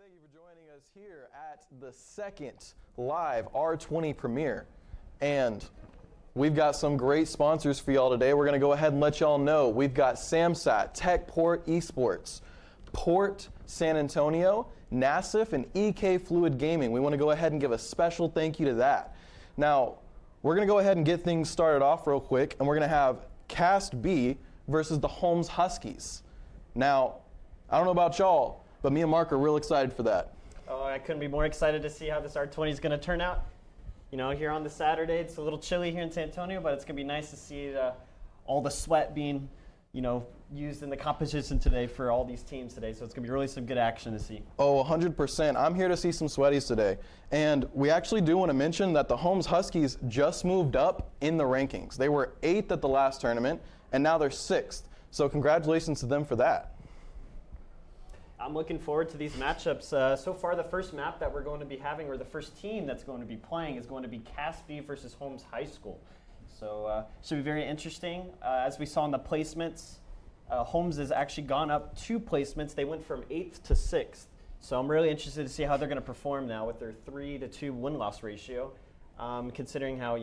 Thank you for joining us here at the second live R20 Premiere. And we've got some great sponsors for y'all today. We're going to go ahead and let y'all know. We've got SamSat, TechPort Esports, Port San Antonio, NASIF, and EK Fluid Gaming. We want to go ahead and give a special thank you to that. Now, we're going to go ahead and get things started off real quick, and we're going to have Cast B versus the Holmes Huskies. Now, I don't know about y'all, but me and Mark are real excited for that. Oh, I couldn't be more excited to see how this R20 is going to turn out. You know, here on the Saturday, it's a little chilly here in San Antonio, but it's going to be nice to see all the sweat being, used in the competition today for all these teams today. So it's going to be really some good action to see. Oh, 100%. I'm here to see some sweaties today. And we actually do want to mention that the Holmes Huskies just moved up in the rankings. They were 8th at the last tournament, and now they're 6th. So congratulations to them for that. I'm looking forward to these matchups. So far, the first map that we're going to be having, or the first team that's going to be playing, is going to be Cast B versus Holmes High School. So should be very interesting. As we saw in the placements, Holmes has actually gone up 2 placements. They went from 8th to 6th. So I'm really interested to see how they're going to perform now with their 3-to-2 win-loss ratio. Considering how,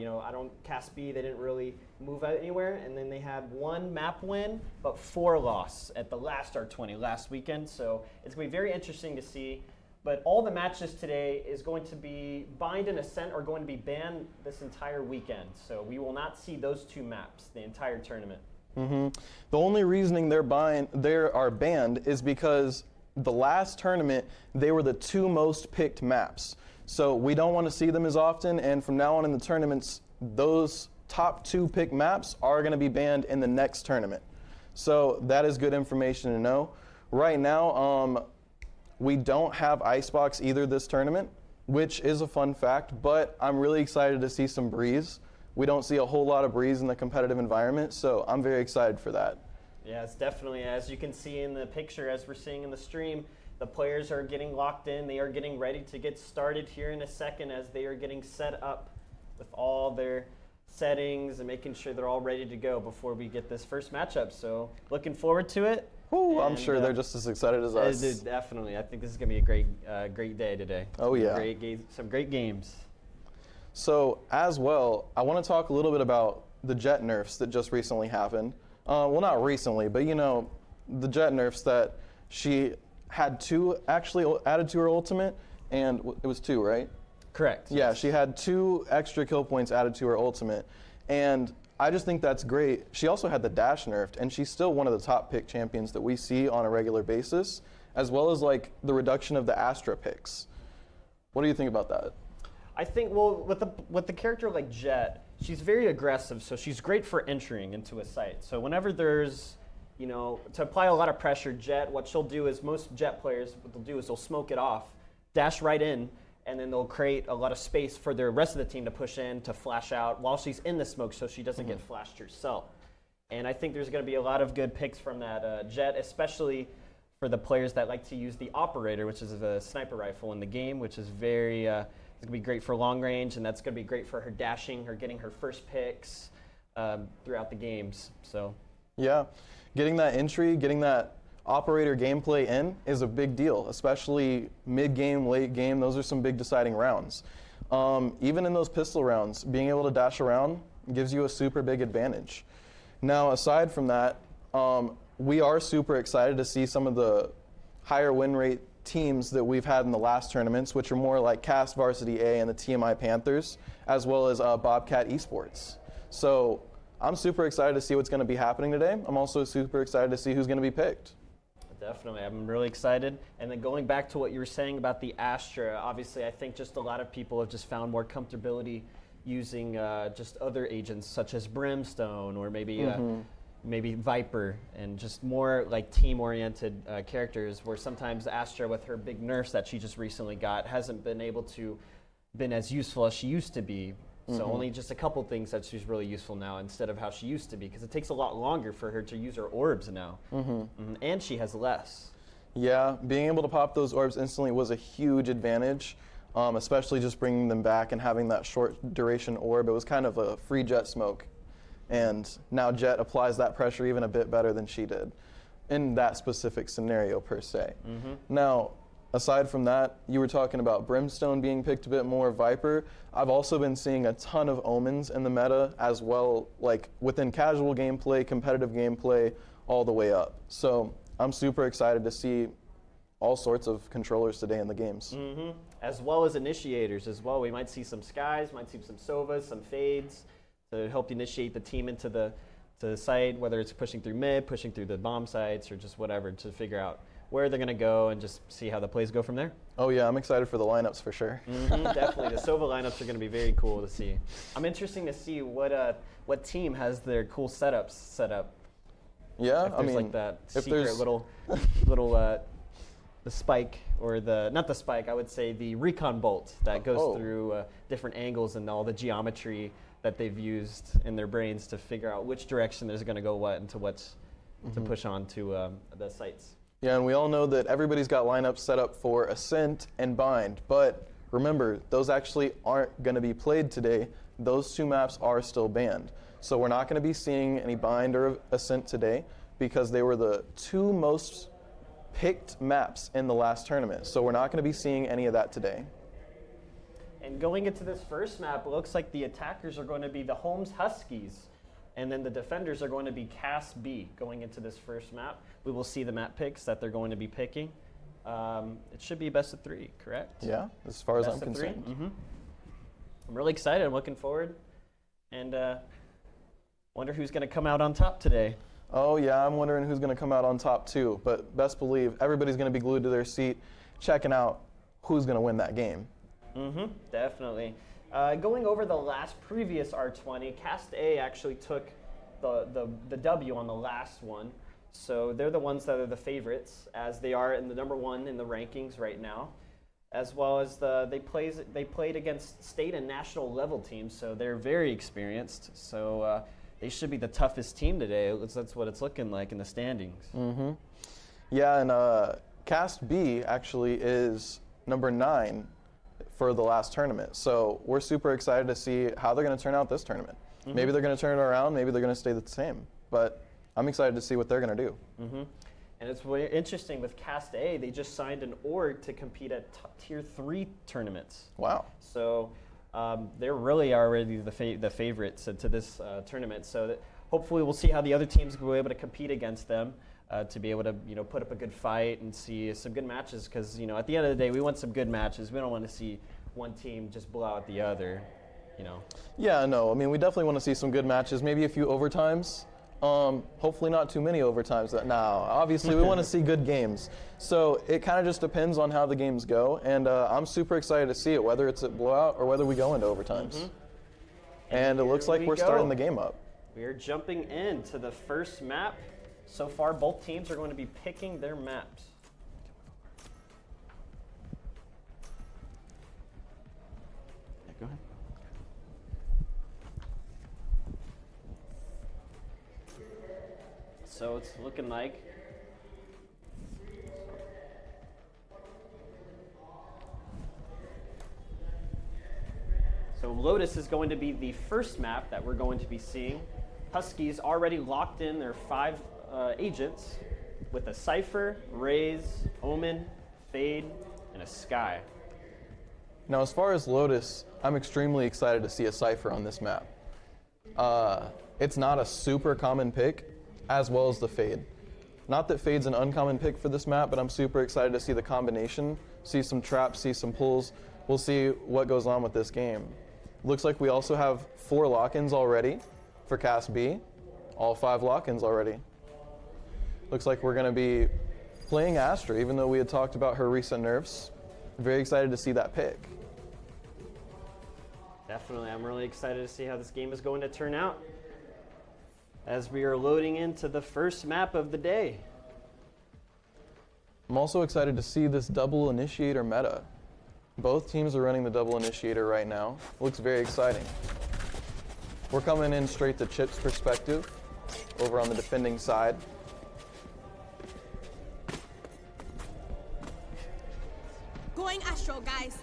Cast B, they didn't really move out anywhere, and then they had 1 map win, but 4 loss at the last R20 last weekend. So it's going to be very interesting to see. But all the matches today is going to be Bind and Ascent are going to be banned this entire weekend. So we will not see those 2 maps the entire tournament. The only reasoning they are banned is because the last tournament, they were the 2 most picked maps. So we don't want to see them as often, and from now on in the tournaments, those top 2 pick maps are going to be banned in the next tournament. So that is good information to know. Right now, we don't have Icebox either this tournament, which is a fun fact, but I'm really excited to see some Breeze. We don't see a whole lot of Breeze in the competitive environment, so I'm very excited for that. Yeah, it's definitely, as you can see in the picture, as we're seeing in the stream, the players are getting locked in. They are getting ready to get started here in a second as they are getting set up with all their settings and making sure they're all ready to go before we get this first matchup. So looking forward to it. Whew, I'm And, sure they're just as excited as us. Definitely. I think this is going to be a great day today. Oh, yeah. Some great games. So, as well, I want to talk a little bit about the Jet nerfs that just recently happened. Well, not recently, but the Jet nerfs that she had 2 actually added to her ultimate, and it was 2, right? Correct. Yeah, she had 2 extra kill points added to her ultimate, and I just think that's great. She also had the dash nerfed, and she's still one of the top pick champions that we see on a regular basis, as well as like the reduction of the Astra picks. What do you think about that? I think, well, with the character like Jet, she's very aggressive, so she's great for entering into a site. So whenever there's, to apply a lot of pressure, Jet, what she'll do is most Jet players, what they'll do is they'll smoke it off, dash right in, and then they'll create a lot of space for the rest of the team to push in, to flash out while she's in the smoke so she doesn't get flashed herself. And I think there's going to be a lot of good picks from that Jet, especially for the players that like to use the operator, which is a sniper rifle in the game, which is very, it's going to be great for long range, and that's going to be great for her dashing, her getting her first picks throughout the games. So, yeah, getting that entry, getting that operator gameplay in is a big deal, especially mid-game, late game. Those are some big deciding rounds. Even in those pistol rounds, being able to dash around gives you a super big advantage. Now, aside from that, we are super excited to see some of the higher win rate teams that we've had in the last tournaments, which are more like Cast Varsity A and the TMI Panthers, as well as Bobcat Esports. So I'm super excited to see what's going to be happening today. I'm also super excited to see who's going to be picked. Definitely. I'm really excited. And then going back to what you were saying about the Astra, obviously I think just a lot of people have just found more comfortability using just other agents such as Brimstone or maybe Viper, and just more like team-oriented characters, where sometimes Astra with her big nerfs that she just recently got hasn't been as useful as she used to be. So only just a couple things that she's really useful now instead of how she used to be, because it takes a lot longer for her to use her orbs now. And she has less. Yeah, being able to pop those orbs instantly was a huge advantage, especially just bringing them back and having that short duration orb. It was kind of a free Jet smoke. And now Jet applies that pressure even a bit better than she did in that specific scenario per se. Now, aside from that, you were talking about Brimstone being picked a bit more, Viper. I've also been seeing a ton of Omens in the meta as well, like within casual gameplay, competitive gameplay, all the way up. So I'm super excited to see all sorts of controllers today in the games. As well as initiators as well. We might see some Skies, might see some Sovas, some Fades to help initiate the team into the site, whether it's pushing through mid, pushing through the bomb sites, or just whatever, to figure out where they're going to go and just see how the plays go from there. Oh yeah, I'm excited for the lineups for sure. Definitely, the Sova lineups are going to be very cool to see. I'm interested to see what team has their cool setups set up. Yeah, if there's like that secret little the spike, or not the spike, I would say the recon bolt that goes through different angles and all the geometry that they've used in their brains to figure out which direction there's going to go what and to to push on to the sites. Yeah, and we all know that everybody's got lineups set up for Ascent and Bind, but remember, those actually aren't going to be played today. Those 2 maps are still banned. So we're not going to be seeing any Bind or Ascent today because they were the 2 most picked maps in the last tournament. So we're not going to be seeing any of that today. And going into this first map, it looks like the attackers are going to be the Holmes Huskies, and then the defenders are going to be Cass B. Going into this first map, we will see the map picks that they're going to be picking. It should be best of 3, correct? Yeah, as far as best I'm of concerned. 3? I'm really excited. I'm looking forward, and wonder who's going to come out on top today. Oh yeah, I'm wondering who's going to come out on top too, but best believe everybody's going to be glued to their seat checking out who's going to win that game. Definitely. Going over the previous R20, Cast A actually took the W on the last one. So they're the ones that are the favorites, as they are in the #1 in the rankings right now. As well as they played against state and national level teams, so they're very experienced. So they should be the toughest team today. That's what it's looking like in the standings. Yeah, and Cast B actually is #9 for the last tournament. So we're super excited to see how they're going to turn out this tournament. Maybe they're going to turn it around, maybe they're going to stay the same. But I'm excited to see what they're going to do. And it's really interesting with Cast A, they just signed an org to compete at tier 3 tournaments. Wow. So they're really already the favorites to this tournament. So that hopefully we'll see how the other teams will be able to compete against them to be able to put up a good fight and see some good matches. Because at the end of the day, we want some good matches. We don't want to see one team just blow out the other. Yeah, no. I mean, we definitely want to see some good matches. Maybe a few overtimes. Hopefully not too many overtimes. Obviously we want to see good games. So it kind of just depends on how the games go. And I'm super excited to see it, whether it's a blowout or whether we go into overtimes. And it looks like we're starting the game up. We are jumping into the first map. So far, both teams are going to be picking their maps. Yeah, go ahead. So it's looking like Lotus is going to be the first map that we're going to be seeing. Huskies already locked in their 5 agents with a Cypher, Raze, Omen, Fade, and a Sky. Now, as far as Lotus, I'm extremely excited to see a Cypher on this map. It's not a super common pick, as well as the Fade. Not that Fade's an uncommon pick for this map, but I'm super excited to see the combination, see some traps, see some pulls. We'll see what goes on with this game. Looks like we also have 4 lock-ins already for Cast B. All 5 lock-ins already. Looks like we're going to be playing Astra, even though we had talked about her recent nerfs. Very excited to see that pick. Definitely, I'm really excited to see how this game is going to turn out as we are loading into the first map of the day. I'm also excited to see this double initiator meta. Both teams are running the double initiator right now. Looks very exciting. We're coming in straight to Chip's perspective over on the defending side. Going Astro, guys.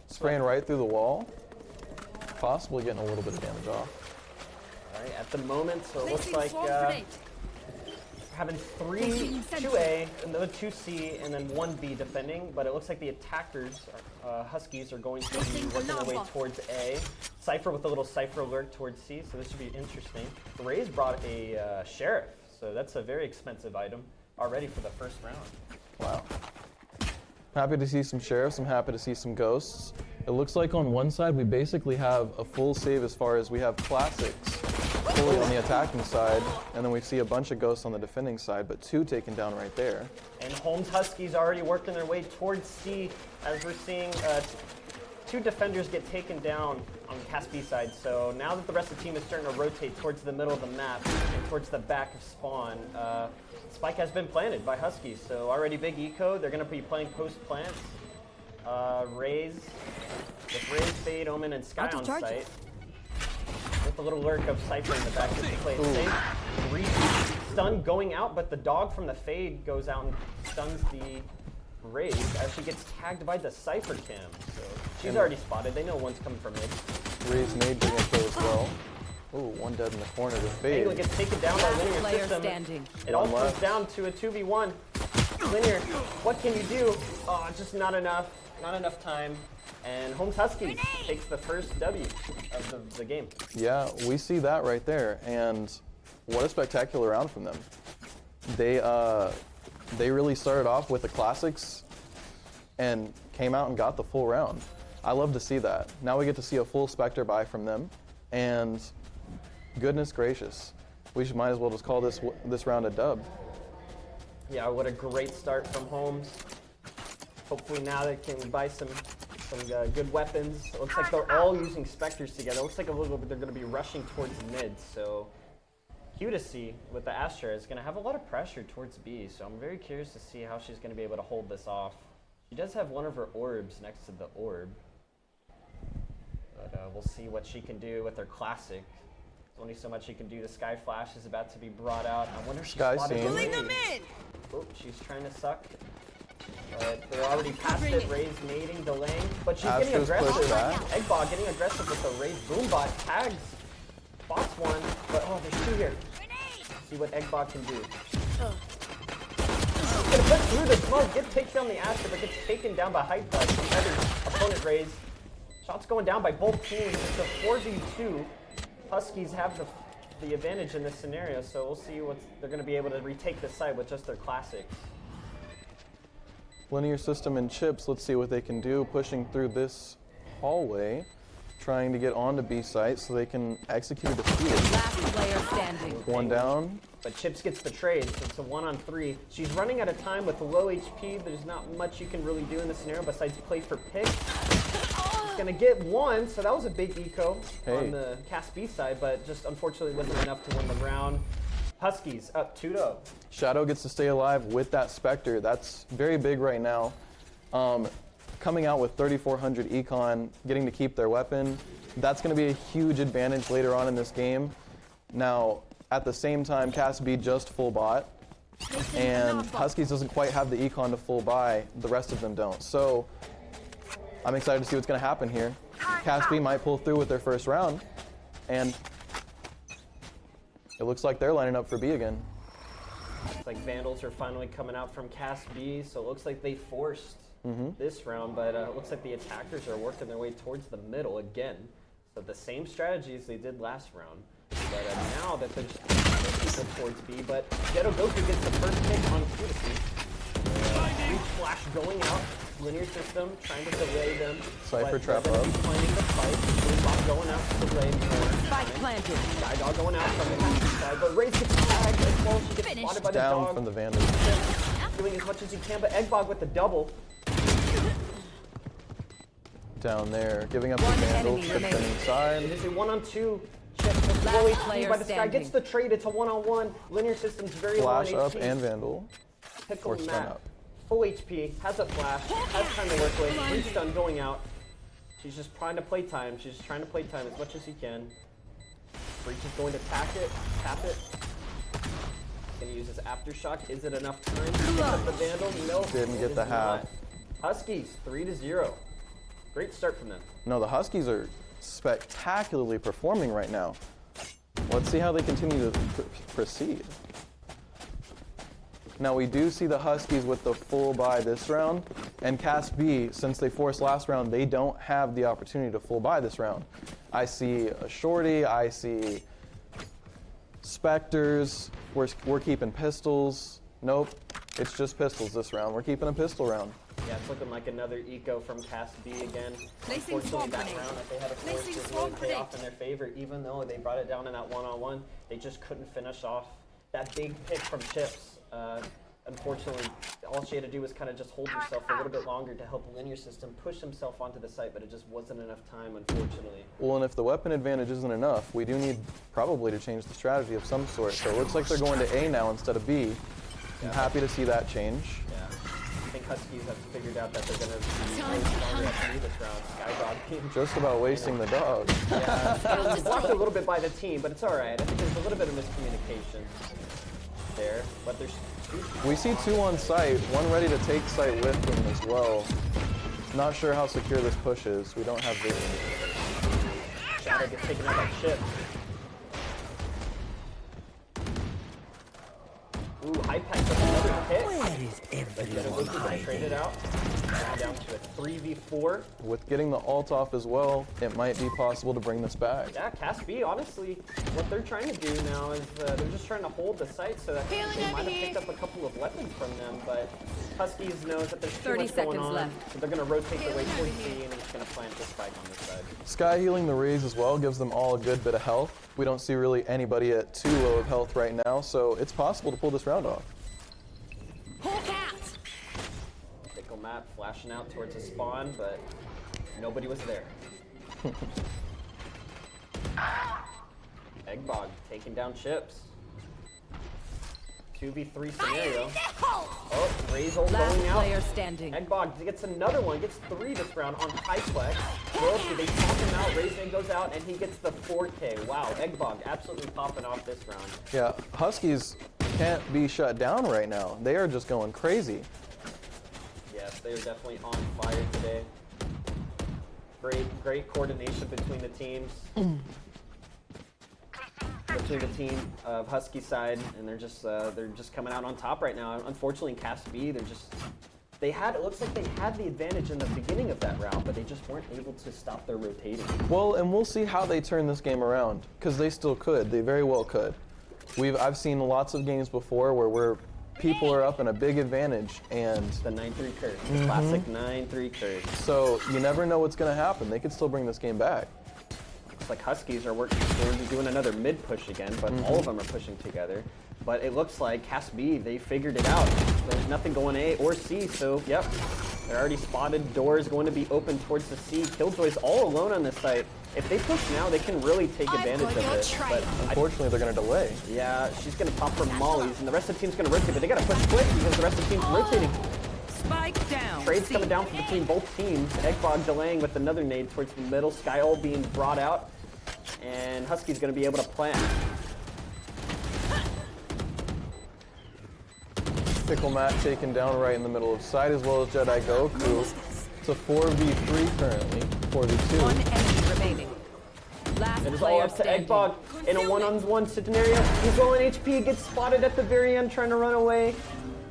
Spraying right through the wall. Possibly getting a little bit of damage off. All right, at the moment, so it looks Placing like swarm grenade. having 3 2A, another 2C, and then 1B defending, but it looks like the attackers, Huskies, are going to be working their way towards A. Cypher with a little Cypher alert towards C, so this should be interesting. Raze brought a Sheriff, so that's a very expensive item already for the first round. Wow. Happy to see some Sheriffs, I'm happy to see some Ghosts. It looks like on one side we basically have a full save as far as we have Classics fully on the attacking side, and then we see a bunch of Ghosts on the defending side, but 2 taken down right there. And Holmes Huskies already working their way towards C as we're seeing 2 defenders get taken down on the Cast B side. So now that the rest of the team is starting to rotate towards the middle of the map and towards the back of spawn, Spike has been planted by Huskies. So already big eco, they're going to be playing post plants. Raze, with Raze, Fade, Omen, and Sky on site. With a little lurk of Cypher in the back just to play it safe. 3 stun going out, but the dog from the Fade goes out and stuns the Raze as she gets tagged by the Cypher cam. So she's already spotted. They know one's coming from mid. Raze made bring a kill as well. Ooh, 1 dead in the corner to Fade. Angle gets taken down by Linear System. Standing. It all comes down to a 2v1. Linear, what can you do? Oh, just not enough. Not enough time. And Holmes Huskies takes the first W of the game. Yeah, we see that right there, and what a spectacular round from them. They really started off with the Classics and came out and got the full round. I love to see that. Now we get to see a full Spectre buy from them, and goodness gracious, we might as well just call this round a dub. Yeah, what a great start from Holmes. Hopefully now they can buy some good weapons. It looks like they're all using Spectres together. It looks like a little bit they're going to be rushing towards mid. So Q to C with the Astra is going to have a lot of pressure towards B. So I'm very curious to see how she's going to be able to hold this off. She does have one of her orbs next to the orb. But we'll see what she can do with her Classic. There's only so much she can do. The Sky Flash is about to be brought out. I wonder if she's spotted. Pulling them in. Oh, she's trying to suck. But they're already past it. Ray's nading, delaying, but she's getting Astro's pushed aggressive. back. Eggbot getting aggressive with the Ray's boombot. Tags. Bots one, but oh, there's two here. See what Eggbot can do. He's gonna put through the smoke, takes down the Astro, but gets taken down by Hype Bud. Another opponent Rays. Shots going down by both teams. It's a 4v2. Huskies have the advantage in this scenario, so we'll see what they're going to be able to retake the site with just their classics. Linear system and chips, let's see what they can do, pushing through this hallway, trying to get onto B site so they can execute a defeat. Last player standing. One down. But Chips gets the trade, so it's a 1-on-3. She's running out of time with low HP. There's not much you can really do in this scenario besides play for pick. She's gonna get one, so that was a big eco on the Cast B side, but just unfortunately wasn't enough to win the round. Huskies up 2-0. Shadow gets to stay alive with that Spectre. That's very big right now. Coming out with 3,400 econ, getting to keep their weapon, that's going to be a huge advantage later on in this game. Now, at the same time, Cast B just full bot, and Huskies doesn't quite have the econ to full buy. The rest of them don't. So, I'm excited to see what's going to happen here. Cast B might pull through with their first round, and it looks like they're lining up for B again. It's like Vandals are finally coming out from Cast B, so it looks like they forced this round, but it looks like the attackers are working their way towards the middle again. So the same strategies they did last round, but now that they're just pushing people towards B, but Ghetto Goku gets the first pick on Cutie. Reach flash going out, linear system trying to delay them. Cypher trap up. Planning the fight. Boombot going out to delay more. Spike planted. Skydog going out from the Huskies side, but Raze gets tagged as well. She gets spotted by the Down dog. from the Vandal. Doing as much as he can, but Eggbog with the double. Down there, giving up the One Vandal, enemy defending remaining. side. It is a 1-on-2. Chip with Last low player HP by the sky. standing. Gets the trade. It's a 1-on-1. Linear system's very low on Flash up HP. and Vandal. Pickle or stun Matt. up. Full HP. Has a flash. Has time to work with. Restun going out. She's just trying to play time. She's just trying to play time as much as she can. Breach is going to tack it. Tap it. Gonna use his aftershock. Is it enough time to pick up the Vandal? No. Didn't it get is the half. not. Huskies 3-0. Great start from them. No, the Huskies are spectacularly performing right now. Let's see how they continue to proceed. Now we do see the Huskies with the full buy this round, and Cast B, since they forced last round, they don't have the opportunity to full buy this round. I see a Shorty, I see Spectres, we're keeping pistols. Nope, it's just pistols this round. We're keeping a pistol round. Yeah, it's looking like another eco from Cast B again. Placing Unfortunately, swamp that grenade. round that they had a force Placing didn't really swamp pay off in grenade. their favor. Even though they brought it down in that 1-on-1, they just couldn't finish off that big pick from Chips. Unfortunately, all she had to do was kind of just hold herself a little bit longer to help Linear System push himself onto the site, but it just wasn't enough time, unfortunately. Well, and if the weapon advantage isn't enough, we do need probably to change the strategy of some sort. So it looks like they're going to A now instead of B. I'm happy to see that change. Yeah. I think Huskies have figured out that they're going to be way stronger at B this round. Skydog being Just about wasting the dog. yeah, it's blocked a little bit by the team, but it's all right. I think there's a little bit of miscommunication there, but there's We see two on site, one ready to take site with them as well. Not sure how secure this push is. We don't have vision. Shadow gets taken out by Chip. Ooh, high pack with another hit. Where is everyone Gonna trade it out. Down to a 3v4. With getting the ult off as well, it might be possible to bring this back. Yeah, Cast B, honestly, what they're trying to do now is they're just trying to hold the site so that they might have picked up a couple of weapons from them, but Huskies knows that there's too 30 much going seconds on, left. so they're going to rotate their way towards B and they're just going to plant this spike on this side. Sky healing the Rays as well gives them all a good bit of health. We don't see really anybody at too low of health right now, so it's possible to pull this round off. Pickle Matt flashing out towards the spawn, but nobody was there. Eggbog taking down Chips. 2v3 scenario. Oh, Ray's ult Last going out. player standing. Eggbog gets another one, gets 3 this round on Highflex. Loyalty, they pop him out, Ray's goes out, and he gets the 4K. Wow, Eggbog absolutely popping off this round. Yeah, Huskies can't be shut down right now. They are just going crazy. They are definitely on fire today. Great coordination between the teams. Between the team of Husky side, and they're just coming out on top right now. Unfortunately, in Cast B, it looks like they had the advantage in the beginning of that round, but they just weren't able to stop their rotating. Well, and we'll see how they turn this game around, because they still could. They very well could. I've seen lots of games before where people are up in a big advantage, and The 9-3 curve, the classic 9-3 curve. so you never know what's going to happen. They could still bring this game back. Looks like Huskies are doing another mid push again, but all of them are pushing together. But it looks like Cast B, they figured it out. There's nothing going A or C, so yep. They're already spotted. Doors going to be open towards the C. Killjoy's all alone on this site. If they push now, they can really take advantage of it. But Unfortunately, they're going to delay. yeah, she's going to pop for mollies, and the rest of the team's going to rotate, but they got to push quick because the rest of the team's rotating. Spike down. Trades C. coming down from between both teams. Eggbog delaying with another nade towards the middle. Skyall being brought out, and Husky's going to be able to plant. Pickle Matt taken down right in the middle of side, as well as Jedi Goku. It's a 4v3 currently, 4v2. One enemy remaining. Last It is all player up to standing. Eggbog in a one-on-one scenario. He's low in HP, gets spotted at the very end, trying to run away.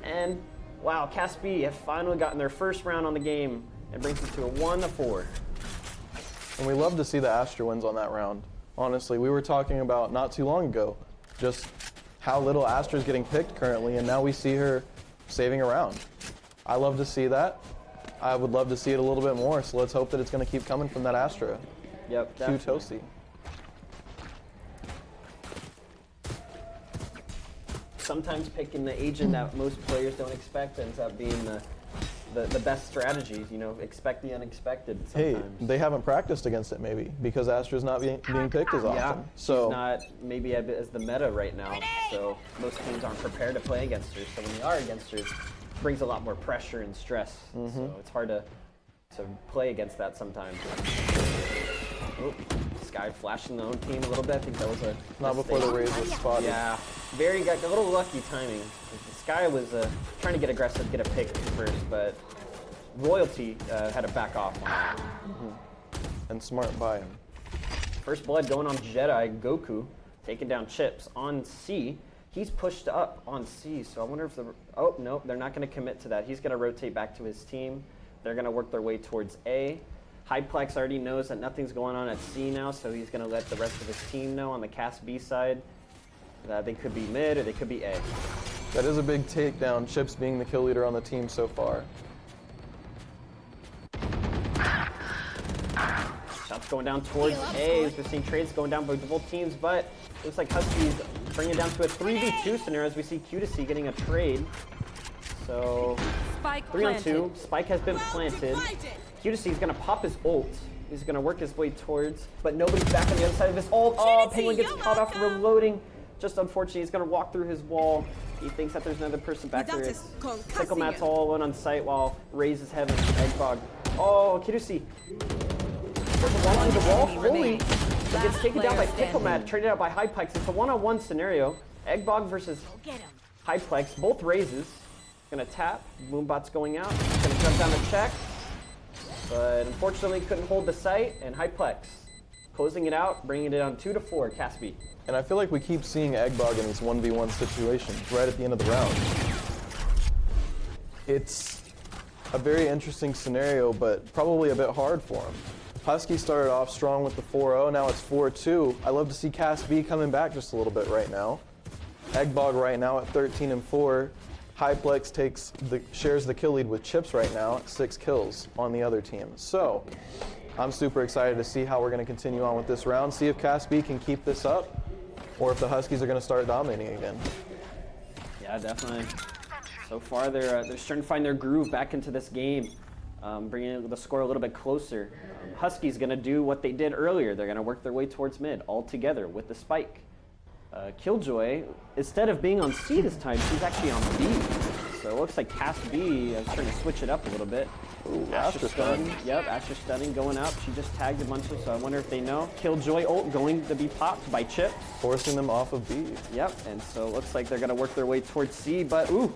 And wow, Cast B have finally gotten their first round on the game and brings it to a 1-4. And we love to see the Astra wins on that round. Honestly, we were talking about not too long ago, just how little Astra is getting picked currently, and now we see her saving a round. I love to see that. I would love to see it a little bit more, so let's hope that it's going to keep coming from that Astra. Yep, Q definitely. Tosi. Sometimes picking the agent that most players don't expect ends up being the best strategy. You know, expect the unexpected Hey, sometimes. they haven't practiced against it maybe, because Astra's not being picked as often. Yeah, So she's not maybe as the meta right now, so most teams aren't prepared to play against her. So when they are against her, it brings a lot more pressure and stress. So it's hard to play against that sometimes. Oh, Sky flashing the own team a little bit. I think that was a not before the mistake. raise was spotted. Yeah, got a little lucky timing. Sky was trying to get aggressive, get a pick first, but Royalty had to back off on that. And smart by him. First blood going on Jedi Goku, taking down Chips on C. He's pushed up on C, so I wonder if oh, no, they're not going to commit to that. He's going to rotate back to his team. They're going to work their way towards A. Hyplex already knows that nothing's going on at C now, so he's going to let the rest of his team know on the Cast B side that they could be mid or they could be A. That is a big takedown, Chips being the kill leader on the team so far. Shots going down towards A as we're seeing trades going down by both teams, but looks like Huskies bring it down to a 3v2 scenario as we see Q2C getting a trade. So Spike 3-on-2, planted. Spike has been planted. Q2C is going to pop his ult. He's going to work his way towards, but nobody's back on the other side of his ult. Oh, Penguin gets caught off reloading. Just unfortunately, he's going to walk through his wall. He thinks that there's another person back there. Pickle Matt's all alone on site while Raze is having Eggbog. Oh, Q2C. Walking the wall fully. He gets taken down by Pickle Matt, traded out by Hyplex. It's a one-on-one scenario. Eggbog versus Hyplex, both Razes. Gonna tap, Moombot's going out. Gonna jump down the check. But unfortunately couldn't hold the site, and Hyplex closing it out, bringing it on 2-4, Cast B. And I feel like we keep seeing Eggbog in these 1v1 situations right at the end of the round. It's a very interesting scenario, but probably a bit hard for him. Husky started off strong with the 4-0, now it's 4-2. I love to see Cast B coming back just a little bit right now. Eggbog right now at 13-4. Hyplex shares the kill lead with Chips right now at 6 kills on the other team. So I'm super excited to see how we're going to continue on with this round, see if Cast B can keep this up, or if the Huskies are going to start dominating again. Yeah, definitely. So far, they're starting to find their groove back into this game, bringing the score a little bit closer. Huskies going to do what they did earlier. They're going to work their way towards mid all together with the spike. Killjoy, instead of being on C this time, she's actually on B. So it looks like Cast B is trying to switch it up a little bit. Ooh, Astra stun. Yep, Astra stunning going up. She just tagged a bunch of, so I wonder if they know. Killjoy ult going to be popped by Chip. Forcing them off of B. Yep, and so it looks like they're going to work their way towards C, but ooh,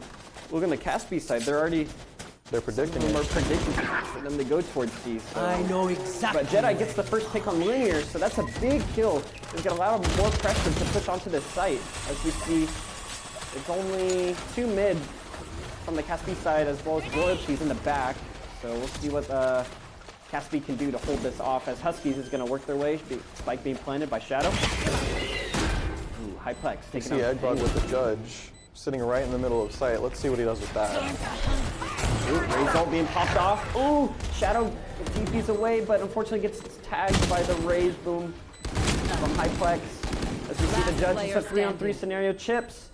look on the Cast B side. They're already They're predicting Some it. are predicting for them to go towards C. So. I know exactly. But Jedi gets the first pick on Linear, so that's a big kill. It's going to allow more pressure to push onto this site. As we see, it's only 2 mid from the Caspi side, as well as Royalties in the back. So we'll see what Caspi can do to hold this off, as Huskies is going to work their way. Spike being planted by Shadow. Ooh, Hyplex You taking see out Eggbug with the Judge sitting right in the middle of sight. Let's see what he does with that. Ooh, Ray's ult being popped off. Ooh, Shadow TP's away, but unfortunately gets tagged by the Rays boom from Hyplex. As we see the Judge, it's a 3-on-3 scenario. Chips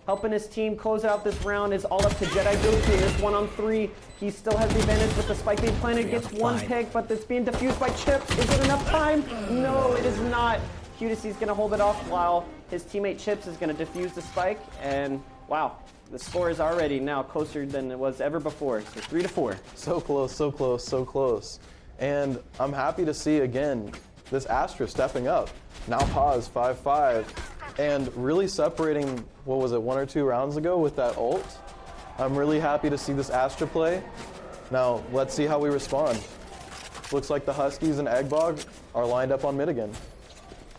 helping his team close out this round is all up to Jedi Goku in this 1-on-3. He still has the advantage with the spike being planted, gets one pick, but it's being diffused by Chips. Is it enough time? No, it is not. Cudacy's gonna hold it off while his teammate Chips is gonna defuse the spike, and wow, the score is already now closer than it was ever before, so 3-4. So close, so close, so close. And I'm happy to see, again, this Astra stepping up. Now pause, 5-5. And really separating, what was it, 1 or 2 rounds ago with that ult. I'm really happy to see this Astra play. Now, let's see how we respond. Looks like the Huskies and Eggbog are lined up on mid again.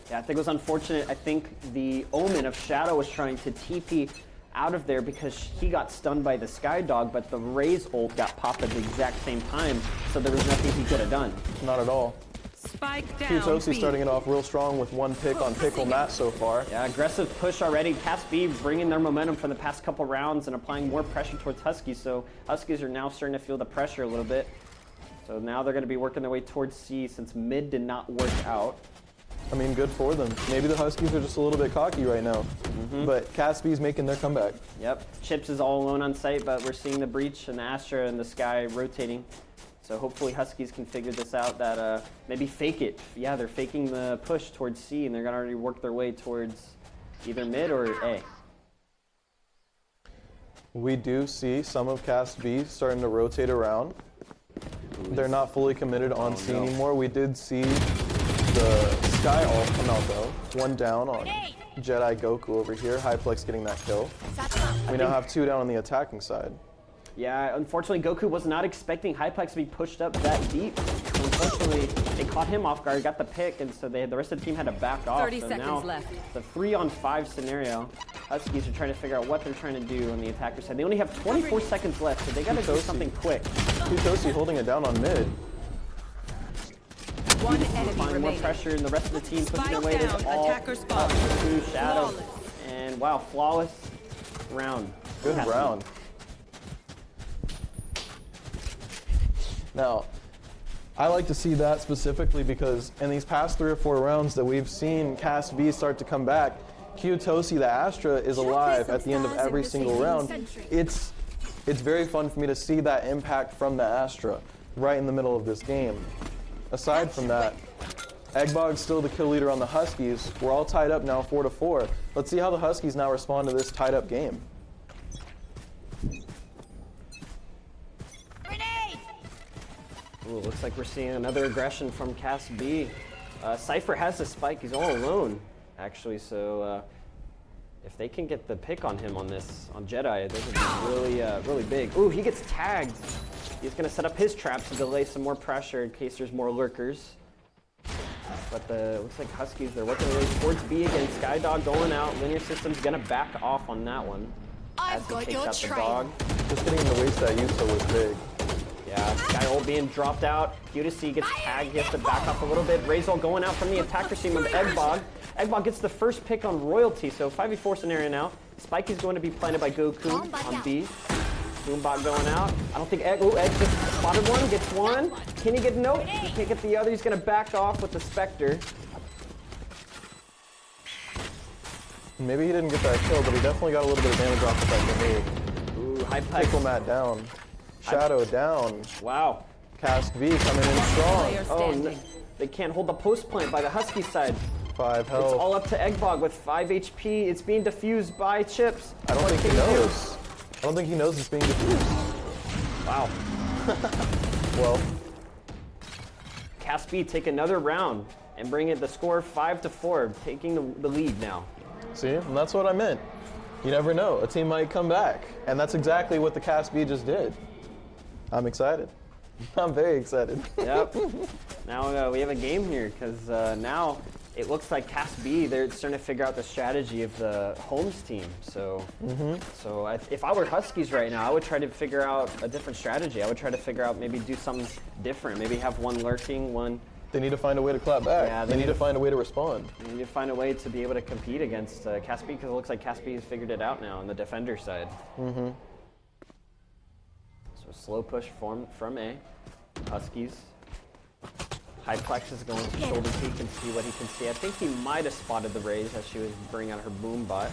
Yeah, I think it was unfortunate. I think the Omen of Shadow was trying to TP out of there because he got stunned by the Skydog, but the Ray's ult got popped at the exact same time, so there was nothing he could have done. Not at all. Spike down. Kutosi B. starting it off real strong with 1 pick on Pickle Matt so far. Yeah, aggressive push already. Caspi bringing their momentum from the past couple rounds and applying more pressure towards Huskies, so Huskies are now starting to feel the pressure a little bit. So now they're going to be working their way towards C since mid did not work out. I mean, good for them. Maybe the Huskies are just a little bit cocky right now. But Caspi's making their comeback. Yep, Chips is all alone on site, but we're seeing the Breach and the Astra and the Sky rotating. So hopefully Huskies can figure this out, that maybe fake it. Yeah, they're faking the push towards C, and they're going to already work their way towards either mid or A. We do see some of Cast B starting to rotate around. They're not fully committed on C anymore. We did see the Sky ult come out though. 1 down on Jedi Goku over here. Hyplex getting that kill. We now have 2 down on the attacking side. Yeah, unfortunately, Goku was not expecting Hyplex to be pushed up that deep. Unfortunately, they caught him off guard, got the pick, and so the rest of the team had to back off. 30 so seconds now left. it's a 3-on-5 scenario. Huskies are trying to figure out what they're trying to do on the attacker side. They only have 24 seconds left, so they got to do something quick. Kutosi holding it down on mid. One enemy Applying more remaining. pressure, and the rest of the team pushing Spike away. It is down, all attacker spawn. up to Shadow. Flawless. And wow, flawless round. Good Caspi. round. Now, I like to see that specifically because in these past 3 or 4 rounds that we've seen Cast B start to come back, Kutosi the Astra is alive at the end of every single round. It's very fun for me to see that impact from the Astra right in the middle of this game. Aside from that, Eggbog's still the kill leader on the Huskies. We're all tied up now 4-4. Let's see how the Huskies now respond to this tied up game. Ooh, looks like we're seeing another aggression from Cass B. Cypher has the spike. He's all alone, actually. So if they can get the pick on him on this, on Jedi, this would be really big. Ooh, he gets tagged. He's going to set up his traps to delay some more pressure in case there's more lurkers. But looks like Huskies, they're working their way towards B again. Skydog going out. Linear System's going to back off on that one. As he takes out the dog. Just getting in the waist that Yusa was big. Yeah, Sky ult being dropped out. Cudacy gets tagged. He has to back up a little bit. Razor going out from the attacker team of Eggbog. Eggbog gets the first pick on Royalty, so 5v4 scenario now. Spike is going to be planted by Goku on B. Boombot going out. I don't think Egg just spotted one, gets one. Can he get nope? He can't get the other. He's going to back off with the Spectre. Maybe he didn't get that kill, but he definitely got a little bit of damage off of that grenade. Ooh, Pickle Hyplex. Matt down. Shadow down. Wow. Cast B coming in strong. Player Oh, standing. they can't hold the post plant by the Husky side. 5 It's health. all up to Eggbog with 5 HP. It's being diffused by Chips. I don't What think he can do? knows. I don't think he knows it's being diffused. Wow. Well, Caspi take another round and bring it the score 5-4, taking the lead now. see, and that's what I meant. You never know. A team might come back. And that's exactly what the Cast B just did. I'm excited. I'm very excited. Yep. Now we have a game here because now it looks like Cas B, they're starting to figure out the strategy of the Holmes team. So, if I were Huskies right now, I would try to figure out a different strategy. I would try to figure out maybe do something different. Maybe have one lurking, one. They need to find a way to clap back. Yeah, they need to find a way to respond. They need to find a way to be able to compete against Cas B because it looks like Cas B has figured it out now on the defender side. Mm-hmm. So slow push from A. Huskies. Hyplex is going to shoulder peek and see what he can see. I think he might have spotted the raise as she was bringing out her boom bot.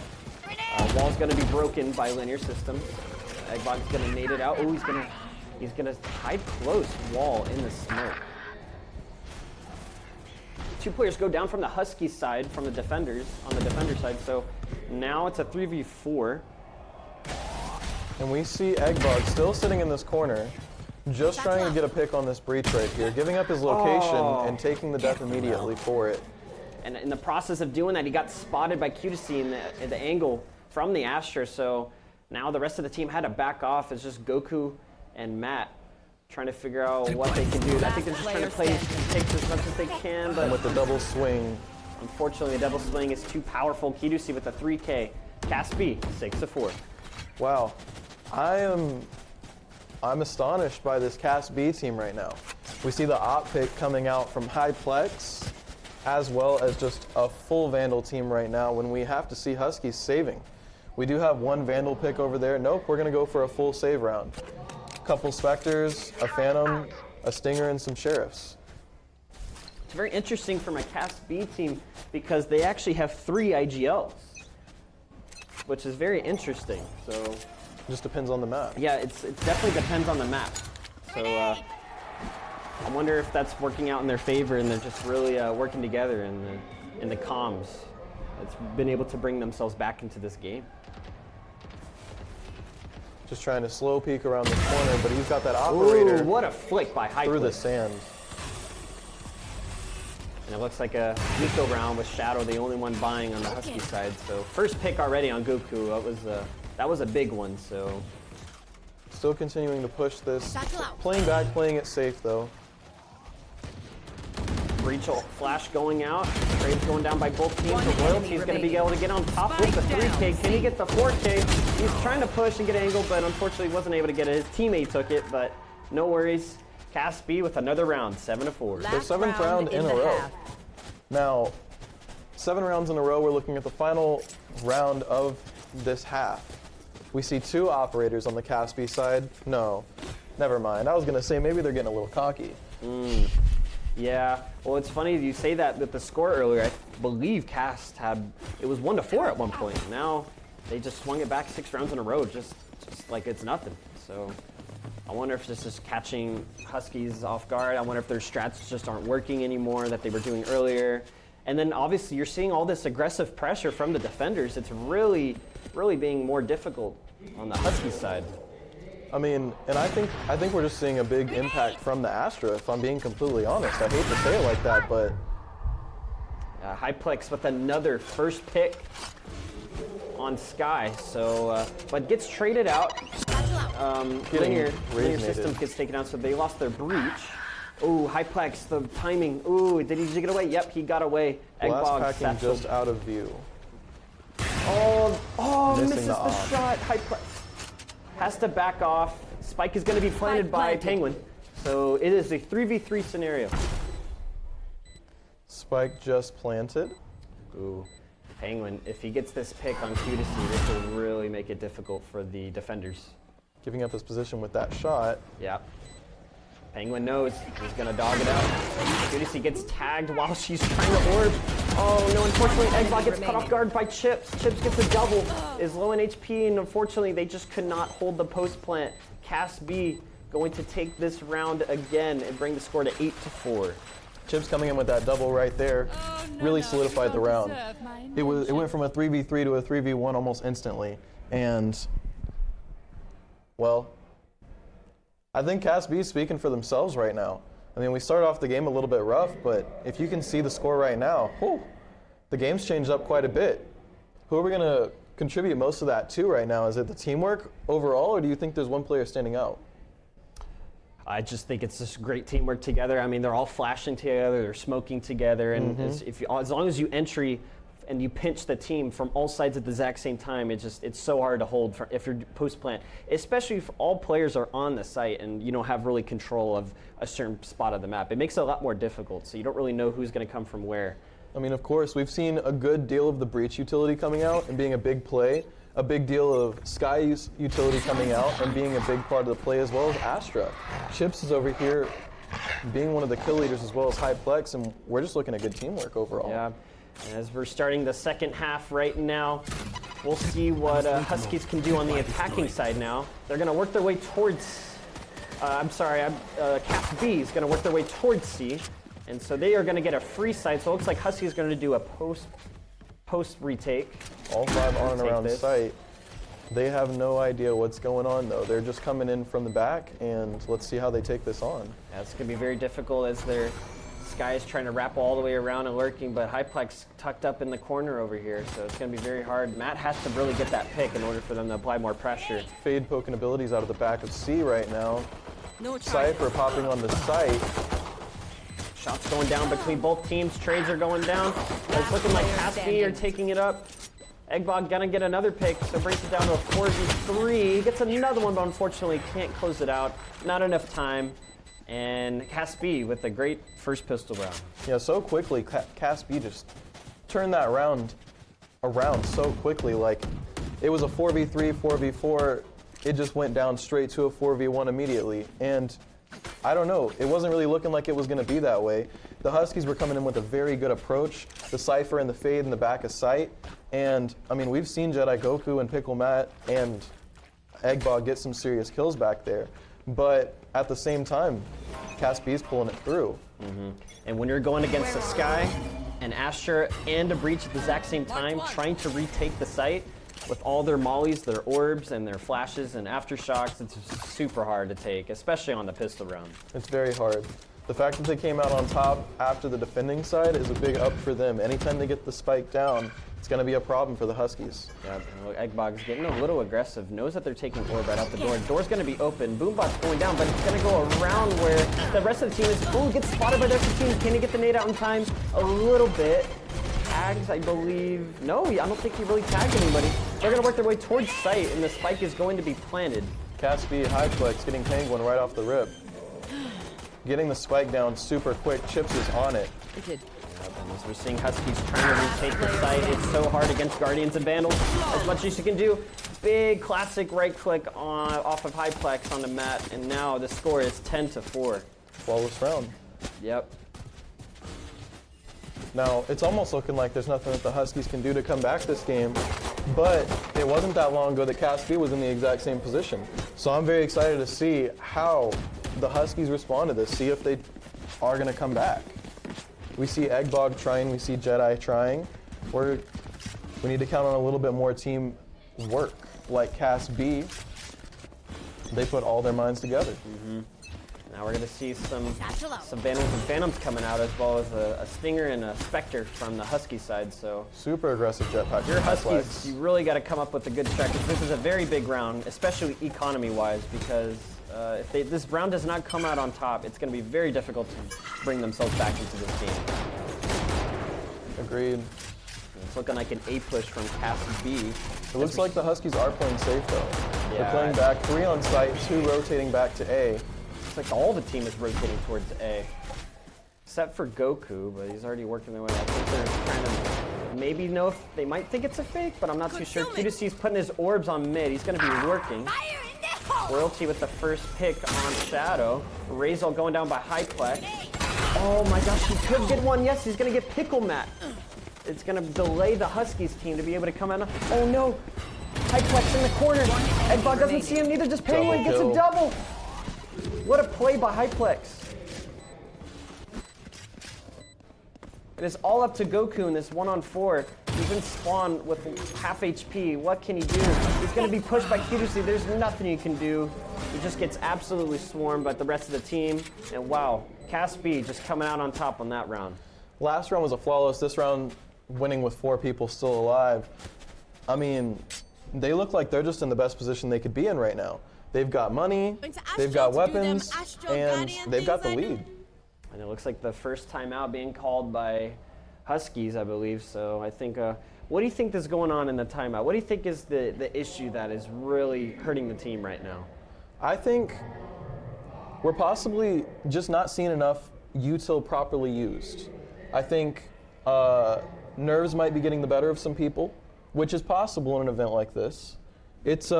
Wall's going to be broken by linear system. Eggbot's going to nade it out. Oh, he's gonna hide close wall in the smoke. Two players go down from the Huskies side, from the defenders, on the defender side. So now it's a 3v4. And we see Eggbot still sitting in this corner, just trying to get a pick on this breach right here, giving up his location and taking the death immediately for it. And in the process of doing that, he got spotted by Coogs in the angle from the Astra. So now the rest of the team had to back off. It's just Goku and Matt trying to figure out what they can do. I think they're just trying to play picks as much as they can. But And with the double swing, unfortunately, the double swing is too powerful. Coogs with a 3K. Cas B, 6-4. wow. I'm astonished by this Cas B team right now. We see the op pick coming out from Hyplex, as well as just a full Vandal team right now when we have to see Huskies saving. We do have one Vandal pick over there. Nope, we're gonna go for a full save round. Couple Spectres, a Phantom, a Stinger, and some Sheriffs. It's very interesting for my Cas B team because they actually have 3 IGLs, which is very interesting. So Just depends on the map. yeah, it definitely depends on the map. So I wonder if that's working out in their favor and they're just really working together in the comms. It's been able to bring themselves back into this game. Just trying to slow peek around the corner, but he's got that operator Ooh, what a flick by Hyplex. through the sand. And it looks like a Nico round with Shadow, the only one buying on the Husky side. So first pick already on Goku. That was a big one. So Still continuing to push this. Satchel out. Playing back, playing it safe though. Breach flash going out. Trade's going down by both teams. One The enemy Royalty's going to be remaining. able to get on top with the Spike 3K. down. Can he get the 4K? He's trying to push and get an angle, but unfortunately wasn't able to get it. His teammate took it, but no worries. Cas B with another round, 7-4. Their 7th round in a the row. half. Now, 7 rounds in a row, we're looking at the final round of this half. We see 2 operators on the Cas B side. No, never mind. I was going to say maybe they're getting a little cocky. Yeah, well, it's funny you say that with the score earlier. I believe Cast it was 1-4 at one point. Now they just swung it back 6 rounds in a row, just like it's nothing. So I wonder if this is catching Huskies off guard. I wonder if their strats just aren't working anymore that they were doing earlier. And then obviously you're seeing all this aggressive pressure from the defenders. It's really being more difficult on the Huskies side. I mean, and I think we're just seeing a big impact from the Astra, if I'm being completely honest. I hate to say it like that, but Hyplex with another first pick on Sky. So, but gets traded out. Linear rage-mated. Systems gets taken out, so they lost their breach. Ooh, Hyplex, the timing. Ooh, did he get away? Yep, he got away. blast Eggbog packing satchel. just out of view. Oh, Missing misses the the op. shot. Hyplex has to back off. Spike is going to be planted by planted. Penguin. So it is a 3v3 scenario. Spike just planted. Ooh, Penguin, if he gets this pick on Q2C, this will really make it difficult for the defenders. Giving up his position with that shot. Yeah. Penguin knows he's going to dog it out. Q2C gets tagged while she's trying to orb. Oh no, unfortunately Eggbot gets caught off guard by Chips. Chips gets a double, is low in HP, and unfortunately they just could not hold the post plant. Cas B going to take this round again and bring the score to 8-4. Chips coming in with that double right there really solidified the round. It went from a 3v3 to a 3v1 almost instantly. And, well, I think Cas B is speaking for themselves right now. I mean, we started off the game a little bit rough, but if you can see the score right now, whew, the game's changed up quite a bit. Who are we going to contribute most of that to right now? Is it the teamwork overall, or do you think there's one player standing out? I just think it's just great teamwork together. I mean, they're all flashing together, they're smoking together, and as long as you entry and you pinch the team from all sides at the exact same time, it's so hard to hold if you're post plant, especially if all players are on the site and you don't have really control of a certain spot of the map. It makes it a lot more difficult, so you don't really know who's going to come from where. I mean, of course, we've seen a good deal of the breach utility coming out and being a big play, a big deal of Sky utility coming out and being a big part of the play, as well as Astra. Chips is over here being one of the kill leaders, as well as Hyplex, and we're just looking at good teamwork overall. Yeah. As we're starting the second half right now, we'll see what Huskies can do on the attacking side now. They're going to work their way towards, Cast B is going to work their way towards C. And so they are going to get a free site. So it looks like Huskies are going to do a post retake. All 5 on and around site. They have no idea what's going on, though. They're just coming in from the back, and let's see how they take this on. Yeah, it's going to be very difficult as their Sky is trying to wrap all the way around and lurking, but Hyplex tucked up in the corner over here, so it's going to be very hard. Matt has to really get that pick in order for them to apply more pressure. Fade poking abilities out of the back of C right now. No Cypher popping on the site. Shots going down between both teams. Trades are going down. It's looking like Caspi are taking it up. Eggbog gonna get another pick, so brings it down to a 4v3. Gets another one, but unfortunately can't close it out. Not enough time. And Caspi with a great first pistol round. Yeah, so quickly, Caspi just turned that round around so quickly. Like, it was a 4v3, 4v4. It just went down straight to a 4v1 immediately. And I don't know, it wasn't really looking like it was going to be that way. The Huskies were coming in with a very good approach. The Cypher and the Fade in the back of sight. And, I mean, we've seen Jedi Goku and Pickle Matt and Eggbog get some serious kills back there. But at the same time, Caspi's pulling it through. And when you're going against a Sky, an Astra, and a Breach at the exact same time, trying to retake the site with all their mollies, their orbs, and their flashes and aftershocks, it's super hard to take, especially on the pistol round. It's very hard. The fact that they came out on top after the defending side is a big up for them. Anytime they get the spike down, it's going to be a problem for the Huskies. Yeah, Eggbog's getting a little aggressive, knows that they're taking orb right out the door. Door's going to be open, Boombot's going down, but it's going to go around where the rest of the team is. Ooh, gets spotted by the rest of the team. Can he get the nade out in time? A little bit. Tags, I believe. No, I don't think he really tagged anybody. They're going to work their way towards site, and the spike is going to be planted. Caspi, Hyplex getting Penguin right off the rip. Getting the spike down super quick. Chips is on it. It did. And as we're seeing Huskies trying to retake the site, it's so hard against Guardians and Vandals. As much as you can do. Big classic right click off of Hyplex on the mat, and now the score is 10-4. Flawless round. Yep. Now, it's almost looking like there's nothing that the Huskies can do to come back this game, but it wasn't that long ago that Caspi was in the exact same position. So I'm very excited to see how the Huskies respond to this, see if they are going to come back. We see Eggbog trying, we see Jedi trying. We need to count on a little bit more team work. Like Cas B, they put all their minds together. Now we're going to see some Vandals and Phantoms coming out, as well as a Stinger and a Spectre from the Husky side. So super aggressive jetpack. Your Huskies, you really got to come up with a good strategy. This is a very big round, especially economy-wise, because if this round does not come out on top, it's going to be very difficult to bring themselves back into this game. Agreed. It's looking like an A push from Cas B. It looks like the Huskies are playing safe though. Yeah. They're playing back, 3 on site, 2 rotating back to A. It's like all the team is rotating towards A. Except for Goku, but he's already working their way. I think they're trying to maybe know if they might think it's a fake, but I'm not too sure. Q2C's putting his orbs on mid. He's going to be working. Royalty with the first pick on Shadow. Razel going down by Hyplex. Oh my gosh, he could get one. Yes, he's going to get Pickle Mat. It's going to delay the Huskies team to be able to come out. Oh no! Hyplex in the corner. Eggbog doesn't see him, neither does Penguin. Gets a double. What a play by Hyplex. It is all up to Goku in this 1-on-4. He's in spawn with half HP. What can he do? He's going to be pushed by Q2C. There's nothing he can do. He just gets absolutely swarmed by the rest of the team. And wow, Cas B just coming out on top on that round. Last round was a flawless. This round, winning with 4 people still alive. I mean, they look like they're just in the best position they could be in right now. They've got money, Going to they've got Astro to do them weapons, Astro and Guardian they've got the things I do. lead. And it looks like the first timeout being called by Huskies, I believe. So I think, what do you think is going on in the timeout? What do you think is the issue that is really hurting the team right now? I think we're possibly just not seeing enough util properly used. I think nerves might be getting the better of some people, which is possible in an event like this. It's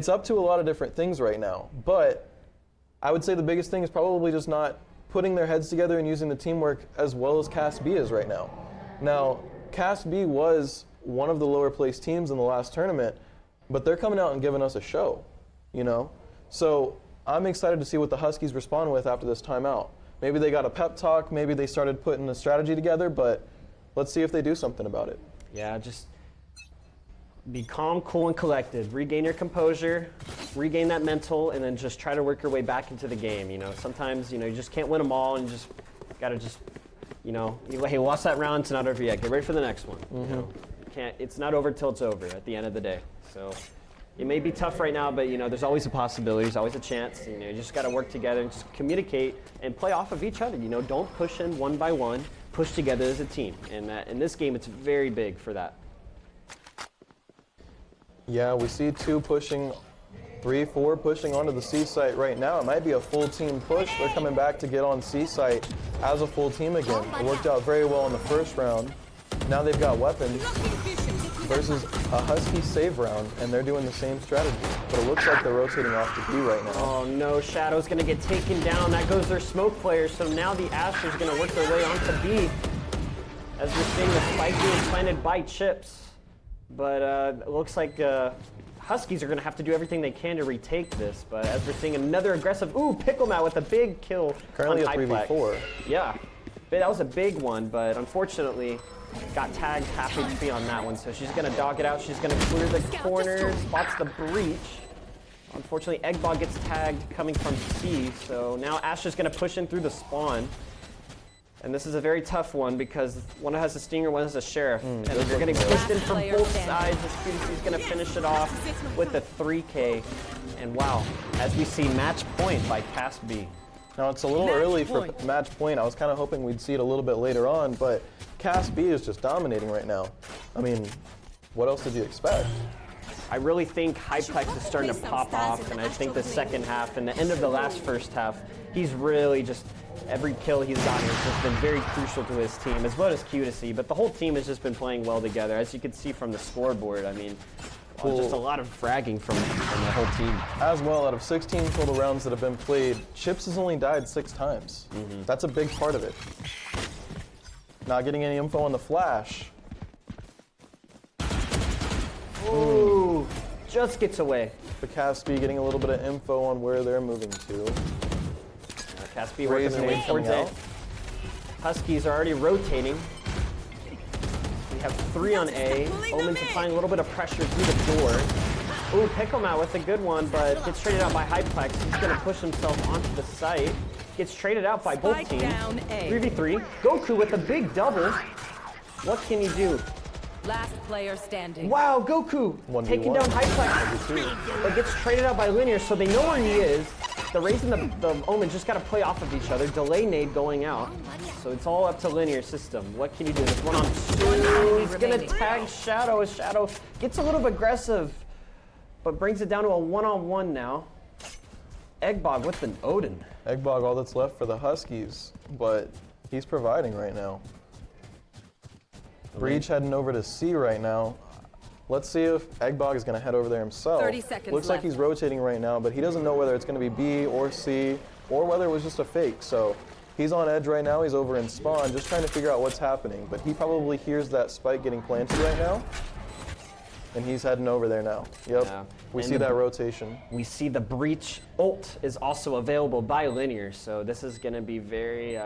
up to a lot of different things right now, but I would say the biggest thing is probably just not putting their heads together and using the teamwork as well as Cast B is right now. Now, Cast B was one of the lower placed teams in the last tournament, but they're coming out and giving us a show, you know? So I'm excited to see what the Huskies respond with after this timeout. Maybe they got a pep talk, maybe they started putting a strategy together, but let's see if they do something about it. Yeah, just be calm, cool, and collected. Regain your composure, regain that mental, and then just try to work your way back into the game. You know, sometimes, you know, you just can't win them all, and you just gotta just, you know, hey, lost that round, it's not over yet. Get ready for the next one. You know, it's not over till it's over at the end of the day. So it may be tough right now, but you know, there's always a possibility, there's always a chance. You know, you just gotta work together and just communicate and play off of each other. You know, don't push in one by one. Push together as a team. And in this game, it's very big for that. Yeah, we see 2 pushing, 3, 4 pushing onto the C site right now. It might be a full team push. They're coming back to get on C site as a full team again. It worked out very well in the first round. Now they've got weapons versus a Husky save round, and they're doing the same strategy. But it looks like they're rotating off to B right now. Oh no, Shadow's gonna get taken down. That goes their smoke player. So now the Astra's gonna work their way onto B. As we're seeing the spike being planted by Chips. But it looks like Huskies are gonna have to do everything they can to retake this. But as we're seeing another aggressive, Pickle Mat with a big kill. Currently on a 3v4. Yeah, that was a big one, but unfortunately, got tagged half HP on that one, so she's gonna dog it out. She's gonna clear the corner, spots the breach. Unfortunately, Eggbog gets tagged coming from C, so now Astra's gonna push in through the spawn. And this is a very tough one because one has a stinger, one has a sheriff. And they're getting pushed in from both sides. This QDC's gonna finish it off with a 3K. And wow, as we see, match point by Cast B. Now it's a little early for match point. I was kind of hoping we'd see it a little bit later on, but Cast B is just dominating right now. I mean, what else did you expect? I really think Hyplex is starting to pop off, and I think the second half and the end of the last first half, he's really just, every kill he's gotten has just been very crucial to his team, as well as QDC, but the whole team has just been playing well together. As you can see from the scoreboard, I mean, just a lot of fragging from the whole team. As well, out of 16 total rounds that have been played, Chips has only died 6 times. That's a big part of it. Not getting any info on the flash. Ooh, just gets away. The Cast B getting a little bit of info on where they're moving to. Cast B working their way Raising towards coming it. Huskies are already rotating. We have 3 on A. Omen's applying a little bit of pressure through the door. Ooh, Pickle Mat with a good one, but gets traded out by Hyplex. He's going to push himself onto the site. Gets traded out by both teams. 3v3. Goku with a big double. What can he do? Last player standing. Wow, Goku 1v1. taking down Hyplex, but gets traded out by Linear, so they know where he is. The Raze and the Omen just got to play off of each other. Delay nade going out. So it's all up to Linear system. What can you do? This 1-on-2. He's going to tag Shadow as Shadow gets a little bit aggressive, but brings it down to a 1-on-1 now. Eggbog with an Odin. Eggbog, all that's left for the Huskies, but he's providing right now. Breach heading over to C right now. Let's see if Eggbog is going to head over there himself. 30 seconds Looks like left. he's rotating right now, but he doesn't know whether it's going to be B or C or whether it was just a fake. So he's on edge right now. He's over in spawn, just trying to figure out what's happening. But he probably hears that spike getting planted right now, and he's heading over there now. Yep, Yeah. we And see that rotation. We see the Breach ult is also available by Linear, so this is going to be very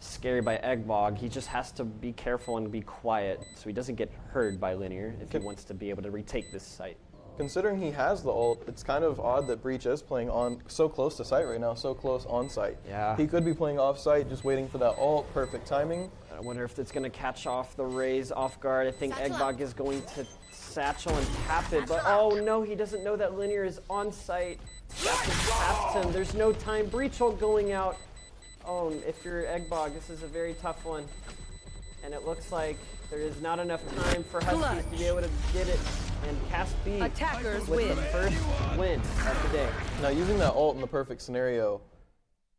scary by Eggbog. He just has to be careful and be quiet so he doesn't get heard by Linear if he wants to be able to retake this site. considering he has the ult, it's kind of odd that Breach is playing on so close to site right now, so close on site. Yeah. He could be playing off site, just waiting for that ult, perfect timing. I wonder if it's going to catch off the Rays off guard. I think Satchel Eggbog up. is going to satchel and tap it, but oh no, he doesn't know that Linear is on site. That just taps him. There's no time. Breach ult going out. Oh, if you're Eggbog, this is a very tough one. And it looks like there is not enough time for Huskies to be able to get it. And Cast B Attackers with win. the first win of the day. Now, using that ult in the perfect scenario,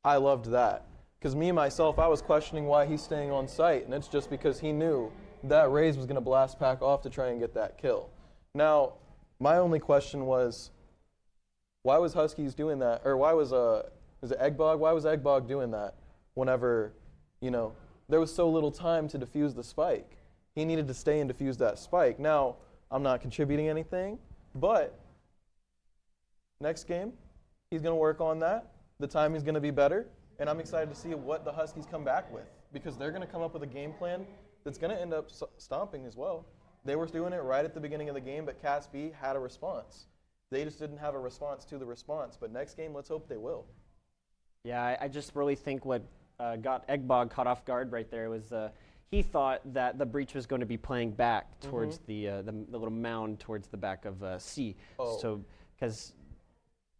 I loved that. Because me, myself, I was questioning why he's staying on site, and it's just because he knew that Raze was going to blast pack off to try and get that kill. Now, my only question was, why was Huskies doing that? Or why was, is it Eggbog? Why was Eggbog doing that whenever, you know, there was so little time to defuse the spike? He needed to stay and defuse that spike. Now, I'm not contributing anything, but next game, he's going to work on that. The timing's going to be better, and I'm excited to see what the Huskies come back with, because they're going to come up with a game plan that's going to end up stomping as well. They were doing it right at the beginning of the game, but Cas B had a response. They just didn't have a response to the response, but next game, let's hope they will. Yeah, I just really think what got Eggbog caught off guard right there was he thought that the Breach was going to be playing back towards the little mound towards the back of C. Oh. So, because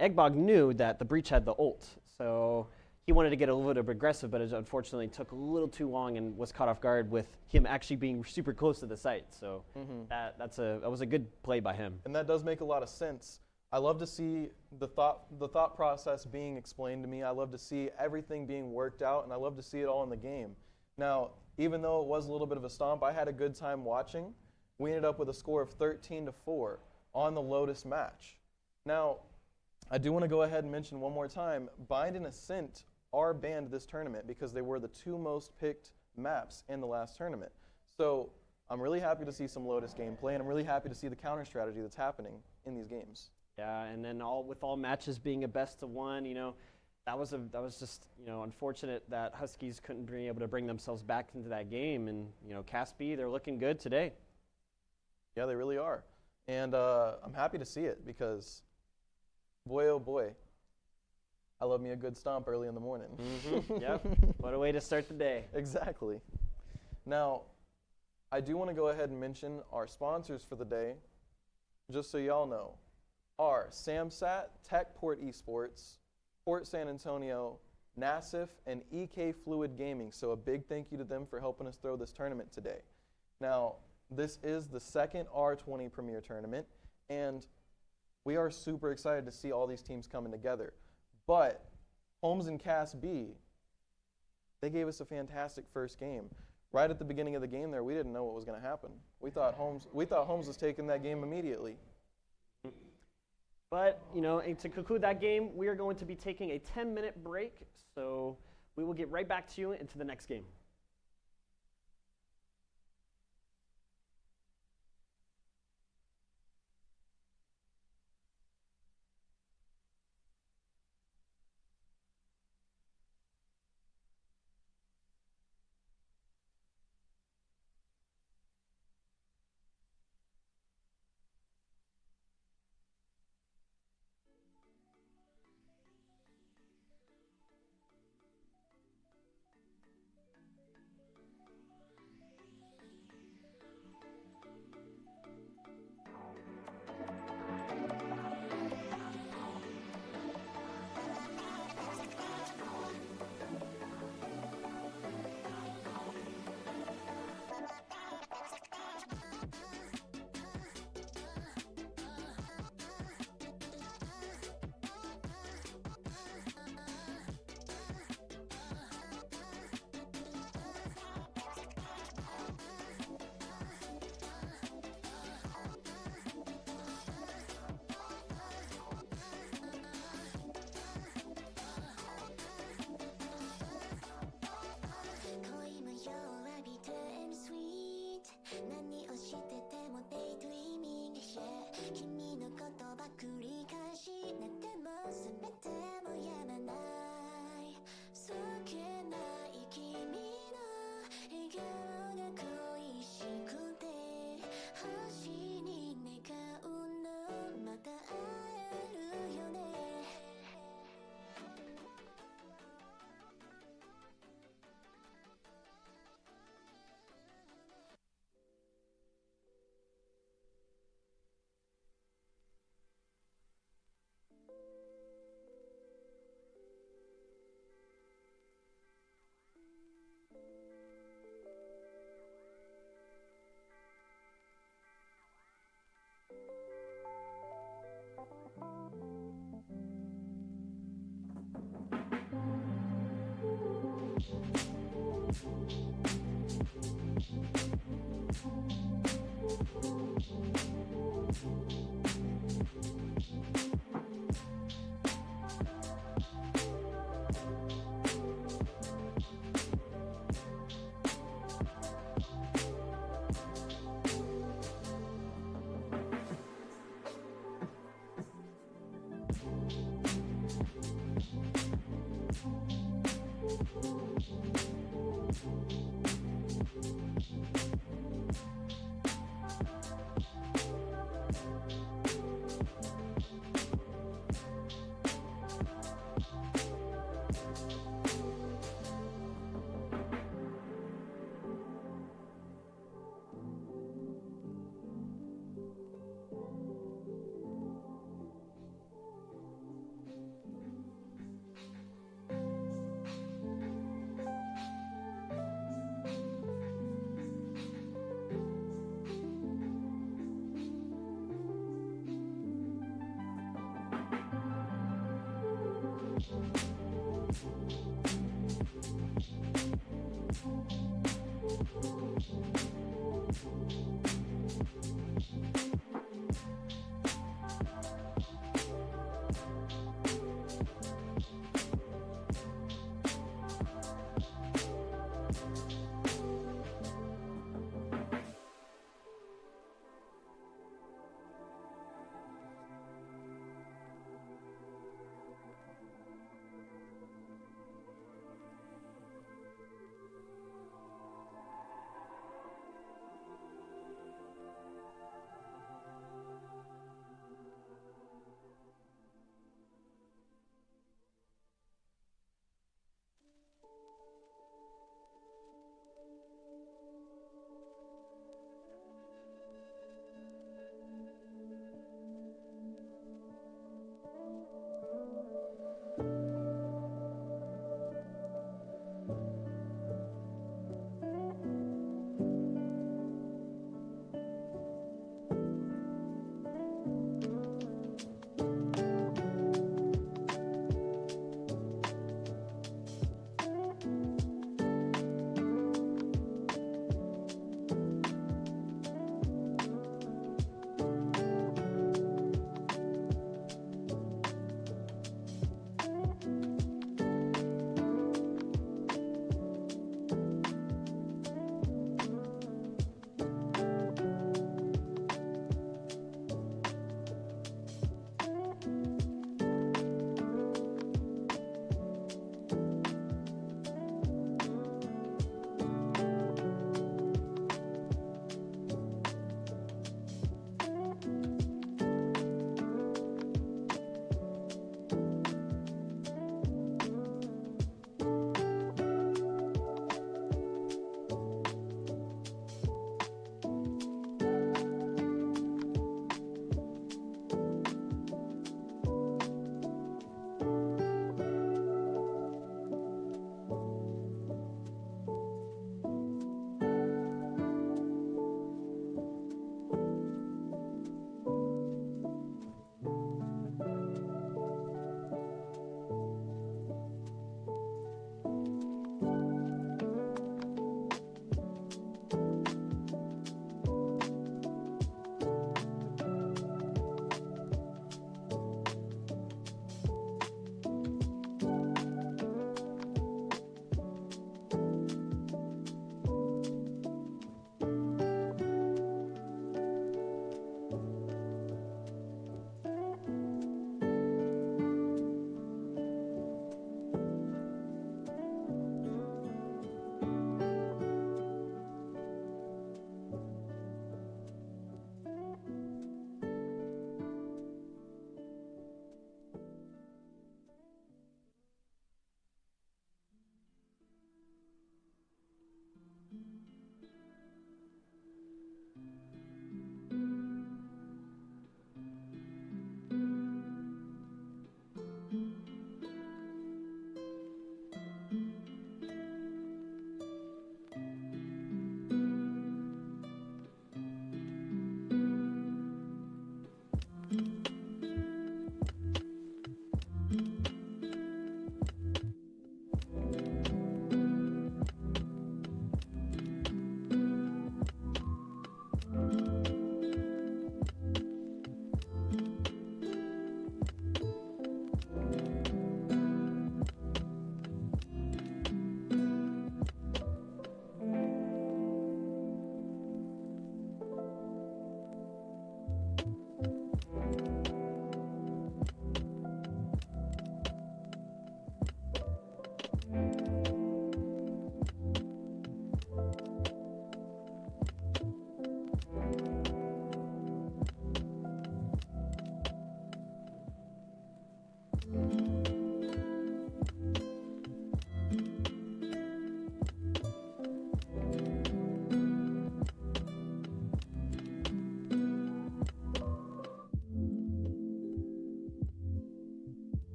Eggbog knew that the Breach had the ult, so he wanted to get a little bit aggressive, but it unfortunately took a little too long and was caught off guard with him actually being super close to the site. So that was a good play by him. And that does make a lot of sense. I love to see the thought process being explained to me. I love to see everything being worked out, and I love to see it all in the game. Now, even though it was a little bit of a stomp, I had a good time watching. We ended up with a score of 13-4 on the Lotus match. Now, I do want to go ahead and mention one more time, Bind and Ascent are banned this tournament because they were the two most picked maps in the last tournament. So I'm really happy to see some Lotus gameplay, and I'm really happy to see the counter strategy that's happening in these games. Yeah, and then with all matches being a best of one, you know, that was just, you know, unfortunate that Huskies couldn't be able to bring themselves back into that game. And, you know, Cas B, they're looking good today. Yeah, they really are. And I'm happy to see it because, boy, oh boy, I love me a good stomp early in the morning. Yep, what a way to start the day. Exactly. Now, I do want to go ahead and mention our sponsors for the day, just so y'all know, are Samsat, Techport Esports, Port San Antonio, Nassif, and EK Fluid Gaming. So a big thank you to them for helping us throw this tournament today. Now, this is the second R20 Premiere tournament, and we are super excited to see all these teams coming together. But Holmes and Cas B, they gave us a fantastic first game. Right at the beginning of the game there, we didn't know what was going to happen. We thought Holmes was taking that game immediately. But, you know, and to conclude that game, we are going to be taking a 10-minute break. So we will get right back to you into the next game.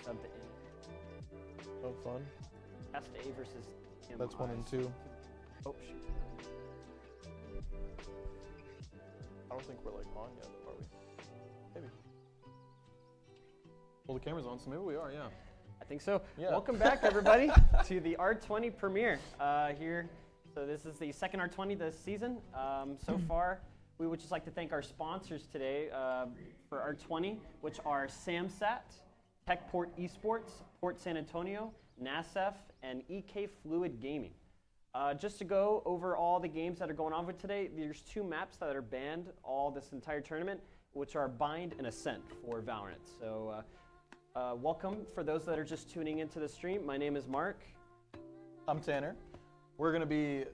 Sub in. Oh, fun. Cast A versus TMI. That's 1 and 2. Oh, shoot. I don't think we're like on yet, are we? Maybe. Well, the camera's on, so maybe we are, yeah. I think so. Yeah. Welcome back, everybody, to the R20 Premiere here. So this is the second R20 this season. So far, we would just like to thank our sponsors today for R20, which are SamSat, TechPort Esports, Port San Antonio, NASF, and EK Fluid Gaming. Just to go over all the games that are going on for today, there's 2 maps that are banned all this entire tournament, which are Bind and Ascent for Valorant. So welcome for those that are just tuning into the stream. My name is Mark. I'm Tanner. We're going to be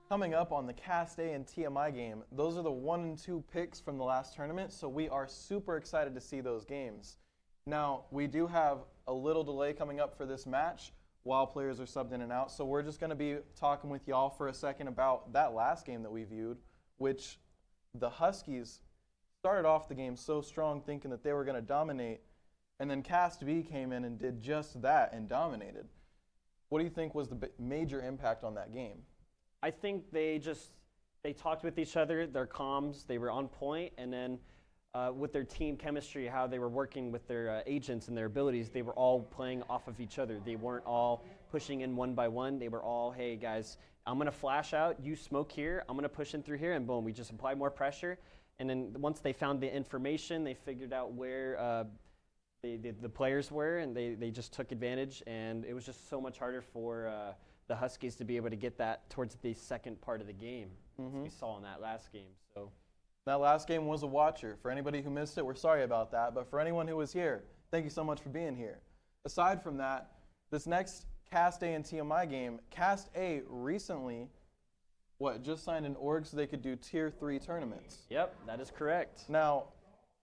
coming up on the Cast A and TMI game. Those are the 1 and 2 picks from the last tournament, so we are super excited to see those games. Now, we do have a little delay coming up for this match while players are subbed in and out, so we're just going to be talking with y'all for a second about that last game that we viewed, which the Huskies started off the game so strong thinking that they were going to dominate, and then Cast B came in and did just that and dominated. What do you think was the major impact on that game? I think they talked with each other, their comms, they were on point, and then with their team chemistry, how they were working with their agents and their abilities, they were all playing off of each other. They weren't all pushing in one by one. They were all, hey guys, I'm going to flash out, you smoke here, I'm going to push in through here, and boom, we just apply more pressure. And then once they found the information, they figured out where the players were, and they just took advantage, and it was just so much harder for the Huskies to be able to get that towards the second part of the game, as we saw in that last game. So that last game was a watcher. For anybody who missed it, we're sorry about that. But for anyone who was here, thank you so much for being here. Aside from that, this next Cast A and TMI game, Cast A recently, just signed an org so they could do Tier 3 tournaments. Yep, that is correct. Now,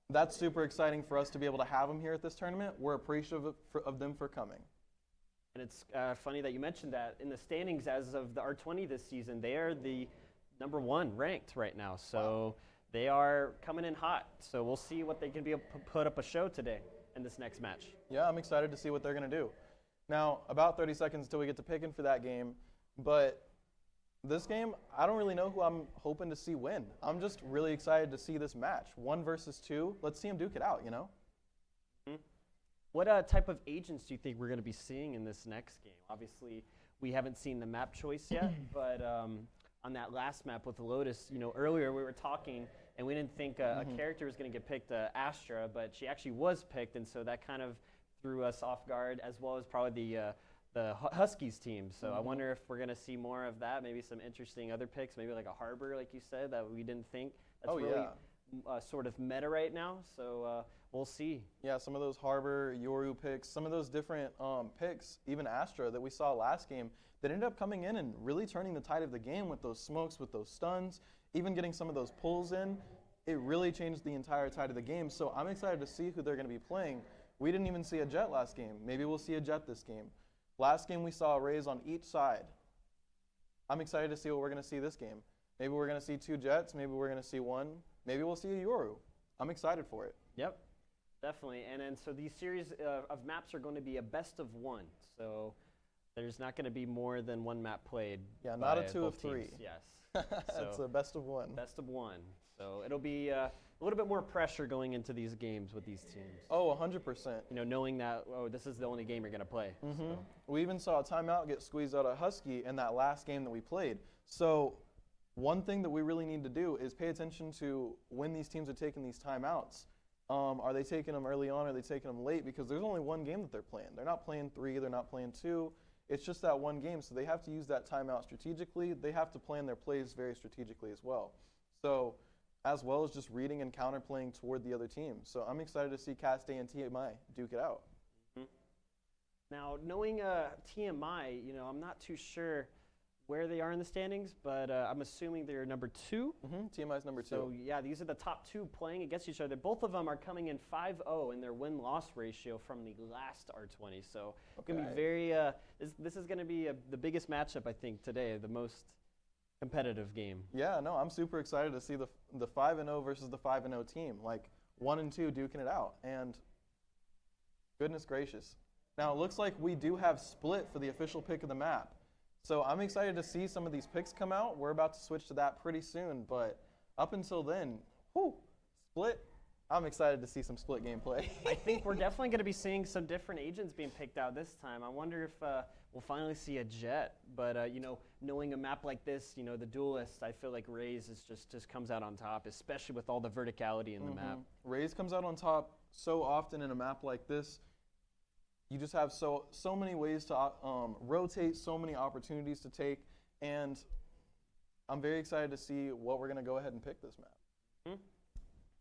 that's super exciting for us to be able to have them here at this tournament. We're appreciative of them for coming. And it's funny that you mentioned that. In the standings as of the R20 this season, they are the #1 ranked right now. So wow. They are coming in hot. So we'll see what they can be able to put up a show today in this next match. Yeah, I'm excited to see what they're going to do. Now, about 30 seconds until we get to picking for that game. But this game, I don't really know who I'm hoping to see win. I'm just really excited to see this match. 1 versus 2. Let's see them duke it out, you know? Mm-hmm. What type of agents do you think we're going to be seeing in this next game? Obviously, we haven't seen the map choice yet, but on that last map with the Lotus, earlier we were talking, and we didn't think a character was going to get picked, Astra, but she actually was picked, and so that kind of threw us off guard, as well as probably the Huskies team. So I wonder if we're going to see more of that, maybe some interesting other picks, maybe like a Harbor, like you said, that we didn't think. That's sort of meta right now, so we'll see. Yeah, some of those Harbor, Yoru picks, some of those different picks, even Astra that we saw last game, that ended up coming in and really turning the tide of the game with those smokes, with those stuns, even getting some of those pulls in. It really changed the entire tide of the game, so I'm excited to see who they're going to be playing. We didn't even see a Jet last game. Maybe we'll see a Jet this game. Last game we saw Rays on each side. I'm excited to see what we're going to see this game. Maybe we're going to see 2 Jets, maybe we're going to see 1. Maybe we'll see a Yoru. I'm excited for it. Yep, definitely. And then so these series of maps are going to be a best of 1. So there's not going to be more than 1 map played. Yeah, not a 2 of 3. Teams. Yes. It's a best of 1. Best of 1. So it'll be a little bit more pressure going into these games with these teams. Oh, 100%. Knowing that, this is the only game you're going to play. So. We even saw a timeout get squeezed out of Husky in that last game that we played. So one thing that we really need to do is pay attention to when these teams are taking these timeouts. Are they taking them early on? Are they taking them late? Because there's only 1 game that they're playing. They're not playing 3. They're not playing 2. It's just that one game, so they have to use that timeout strategically. They have to plan their plays very strategically as well. So, as well as just reading and counterplaying toward the other team. So I'm excited to see Cast A and TMI duke it out. Now, knowing TMI, you know, I'm not too sure where they are in the standings, but I'm assuming they're number 2. TMI's number 2. So, yeah, these are the top 2 playing against each other. Both of them are coming in 5-0 in their win-loss ratio from the last R20. So, it's going to be very this is going to be the biggest matchup, I think, today, the most competitive game. Yeah, no, I'm super excited to see the 5-0 versus the 5-0 team. Like, 1 and 2 duking it out. And goodness gracious. Now, it looks like we do have Split for the official pick of the map. So I'm excited to see some of these picks come out. We're about to switch to that pretty soon, but up until then, Split, I'm excited to see some Split gameplay. I think we're definitely going to be seeing some different agents being picked out this time. I wonder if we'll finally see a Jet, but you know, knowing a map like this, you know, the Duelist, I feel like Raze is just comes out on top, especially with all the verticality in the map. Raze comes out on top so often in a map like this. You just have so many ways to rotate, so many opportunities to take, and I'm very excited to see what we're going to go ahead and pick this map.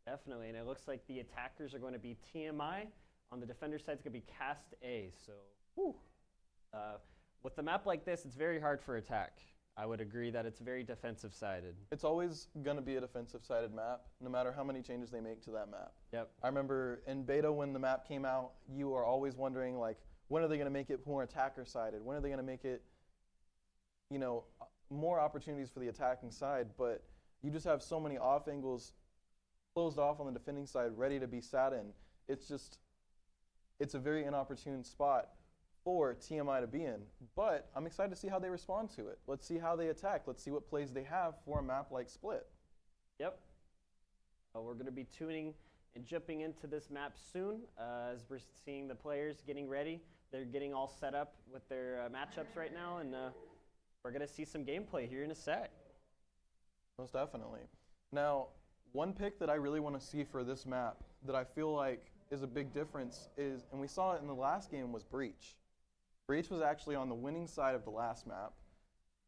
Definitely, and it looks like the attackers are going to be TMI. On the defender side, it's going to be Cast A. So, with a map like this, it's very hard for attack. I would agree that it's very defensive-sided. It's always going to be a defensive-sided map, no matter how many changes they make to that map. Yep. I remember in beta when the map came out, you are always wondering, like, when are they going to make it more attacker-sided? When are they going to make it, you know, more opportunities for the attacking side? But you just have so many off angles closed off on the defending side, ready to be sat in. It's just, it's a very inopportune spot for TMI to be in, but I'm excited to see how they respond to it. Let's see how they attack. Let's see what plays they have for a map like Split. Yep. We're going to be tuning and jumping into this map soon as we're seeing the players getting ready. They're getting all set up with their matchups right now, and we're going to see some gameplay here in a sec. Most definitely. Now, one pick that I really want to see for this map that I feel like is a big difference is, and we saw it in the last game, was Breach. Breach was actually on the winning side of the last map.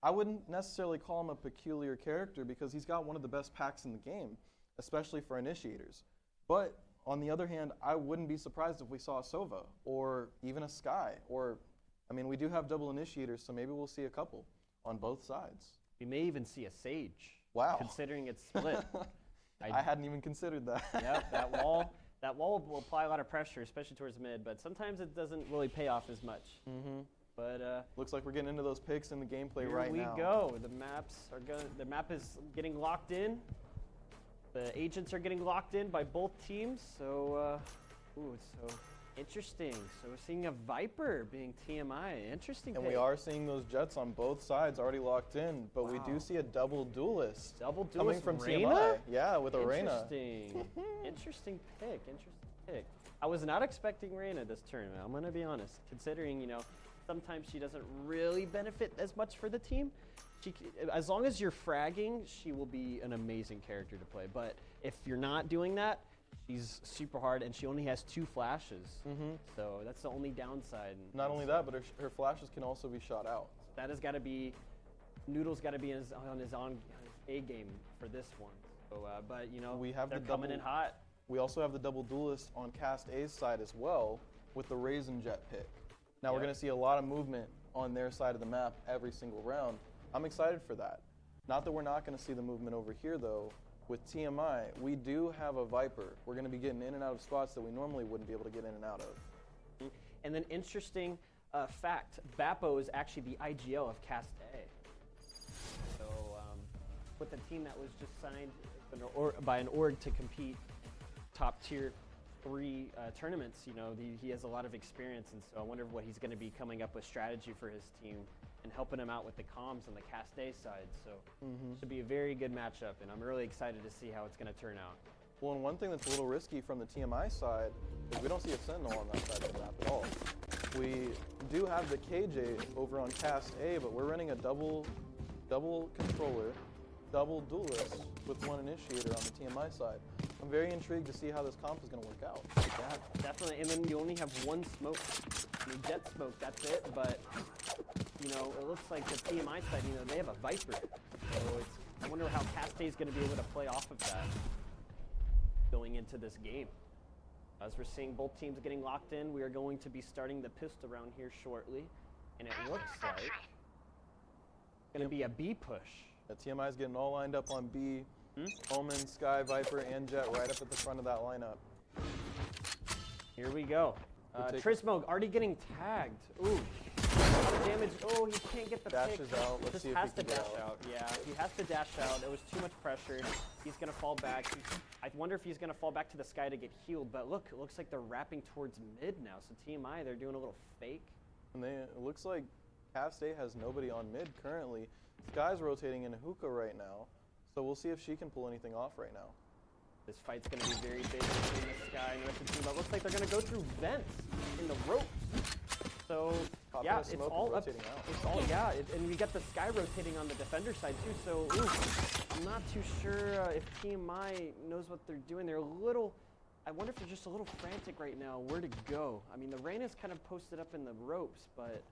I wouldn't necessarily call him a peculiar character because he's got one of the best packs in the game, especially for initiators. But on the other hand, I wouldn't be surprised if we saw a Sova or even a Sky. Or, I mean, we do have double initiators, so maybe we'll see a couple on both sides. We may even see a Sage. Wow. Considering it's Split. I hadn't even considered that. Yep, that wall will apply a lot of pressure, especially towards mid, but sometimes it doesn't really pay off as much. But looks like we're getting into those picks in the gameplay right now. Here we go. The map is getting locked in. The agents are getting locked in by both teams. So, so interesting. So we're seeing a Viper being TMI. Interesting. And pick. we are seeing those Jets on both sides already locked in, but we do see a double duelist. Double duelist coming from Reyna? TMI. Yeah, with a Reyna. Interesting. Interesting pick. I was not expecting Reyna this tournament. I'm gonna be honest. Considering, you know, sometimes she doesn't really benefit as much for the team. As long as you're fragging, she will be an amazing character to play. But if you're not doing that, she's super hard, and she only has 2 flashes. So that's the only downside. Not only that, but her flashes can also be shot out. That has got to be, Noodle's got to be on his A game for this one. So, but you know, they're coming in hot. We also have the double duelist on Cast A's side as well, with the Raisin Jet pick. Now we're going to see a lot of movement on their side of the map every single round. I'm excited for that. Not that we're not going to see the movement over here, though. With TMI, we do have a Viper. We're going to be getting in and out of spots that we normally wouldn't be able to get in and out of. And then interesting fact, Bappo is actually the IGL of Cast A. So with a team that was just signed by an org to compete top tier 3 tournaments, you know, he has a lot of experience, and so I wonder what he's going to be coming up with strategy for his team and helping him out with the comms on the Cast A side. So it should be a very good matchup, and I'm really excited to see how it's going to turn out. Well, and one thing that's a little risky from the TMI side is we don't see a Sentinel on that side of the map at all. We do have the KJ over on Cast A, but we're running a double controller, double duelist with 1 initiator on the TMI side. I'm very intrigued to see how this comp is going to work out. Yeah, definitely. And then you only have 1 smoke. I mean, Jet smoke, that's it. But you know, it looks like the TMI side, you know, they have a Viper. So I wonder how Castay is going to be able to play off of that going into this game. As we're seeing both teams getting locked in, we are going to be starting the pistol round here shortly. And it looks like it's going to be a B push. The TMI is getting all lined up on B. Omen, Sky, Viper, and Jet right up at the front of that lineup. Here we go. Trismo already getting tagged. Ooh. A lot of damage. Oh, he can't get the pick. Dashes out. Let's see if has he to can dash get out. out. Yeah, he has to dash out. It was too much pressure. He's going to fall back. I wonder if he's going to fall back to the Sky to get healed. But look, it looks like they're wrapping towards mid now. So TMI, they're doing a little fake. And it looks like Castay has nobody on mid currently. Sky's rotating in hookah right now. So we'll see if she can pull anything off right now. This fight's going to be very big between the Sky and the rest of the team. But it looks like they're going to go through vents in the ropes. So, yeah, it's all up. It's all, yeah, and we got the Sky rotating on the defender side too. So, ooh, I'm not too sure if TMI knows what they're doing. They're a little. I wonder if they're just a little frantic right now. Where to go? I mean, the Reyna's kind of posted up in the ropes, but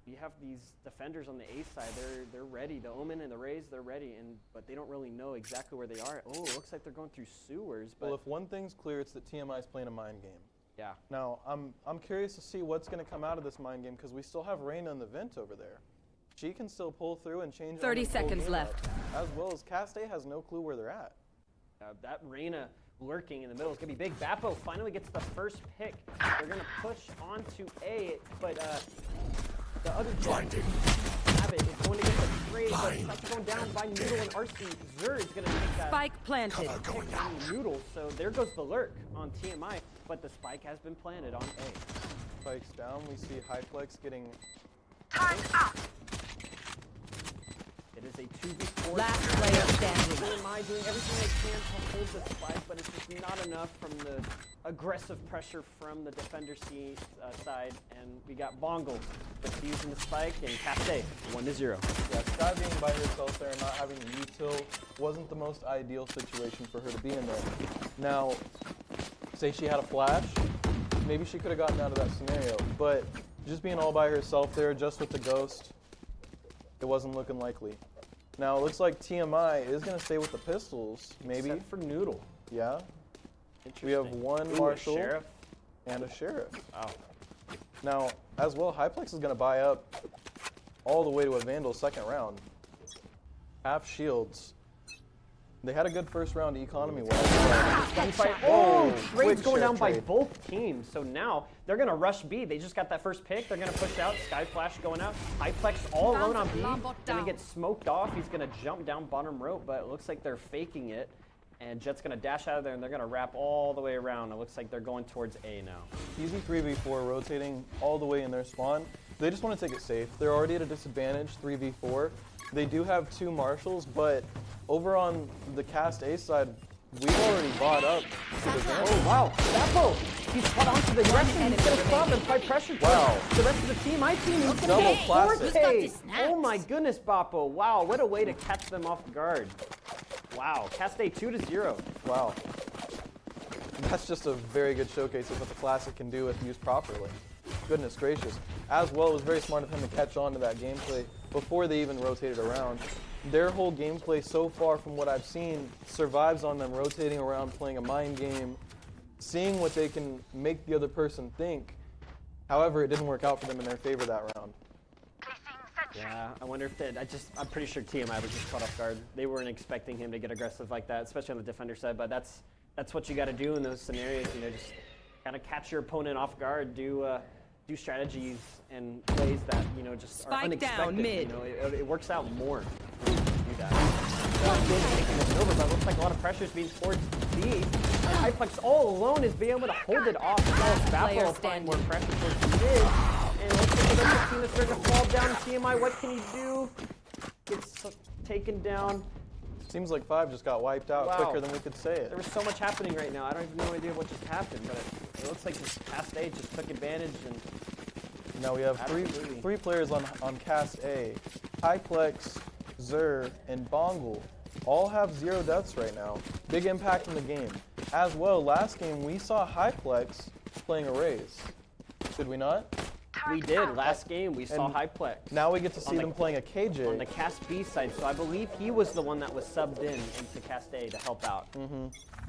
you have these defenders on the A side. They're ready. The Omen and the Rays, they're ready, but they don't really know exactly where they are. Oh, it looks like they're going through sewers. But well, if one thing's clear, it's that TMI is playing a mind game. yeah. Now, I'm curious to see what's going to come out of this mind game because we still have Reyna in the vent over there. She can still pull through and change. 30 Omen's whole seconds game left. up, as well as Castay has no clue where they're at. That Reyna lurking in the middle is going to be big. Bappo finally gets the first pick. They're going to push onto A, but the other Blinding. Habit is going to get the trade, but that's going down by Noodle and RC. Zur is going to take that Spike planted. pick on Noodle, so there goes the lurk on TMI, but the spike has been planted on A. Spikes down. We see Hyplex getting. It is a 2v4. Last player standing. TMI doing everything they can to hold the spike, but it's just not enough from the aggressive pressure from the defender side. And we got Bongle just using the spike, and Castay 1-0. Yeah, Sky being by herself there and not having the util wasn't the most ideal situation for her to be in there. Now, say she had a flash, maybe she could have gotten out of that scenario, but just being all by herself there, just with the ghost, it wasn't looking likely. Now, it looks like TMI is going to stay with the pistols, maybe. Except for Noodle. Yeah. Interesting. We have one Ooh, Marshall a Sheriff. and a Sheriff. Wow. Now, as well, Hyplex is going to buy up all the way to a Vandal second round. Half shields. They had a good first round economy-wise. Oh, quick trade's going share down by trade. both teams. So now they're going to rush B. They just got that first pick. They're going to push out. Sky Flash going out. Hyplex all alone on B. Going to get smoked off. He's going to jump down bottom rope, but it looks like they're faking it. And Jet's going to dash out of there, and they're going to wrap all the way around. It looks like they're going towards A now. Easy 3v4 rotating all the way in their spawn. They just want to take it safe. They're already at a disadvantage, 3v4. They do have two Marshals, but over on the Cast A side, we've already bought up to the Vandal. Oh, wow. Bappo, he's caught onto the aggression. He's going to stop and apply pressure towards the rest of the team. My team is Double going to classic. 4K. Oh, my goodness, Bappo. Wow, what a way to catch them off guard. Wow, Castay 2-0. Wow. That's just a very good showcase of what the Classic can do if used properly. Goodness gracious. As well, it was very smart of him to catch on to that gameplay before they even rotated around. Their whole gameplay so far, from what I've seen, survives on them rotating around, playing a mind game, seeing what they can make the other person think. However, it didn't work out for them in their favor that round. Yeah, I wonder if I'm pretty sure TMI was just caught off guard. They weren't expecting him to get aggressive like that, especially on the defender side, but that's what you got to do in those scenarios, you know, just kind of catch your opponent off guard, do strategies and plays that, you know, just are unexpected. Down mid. You know, it works out more to do that. Taking this over, but it looks like a lot of pressure is being towards B. And Hyplex all alone is being able to hold it off. Bappo applying more pressure towards mid. And looks like the other team is starting to fall down. TMI, what can he do? Gets taken down. Seems like 5 just got wiped out quicker than we could say it. There was so much happening right now. I don't even know idea what just happened, but it looks like this Cast A just took advantage. And now we have three players on Cast A. Hyplex, Zur, and Bongle all have 0 deaths right now. Big impact in the game. As well, last game we saw Hyplex playing Arrays. Did we not? We did. Last game, we saw Hyplex. Now we get to see them playing a KJ. On the Cast B side, so I believe he was the one that was subbed in into Cast A to help out.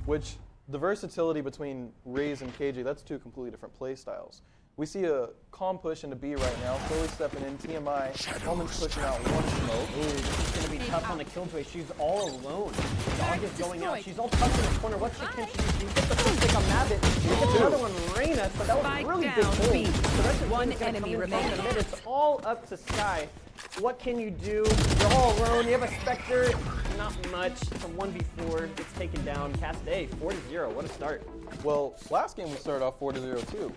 Which, the versatility between Raze and KJ, that's two completely different play styles. We see a calm push into B right now, slowly stepping in. TMI, Holman's pushing out one smoke. Ooh, this is going to be tough on the Killjoy. She's all alone. Dog is going out. She's all tucked in the corner. What can she do? She gets the first pick on Mabbit. She gets another one, Reyna. So that was a really big pull. The rest of the team is going to come in from the mid. It's all up to Sky. What can you do? You're all alone. You have a Spectre. Not much. It's a 1v4. It's taken down. Cast A, 4-0. What a start. Well, last game we started off 4-0 too.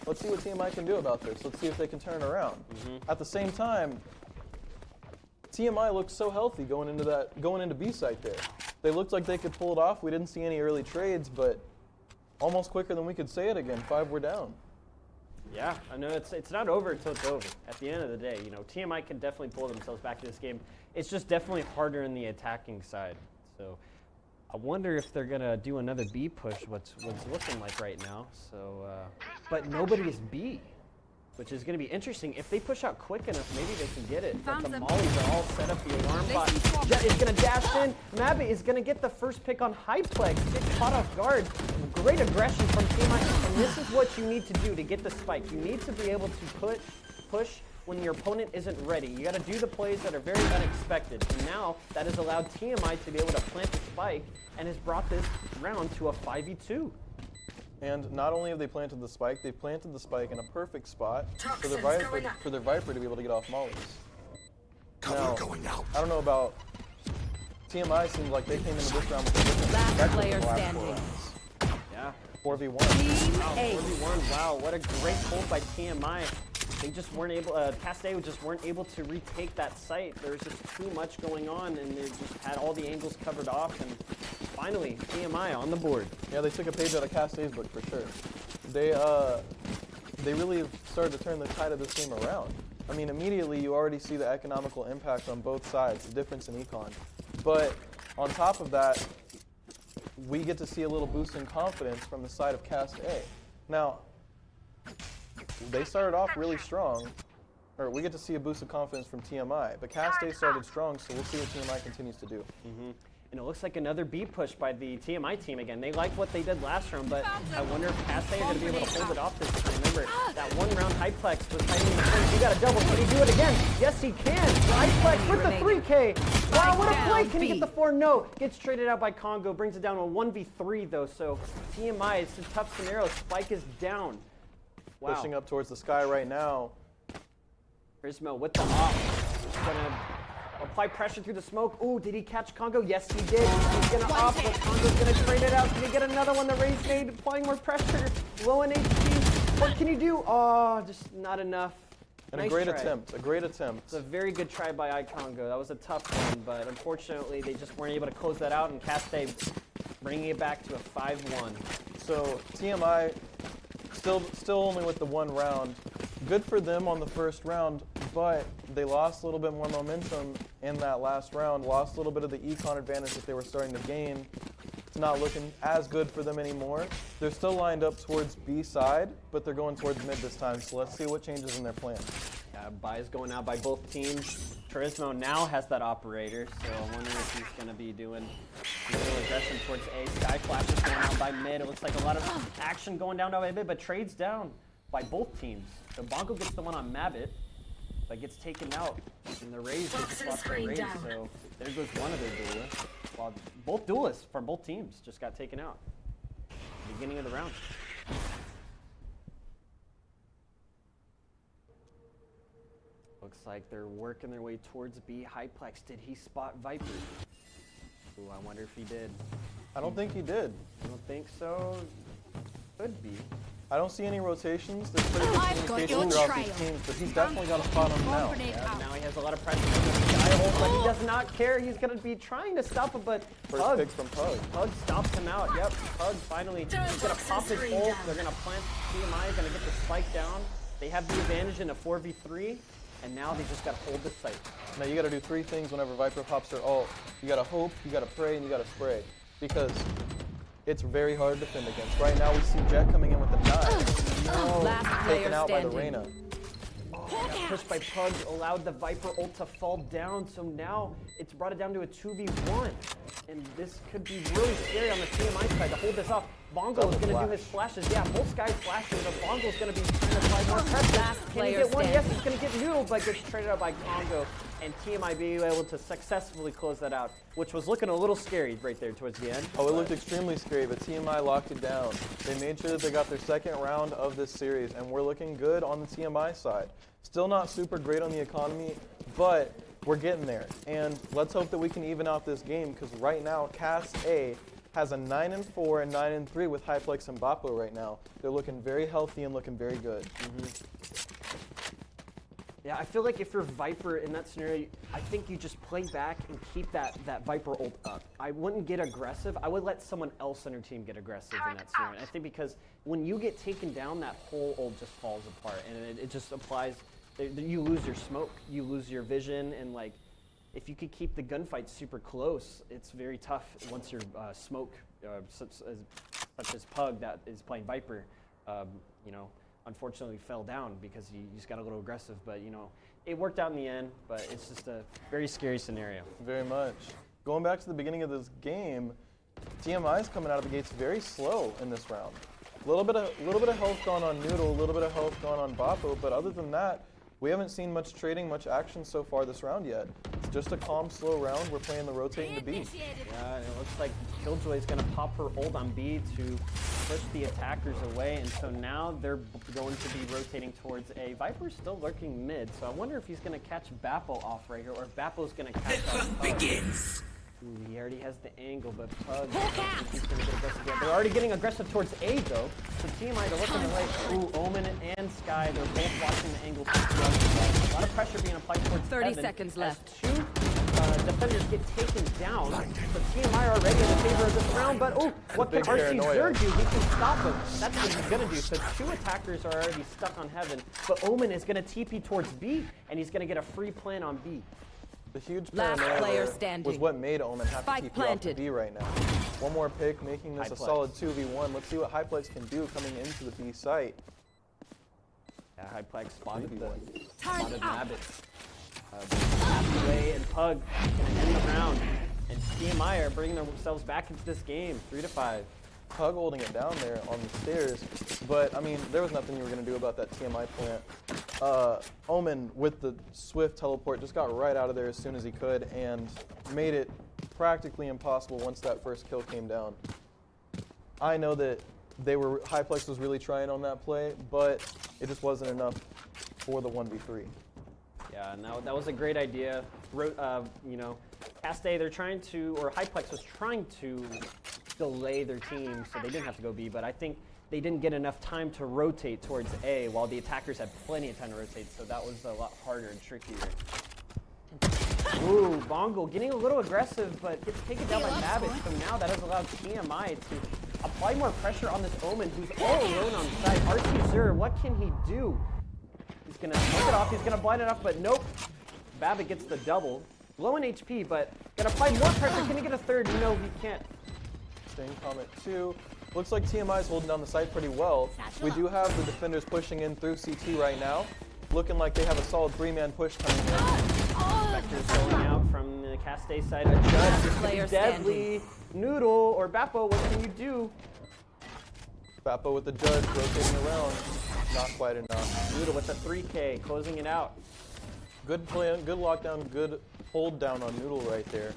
Let's see what TMI can do about this. Let's see if they can turn it around. At the same time, TMI looked so healthy going into B site there. They looked like they could pull it off. We didn't see any early trades, but almost quicker than we could say it again. 5 were down. Yeah, I know it's not over until it's over. At the end of the day, you know, TMI can definitely pull themselves back to this game. It's just definitely harder in the attacking side. So I wonder if they're gonna do another B push. What's looking like right now. So, but nobody's B, which is gonna be interesting. If they push out quick enough, maybe they can get it. But the mollies are all set up. The alarm bot Jet is gonna dash in. Mabby is gonna get the first pick on Hyplex. Gets caught off guard. Great aggression from TMI, and this is what you need to do to get the spike. You need to be able to push when your opponent isn't ready. You got to do the plays that are very unexpected. And now that has allowed TMI to be able to plant the spike and has brought this round to a 5v2. And not only have they planted the spike, they've planted the spike in a perfect spot for their Viper to be able to get off mollies. Now, I don't know about TMI. Seems like they came into this round with a different Last player standing. Yeah. 4v1. Wow, 4v1. Wow, what a great pull by TMI. They just weren't able, Cast A just weren't able to retake that site. There was just too much going on, and they just had all the angles covered off, and finally, TMI on the board. Yeah, they took a page out of Cast A's book for sure. They really started to turn the tide of this game around. I mean, immediately you already see the economical impact on both sides, the difference in econ. But on top of that, we get to see a little boost in confidence from the side of Cast A. Now, they started off really strong, or we get to see a boost of confidence from TMI, but Cast A started strong, so we'll see what TMI continues to do. And it looks like another B push by the TMI team again. They like what they did last round, but I wonder if Cast A are going to be able to hold it off this time. Remember, that one round Hyplex was hiding in the corner. He got a double. Can he do it again? Yes, he can. Hyplex with the 3K. Wow, what a play. Can he get the 4? No. Gets traded out by Congo. Brings it down to a 1v3, though. So TMI, it's a tough scenario. Spike is down. Wow. Pushing up towards the sky right now. Prismo with the op. Gonna apply pressure through the smoke. Ooh, did he catch Congo? Yes, he did. He's gonna op, but Congo's gonna trade it out. Can he get another one? The Raze made, applying more pressure. Low in HP. What can you do? Oh, just not enough. And nice a great try. attempt, a great attempt. It's a very good try by iCongo. That was a tough one, but unfortunately they just weren't able to close that out, and Cast A bringing it back to a 5-1. So TMI still only with the one round. Good for them on the first round, but they lost a little bit more momentum in that last round, lost a little bit of the econ advantage that they were starting to gain. It's not looking as good for them anymore. They're still lined up towards B side, but they're going towards mid this time, so let's see what changes in their plan. Buys going out by both teams. Turismo now has that operator, so I'm wondering if he's going to be doing a little aggression towards A. Sky Flash is going out by mid. It looks like a lot of action going down by mid, but trades down by both teams. So Bonko gets the one on Mabbit, but gets taken out. And the Raze gets the spot for Raze, so there goes one of their duelists. While both duelists from both teams just got taken out. Beginning of the round. Looks like they're working their way towards B. Hyplex. Did he spot Viper? Ooh, I wonder if he did. I don't think he did. I don't think so. Could be. I don't see any rotations. There's pretty good communication throughout these teams, but he's definitely got a spot on him now. Yeah, now he has a lot of pressure from the sky hole, but he does not care. He's going to be trying to stop him, but First pick from Pug. Pug stops him out. Yep, Pug finally. He's going to pop his ult. They're going to plant TMI, going to get the spike down. They have the advantage in a 4v3. And now they just got to hold the site. Now you got to do 3 things whenever Viper pops her ult. You got to hope, you got to pray, and you got to spray. Because it's very hard to defend against. Right now we see Jet coming in with the knife. Last player Taken out by the standing. Reyna. push by Pug allowed the Viper ult to fall down, so now it's brought it down to a 2v1. And this could be really scary on the TMI side to hold this off. Bongo is going to do his flashes. Yeah, both guys flashing, but Bongo's going to be trying to apply more pressure. Last Can he player get one? Yes, standing. he's going to get Noodle, but gets traded out by Congo. And TMI being able to successfully close that out, which was looking a little scary right there towards the end. Oh, it looked extremely scary, but TMI locked it down. They made sure that they got their second round of this series, and we're looking good on the TMI side. Still not super great on the economy, but we're getting there. And let's hope that we can even out this game, because right now, Cast A has a 9-4 and 9-3 with Hyplex and Bappo right now. They're looking very healthy and looking very good. Yeah, I feel like if you're Viper in that scenario, I think you just play back and keep that Viper ult up. I wouldn't get aggressive. I would let someone else on your team get aggressive in that scenario. I think because when you get taken down, that whole ult just falls apart, and it just applies. You lose your smoke, you lose your vision, and like, if you could keep the gunfight super close, it's very tough once your smoke, such as Pug that is playing Viper, you know, unfortunately fell down because you just got a little aggressive. But you know, it worked out in the end. But it's just a very scary scenario. Very much. Going back to the beginning of this game, TMI's coming out of the gates very slow in this round. A little bit of health gone on Noodle, a little bit of health gone on Bappo, but other than that, we haven't seen much trading, much action so far this round yet. It's just a calm, slow round. We're playing the rotating to B. Yeah, and it looks like Killjoy is going to pop her ult on B to push the attackers away, and so now they're going to be rotating towards A. Viper's still lurking mid, so I wonder if he's going to catch Bappo off right here, or if Bappo's going to catch Pug. Begins. Ooh, he already has the angle, but Pug, he's going to get aggressive. Yeah, they're already getting aggressive towards A, though. So TMI, they're looking to like, ooh, Omen and Sky, they're both watching the angles. A lot of pressure being applied towards 30 Evan seconds left. as two defenders get taken down. So TMI are already in the favor of this round, but oh, what can big RC paranoia. Zerg do? He can stop him. That's what he's going to do. So two attackers are already stuck on Heaven, but Omen is going to TP towards B, and he's going to get a free plan on B. The huge Last paranoia player there standing. was what made Omen have Spike to TP off planted. the B right now. One more pick, making this a Hyplex. solid 2v1. Let's see what Hyplex can do coming into the B site. Yeah, Hyplex spotted the 3v1. spotted rabbit. Passed away, and Pug gonna end the round. And TMI are bringing themselves back into this game, 3-5. Pug holding it down there on the stairs, but I mean, there was nothing you were going to do about that TMI plant. Omen, with the swift teleport, just got right out of there as soon as he could and made it practically impossible once that first kill came down. I know that Hyplex was really trying on that play, but it just wasn't enough for the 1v3. Yeah, and that was a great idea. You know, Cast A, they're trying to, or Hyplex was trying to delay their team so they didn't have to go B, but I think they didn't get enough time to rotate towards A while the attackers had plenty of time to rotate, so that was a lot harder and trickier. Ooh, Bongo getting a little aggressive, but gets taken down by Babbage, so now that has allowed TMI to apply more pressure on this Omen who's all alone on site. RC Zur, what can he do? He's gonna take it off, he's gonna blind it up, but nope. Babbage gets the double. Low in HP, but gonna apply more pressure. Can he get a third? No, he can't. Staying comment 2. Looks like TMI is holding down the site pretty well. We do have the defenders pushing in through CT right now. Looking like they have a solid 3-man push coming in. Vector's going out from the Cast A side. A judge is Player deadly. Noodle or Bappo, what can you do? Bappo with the judge rotating around. Not quite enough. Noodle with a 3K, closing it out. Good play, good lockdown, good hold down on Noodle right there.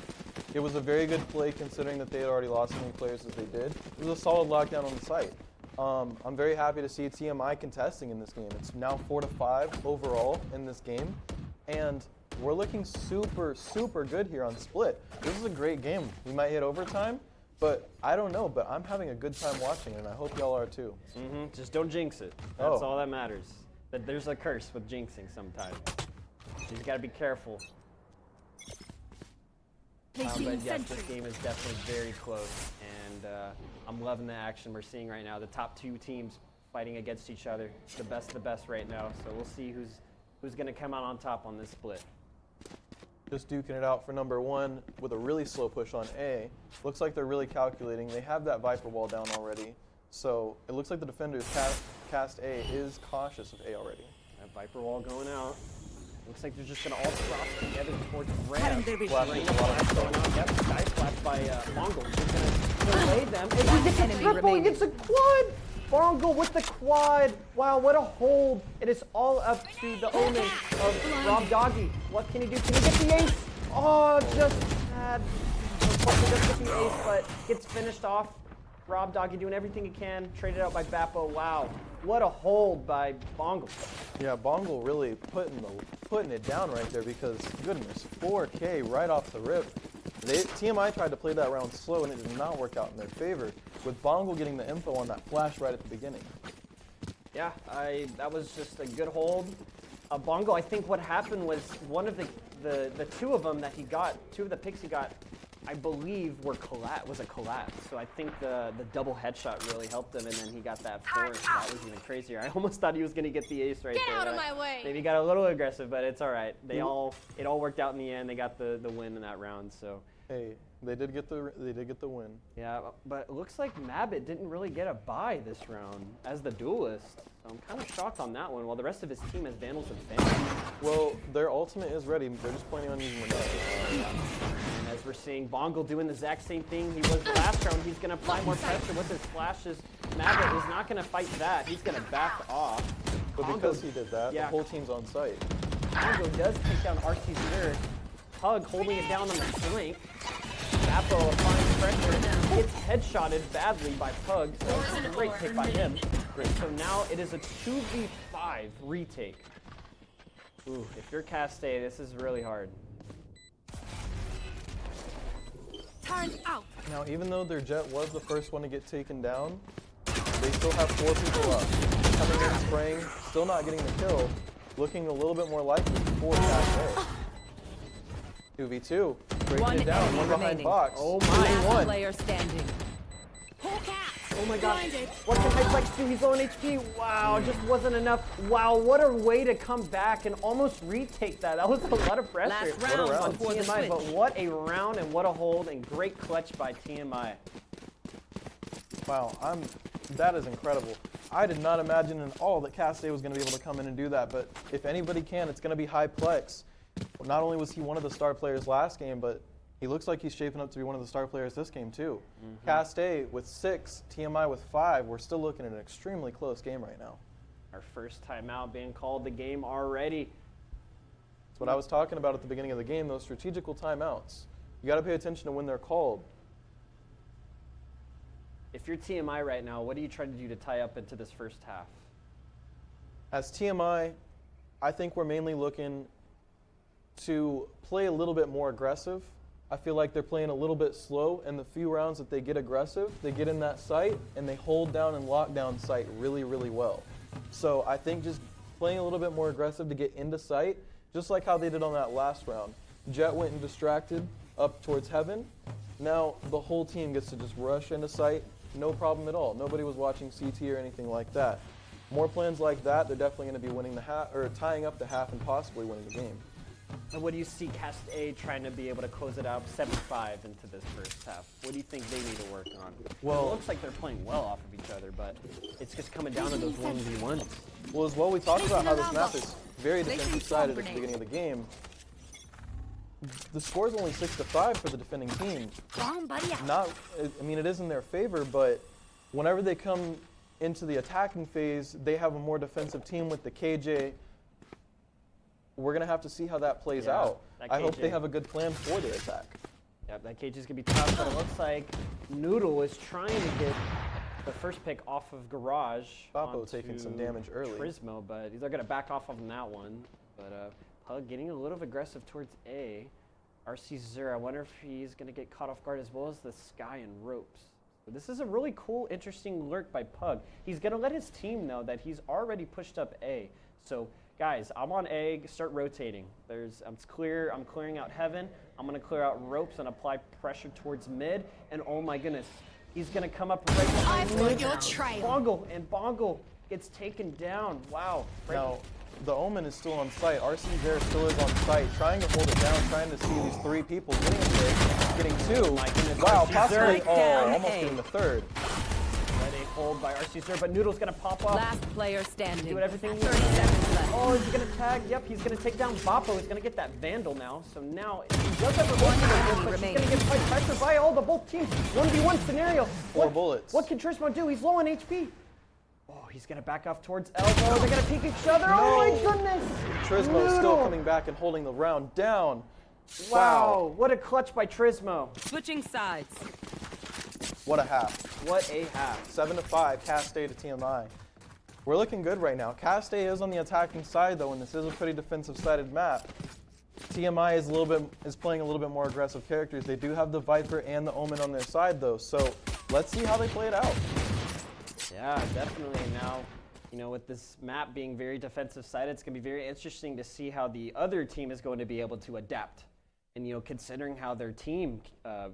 It was a very good play considering that they had already lost as many players as they did. It was a solid lockdown on the site. I'm very happy to see TMI contesting in this game. It's now 4-5 overall in this game, and we're looking super, super good here on Split. This is a great game. We might hit overtime, but I don't know, but I'm having a good time watching it, and I hope y'all are too. Just don't jinx it. That's all that matters. That there's a curse with jinxing sometimes. You just gotta be careful. But yes, this game is definitely very close, and I'm loving the action we're seeing right now. The top two teams fighting against each other. The best of the best right now, so we'll see who's gonna come out on top on this split. Just duking it out for number 1 with a really slow push on A. Looks like they're really calculating. They have that Viper wall down already, so it looks like the defenders, Cast A, is cautious of A already. That Viper wall going out. Looks like they're just gonna all cross together towards Cutting Ram. their vision. Flashing a lot Flash of going on. Yep, sky flash by Bongo. He's gonna delay them. And he gets a enemy triple. He remaining. gets a quad. Bongo with the quad. Wow, what a hold. It is all up to the omen of Rob Doggy. What can he do? Can he get the ace? Oh, just had. Unfortunately, doesn't get the ace, but gets finished off. Rob Doggy doing everything he can. Traded out by Bappo. Wow, what a hold by Bongo. Yeah, Bongo really putting it down right there because, goodness, 4K right off the rip. TMI tried to play that round slow and it did not work out in their favor, with Bongo getting the info on that flash right at the beginning. Yeah, that was just a good hold. Bongo, I think what happened was one of the two of them that he got, two of the picks he got, I believe was a collapse. So I think the double headshot really helped him, and then he got that fourth. That was even crazier. I almost thought he was going to get the ace right there. Get out of my way. Maybe he got a little aggressive, but it's all right. It all worked out in the end. They got the win in that round. So Hey, they did get the win. yeah, but it looks like Mabbit didn't really get a bye this round as the duelist. So I'm kind of shocked on that one, while the rest of his team has Vandals and Phantoms. Well, their ultimate is ready. They're just planning on using the net. And as we're seeing Bongo doing the exact same thing he was the last round, he's going to apply more pressure with his flashes. Mabbit is not going to fight that. He's going to back off. But because he did that, yeah. the whole team's on site. Bongo does take down RC's mirror. Pug holding it down on the flank. Bappo applying pressure. Gets headshotted badly by Pug. So it's a great pick by him. So now it is a 2v5 retake. Ooh, if you're Cast A, this is really hard. Turned out. Now, even though their jet was the first one to get taken down, they still have 4 people up. Coming in, spraying, still not getting the kill, looking a little bit more likely for Cast A. 2v2, breaking One it down, enemy one behind remaining. box. Oh my. Last 1. player standing. Oh my god. Blinded. What can Hyplex do? He's low on HP. Wow, just wasn't enough. Wow, what a way to come back and almost retake that. That was a lot of pressure. Last round on before the TMI, switch. but what a round and what a hold and great clutch by TMI. Wow, that is incredible. I did not imagine at all that Cast A was going to be able to come in and do that, but if anybody can, it's going to be Hyplex. Not only was he one of the star players last game, but he looks like he's shaping up to be one of the star players this game too. Cast A with 6, TMI with 5. We're still looking at an extremely close game right now. Our first timeout being called the game already. That's what I was talking about at the beginning of the game, those strategical timeouts. You got to pay attention to when they're called. If you're TMI right now, what are you trying to do to tie up into this first half? As TMI, I think we're mainly looking to play a little bit more aggressive. I feel like they're playing a little bit slow, and the few rounds that they get aggressive, they get in that site and they hold down and lock down site really, really well. So I think just playing a little bit more aggressive to get into site, just like how they did on that last round. Jet went and distracted up towards heaven. Now the whole team gets to just rush into site, no problem at all. Nobody was watching CT or anything like that. More plans like that, they're definitely going to be winning the half, or tying up the half and possibly winning the game. And what do you see Cast A trying to be able to close it out 7-5 into this first half? What do you think they need to work on? Well, it looks like they're playing well off of each other, but it's just coming down to those 1v1s. Well, as well, we talked about how this map is very defensive sided at the beginning of the game. The score's only 6-5 for the defending team. I mean, it is in their favor, but whenever they come into the attacking phase, they have a more defensive team with the KJ. We're going to have to see how that plays out. I hope they have a good plan for their attack. Yep, that KJ is going to be tough, but it looks like Noodle is trying to get the first pick off of Garage. Bappo taking some damage early. Trismo, but they're going to back off on that one. But Pug getting a little aggressive towards A. RC Zero, I wonder if he's going to get caught off guard as well as the Sky and Ropes. But this is a really cool, interesting lurk by Pug. He's going to let his team know that he's already pushed up A. So, guys, I'm on A, start rotating. I'm clearing out Heaven. I'm going to clear out Ropes and apply pressure towards mid. And oh my goodness, he's going to come up right behind I've got your trail. Bongo, and Bongo gets taken down. Wow. Now, the Omen is still on site. RC there still is on site, trying to hold it down, trying to see these 3 people getting a pick, getting 2. My goodness, Wow, RC possibly, down almost A. getting the 3rd. Ready. hold by RC0, but Noodle's gonna pop up. Last player standing. Doing everything he 30 can. seconds left. Oh, is he gonna tag? Yep, he's gonna take down Boppo. He's gonna get that Vandal now. So now he does have a One but enemy she's gonna get fight pressure by all the both teams. 1v1 scenario. Four bullets. What can Trismo do? He's low on HP. Oh, he's gonna back off towards Elbow. They're gonna peek each other. Oh my goodness! Trismo still Noodle. coming back and holding the round down. Wow, what a clutch by Trismo. Switching sides. What a half. What a half. 7-5, Cast A to TMI. We're looking good right now. Cast A is on the attacking side though, and this is a pretty defensive-sided map. TMI is playing a little bit more aggressive characters. They do have the Viper and the Omen on their side though, so let's see how they play it out. Yeah, definitely. Now, you know, with this map being very defensive-sided, it's going to be very interesting to see how the other team is going to be able to adapt. And, you know, considering how their team,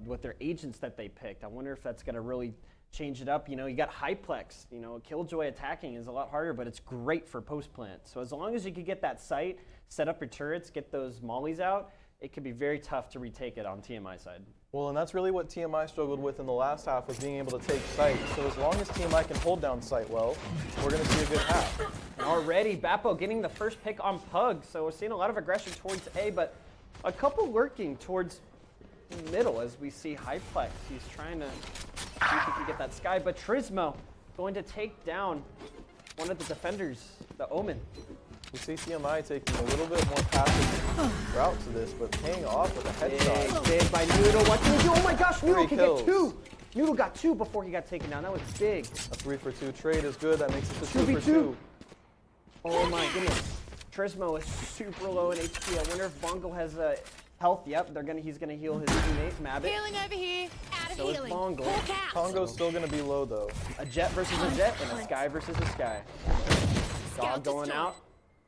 with their agents that they picked, I wonder if that's going to really change it up. You know, you got Hyplex. You know, Killjoy attacking is a lot harder, but it's great for post-plant. So as long as you could get that site, set up your turrets, get those mollies out, it could be very tough to retake it on TMI side. Well, and that's really what TMI struggled with in the last half, was being able to take site. So as long as TMI can hold down site well, we're going to see a good half. And already, Bappo getting the first pick on Pug. So we're seeing a lot of aggression towards A, but a couple lurking towards middle as we see Hyplex. He's trying to see if he can get that Sky, but Trismo going to take down one of the defenders, the Omen. We see TMI taking a little bit more passive route to this, but paying off with a headshot. Big by Noodle. What can he do? Oh my gosh, Noodle can kills. get two. Noodle got two before he got taken down. That was big. A 3-for-2 trade is good. That makes it a 2v2. 2-for-2. Oh my goodness. Trismo is super low in HP. I wonder if Bongo has health. Yep, he's gonna heal his teammate, Mabbit. Healing over here. Out of So is healing. Bongo. Full cap. Congo's still going to be low though. A Jet versus a Jet and a Sky versus a Sky. Dog going out.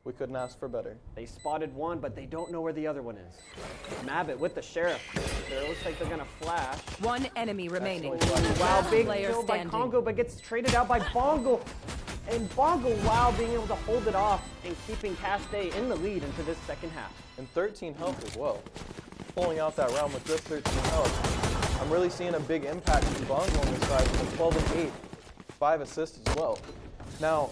We couldn't ask for better. They spotted one, but they don't know where the other one is. Mabbit with the Sheriff. It looks like they're gonna flash. One enemy remaining. Wow, Last big player kill by standing. Congo, but gets traded out by Bongo. And Bongo, wow, being able to hold it off and keeping Cast A in the lead into this second half. And 13 health as well. Pulling out that round with just 13 health. I'm really seeing a big impact from Bongo on this side with a 12 and 8. 5 assists as well. Now,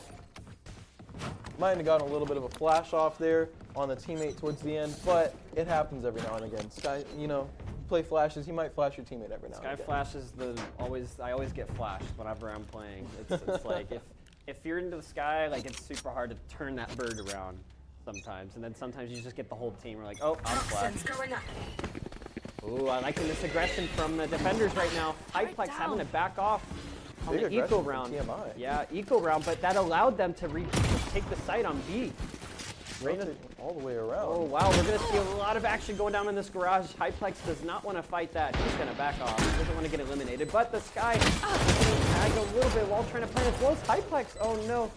might have gotten a little bit of a flash off there on the teammate towards the end, but it happens every now and again. Sky, you know, play flashes, you might flash your teammate every now Sky and again. Flash is I always get flashed whenever I'm playing. It's like if you're into the sky, like it's super hard to turn that bird around sometimes, and then sometimes you just get the whole team. We're like, oh, I'm flashed. Ooh, I'm liking this aggression from the defenders right now. Hyplex having to back off on Big the aggression eco from round. TMI. Yeah, eco round, but that allowed them to take the site on B. Rotating all the way around. Oh wow, we're gonna see a lot of action going down in this garage. Hyplex does not want to fight that. He's gonna back off. He doesn't want to get eliminated, but the Sky tagged a little bit while trying to play as well as Hyplex. Oh no.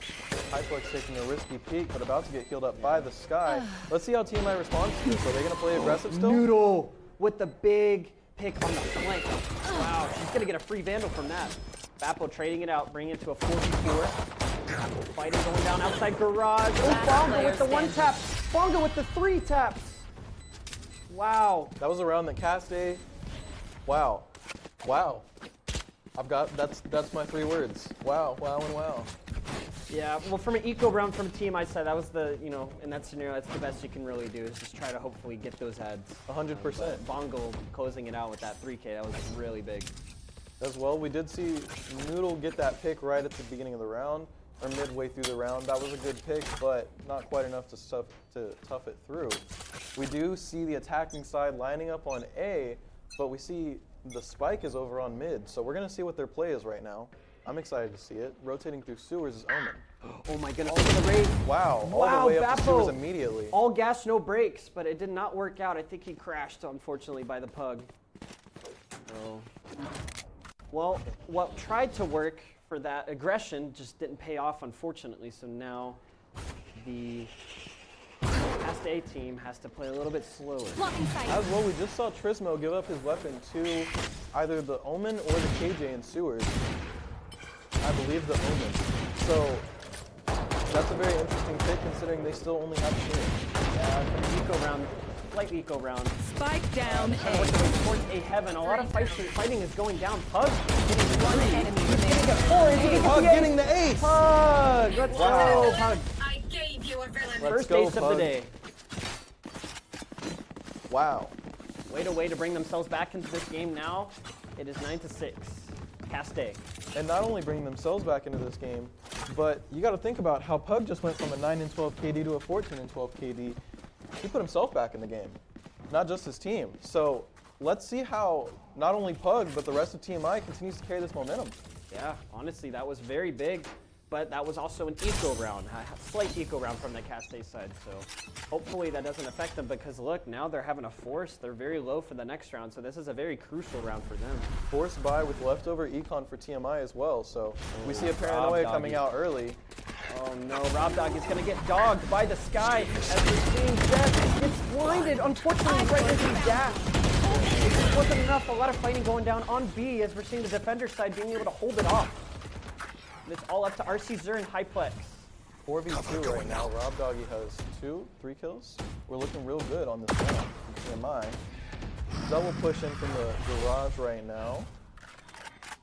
Hyplex taking a risky peek, but about to get healed up by the Sky. Let's see how TMI responds to this. Are they going to play aggressive still? Noodle with the big pick on the flank. Wow, she's gonna get a free Vandal from that. Bappo trading it out, bringing it to a 4v4. Fighting going down outside garage. Oh, Bongo with the one tap. Bongo with the 3 taps. Wow. That was a round that Cast A. Wow. Wow. That's my 3 words. Wow, wow, and wow. Yeah, well, from an eco round from TMI side, that was the, you know, in that scenario, that's the best you can really do, is just try to hopefully get those heads. 100%. Bongo closing it out with that 3K, that was really big. As well, we did see Noodle get that pick right at the beginning of the round, or midway through the round. That was a good pick, but not quite enough to tough it through. We do see the attacking side lining up on A, but we see the spike is over on mid, so we're going to see what their play is right now. I'm excited to see it. Rotating through sewers is Omen. Oh my goodness, look at the raid. Wow, all Wow, the way up to sewers Bappo. immediately. All gas, no brakes, but it did not work out. I think he crashed, unfortunately, by the Pug. Oh. Well, what tried to work for that aggression just didn't pay off, unfortunately, so now the Cast A team has to play a little bit slower. Blocking sight. As well, we just saw Trismo give up his weapon to either the Omen or the KJ in sewers. I believe the Omen. So that's a very interesting pick considering they still only have 2. Yeah, eco round, light eco round. Spike down A. Towards A heaven. A lot of fighting is going down. Pug getting One running. enemy He's remaining. getting a 4 is he gonna Pug get the getting the ace. Pug! Let's go, Pug. I gave you a villain. First go, ace of the Pug. day. Wow. Way to bring themselves back into this game now. It is 9-6. Caste. And not only bringing themselves back into this game, but you got to think about how Pug just went from a 9-12 KD to a 14-12 KD. He put himself back in the game, not just his team. So let's see how not only Pug, but the rest of TMI continues to carry this momentum. Yeah, honestly, that was very big, but that was also an eco round, a slight eco round from the Caste side. So hopefully that doesn't affect them because look, now they're having a force. They're very low for the next round, so this is a very crucial round for them. Forced by with leftover econ for TMI as well. So we see a paranoia coming out early. Oh no, Rob Dog is gonna get dogged by the sky as we're seeing Jeff gets blinded, unfortunately, right as he dashed. It wasn't enough, a lot of fighting going down on B as we're seeing the defender side being able to hold it off. And it's all up to RC Zur and Hyplex. 4v2 right now. Rob Doggy has 3 kills. We're looking real good on this round from TMI. Double push in from the garage right now.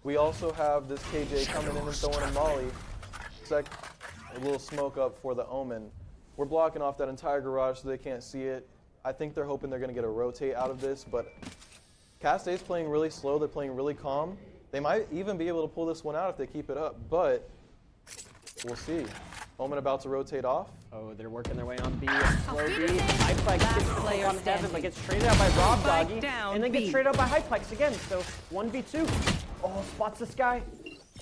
We also have this KJ coming in and throwing a molly. It's like a little smoke up for the Omen. We're blocking off that entire garage so they can't see it. I think they're hoping they're going to get a rotate out of this, but Caste's playing really slow. They're playing really calm. They might even be able to pull this one out if they keep it up, but we'll see. Omen about to rotate off. Oh, they're working their way on B. Slow B. Hyplex gets the play on Heaven, but gets traded out by Rob Doggy. And then gets traded out by Hyplex again. So 1v2. Oh, spots this guy.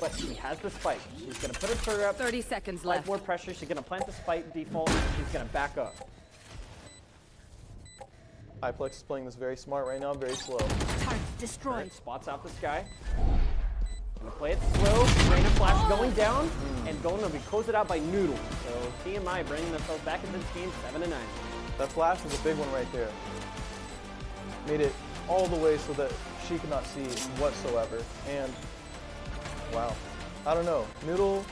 But she has the spike. She's going to put her turret up. 30 seconds Like left. more pressure. She's going to plant the spike default. She's going to back up. Hyplex is playing this very smart right now, very slow. Target destroyed. Spots out this guy. Gonna play it slow. Rain and Flash going down. And going to be closed it out by Noodle. So TMI bringing themselves back into this game 7-9. That flash was a big one right there. Made it all the way so that she could not see whatsoever. And wow, I don't know. Noodle,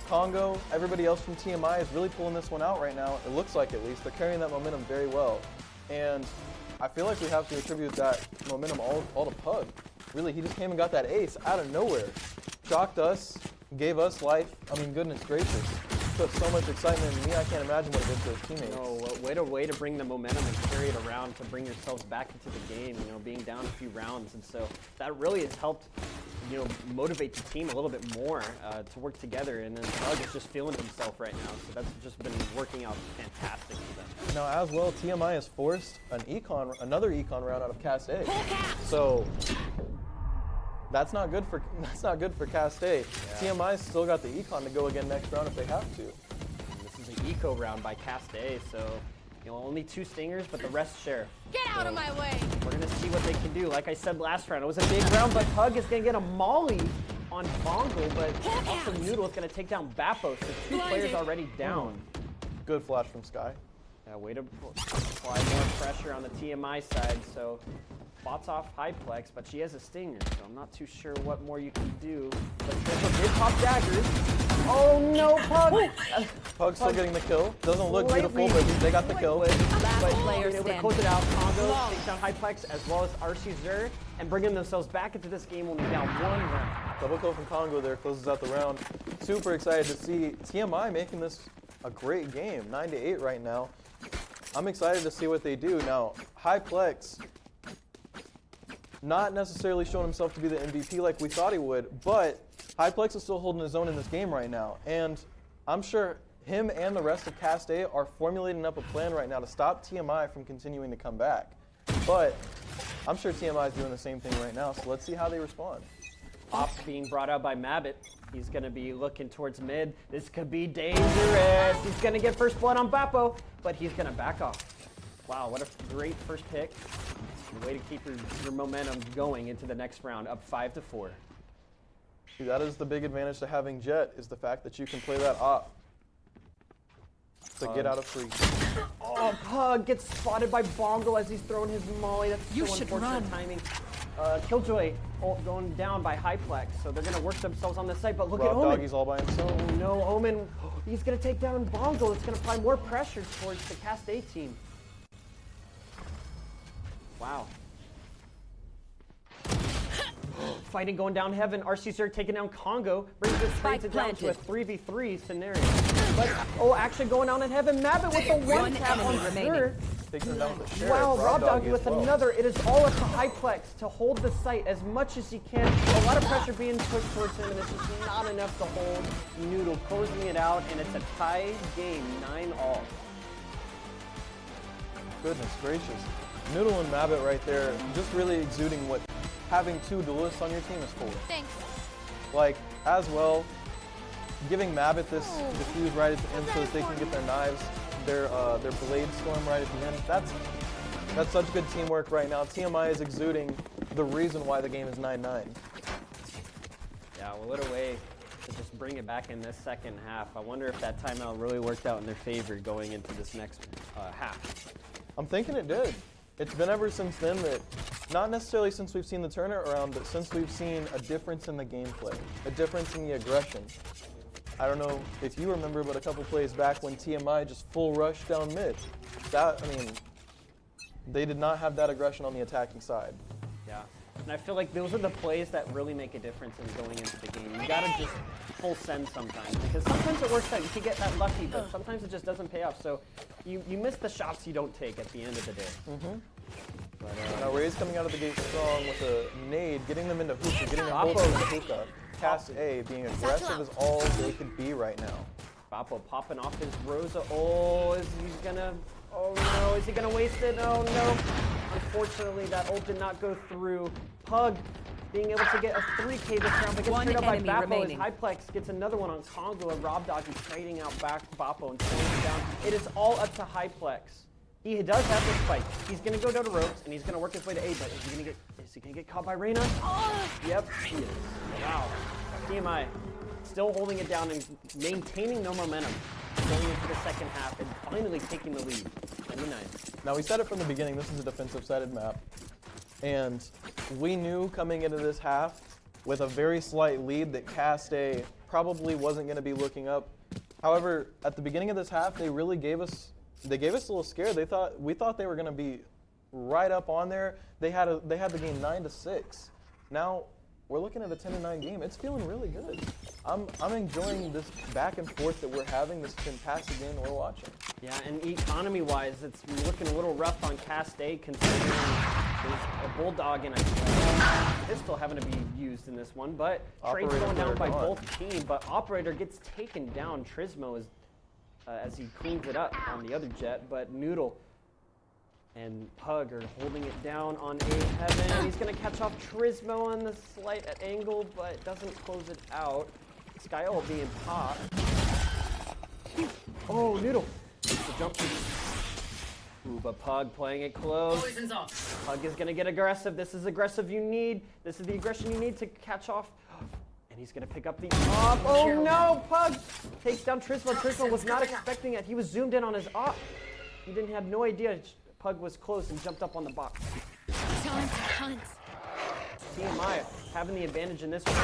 Congo, everybody else from TMI is really pulling this one out right now. It looks like, at least. They're carrying that momentum very well. And I feel like we have to attribute that momentum all to Pug. Really, he just came and got that ace out of nowhere. Shocked us, gave us life. I mean, goodness gracious. Put so much excitement in me, I can't imagine what it did to his teammates. No, way to bring the momentum and carry it around to bring yourselves back into the game, you know, being down a few rounds. And so that really has helped, you know, motivate the team a little bit more to work together. And then Pug is just feeling himself right now. So that's just been working out fantastic for them. Now, as well, TMI has forced another econ round out of Cast A. So that's not good for Cast A. Yeah. TMI's still got the econ to go again next round if they have to. And this is an eco round by Cast A, so you know, only 2 stingers, but the rest share. Get out of my way. We're gonna see what they can do. Like I said last round, it was a big round, but Pug is gonna get a molly on Bongo, but also Noodle is gonna take down Bappo, so 2 players already down. Good flash from Sky. Yeah, way to apply more pressure on the TMI side. So spots off Hyplex, but she has a stinger, so I'm not too sure what more you can do. But Triple did pop daggers. Oh no, Pug! Pug's still getting the kill. Doesn't look beautiful, but they got the kill. But player being able to standing. close it out. Congo takes down Hyplex as well as RC Zur, and bringing themselves back into this game only down 1 round. Double kill from Congo there closes out the round. Super excited to see TMI making this a great game. 9-8 right now. I'm excited to see what they do. Now, Hyplex, not necessarily showing himself to be the MVP like we thought he would, but Hyplex is still holding his own in this game right now. And I'm sure him and the rest of Cast A are formulating up a plan right now to stop TMI from continuing to come back. But I'm sure TMI is doing the same thing right now, so let's see how they respond. Op being brought out by Mabbit. He's going to be looking towards mid. This could be dangerous. He's going to get first blood on Bappo, but he's going to back off. Wow, what a great first pick. Way to keep your momentum going into the next round, up 5-4. See, that is the big advantage to having Jet, is the fact that you can play that op to get out of free. Oh, Pug gets spotted by Bongo as he's throwing his molly. That's You so should unfortunate run. timing. Killjoy going down by Hyplex, so they're going to work themselves on the site, but look Rob at Omen. Doggy's all by himself. Oh no, Omen, he's going to take down Bongo. It's going to apply more pressure towards the Cast A team. Wow. Fighting going down heaven. RC taking down Congo. Brings it straight Spike down to a planted. 3v3 scenario. But, oh, actually going down in heaven. Mabbit with the one tap enemy on remaining. Sir. Takes him down with the sheriff. Wow, Rob Doggy as with well. another. It is all up to Hyplex to hold the site as much as he can. A lot of pressure being pushed towards him, and it's just not enough to hold Noodle, closing it out, and it's a tie game, 9-all. Goodness gracious. Noodle and Mabbit right there, just really exuding what having two duelists on your team is for. Thanks. Like, as well, giving Mabbit this defuse right at the end so that they can get their knives, their blade storm right at the end. That's such good teamwork right now. TMI is exuding the reason why the game is 9-9. Yeah, well, what a way to just bring it back in this second half. I wonder if that timeout really worked out in their favor going into this next half. I'm thinking it did. It's been ever since then that, not necessarily since we've seen the turnaround, but since we've seen a difference in the gameplay, a difference in the aggression. I don't know if you remember, but a couple plays back when TMI just full rush down mid. They did not have that aggression on the attacking side. Yeah, and I feel like those are the plays that really make a difference in going into the game. You gotta just full send sometimes, because sometimes it works out. You can get that lucky, but sometimes it just doesn't pay off. So you miss the shots you don't take at the end of the day. But, Now Ray's coming out of the gate strong with a nade, getting them into hookah, getting them both into hookah. Cast A being aggressive is all they could be right now. Boppo popping off his Rosa. Oh, is he gonna waste it? Oh no. Unfortunately, that ult did not go through. Pug being able to get a 3K this round, but gets One straight up by enemy Boppo remaining. as Hyplex gets another one on Congo, and Rob Doggy trading out back Boppo and pulling him down. It is all up to Hyplex. He does have this fight. He's gonna go down to ropes and he's gonna work his way to A, but is he gonna get caught by Reyna? Yep, he is. Wow. TMI still holding it down and maintaining no momentum going into the second half and finally taking the lead. 9-9. Now we said it from the beginning, this is a defensive-sided map. And we knew coming into this half with a very slight lead that Cast A probably wasn't going to be looking up. However, at the beginning of this half, they really gave us a little scare. We thought they were going to be right up on there. They had the game 9-6. Now we're looking at a 10-9 game. It's feeling really good. I'm enjoying this back and forth that we're having, this fantastic game that we're watching. Yeah, and economy-wise, it's looking a little rough on Cast A considering there's a Bulldog and a pistol having to be used in this one, but trade's going down by both teams, but Operator gets taken down. Trismo is as he cleans it up on the other jet, but Noodle and Pug are holding it down on A heaven. He's going to catch off Trismo on the slight angle, but doesn't close it out. Skyol being popped. Oh, Noodle. The jump. Ooh, but Pug playing it close. Poison's off. Pug is going to get aggressive. This is aggressive you need. This is the aggression you need to catch off. And he's going to pick up the op. Oh no, Pug takes down Trismo. Trismo was not expecting it. He was zoomed in on his op. He didn't have no idea Pug was close and jumped up on the box. Time to hunt. TMI having the advantage in this one.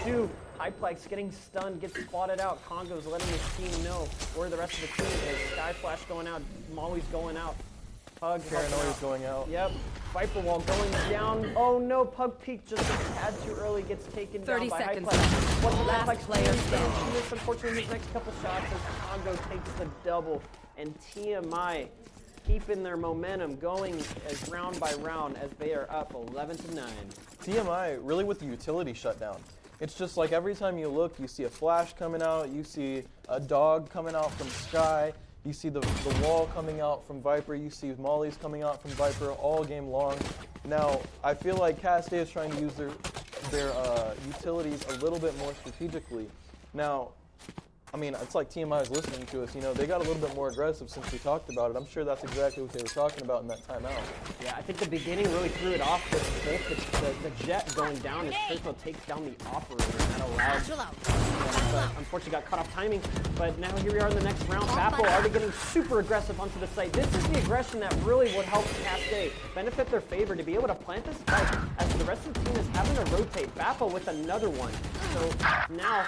4-2. Hyplex getting stunned, gets spotted out. Congo's letting his team know where the rest of the team is. Sky Flash going out. Molly's going out. Pug Paranoia's going out. Yep. Viper Wall going down. Oh no, Pug peek just a tad too early, gets taken 30 down by seconds Hyplex. What's the Last Hyplex player standing? He missed, unfortunately, his next couple shots as Congo takes the double. And TMI keeping their momentum going as round by round as they are up 11-9. TMI really with the utility shutdown. It's just like every time you look, you see a flash coming out, you see a dog coming out from Sky, you see the wall coming out from Viper, you see Molly's coming out from Viper all game long. Now, I feel like Cast A is trying to use their utilities a little bit more strategically. Now, I mean, it's like TMI is listening to us. You know, they got a little bit more aggressive since we talked about it. I'm sure that's exactly what they were talking about in that timeout. Yeah, I think the beginning really threw it off with both the jet going down as Trismo takes down the operator, and that allowed. Chill out. But unfortunately got cut off timing. But now here we are in the next round. Bapple already getting super aggressive onto the site. This is the aggression that really would help Cast A benefit their favor to be able to plant this spike as the rest of the team is having to rotate. Bapple with another one. So now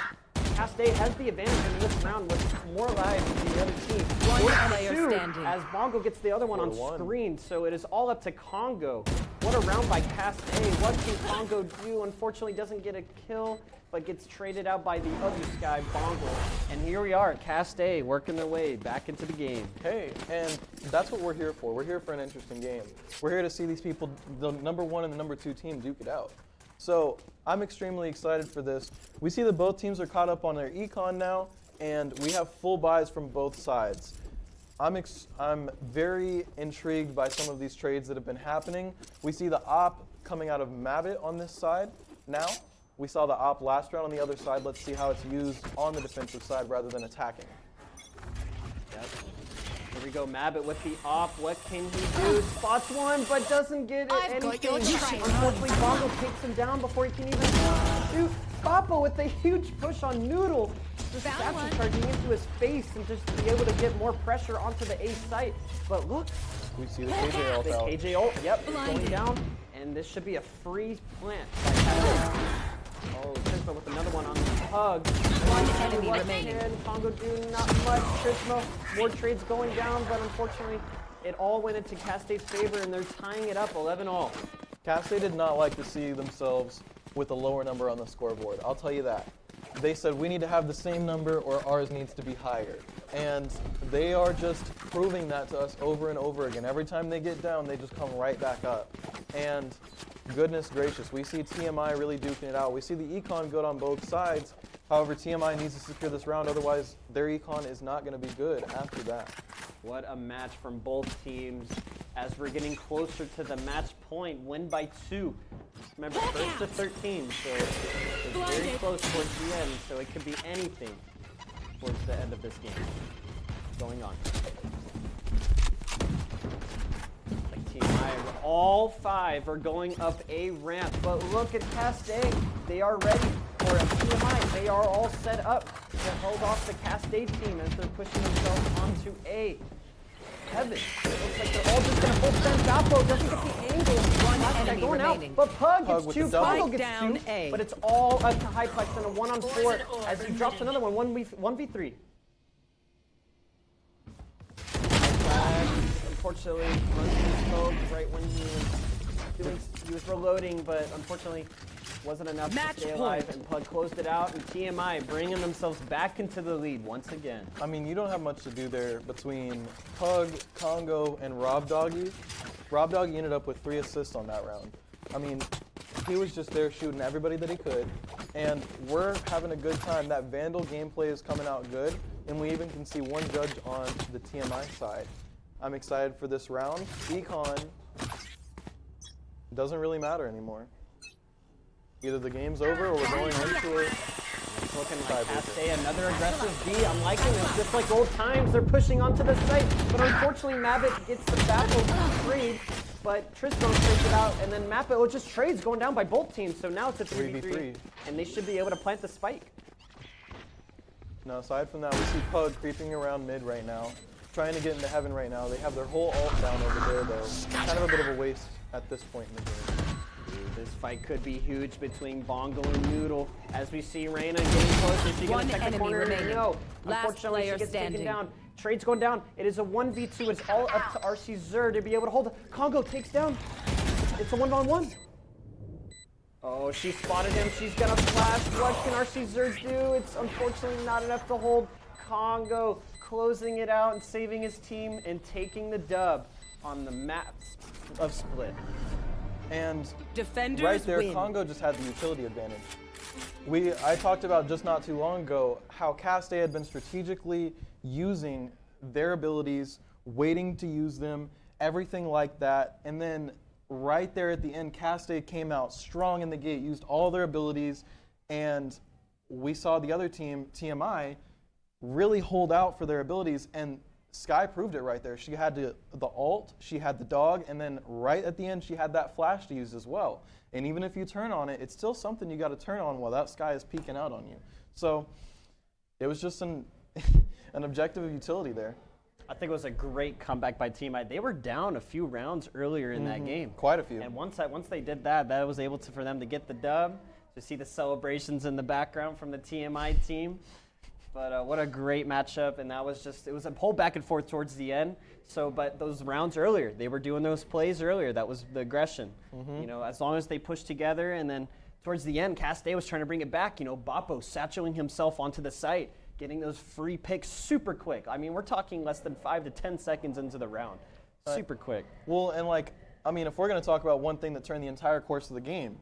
Cast A has the advantage in this round with more lives than the other team. One 4 to player 2 standing. as Bongo gets the other one on 4-1. screen. So it is all up to Congo. What a round by Cast A. What can Congo do? Unfortunately, doesn't get a kill, but gets traded out by the other Sky, Bongo. And here we are, Cast A working their way back into the game. Hey, and that's what we're here for. We're here for an interesting game. We're here to see these people, the number 1 and the number 2 team, duke it out. So I'm extremely excited for this. We see that both teams are caught up on their econ now, and we have full buys from both sides. I'm very intrigued by some of these trades that have been happening. We see the op coming out of Mabbit on this side now. We saw the op last round on the other side. Let's see how it's used on the defensive side rather than attacking. Yep. Here we go, Mabbit with the op. What can he do? Spots one, but doesn't get it I've got anything. your trail. Unfortunately, Bongo takes him down before he can even shoot. Boppo with a huge push on Noodle. Just Found one. capture charging into his face and just be able to get more pressure onto the A site. But look, We see the KJ ult the out. KJ ult, yep, it's going Blinded. down. And this should be a free plant by Catalan. Oh, Trismo with another one on the hug. One enemy What remaining. can Congo do? Not much. Trismo, more trades going down, but unfortunately, it all went into Castate's favor, and they're tying it up 11-all. Caste did not like to see themselves with a lower number on the scoreboard. I'll tell you that. They said we need to have the same number or ours needs to be higher. And they are just proving that to us over and over again. Every time they get down, they just come right back up. And goodness gracious, we see TMI really duking it out. We see the econ good on both sides. However, TMI needs to secure this round, otherwise their econ is not going to be good after that. What a match from both teams as we're getting closer to the match point. Win by 2. Remember, first to 13, so it's very close towards the end, so it could be anything towards the end of this game going on. Like Team I, all 5 are going up a ramp, but look at Cast A. They are ready for a TMI. They are all set up to hold off the Cast A team as they're pushing themselves onto A. Heaven. It looks like they're all just going to full send Boppo. Doesn't get the angle. One enemy going remaining. out, but Pug Pug gets with 2. the double. Congo gets Down 2. A. But it's all up to Hyplex and a 1-on-4 as he drops another one. 1v3. Unfortunately, runs into smoke right when he was reloading, but unfortunately wasn't enough Match to stay alive, point. and Pug closed it out, and TMI bringing themselves back into the lead once again. I mean, you don't have much to do there between Pug, Congo, and Rob Doggy. Rob Doggy ended up with 3 assists on that round. I mean, he was just there shooting everybody that he could, and we're having a good time. That Vandal gameplay is coming out good, and we even can see one judge on the TMI side. I'm excited for this round. Econ doesn't really matter anymore. Either the game's over or we're going into it. It's looking like Cast A, another aggressive B. I'm liking this. Just like old times, they're pushing onto the site. But unfortunately, Mabbit gets the battle trade. But Trismo trades it out, and then Mabbit just trades going down by both teams. So now it's a 3v3. And they should be able to plant the spike. Now, aside from that, we see Pug creeping around mid right now, trying to get into heaven right now. They have their whole ult down over there, though. Kind of a bit of a waste at this point in the game. This fight could be huge between Bongo and Noodle. As we see Reyna getting closer, she One gonna check the enemy corner. remaining. No, Last unfortunately, player she gets standing. taken down. Trade's going down. It is a 1v2. It's all up to RC Zer to be able to hold. Congo takes down. It's a 1-on-1. Oh, she spotted him. She's gonna flash. What can RC Zer do? It's unfortunately not enough to hold. Congo closing it out and saving his team and taking the dub on the map of Split. And Defenders right there, win. Congo just had the utility advantage. I talked about just not too long ago how Cast A had been strategically using their abilities, waiting to use them, everything like that. And then right there at the end, Cast A came out strong in the gate, used all their abilities, and we saw the other team, TMI, really hold out for their abilities, and Sky proved it right there. She had the ult, she had the dog, and then right at the end, she had that flash to use as well. And even if you turn on it, it's still something you got to turn on while that Sky is peeking out on you. So it was just an objective of utility there. I think it was a great comeback by Team I. They were down a few rounds earlier in that game. Quite a few. And once they did that, that was able for them to get the dub. to see the celebrations in the background from the TMI team. But what a great matchup, and it was a whole back and forth towards the end. So, but those rounds earlier, they were doing those plays earlier. That was the aggression. You know, as long as they pushed together, and then towards the end, Castay was trying to bring it back. You know, Boppo satcheling himself onto the site, getting those free picks super quick. I mean, we're talking less than 5 to 10 seconds into the round. Super quick. Well, and like, I mean, if we're going to talk about one thing that turned the entire course of the game,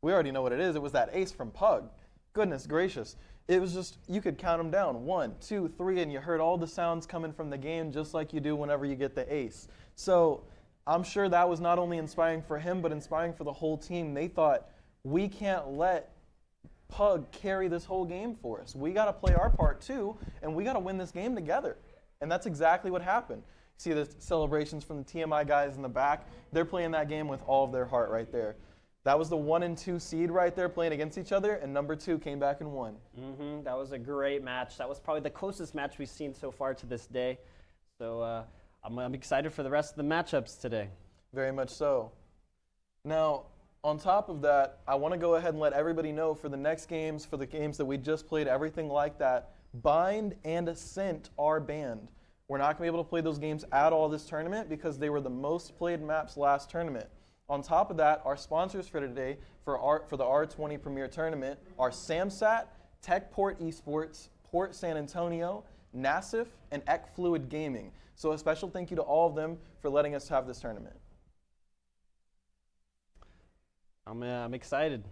we already know what it is. It was that ace from Pug. Goodness gracious. It was just, you could count them down. 1, 2, 3, and you heard all the sounds coming from the game just like you do whenever you get the ace. So I'm sure that was not only inspiring for him, but inspiring for the whole team. They thought, we can't let Pug carry this whole game for us. We got to play our part too, and we got to win this game together. And that's exactly what happened. See the celebrations from the TMI guys in the back. They're playing that game with all of their heart right there. That was the 1 and 2 seed right there playing against each other, and number 2 came back and won. That was a great match. That was probably the closest match we've seen so far to this day. So I'm excited for the rest of the matchups today. Very much so. Now, on top of that, I want to go ahead and let everybody know for the next games, for the games that we just played, everything like that, Bind and Ascent are banned. We're not going to be able to play those games at all this tournament because they were the most played maps last tournament. On top of that, our sponsors for today for the R20 Premiere tournament are Samsat, TechPort Esports, Port San Antonio, Nassif, and Fluid Gaming. So a special thank you to all of them for letting us have this tournament. I'm excited.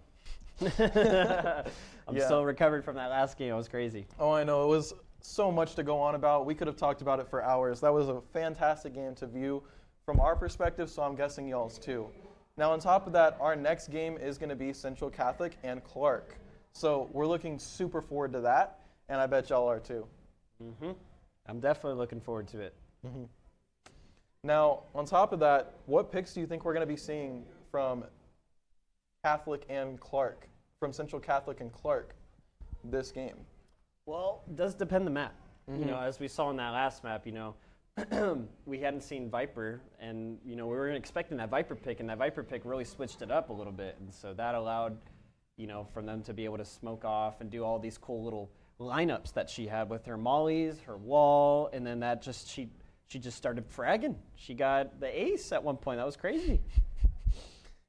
I'm still recovered from that last game. It was crazy. Oh, I know. It was so much to go on about. We could have talked about it for hours. That was a fantastic game to view from our perspective, so I'm guessing y'all's too. Now, on top of that, our next game is going to be Central Catholic and Clark. So we're looking super forward to that, and I bet y'all are too. I'm definitely looking forward to it. Now, on top of that, what picks do you think we're going to be seeing from Catholic and Clark, from Central Catholic and Clark this game? Well, it does depend the map. You know, as we saw in that last map, you know, we hadn't seen Viper, and you know we were expecting that Viper pick, and that Viper pick really switched it up a little bit, and so that allowed, you know, for them to be able to smoke off and do all these cool little lineups that she had with her mollies, her wall, and then that just she just started fragging. She got the ace at one point. That was crazy.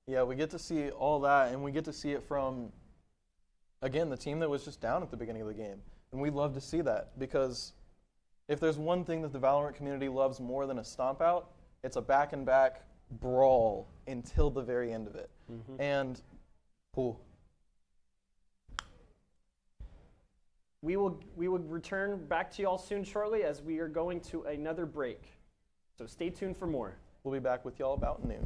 Yeah, we get to see all that, and we get to see it from, again, the team that was just down at the beginning of the game, and we love to see that because if there's one thing that the Valorant community loves more than a stomp out, it's a back-and-back brawl until the very end of it. And, cool. We will return back to y'all soon shortly as we are going to another break. So stay tuned for more. We'll be back with y'all about noon.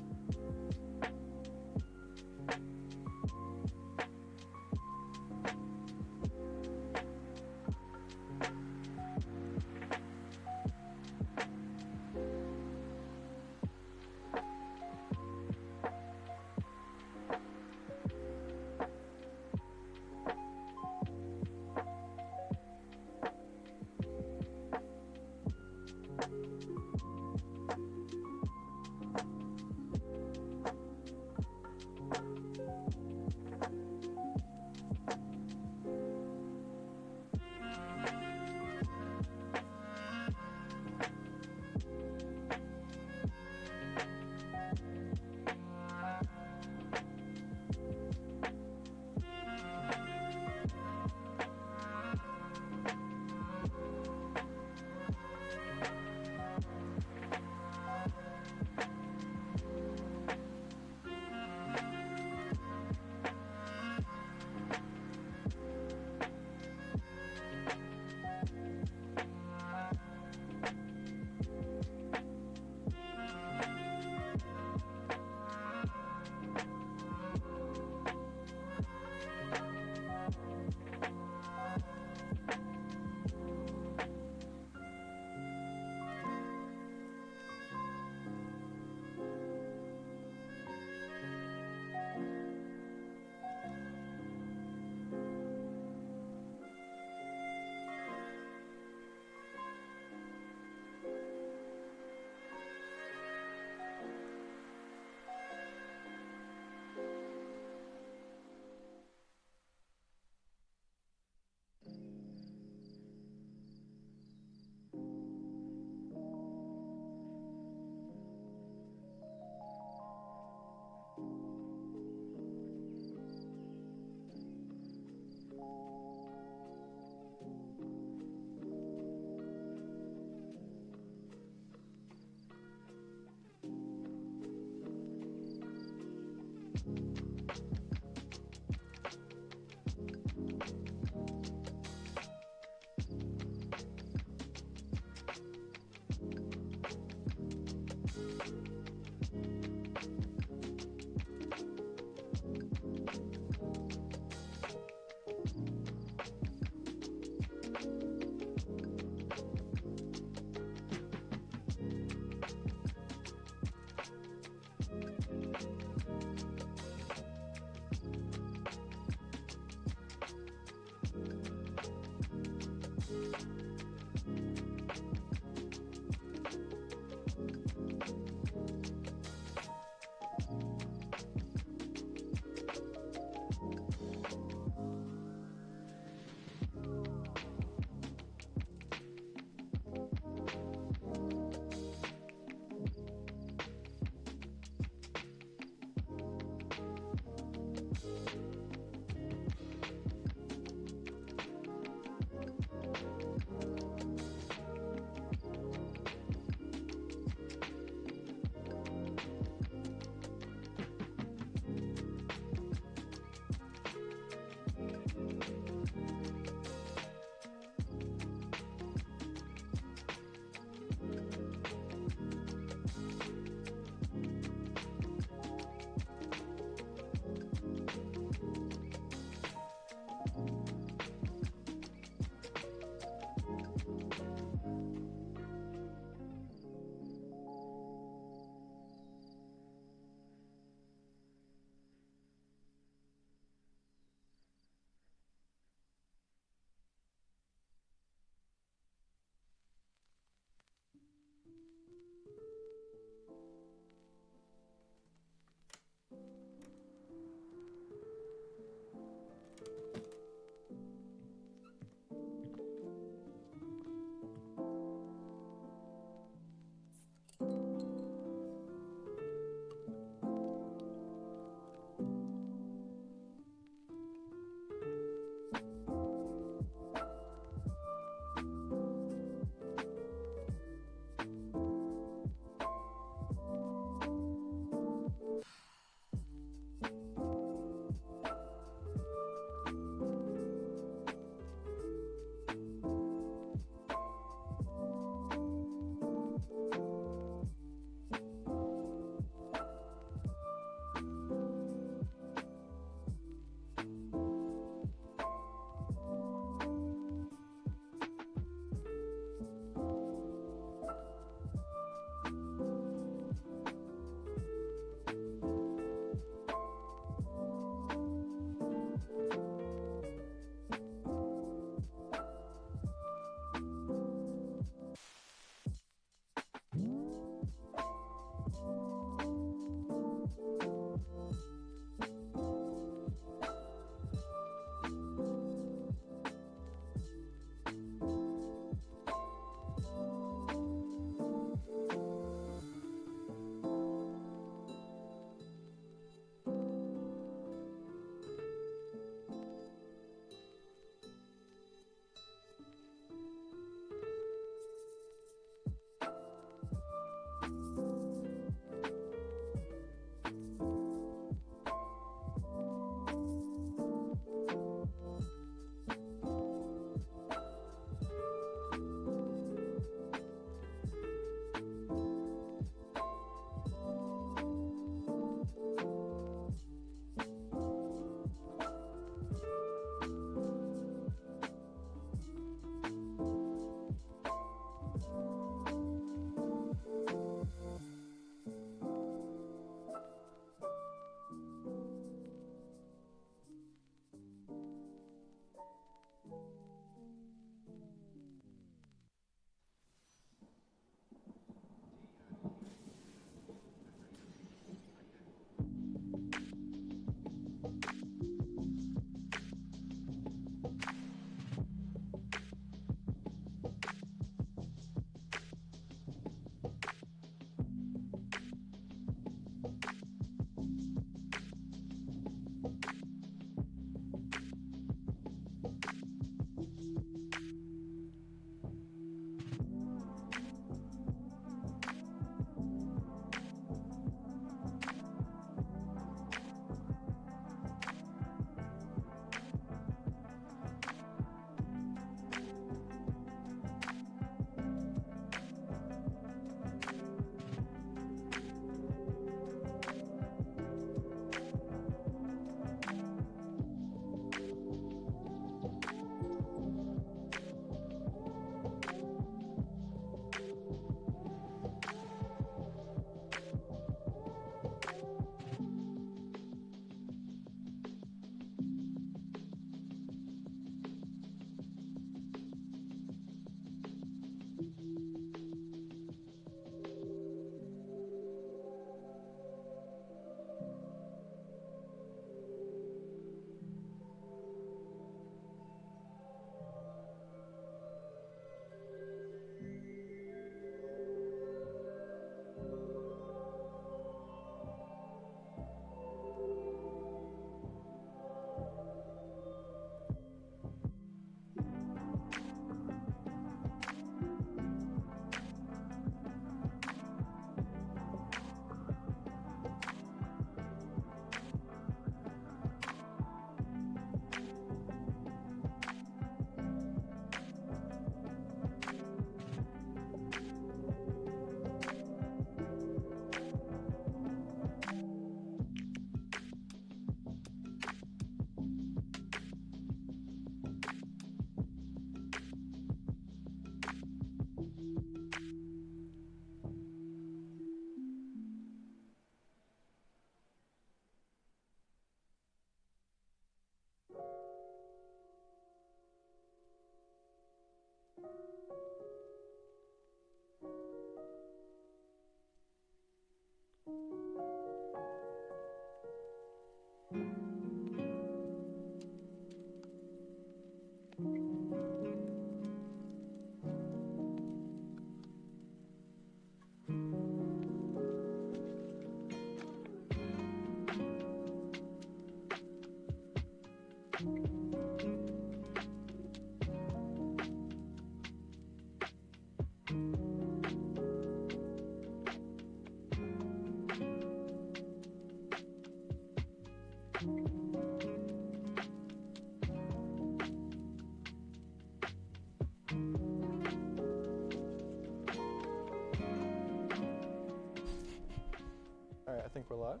live?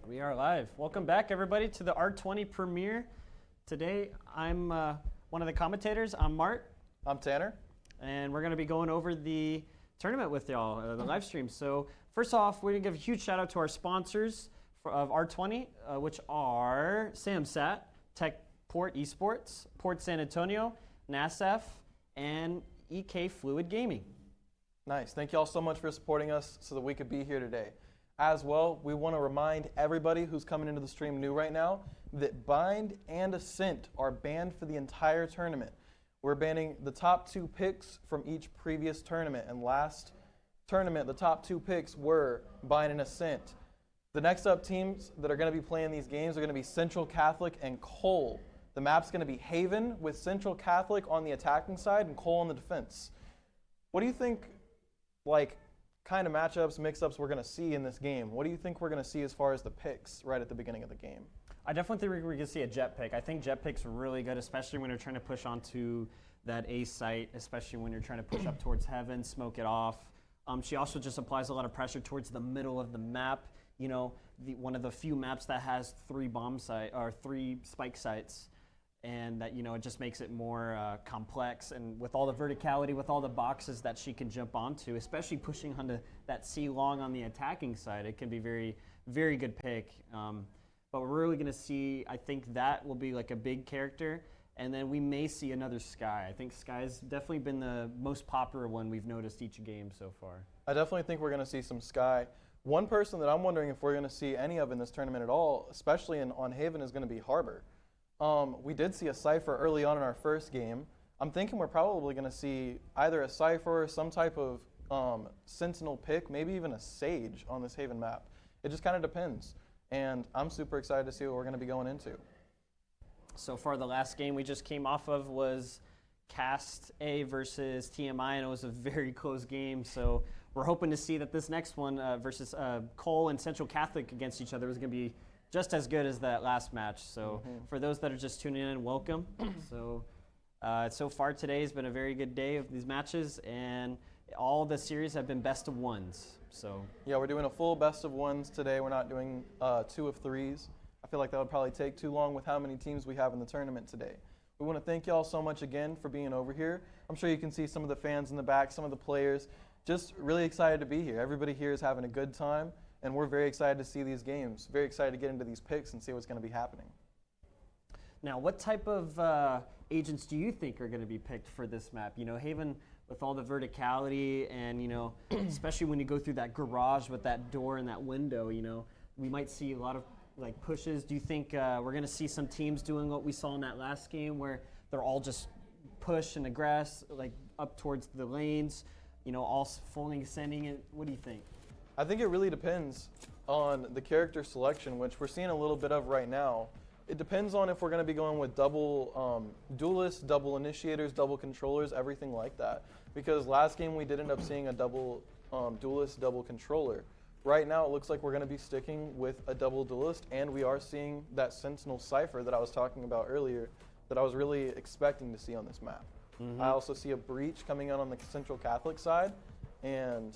We are live. Welcome back, everybody, to the R20 Premiere. Today, I'm one of the commentators. I'm Mart, I'm Tanner. and we're going to be going over the tournament with y'all, the live stream. So, first off, we're going to give a huge shout out to our sponsors of R20, which are SamSat, TechPort Esports, Port San Antonio, NASF, and EK Fluid Gaming. Nice. Thank you all so much for supporting us so that we could be here today. As well, we want to remind everybody who's coming into the stream new right now that Bind and Ascent are banned for the entire tournament. We're banning the top 2 picks from each previous tournament, and last tournament, the top 2 picks were Bind and Ascent. The next up teams that are going to be playing these games are going to be Central Catholic and Cole. The map's going to be Haven with Central Catholic on the attacking side and Cole on the defense. What do you think, kind of matchups, mix-ups we're going to see in this game? What do you think we're going to see as far as the picks right at the beginning of the game? I definitely think we're going to see a jet pick. I think jet pick's really good, especially when you're trying to push onto that A site, especially when you're trying to push up towards heaven, smoke it off. She also just applies a lot of pressure towards the middle of the map. You know, one of the few maps that has 3 spike sites, and that, you know, it just makes it more complex. And with all the verticality, with all the boxes that she can jump onto, especially pushing onto that C long on the attacking side, it can be very, very good pick. But we're really going to see, I think that will be like a big character. And then we may see another Sky. I think Sky's definitely been the most popular one we've noticed each game so far. I definitely think we're going to see some Sky. One person that I'm wondering if we're going to see any of in this tournament at all, especially on Haven, is going to be Harbor. We did see a Cypher early on in our first game. I'm thinking we're probably going to see either a Cypher or some type of Sentinel pick, maybe even a Sage on this Haven map. It just kind of depends. And I'm super excited to see what we're going to be going into. So far, the last game we just came off of was Cast A versus TMI, and it was a very close game. So we're hoping to see that this next one versus Cole and Central Catholic against each other is going to be just as good as that last match. So for those that are just tuning in, welcome. So far today has been a very good day of these matches, and all the series have been best of ones. So yeah, we're doing a full best of ones today. We're not doing 2 of 3s. I feel like that would probably take too long with how many teams we have in the tournament today. We want to thank y'all so much again for being over here. I'm sure you can see some of the fans in the back, some of the players. Just really excited to be here. Everybody here is having a good time, and we're very excited to see these games. Very excited to get into these picks and see what's going to be happening. now, what type of agents do you think are going to be picked for this map? You know, Haven, with all the verticality and, you know, especially when you go through that garage with that door and that window, you know, we might see a lot of pushes. Do you think we're going to see some teams doing what we saw in that last game where they're all just push and aggress, up towards the lanes, you know, all fully sending it? What do you think? I think it really depends on the character selection, which we're seeing a little bit of right now. It depends on if we're going to be going with double duelists, double initiators, double controllers, everything like that. Because last game we did end up seeing a double duelist, double controller. Right now it looks like we're going to be sticking with a double duelist, and we are seeing that Sentinel Cypher that I was talking about earlier that I was really expecting to see on this map. I also see a Breach coming out on the Central Catholic side, and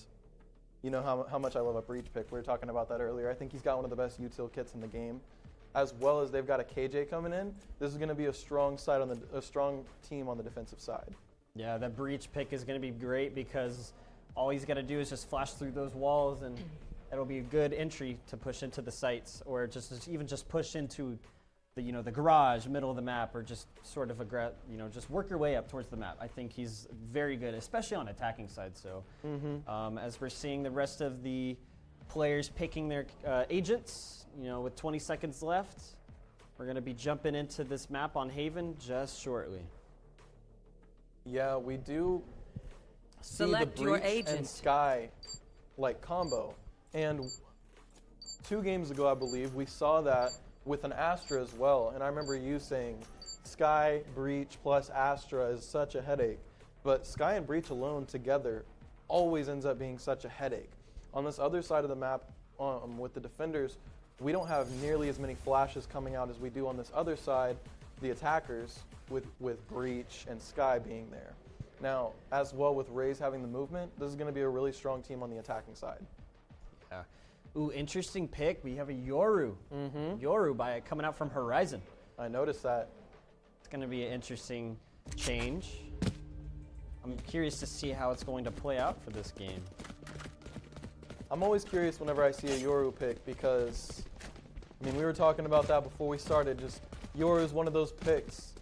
you know how much I love a Breach pick. We were talking about that earlier. I think he's got one of the best util kits in the game, as well as they've got a KJ coming in. This is going to be a strong team on the defensive side. Yeah, that Breach pick is going to be great because all he's got to do is just flash through those walls, and it'll be a good entry to push into the sites, or even just push into the garage, middle of the map, or just sort of just work your way up towards the map. I think he's very good, especially on attacking side. So as we're seeing the rest of the players picking their agents, with 20 seconds left, we're going to be jumping into this map on Haven just shortly. Yeah, we do see Select the your Breach agent. and Sky combo. And 2 games ago, I believe, we saw that with an Astra as well. And I remember you saying Sky, Breach plus Astra is such a headache. But Sky and Breach alone together always ends up being such a headache. On this other side of the map, with the defenders, we don't have nearly as many flashes coming out as we do on this other side, the attackers, with Breach and Sky being there. Now, as well with Raze having the movement, this is going to be a really strong team on the attacking side. Yeah. Ooh, interesting pick. We have a Yoru. Yoru coming out from Horizon. I noticed that. It's going to be an interesting change. I'm curious to see how it's going to play out for this game. I'm always curious whenever I see a Yoru pick because, I mean, we were talking about that before we started. Just Yoru is one of those picks.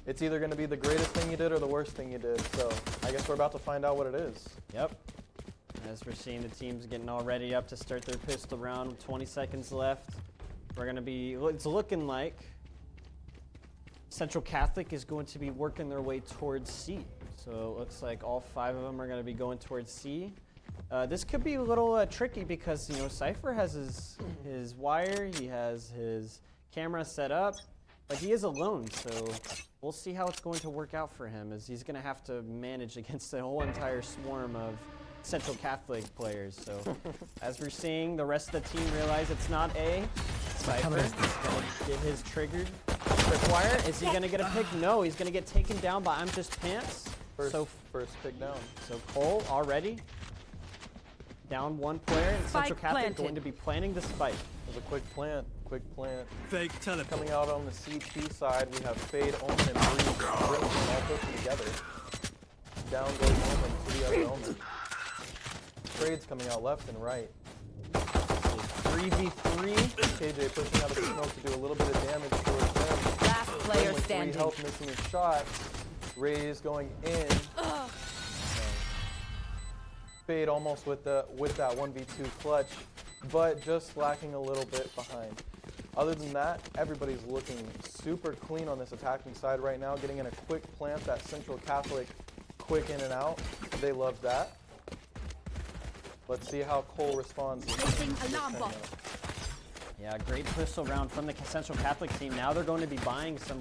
It's either going to be the greatest thing you did or the worst thing you did. So I guess we're about to find out what it is. Yep. As we're seeing the teams getting all ready up to start their pistol round with 20 seconds left. We're going to be, it's looking like Central Catholic is going to be working their way towards C. So it looks like all 5 of them are going to be going towards C. This could be a little tricky because, you know, Cypher has his wire, he has his camera set up, but he is alone. So we'll see how it's going to work out for him as he's going to have to manage against a whole entire swarm of Central Catholic players. So as we're seeing, the rest of the team realize it's not A. Cypher is going to get his triggered tripwire. Is he going to get a pick? No, he's going to get taken down by I'm Just Pants. First pick down. So Cole already down 1 player, and Spike Central Catholic planted. going to be planting the spike. There's a quick plant. Fake teleport. Coming out on the CT side, we have Fade, Omen, and Breeze all pushing together. Down goes Omen to the other Omen. Trades coming out left and right. 3v3. KJ pushing out of the smoke to do a little bit of damage towards them. Last player With 3 standing. health, missing his shot. Raze going in. Fade almost with that 1v2 clutch, but just lacking a little bit behind. Other than that, everybody's looking super clean on this attacking side right now, getting in a quick plant, that Central Catholic quick in and out. They love that. Let's see how Cole responds. Placing alarm bot. Yeah, great pistol round from the Central Catholic team. Now they're going to be buying some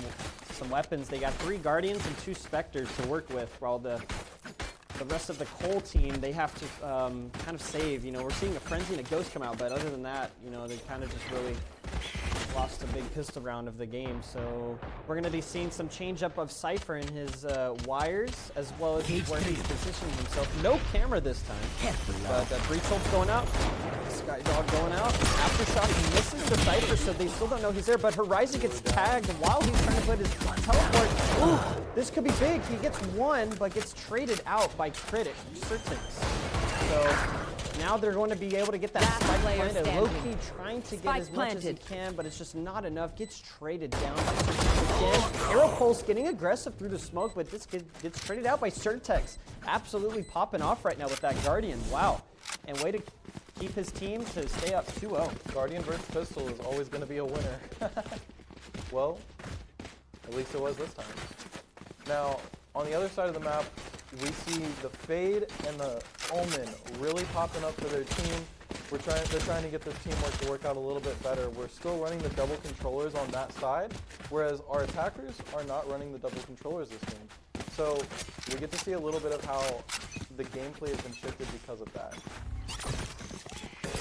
weapons. They got 3 Guardians and 2 Spectres to work with, while the rest of the Cole team, they have to kind of save. You know, we're seeing a Frenzy and a Ghost come out, but other than that, you know, they kind of just really lost a big pistol round of the game. So we're going to be seeing some change up of Cypher in his wires, as well as where he's positioning himself. No camera this time, but Breach Holt's going out. Sky Dog going out. Aftershock, he misses the Cypher, so they still don't know he's there, but Horizon gets tagged while he's trying to put his teleport. Ooh, this could be big. He gets 1, but gets traded out by Critic, Certix. So now they're going to be able to get that Last spike player planted. standing. Low-key trying to get Spike as much as he planted. can, but it's just not enough. Gets traded down by Certix again. Arrow Pulse getting aggressive through the smoke, but this kid gets traded out by Certix. Absolutely popping off right now with that Guardian. Wow. And way to keep his team to stay up 2-0. Guardian versus Pistol is always going to be a winner. Well, at least it was this time. Now, on the other side of the map, we see the Fade and the Omen really popping up for their team. They're trying to get this teamwork to work out a little bit better. We're still running the double controllers on that side, whereas our attackers are not running the double controllers this game. So we get to see a little bit of how the gameplay has been shifted because of that.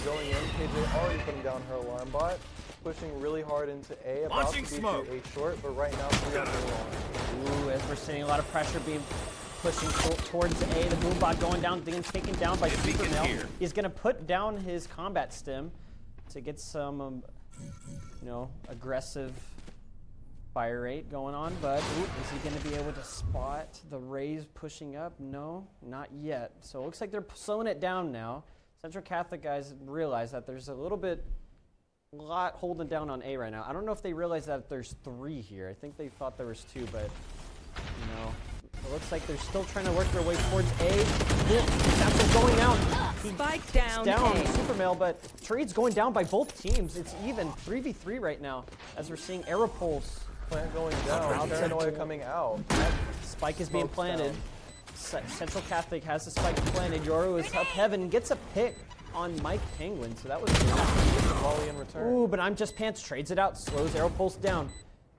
Going in, KJ already putting down her alarm bot, pushing really hard into A, about to be through A short, but right now 3 on long. Ooh, as we're seeing a lot of pressure being pushing towards A, the Boombot going down, being taken down by Super Mel. He's going to put down his combat stim to get some, you know, aggressive fire rate going on, but is he going to be able to spot the Rays pushing up? No, not yet. So it looks like they're slowing it down now. Central Catholic guys realize that there's a lot holding down on A right now. I don't know if they realize that there's 3 here. I think they thought there was 2, but you know, it looks like they're still trying to work their way towards A. Sample going out. Spike down A. Super Male, but Trade's going down by both teams. It's even 3v3 right now as we're seeing Aeropulse. Plant going down, Paranoia coming out. Spike is being Smoke's planted. down. Central Catholic has the spike planted. Yoru is up heaven and gets a pick on Mike Penguin, so that was good. Volley in return. Ooh, but I'm Just Pants trades it out, slows Arrow Pulse down.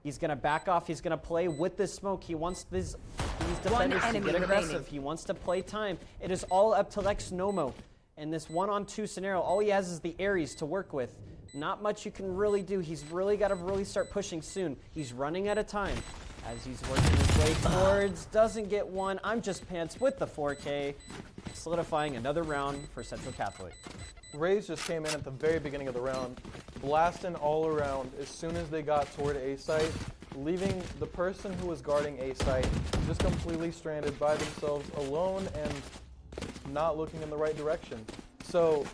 He's gonna back off, he's gonna play with this smoke. He wants these defenders to enemy get aggressive. remaining. He wants to play time. It is all up to Lex Nomo. In this 1-on-2 scenario, all he has is the Ares to work with. Not much you can really do. He's really gotta start pushing soon. He's running out of time. As he's working his way towards, doesn't get one. I'm Just Pants with the 4K, solidifying another round for Central Catholic. Rays just came in at the very beginning of the round, blasting all around as soon as they got toward A site, leaving the person who was guarding A site just completely stranded by themselves alone and not looking in the right direction. So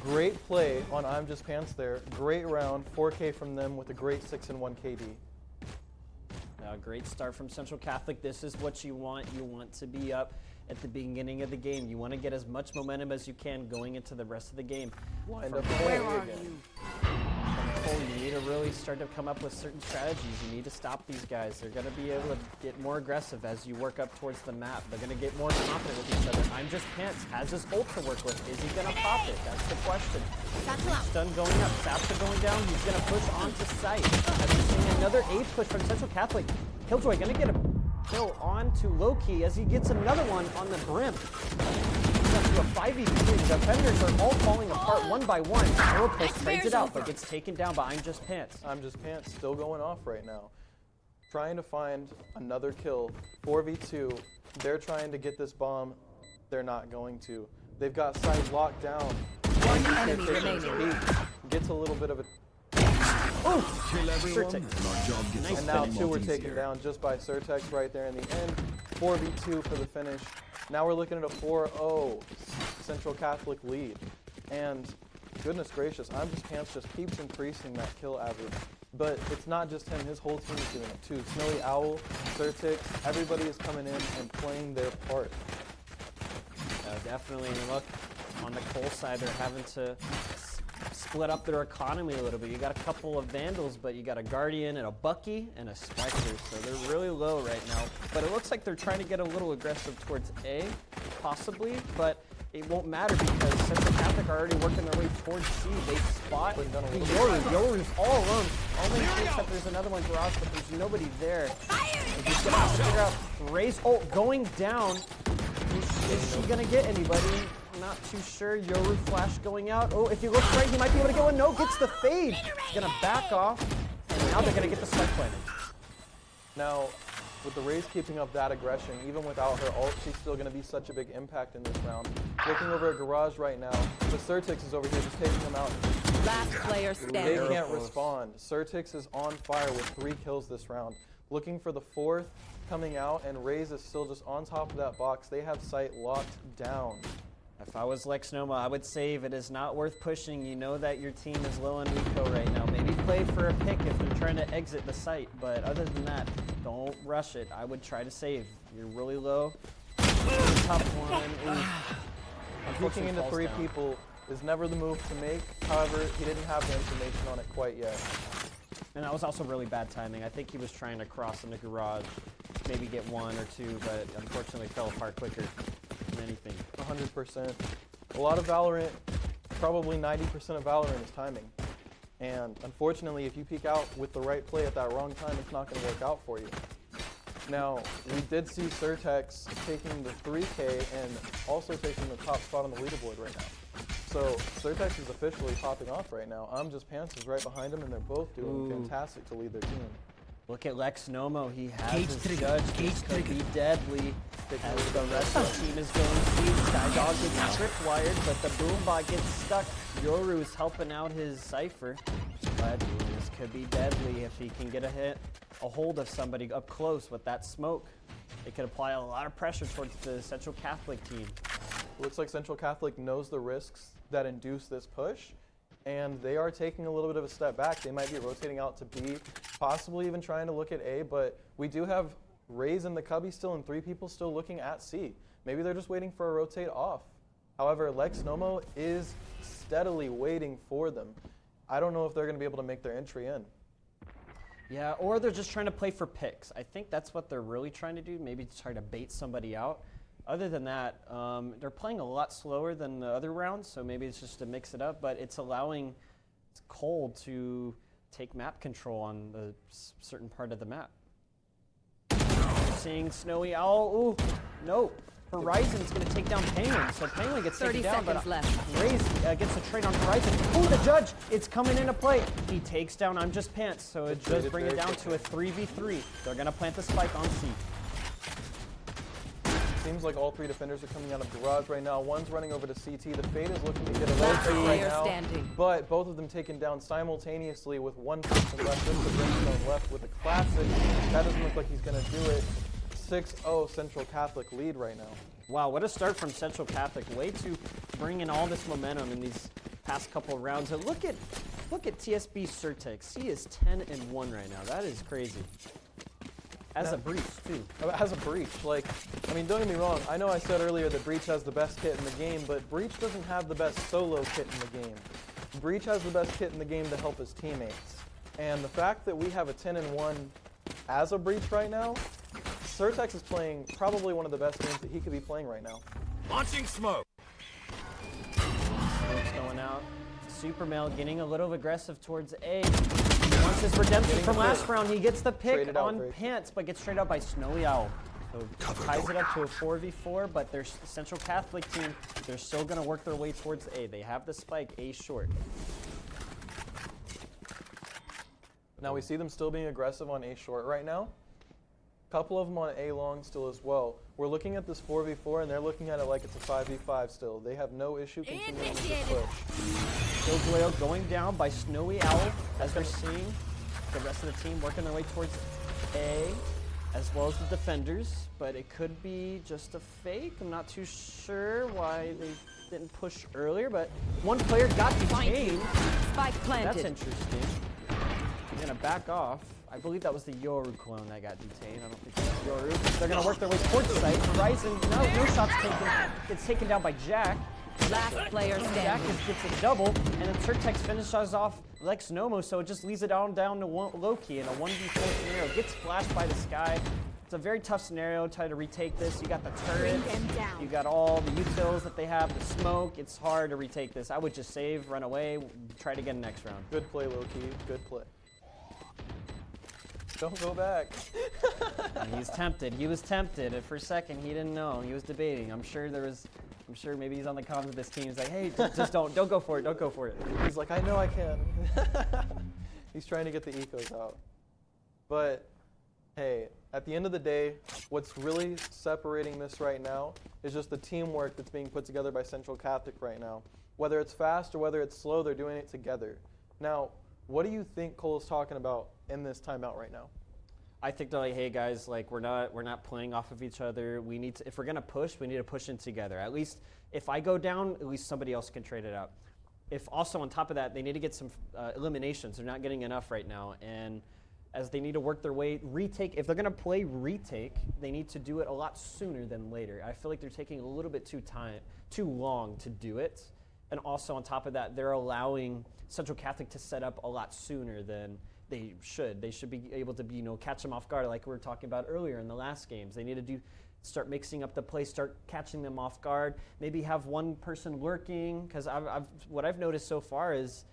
great play on I'm Just Pants there. Great round, 4K from them with a great 6-1 KD. Great start from Central Catholic. This is what you want. You want to be up at the beginning of the game. You want to get as much momentum as you can going into the rest of the game. Wind up Where A are again. you? You need to really start to come up with certain strategies. You need to stop these guys. They're going to be able to get more aggressive as you work up towards the map. They're going to get more confident with each other. I'm Just Pants has his ult to work with. Is he going to pop it? That's the question. Stun going up. Sapsa going down. He's going to push onto site. As we're seeing another A push from Central Catholic. Killjoy going to get a kill onto Loki as he gets another one on the brim. Up to a 5v3. The defenders are all falling apart one by one. Lotus trades it out, but gets taken down by I'm Just Pants. I'm Just Pants still going off right now. Trying to find another kill. 4v2. They're trying to get this bomb. They're not going to. They've got site locked down. One enemy remaining. Gets a little bit of a... Oh! Kill everyone. Nice And now finish. two were taken down just by Surtex right there in the end. 4v2 for the finish. Now we're looking at a 4-0 Central Catholic lead. And goodness gracious, I'm Just Pants just keeps increasing that kill average. But it's not just him, his whole team is doing it too. Snowy Owl, Surtex, everybody is coming in and playing their part. Definitely. And look, on the Cole side, they're having to split up their economy a little bit. You got a couple of Vandals, but you got a Guardian and a Bucky and a Spectre, so they're really low right now. But it looks like they're trying to get a little aggressive towards A, possibly, but it won't matter because Central Catholic are already working their way towards C. They spot Yoru's all alone. Only thinks that there's another one garage, but there's nobody there. They're just gonna have to figure out Ray's ult going down. Is he gonna get anybody? Not too sure. Yoru flash going out. Oh, if he looks right, he might be able to go in. No, gets the fade. He's gonna back off, and now they're gonna get the spike planted. Now, with the Rays keeping up that aggression, even without her ult, she's still going to be such a big impact in this round. Looking over at Garage right now, the Surtex is over here just taking them out. Last player They standing. can't respond. Surtex is on fire with 3 kills this round. Looking for the 4th coming out, and Rays is still just on top of that box. They have sight locked down. If I was Lex Noma, I would save. It is not worth pushing. You know that your team is low on Rico right now. Maybe play for a pick if they're trying to exit the site, but other than that, don't rush it. I would try to save. You're really low. Top one. Peeking into 3 people is never the move to make. However, he didn't have the information on it quite yet. And that was also really bad timing. I think he was trying to cross in the garage, maybe get 1 or 2, but unfortunately fell apart quicker than anything. 100%. A lot of Valorant, probably 90% of Valorant is timing. And unfortunately, if you peek out with the right play at that wrong time, it's not going to work out for you. Now, we did see Surtex taking the 3K and also taking the top spot on the leaderboard right now. So Surtex is officially popping off right now. I'm Just Pants is right behind him, and they're both doing fantastic to lead their team. Look at Lex Nomo. He has his judge. This could be deadly as the rest of the team is going to see. Skydog gets tripwired, but the Boombot gets stuck. Yoru is helping out his Cypher, but this could be deadly if he can get a hold of somebody up close with that smoke. It could apply a lot of pressure towards the Central Catholic team. Looks like Central Catholic knows the risks that induce this push, and they are taking a little bit of a step back. They might be rotating out to B, possibly even trying to look at A, but we do have Rays and the Cubby still and 3 people still looking at C. Maybe they're just waiting for a rotate off. However, Lex Nomo is steadily waiting for them. I don't know if they're going to be able to make their entry in. Yeah, or they're just trying to play for picks. I think that's what they're really trying to do, maybe to try to bait somebody out. Other than that, they're playing a lot slower than the other rounds, so maybe it's just to mix it up, but it's allowing Cole to take map control on the certain part of the map. Seeing Snowy Owl, ooh, no. Horizon's going to take down Penguin, so Penguin gets taken down, but Rays gets a trade on Horizon. Ooh, the judge, it's coming into play. He takes down I'm Just Pants, so it does bring it down to a 3v3. They're going to plant the spike on C. Seems like all three defenders are coming out of garage right now. One's running over to CT. The Fade is looking to get a low Last pick right player now. standing. But both of them taken down simultaneously with one person left. Just the Brimstone left with a classic. That doesn't look like he's going to do it. 6-0 Central Catholic lead right now. Wow, what a start from Central Catholic. Way to bring in all this momentum in these past couple of rounds. And look at TSB Certex. He is 10-1 right now. That is crazy. As a Breach, too. As a Breach, like, I mean, don't get me wrong. I know I said earlier that Breach has the best kit in the game, but Breach doesn't have the best solo kit in the game. Breach has the best kit in the game to help his teammates. And the fact that we have a 10-1 as a Breach right now, Certex is playing probably one of the best games that he could be playing right now. Launching smoke. Smoke's going out. Super Male getting a little aggressive towards A. Wants his redemption from last round. He gets the pick on Pants, but gets straight out by Snowy Owl. So ties it up to a 4v4, but their Central Catholic team, they're still going to work their way towards A. They have the spike, A short. Now we see them still being aggressive on A short right now. Couple of them on A long still as well. We're looking at this 4v4 and they're looking at it like it's a 5v5 still. They have no issue continuing with this push. Killjoy going down by Snowy Owl as we're seeing the rest of the team working their way towards A, as well as the defenders, but it could be just a fake. I'm not too sure why they didn't push earlier, but one player got detained. Spike planted. That's interesting. He's gonna back off. I believe that was the Yoru clone that got detained. I don't think that's Yoru. They're gonna work their way towards site. Horizon, no shots taken. Gets taken down by Jack. Last player Jack standing. gets a double, and then Certex finishes off Lex Nomo, so it just leaves it down to Loki in a 1v4 scenario. Gets flashed by the sky. It's a very tough scenario. Try to retake this. You got the turrets. You got all the utils that they have, the smoke. It's hard to retake this. I would just save, run away, try to get next round. Good play, Loki. Good play. Don't go back. He's tempted. He was tempted. For a second, he didn't know. He was debating. I'm sure maybe he's on the comms with this team. He's like, hey, just don't go for it. Don't go for it. He's like, I know I can. He's trying to get the ecos out. But hey, at the end of the day, what's really separating this right now is just the teamwork that's being put together by Central Catholic right now. Whether it's fast or whether it's slow, they're doing it together. Now, what do you think Cole is talking about in this timeout right now? I think they're like, hey guys, like we're not playing off of each other. We need to, if we're gonna push, we need to push in together. At least if I go down, at least somebody else can trade it out. If also on top of that, they need to get some eliminations. They're not getting enough right now, and as they need to work their way, retake. If they're gonna play retake, they need to do it a lot sooner than later. I feel like they're taking a little bit too long to do it, and also on top of that, they're allowing Central Catholic to set up a lot sooner than they should. They should be able to catch them off guard like we were talking about earlier in the last games. They need to start mixing up the play, start catching them off guard, maybe have one person lurking, because what I've noticed so far is,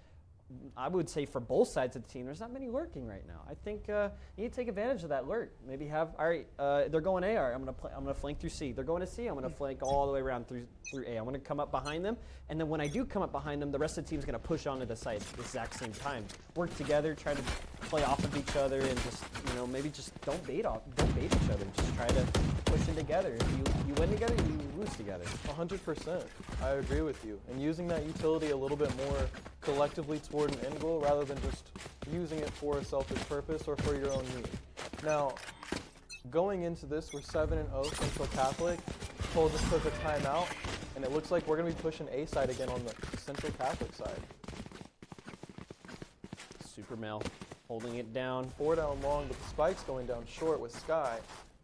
I would say for both sides of the team, there's not many lurking right now. I think you need to take advantage of that lurk. Maybe have, all right, they're going A, all right, I'm gonna flank through C. They're going to C, I'm gonna flank all the way around through A. I'm gonna come up behind them, and then when I do come up behind them, the rest of the team's gonna push onto the site at the exact same time. Work together, try to play off of each other, and just maybe just don't bait each other. Just try to push in together. If you win together, you lose together. 100%. I agree with you. And using that utility a little bit more collectively toward an end goal rather than just using it for a selfish purpose or for your own need. Now, going into this, we're 7-0 Central Catholic. Cole just took a timeout, and it looks like we're going to be pushing A side again on the Central Catholic side. Super Male holding it down. 4 down long, but the spike's going down short with Sky.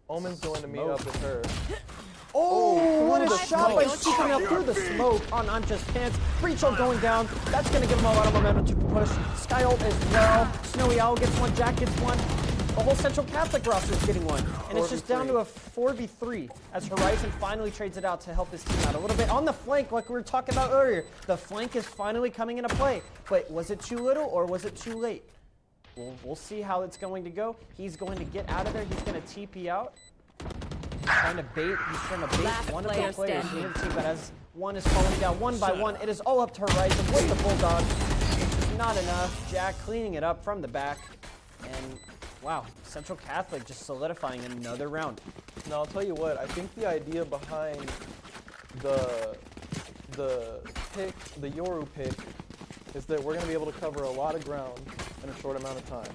Omen's going to meet up with her. Oh, what a shot by smoke. Super Male through the smoke on Just Pants. Breacho going down. That's going to give him a lot of momentum to push. Sky ult as well. Snowy Owl gets one. Jack gets one. The whole Central Catholic roster is getting one. And it's just down to a 4v3 as Horizon finally trades it out to help his team out a little bit. On the flank, like we were talking about earlier, the flank is finally coming into play. But was it too little or was it too late? We'll see how it's going to go. He's going to get out of there. He's going to TP out. He's trying to bait Last one of player the players standing. in the team, but as one is falling down one by one, it is all up to Horizon with the Bulldog. It's not enough. Jack cleaning it up from the back. And Wow, Central Catholic just solidifying another round. Now I'll tell you what, I think the idea behind the pick, the Yoru pick, is that we're going to be able to cover a lot of ground in a short amount of time.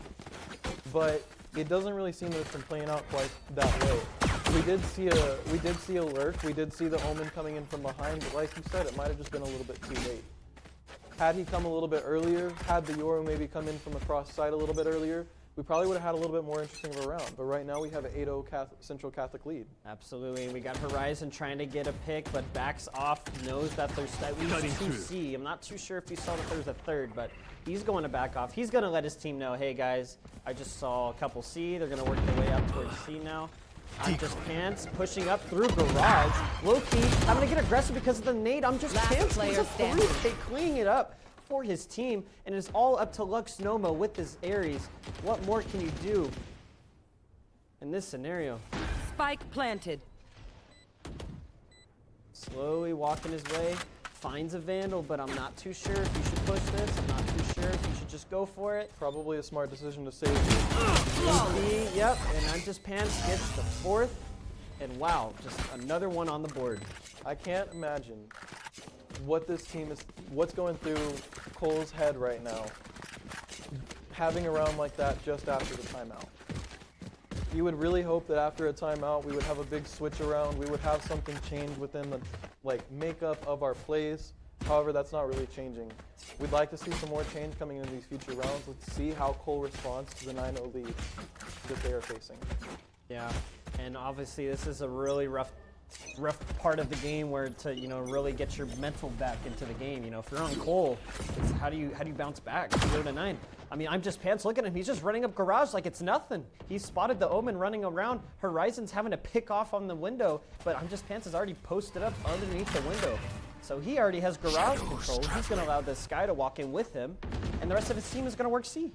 But it doesn't really seem that it's been playing out quite that way. We did see a lurk, we did see the Omen coming in from behind, but like you said, it might have just been a little bit too late. Had he come a little bit earlier, had the Yoru maybe come in from across site a little bit earlier, we probably would have had a little bit more interesting of a round. But right now we have an 8-0 Central Catholic lead. Absolutely. We got Horizon trying to get a pick, but backs off, knows that there's at least 2C. I'm not too sure if he saw that there was a third, but he's going to back off. He's going to let his team know, hey guys, I just saw a couple C. They're going to work their way up towards C now. I'm just Pants pushing up through garage. Low-key, I'm going to get aggressive because of the nade. I'm just Pants. He's a three. Cleaning it up for his team, and it's all up to Lux Noma with his Ares. What more can you do in this scenario? Spike planted. Slowly walking his way, finds a Vandal, but I'm not too sure if you should push this. I'm not too sure if you should just go for it. Probably a smart decision to save. Yep, and I'm just Pants gets the fourth, and wow, just another one on the board. I can't imagine what this team is, what's going through Cole's head right now, having a round like that just after the timeout. You would really hope that after a timeout, we would have a big switch around, we would have something change within the makeup of our plays. However, that's not really changing. We'd like to see some more change coming into these future rounds. Let's see how Cole responds to the 9-0 lead that they are facing. Yeah, and obviously this is a really rough part of the game where to really get your mental back into the game. If you're on Cole, it's how do you bounce back 0-9? I mean, I'm just Pants. Look at him. He's just running up garage like it's nothing. He spotted the Omen running around. Horizon's having to pick off on the window, but I'm just Pants is already posted up underneath the window. So he already has garage control. He's going to allow this guy to walk in with him, and the rest of his team is going to work C.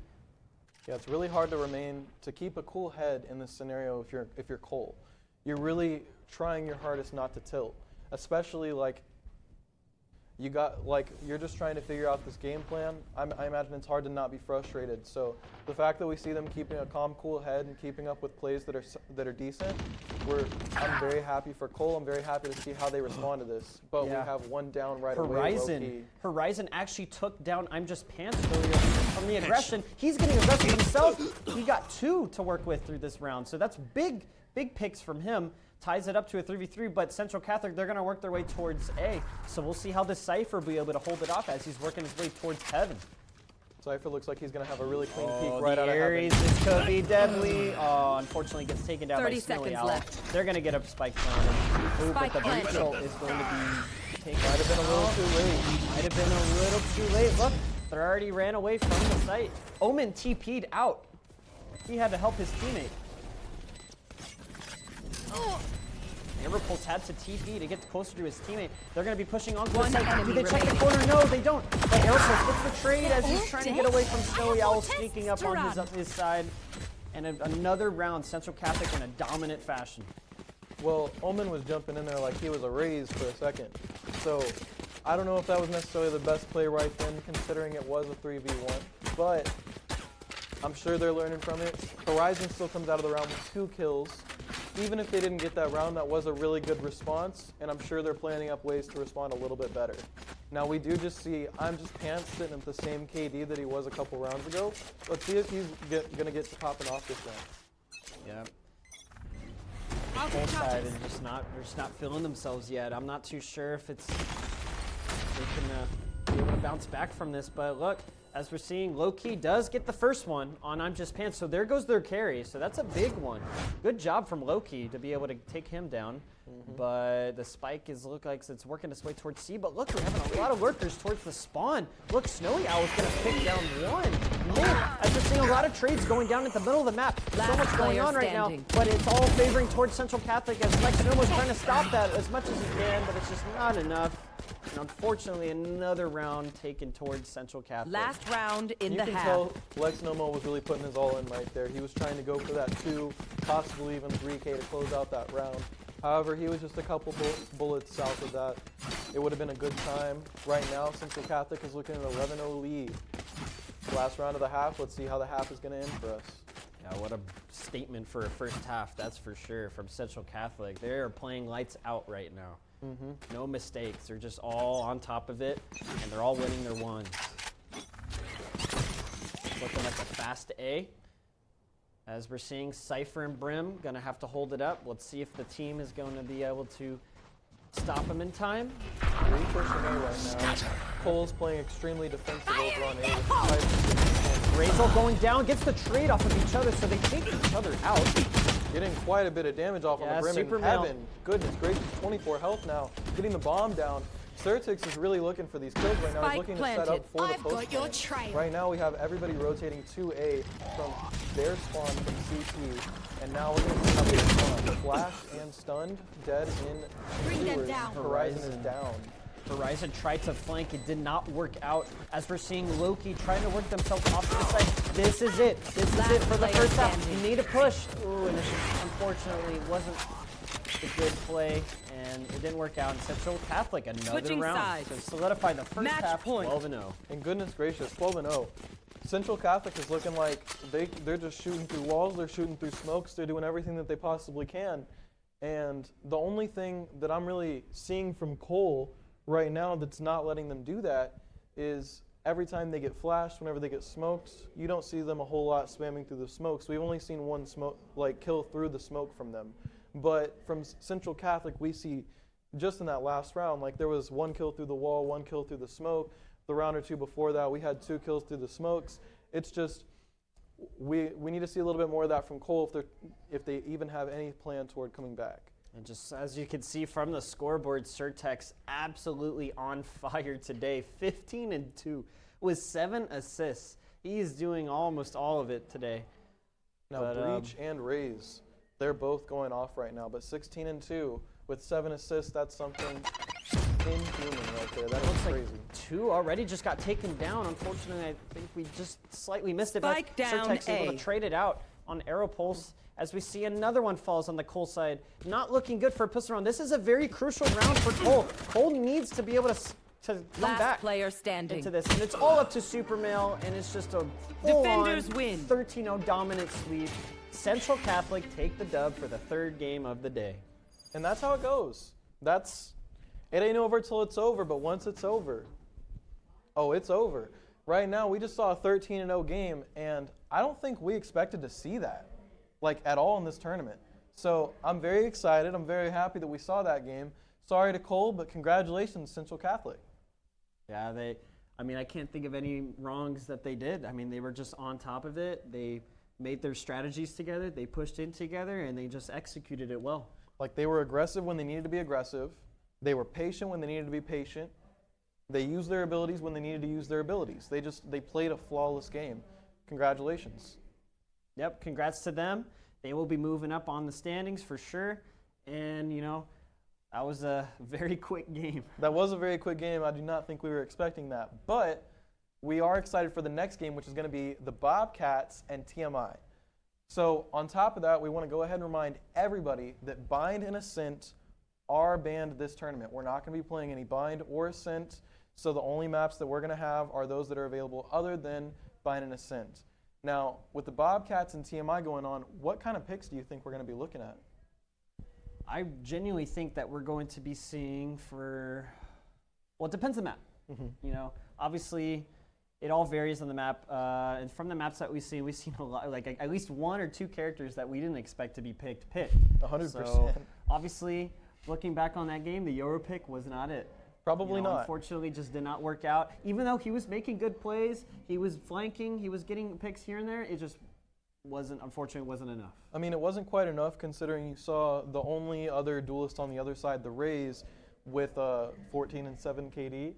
Yeah, it's really hard to keep a cool head in this scenario if you're Cole. You're really trying your hardest not to tilt, especially you're just trying to figure out this game plan. I imagine it's hard to not be frustrated. So the fact that we see them keeping a calm, cool head and keeping up with plays that are decent, I'm very happy for Cole. I'm very happy to see how they respond to this. But we have one down right away. Horizon actually took down I'm just Pants earlier from the aggression. He's getting aggressive himself. He got 2 to work with through this round. So that's big picks from him. Ties it up to a 3v3, but Central Catholic, they're going to work their way towards A. So we'll see how this Cypher will be able to hold it off as he's working his way towards heaven. Cypher looks like he's going to have a really clean peek right out of heaven. This could be deadly. Oh, unfortunately gets taken down by 30 Snowy seconds Owl. left. They're going to get a spike planted. But the Beetle is going to be taken. Might have been a little too late. Might have been a little too late. Look, they already ran away from the site. Omen TP'd out. He had to help his teammate. Amber Pulse had to TP to get closer to his teammate. They're going to be pushing onto the side. Do they check the corner? No, they don't. But Aeropulse gets the trade as he's trying to get away from Snowy Owl, sneaking up on his side. And another round, Central Catholic in a dominant fashion. Well, Omen was jumping in there like he was a Raze for a second. So I don't know if that was necessarily the best play right then, considering it was a 3v1. But I'm sure they're learning from it. Horizon still comes out of the round with 2 kills. Even if they didn't get that round, that was a really good response, and I'm sure they're planning up ways to respond a little bit better. Now we do just see I'm just Pants sitting at the same KD that he was a couple rounds ago. Let's see if he's gonna get to popping off this round. Yeah. Both side and they're just not feeling themselves yet. I'm not too sure if they can be able to bounce back from this, but look. As we're seeing, Low-Key does get the first one on I'm Just Pants, so there goes their carry. So that's a big one. Good job from Low-Key to be able to take him down. But the spike look like it's working its way towards C. But look, we're having a lot of lurkers towards the spawn. Look, Snowy Owl is going to pick down 1. Man, as we're seeing a lot of trades going down at the middle of the map. So much going on right now, but it's all favoring towards Central Catholic as Lex Noma's trying to stop that as much as he can, but it's just not enough. And unfortunately, another round taken towards Central Catholic. Last round in the half. You can tell Lex Noma was really putting his all in right there. He was trying to go for that 2, possibly even 3K to close out that round. However, he was just a couple bullets south of that. It would have been a good time. Right now, Central Catholic is looking at an 11-0 lead. Last round of the half. Let's see how the half is going to end for us. Yeah, what a statement for a first half, that's for sure, from Central Catholic. They are playing lights out right now. No mistakes. They're just all on top of it, and they're all winning their ones. Looking like a fast A. As we're seeing, Cypher and Brim going to have to hold it up. Let's see if the team is going to be able to stop them in time. 3 pushing A right now. Cole's playing extremely defensive over on A. Razel going down, gets the trade off of each other, so they take each other out. Getting quite a bit of damage off on the Brim in heaven. Goodness gracious, 24 health now. Getting the bomb down. Certix is really looking for these kills right now. He's looking to set up for the post. Got your trail. Right now we have everybody rotating to A from their spawn from CT. And now we're going to see how they respond. Flash and stunned, dead in Bring them Sewers. down. Horizon is down. Horizon tried to flank, it did not work out. As we're seeing Loki trying to work themselves off to the side. This is it. This is it for the first half. You need a push. Ooh, and this unfortunately wasn't a good play, and it didn't work out. And Central Catholic, another Switching round sides. to solidify the first Match half, point. 12-0. And goodness gracious, 12-0. Central Catholic is looking like they're just shooting through walls, they're shooting through smokes, they're doing everything that they possibly can. And the only thing that I'm really seeing from Cole right now that's not letting them do that is every time they get flashed, whenever they get smoked, you don't see them a whole lot spamming through the smokes. We've only seen one smoke, like kill through the smoke from them. But from Central Catholic, we see just in that last round, like there was 1 kill through the wall, 1 kill through the smoke. The round or two before that, we had 2 kills through the smokes. It's just we need to see a little bit more of that from Cole if they even have any plan toward coming back. And just as you can see from the scoreboard, Certex absolutely on fire today. 15-2 with 7 assists. He is doing almost all of it today. Now Breach and Raze, they're both going off right now, but 16-2 with 7 assists, that's something inhuman right there. That looks crazy. 2 already just got taken down. Unfortunately, I think we just slightly missed it. Spike But down Certex able A. to trade it out on Aeropulse as we see another one falls on the Cole side. Not looking good for a pistol round. This is a very crucial round for Cole. Cole needs to be able to come Last back player standing. into this. And it's all up to Supermail, and it's just a full-on Defenders win. 13-0 dominant sweep. Central Catholic take the dub for the 3rd game of the day. And that's how it goes. It ain't over till it's over, but once it's over, oh, it's over. Right now, we just saw a 13-0 game, and I don't think we expected to see that, like, at all in this tournament. So I'm very excited. I'm very happy that we saw that game. Sorry to Cole, but congratulations, Central Catholic. Yeah, I can't think of any wrongs that they did. I mean, they were just on top of it. They made their strategies together. They pushed in together, and they just executed it well. Like, they were aggressive when they needed to be aggressive. They were patient when they needed to be patient. They used their abilities when they needed to use their abilities. They played a flawless game. Congratulations. Yep, congrats to them. They will be moving up on the standings for sure. And, that was a very quick game. That was a very quick game. I do not think we were expecting that. But we are excited for the next game, which is going to be the Bobcats and TMI. So on top of that, we want to go ahead and remind everybody that Bind and Ascent are banned this tournament. We're not going to be playing any Bind or Ascent, so the only maps that we're going to have are those that are available other than Bind and Ascent. Now, with the Bobcats and TMI going on, what kind of picks do you think we're going to be looking at? I genuinely think that we're going to be seeing it depends on the map. Obviously, it all varies on the map. And from the maps that we've seen a lot, like at least 1 or 2 characters that we didn't expect to be picked. 100%. So, obviously, looking back on that game, the Euro pick was not it. Probably not. Unfortunately, just did not work out. Even though he was making good plays, he was flanking, he was getting picks here and there, it just unfortunately wasn't enough. I mean, it wasn't quite enough considering you saw the only other duelist on the other side, the Rays, with 14 and 7 KD.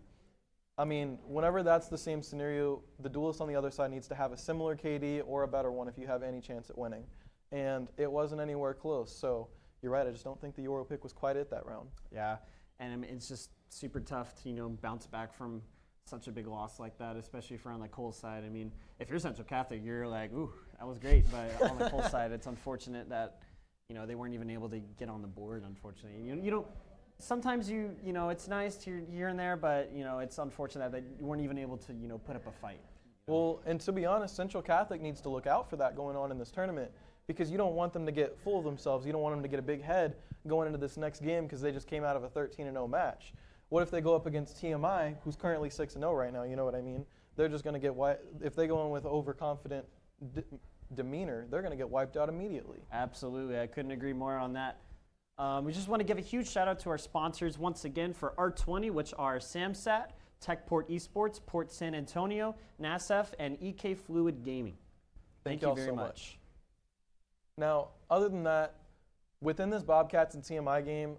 I mean, whenever that's the same scenario, the duelist on the other side needs to have a similar KD or a better one if you have any chance at winning. And it wasn't anywhere close. So you're right, I just don't think the Euro pick was quite it that round. Yeah, and I mean, it's just super tough to bounce back from such a big loss like that, especially for on the Cole side. I mean, if you're Central Catholic, you're like, ooh, that was great. But on the Cole side, it's unfortunate that they weren't even able to get on the board. Unfortunately, you don't. Sometimes it's nice to here and there, but it's unfortunate that you weren't even able to put up a fight. Well, and to be honest, Central Catholic needs to look out for that going on in this tournament because you don't want them to get full of themselves. You don't want them to get a big head going into this next game because they just came out of a 13-0 match. What if they go up against TMI, who's currently 6-0 right now? You know what I mean? They're just going to get if they go in with overconfident demeanor, they're going to get wiped out immediately. Absolutely. I couldn't agree more on that. We just want to give a huge shout out to our sponsors once again for R20, which are Samsat, Techport Esports, Port San Antonio, NASF, and EK Fluid Gaming. Thank you very much. Now, other than that, within this Bobcats and TMI game,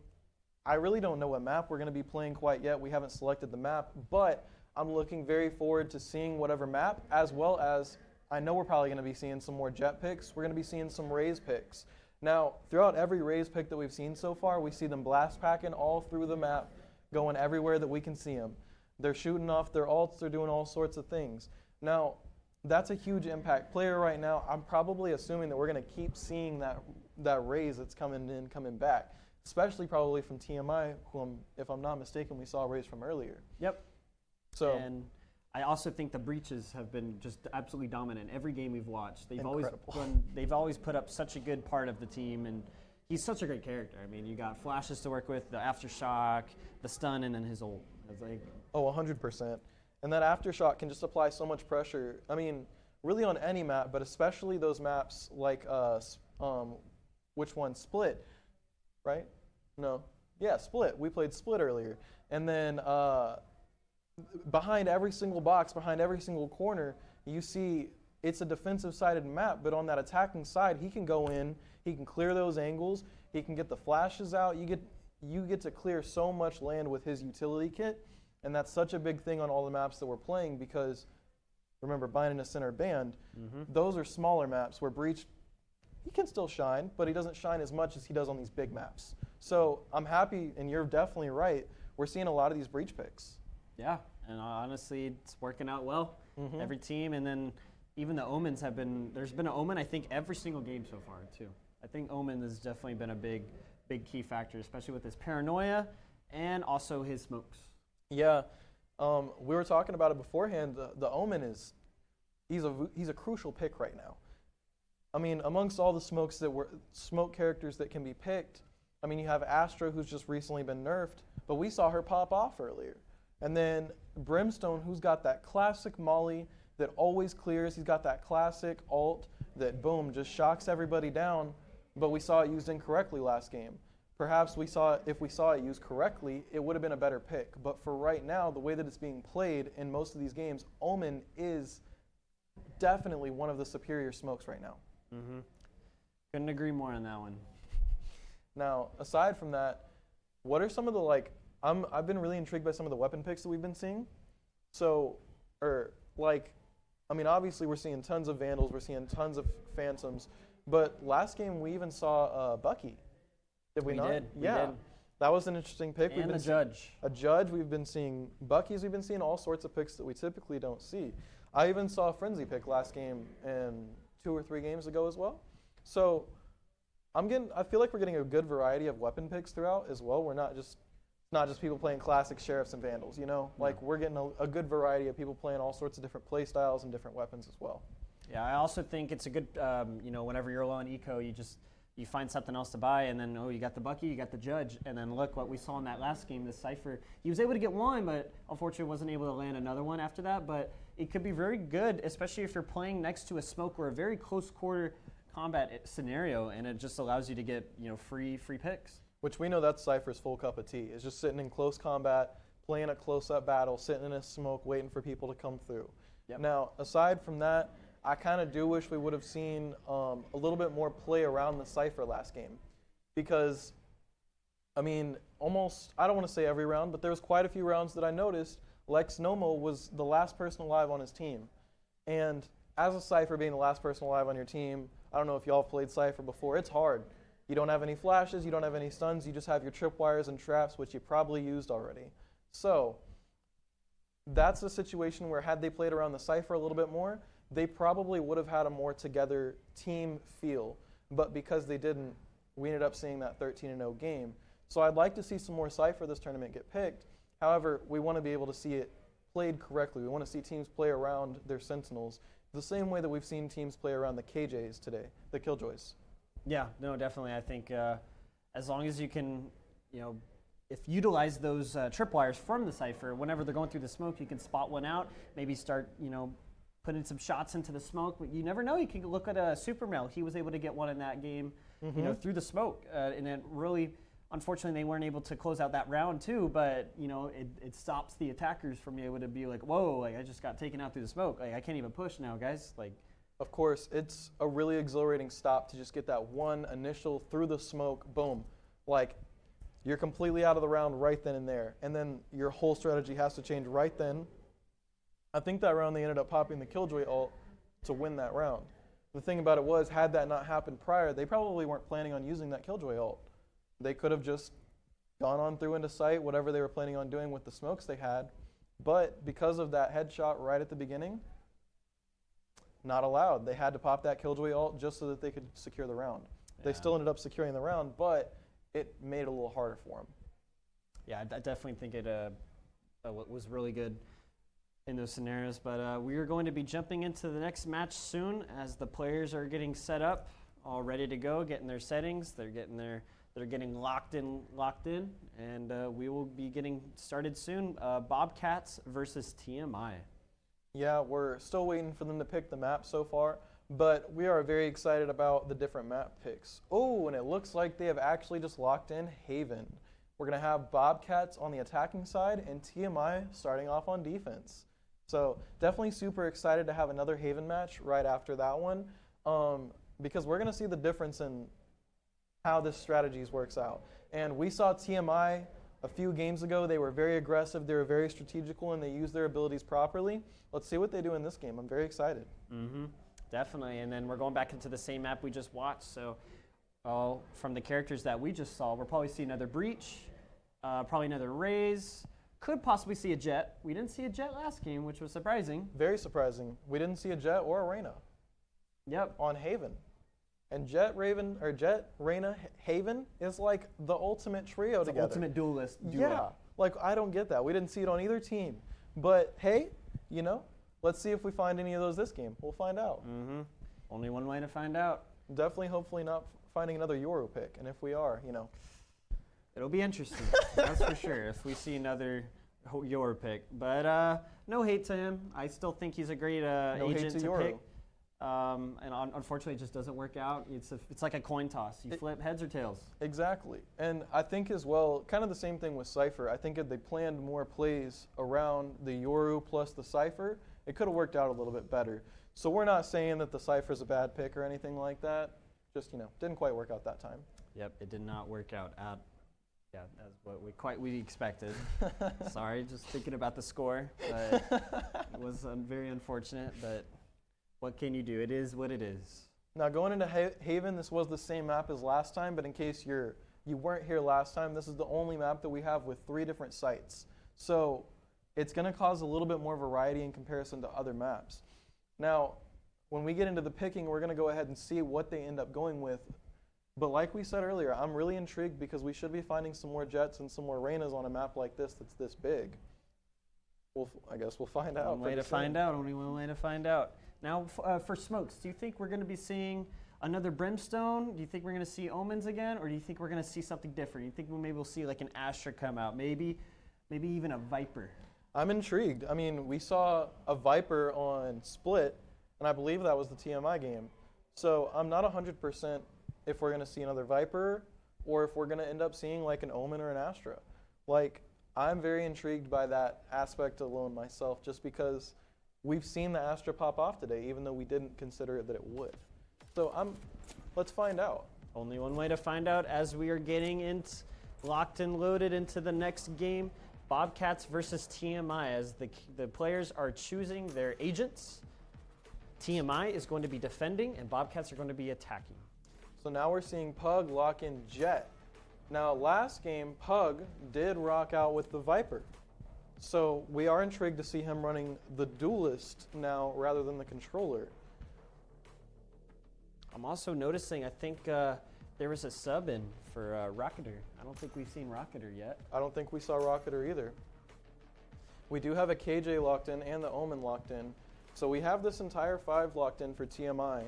I really don't know what map we're going to be playing quite yet. We haven't selected the map, but I'm looking very forward to seeing whatever map, as well as I know we're probably going to be seeing some more jet picks. We're going to be seeing some Raze picks. Now, throughout every Raze pick that we've seen so far, we see them blast packing all through the map, going everywhere that we can see them. They're shooting off their ults. They're doing all sorts of things. Now, that's a huge impact player right now. I'm probably assuming that we're going to keep seeing that Raze that's coming back, especially probably from TMI, who, if I'm not mistaken, we saw Raze from earlier. Yep. So, and I also think the breaches have been just absolutely dominant. Every game we've watched, they've always put up such a good part of the team, and he's such a great character. I mean, you got flashes to work with, the aftershock, the stun, and then his ult. It's like, 100%. And that aftershock can just apply so much pressure. I mean, really on any map, but especially those maps like which one? Split, right? No. Yeah, Split. We played Split earlier. And then behind every single box, behind every single corner, you see it's a defensive-sided map, but on that attacking side, he can go in, he can clear those angles, he can get the flashes out. You get to clear so much land with his utility kit, and that's such a big thing on all the maps that we're playing because, remember, Bind in a Center banned, those are smaller maps where Breach, he can still shine, but he doesn't shine as much as he does on these big maps. So I'm happy, and you're definitely right, we're seeing a lot of these Breach picks. yeah, and honestly, it's working out well. Every team, and then even the Omens there's been an Omen, I think, every single game so far, too. I think Omen has definitely been a big key factor, especially with his paranoia and also his smokes. Yeah, we were talking about it beforehand. The Omen he's a crucial pick right now. I mean, amongst all the smoke characters that can be picked, I mean, you have Astra, who's just recently been nerfed, but we saw her pop off earlier. And then Brimstone, who's got that classic molly that always clears. He's got that classic ult that, boom, just shocks everybody down. But we saw it used incorrectly last game. Perhaps if we saw it used correctly, it would have been a better pick. But for right now, the way that it's being played in most of these games, Omen is definitely one of the superior smokes right now. Couldn't agree more on that one. Now, aside from that, what are some of the, I've been really intrigued by some of the weapon picks that we've been seeing. So, obviously we're seeing tons of Vandals, we're seeing tons of Phantoms, but last game we even saw Bucky. Did we not? We Yeah. did. That was an interesting pick. And the Judge. A Judge. We've been seeing Bucky's. We've been seeing all sorts of picks that we typically don't see. I even saw a Frenzy pick last game and 2 or 3 games ago as well. So I feel like we're getting a good variety of weapon picks throughout as well. We're not just people playing classic Sheriffs and Vandals, you know? We're getting a good variety of people playing all sorts of different play styles and different weapons as well. Yeah, I also think it's a good, whenever you're low on eco, you find something else to buy, and then, you got the Bucky, you got the Judge, and then look what we saw in that last game, the Cypher. He was able to get one, but unfortunately wasn't able to land another one after that, but it could be very good, especially if you're playing next to a smoke or a very close quarter combat scenario, and it just allows you to get, free picks. Which we know that's Cypher's full cup of tea, is just sitting in close combat, playing a close-up battle, sitting in a smoke, waiting for people to come through. Yep. Now, aside from that, I kind of do wish we would have seen a little bit more play around the Cypher last game. Because, I don't want to say every round, but there was quite a few rounds that I noticed Lex Nomo was the last person alive on his team. And as a Cypher being the last person alive on your team, I don't know if y'all have played Cypher before, it's hard. You don't have any flashes, you don't have any stuns, you just have your tripwires and traps, which you probably used already. So, that's a situation where had they played around the Cypher a little bit more, they probably would have had a more together team feel. But because they didn't, we ended up seeing that 13-0 game. So I'd like to see some more Cypher this tournament get picked. However, we want to be able to see it played correctly. We want to see teams play around their Sentinels the same way that we've seen teams play around the KJs today, the Killjoys. Yeah, no, definitely. I think as long as you can, if utilize those tripwires from the Cypher, whenever they're going through the smoke, you can spot one out, maybe start, putting some shots into the smoke. But you never know. You can look at Supermail. He was able to get one in that game, through the smoke. And it really, unfortunately, they weren't able to close out that round too, but, it stops the attackers from being able to be like, whoa, like I just got taken out through the smoke. Like I can't even push now, guys. Like, of course, it's a really exhilarating stop to just get that one initial through the smoke, boom. Like, you're completely out of the round right then and there. And then your whole strategy has to change right then. I think that round they ended up popping the Killjoy ult to win that round. The thing about it was, had that not happened prior, they probably weren't planning on using that Killjoy ult. They could have just gone on through into sight, whatever they were planning on doing with the smokes they had. But because of that headshot right at the beginning, not allowed. They had to pop that Killjoy ult just so that they could secure the round. Yeah. They still ended up securing the round, but it made it a little harder for them. Yeah, I definitely think it was really good in those scenarios. But we are going to be jumping into the next match soon as the players are getting set up, all ready to go, getting their settings. They're getting locked in, and we will be getting started soon. Bobcats versus TMI. Yeah, we're still waiting for them to pick the map so far, but we are very excited about the different map picks. Oh, and it looks like they have actually just locked in Haven. We're going to have Bobcats on the attacking side and TMI starting off on defense. So definitely super excited to have another Haven match right after that one, because we're going to see the difference in how this strategies works out. And we saw TMI a few games ago. They were very aggressive, they were very strategical, and they used their abilities properly. Let's see what they do in this game. I'm very excited. Definitely. And then we're going back into the same map we just watched. So from the characters that we just saw, we'll probably see another Breach, probably another Raze, could possibly see a Jet. We didn't see a Jet last game, which was surprising. Very surprising. We didn't see a Jet or a Reyna. Yep. On Haven. And Jet, Reyna, Haven is like the ultimate trio together. Ultimate duelist duo. Yeah, like I don't get that. We didn't see it on either team. But hey, let's see if we find any of those this game. We'll find out. Only one way to find out. Definitely, hopefully not finding another Euro pick. And if we are, It'll be interesting, that's for sure, if we see another Euro pick. But no hate to him. I still think he's a great agent to pick. And unfortunately, it just doesn't work out. It's like a coin toss. You flip heads or tails. Exactly. And I think as well, kind of the same thing with Cypher. I think if they planned more plays around the Yoru plus the Cypher, it could have worked out a little bit better. So we're not saying that the Cypher's a bad pick or anything like that. Just, didn't quite work out that time. Yep, it did not work out as what we expected. Sorry, just thinking about the score. But it was very unfortunate, but what can you do? It is what it is. Now going into Haven, this was the same map as last time, but in case you weren't here last time, this is the only map that we have with 3 different sites. So it's going to cause a little bit more variety in comparison to other maps. Now, when we get into the picking, we're going to go ahead and see what they end up going with. But like we said earlier, I'm really intrigued because we should be finding some more Jets and some more Reynas on a map like this that's this big. I guess we'll find out. Only one way to find out. Now, for smokes, do you think we're going to be seeing another Brimstone? Do you think we're going to see Omens again? Or do you think we're going to see something different? Do you think maybe we'll see like an Astra come out? Maybe even a Viper? I'm intrigued. I mean, we saw a Viper on Split, and I believe that was the TMI game. So I'm not 100% if we're going to see another Viper or if we're going to end up seeing like an Omen or an Astra. Like, I'm very intrigued by that aspect alone myself, just because we've seen the Astra pop off today, even though we didn't consider it that it would. So let's find out. Only one way to find out as we are getting locked and loaded into the next game. Bobcats versus TMI as the players are choosing their agents. TMI is going to be defending and Bobcats are going to be attacking. So now we're seeing Pug lock in Jet. Now last game, Pug did rock out with the Viper. So we are intrigued to see him running the Duelist now rather than the Controller. I'm also noticing, I think there was a sub in for Rocketer. I don't think we've seen Rocketer yet. I don't think we saw Rocketer either. We do have a KJ locked in and the Omen locked in. So we have this entire 5 locked in for TMI.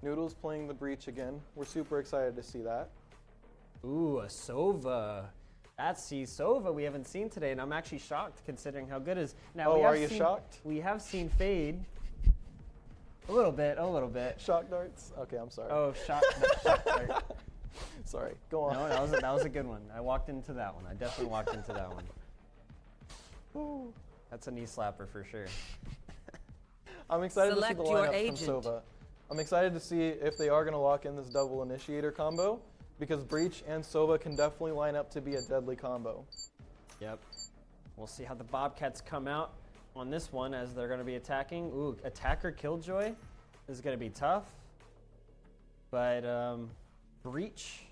Noodle's playing the Breach again. We're super excited to see that. Ooh, a Sova. That's Sova we haven't seen today, and I'm actually shocked considering how good it is. Now, are you shocked? We have seen Fade. A little bit. Shock darts? Okay, I'm sorry. Oh, shock dart. Sorry, go on. No, that was a good one. I walked into that one. I definitely walked into that one. Ooh. That's a knee slapper for sure. I'm excited Select to see the your lineup agent. from Sova. I'm excited to see if they are going to lock in this double initiator combo, because Breach and Sova can definitely line up to be a deadly combo. Yep. We'll see how the Bobcats come out on this one as they're going to be attacking. Ooh, attacker Killjoy is going to be tough. But Breach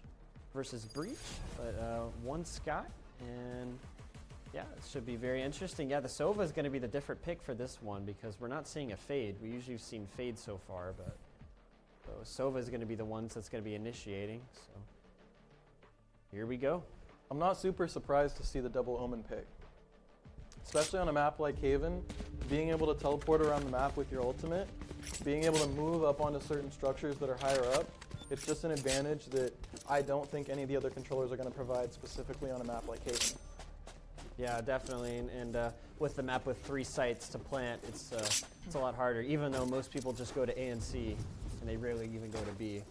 versus Breach. But one Scott. And yeah, it should be very interesting. Yeah, the Sova is going to be the different pick for this one because we're not seeing a Fade. We usually have seen Fade so far, but so Sova is going to be the ones that's going to be initiating. So here we go. I'm not super surprised to see the double Omen pick. Especially on a map like Haven, being able to teleport around the map with your ultimate, being able to move up onto certain structures that are higher up, it's just an advantage that I don't think any of the other controllers are going to provide specifically on a map like Haven. Yeah, definitely, and with the map with 3 sites to plant, it's a lot harder. Even though most people just go to A and C, and they rarely even go to B.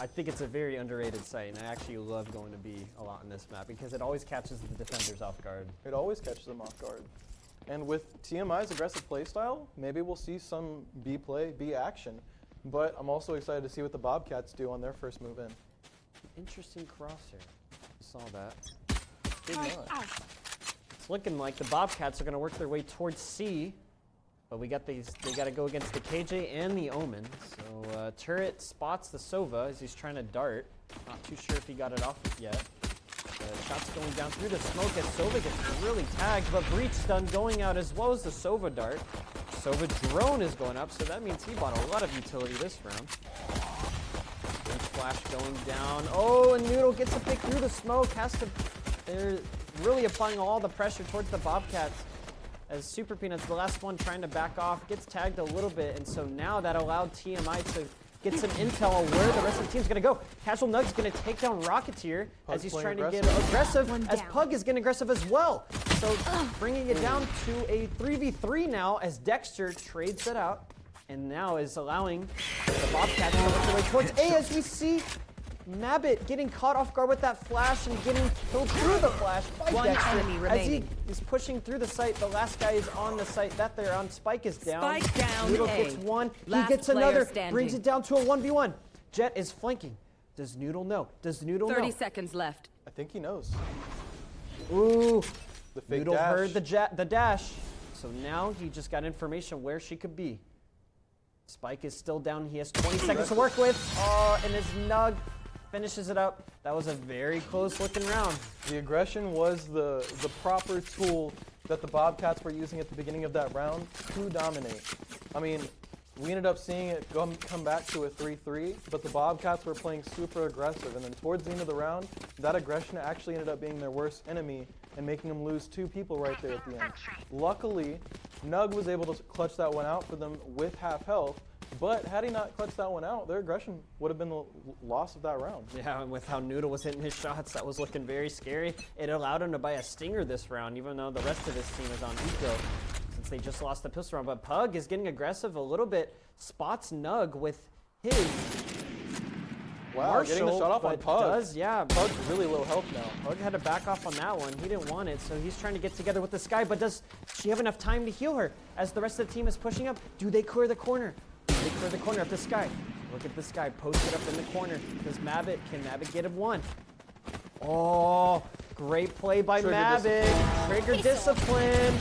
I think it's a very underrated site, and I actually love going to B a lot in this map because it always catches the defenders off guard. It always catches them off guard. And with TMI's aggressive playstyle, maybe we'll see some B play, B action. But I'm also excited to see what the Bobcats do on their first move in. Interesting crosshair. Saw that. Did not. It's looking like the Bobcats are going to work their way towards C. But we got these. They got to go against the KJ and the Omen. So Turret spots the Sova as he's trying to dart. Not too sure if he got it off yet. Shots going down through the smoke as Sova gets really tagged, but Breach stun going out as well as the Sova dart. Sova drone is going up, so that means he bought a lot of utility this round. Breach flash going down. Oh, and Noodle gets a pick through the smoke. They're really applying all the pressure towards the Bobcats. As Super Peanuts, the last one trying to back off, gets tagged a little bit, and so now that allowed TMI to get some intel on where the rest of the team's gonna go. Casual Nug's gonna take down Rocketeer as he's trying to get aggressive, as Pug is getting aggressive as well. So bringing it down to a 3v3 now as Dexter trades it out, and now is allowing the Bobcats to work their way towards A as we see Mabbit getting caught off guard with that flash and getting killed through the flash by One Dexter. enemy remaining. As he is pushing through the site, the last guy is on the site that they're on. Spike is down. Spike down Noodle A. gets one. Last He gets player another. standing. Brings it down to a 1v1. Jet is flanking. Does Noodle know? Does Noodle 30 know? seconds left. I think he knows. Ooh. The fake Noodle dash. heard the dash. So now he just got information where she could be. Spike is still down. He has 20 seconds to work with. Oh, and his Nug finishes it up. That was a very close looking round. The aggression was the proper tool that the Bobcats were using at the beginning of that round to dominate. I mean, we ended up seeing it come back to a 3-3, but the Bobcats were playing super aggressive, and then towards the end of the round, that aggression actually ended up being their worst enemy and making them lose 2 people right there at the end. Luckily, Nug was able to clutch that one out for them with half health, but had he not clutched that one out, their aggression would have been the loss of that round. Yeah, and with how Noodle was hitting his shots, that was looking very scary. It allowed him to buy a stinger this round, even though the rest of his team is on eco, since they just lost the pistol round. But Pug is getting aggressive a little bit, spots Nug with his Wow, Marshall, getting the shot off on but Pug. yeah, Pug's really low health now. Pug had to back off on that one. He didn't want it, so he's trying to get together with this guy, but does she have enough time to heal her? As the rest of the team is pushing up, do they clear the corner? They clear the corner of this guy. Look at this guy posted up in the corner. Can Mabbit get him one? Oh, great play by Mabbit. Trigger discipline.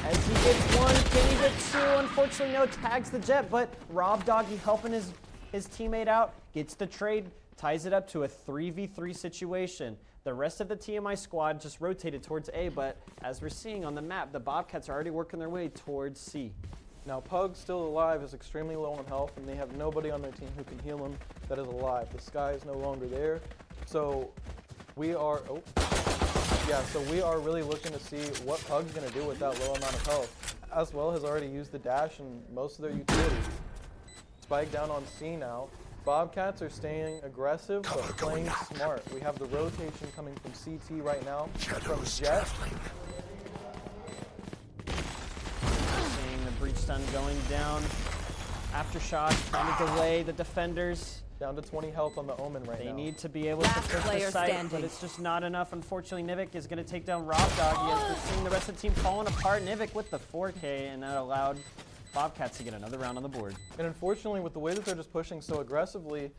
As he gets one, can he get 2? Unfortunately, no, tags the Jet, but Rob Doggy helping his teammate out, gets the trade, ties it up to a 3v3 situation. The rest of the TMI squad just rotated towards A, but as we're seeing on the map, the Bobcats are already working their way towards C. Now, Pug, still alive, is extremely low on health, and they have nobody on their team who can heal him that is alive. The sky is no longer there, so we are... Oh. Yeah, so we are really looking to see what Pug's going to do with that low amount of health. As well has already used the dash and most of their utilities. Spike down on C now. Bobcats are staying aggressive, but playing smart. We have the rotation coming from CT right now, from Jet. Seeing the breach stun going down. Aftershock trying to delay the defenders. Down to 20 health on the Omen right now. They need to be able to push the player site, standing. but it's just not enough. Unfortunately, Nivik is going to take down Rob Doggy as we're seeing the rest of the team falling apart. Nivik with the 4K, and that allowed Bobcats to get another round on the board. And unfortunately, with the way that they're just pushing so aggressively,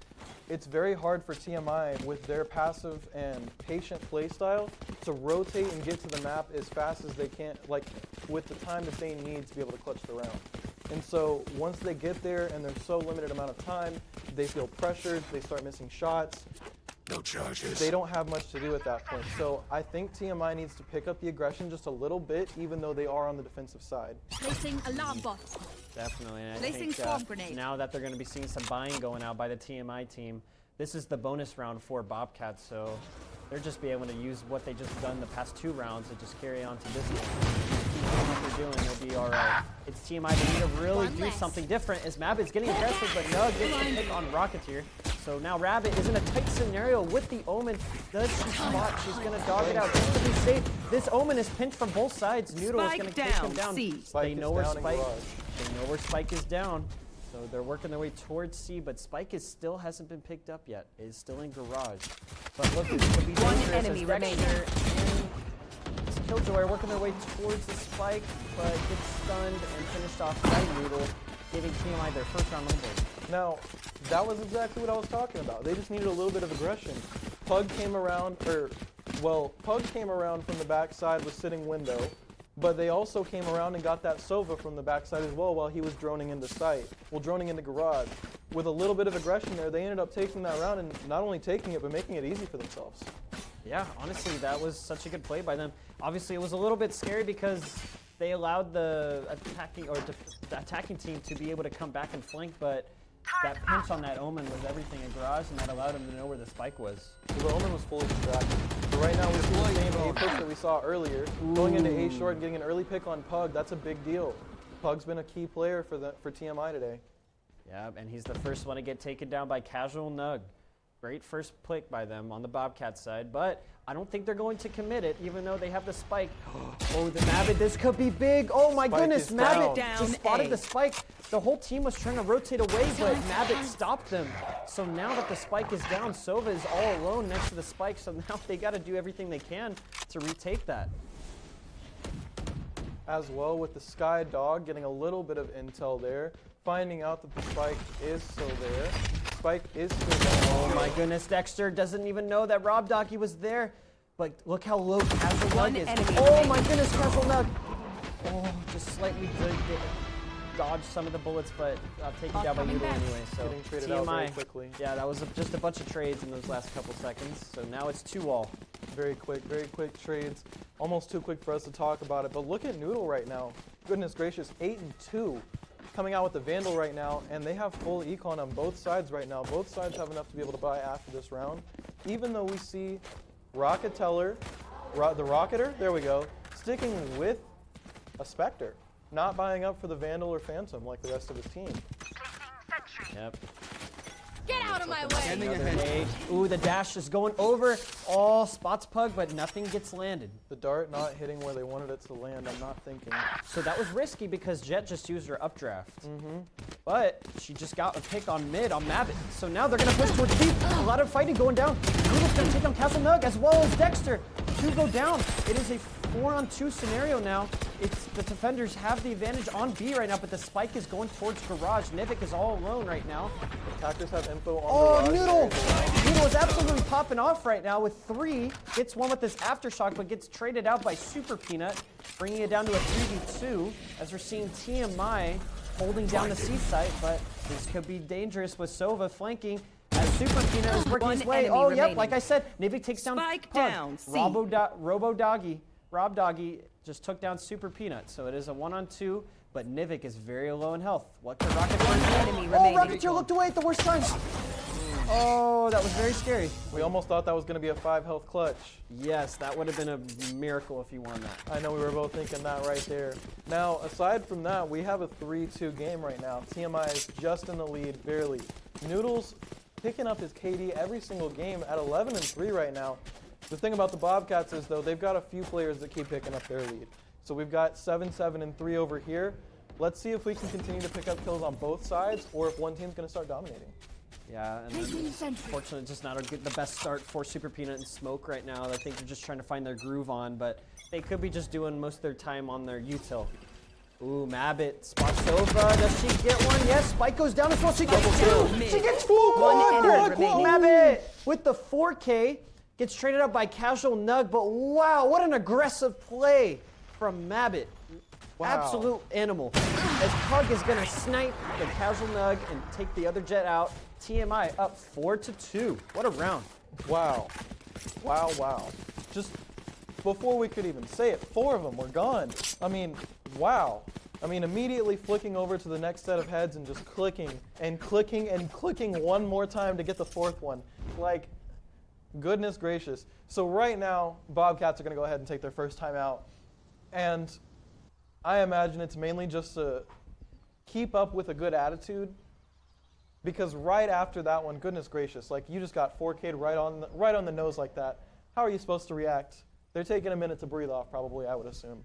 it's very hard for TMI with their passive and patient playstyle to rotate and get to the map as fast as they can, like with the time that they need to be able to clutch the round. And so once they get there and there's so limited amount of time, they feel pressured, they start missing shots. No charges. They don't have much to do at that point. So I think TMI needs to pick up the aggression just a little bit, even though they are on the defensive side. Placing alarm bot. Definitely. And I Placing think swarm grenade. now that they're going to be seeing some buying going out by the TMI team, this is the bonus round for Bobcats, so they're just be able to use what they just done the past 2 rounds and just carry on to this one. Keep doing what they're doing, they'll be all right. It's TMI, they need to really do something different as Mabbit's getting aggressive, but Nug gets a pick on Rocketeer. So now Rabbit is in a tight scenario with the Omen. Does she spot? She's going to dog it out just to be safe. This Omen is pinched from both sides. Noodle is going to take him down. They know where Spike is down. So they're working their way towards C, but Spike still hasn't been picked up yet. It is still in garage. But look, it could be dangerous enemy as Dexter and Killjoy are working their way towards the Spike, but gets stunned and finished off by Noodle, giving TMI their first round on the board. Now, that was exactly what I was talking about. They just needed a little bit of aggression. Pug came around from the backside, was sitting window, but they also came around and got that Sova from the backside as well while he was droning into site. Well, droning into garage. With a little bit of aggression there, they ended up taking that round and not only taking it, but making it easy for themselves. Yeah, honestly, that was such a good play by them. Obviously, it was a little bit scary because they allowed the attacking team to be able to come back and flank, but that pinch on that Omen was everything in garage, and that allowed him to know where the Spike was. So the Omen was fully distracted. So right now we see the same A pick that we saw earlier. Going into A short and getting an early pick on Pug, that's a big deal. Pug's been a key player for TMI today. Yeah, and he's the first one to get taken down by Casual Nug. Great first pick by them on the Bobcats side, but I don't think they're going to commit it, even though they have the Spike. Oh, the Mabbit, this could be big. Oh my goodness, Mabbit just spotted the Spike. The whole team was trying to rotate away, but Mabbit stopped them. So now that the Spike is down, Sova is all alone next to the Spike, so now they got to do everything they can to retake that. As well with the Sky Dog getting a little bit of intel there, finding out that the Spike is still there. Spike is still there. Oh my goodness, Dexter doesn't even know that Rob Doggy was there. But look how low Casual Nug is. Oh my goodness, Casual Nug. Oh, just slightly dodged some of the bullets, but taken down by Noodle anyway. So getting traded out very quickly. Yeah, that was just a bunch of trades in those last couple seconds. So now it's 2-all. Very quick trades. Almost too quick for us to talk about it. But look at Noodle right now. Goodness gracious, 8-2. Coming out with the Vandal right now, and they have full econ on both sides right now. Both sides have enough to be able to buy after this round. Even though we see Rocketeller, the Rocketer, there we go, sticking with a Spectre, not buying up for the Vandal or Phantom like the rest of his team. Yep. Get out of my way! Nade. Ooh, the dash is going over. All spots Pug, but nothing gets landed. The dart not hitting where they wanted it to land, I'm not thinking. So that was risky because Jet just used her updraft. But she just got a pick on mid on Mabbit. So now they're going to push towards deep. A lot of fighting going down. Noodle's going to take down Castle Nug as well as Dexter. 2 go down. It is a 4-on-2 scenario now. It's the defenders have the advantage on B right now, but the Spike is going towards garage. Nivik is all alone right now. Attackers have info on garage. Noodle! Noodle is absolutely popping off right now with 3. Gets one with this Aftershock, but gets traded out by Super Peanut, bringing it down to a 3v2 as we're seeing TMI holding down the C site, but this could be dangerous with Sova flanking as Super Peanut is working his way. Oh, yep, like I said, Nivik takes down Spike Pug. down, C. Rob Doggy just took down Super Peanut, so it is a 1-on-2, but Nivik is very low in health. What can Rocketeer do? Enemy Oh, remaining. Rocketeer looked away at the worst time. Oh, that was very scary. We almost thought that was going to be a 5 health clutch. Yes, that would have been a miracle if you won that. I know we were both thinking that right there. Now, aside from that, we have a 3-2 game right now. TMI is just in the lead, barely. Noodles picking up his KD every single game at 11-3 right now. The thing about the Bobcats is, though, they've got a few players that keep picking up their lead. So we've got 7-7-3 over here. Let's see if we can continue to pick up kills on both sides, or if one team's going to start dominating. Yeah, and then, unfortunately, just not the best start for Super Peanut and Smoke right now. I think they're just trying to find their groove on, but they could be just doing most of their time on their util. Ooh, Mabbit spots Sova. Does she get one? Yes, Spike goes down as well. She gets two. She gets full quad. Mabbit with the 4K gets traded up by Casual Nug, but wow, what an aggressive play from Mabbit. Wow. Absolute animal. As Pug is going to snipe the Casual Nug and take the other jet out. TMI up 4-2. What a round. Wow. Wow, wow. Just before we could even say it, 4 of them were gone. I mean, wow. I mean, immediately flicking over to the next set of heads and just clicking and clicking and clicking one more time to get the 4th one. Like, goodness gracious. So right now, Bobcats are going to go ahead and take their first time out. And I imagine it's mainly just to keep up with a good attitude. Because right after that one, goodness gracious, like you just got 4K'd right on the nose like that. How are you supposed to react? They're taking a minute to breathe off, probably, I would assume.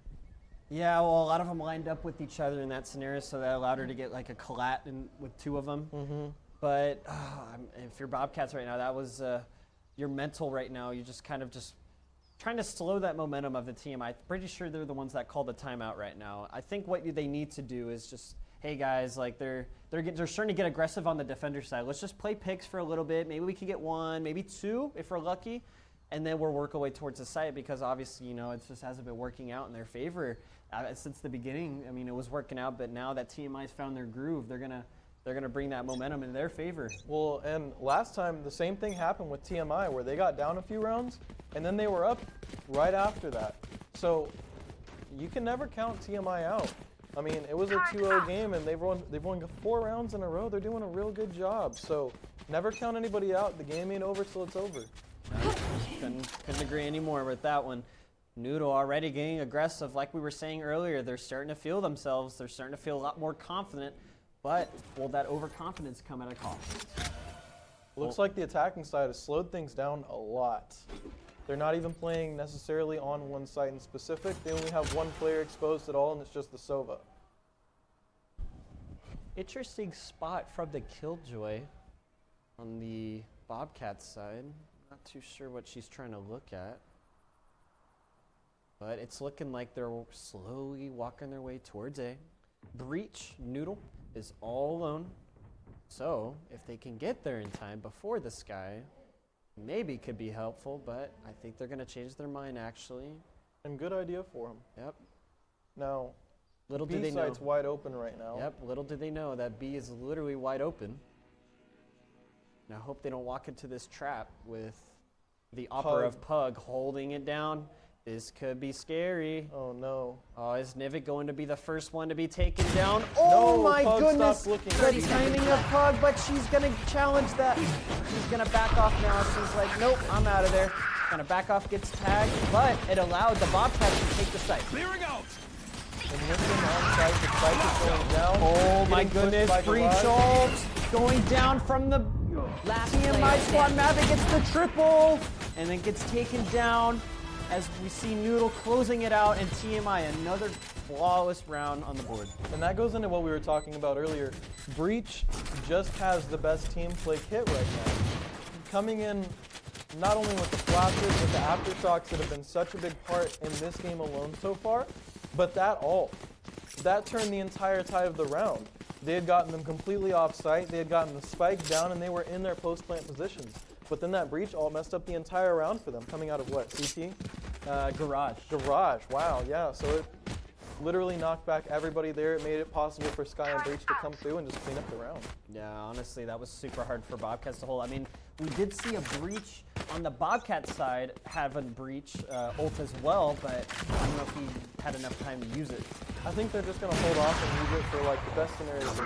Yeah, well, a lot of them lined up with each other in that scenario, so that allowed her to get like a collat with 2 of them. Mm-hmm. But if you're Bobcats right now, that was your mental right now. You're just kind of just trying to slow that momentum of the team. I'm pretty sure they're the ones that called the timeout right now. I think what they need to do is just, hey guys, like they're starting to get aggressive on the defender side. Let's just play picks for a little bit. Maybe we can get 1, maybe 2 if we're lucky, and then we'll work our way towards the site because obviously, you know, it just hasn't been working out in their favor since the beginning. I mean, it was working out, but now that TMI's found their groove, they're gonna bring that momentum in their favor. Well, and last time the same thing happened with TMI where they got down a few rounds and then they were up right after that. So you can never count TMI out. I mean, it was a 2-0 game and they've won 4 rounds in a row. They're doing a real good job. So never count anybody out. The game ain't over till it's over. Couldn't agree anymore with that one. Noodle already getting aggressive. Like we were saying earlier, they're starting to feel themselves. They're starting to feel a lot more confident. But will that overconfidence come at a cost? Looks like the attacking side has slowed things down a lot. They're not even playing necessarily on one site in specific. They only have one player exposed at all, and it's just the Sova. Interesting spot from the Killjoy on the Bobcats side. Not too sure what she's trying to look at. But it's looking like they're slowly walking their way towards A. Breach, Noodle, is all alone. So if they can get there in time before the Sky, maybe could be helpful, but I think they're going to change their mind, actually. And good idea for them. Yep. Now, little do B they know. side's wide open right now. Yep, little do they know that B is literally wide open. Now, I hope they don't walk into this trap with the upper of Pug holding it down. This could be scary. Oh, no. Oh, is Nivik going to be the first one to be taken down? Oh, no, my Pug, goodness. stop looking. The timing of Pug, but she's going to challenge that. She's going to back off now. She's like, nope, I'm out of there. Going to back off, gets tagged, but it allowed the Bobcats to take the site. Clearing out. And looking on site, the spike is going down. Oh, my goodness. Breach ult going down from the Last TMI squad. Mavic gets the triple and then gets taken down. As we see Noodle closing it out, and TMI, another flawless round on the board. And that goes into what we were talking about earlier. Breach just has the best team play kit right now. Coming in not only with the flashes, but the aftershocks that have been such a big part in this game alone so far, but that ult. That turned the entire tide of the round. They had gotten them completely off site, they had gotten the spike down, and they were in their post-plant positions. But then that breach ult messed up the entire round for them, coming out of what, CT? Garage. Garage, wow, yeah. So it literally knocked back everybody there. It made it possible for Sky and Breach to come through and just clean up the round. Yeah, honestly, that was super hard for Bobcats to hold. I mean, we did see a breach on the Bobcat side have a breach ult as well, but I don't know if he had enough time to use it. I think they're just going to hold off and use it for like the best scenarios.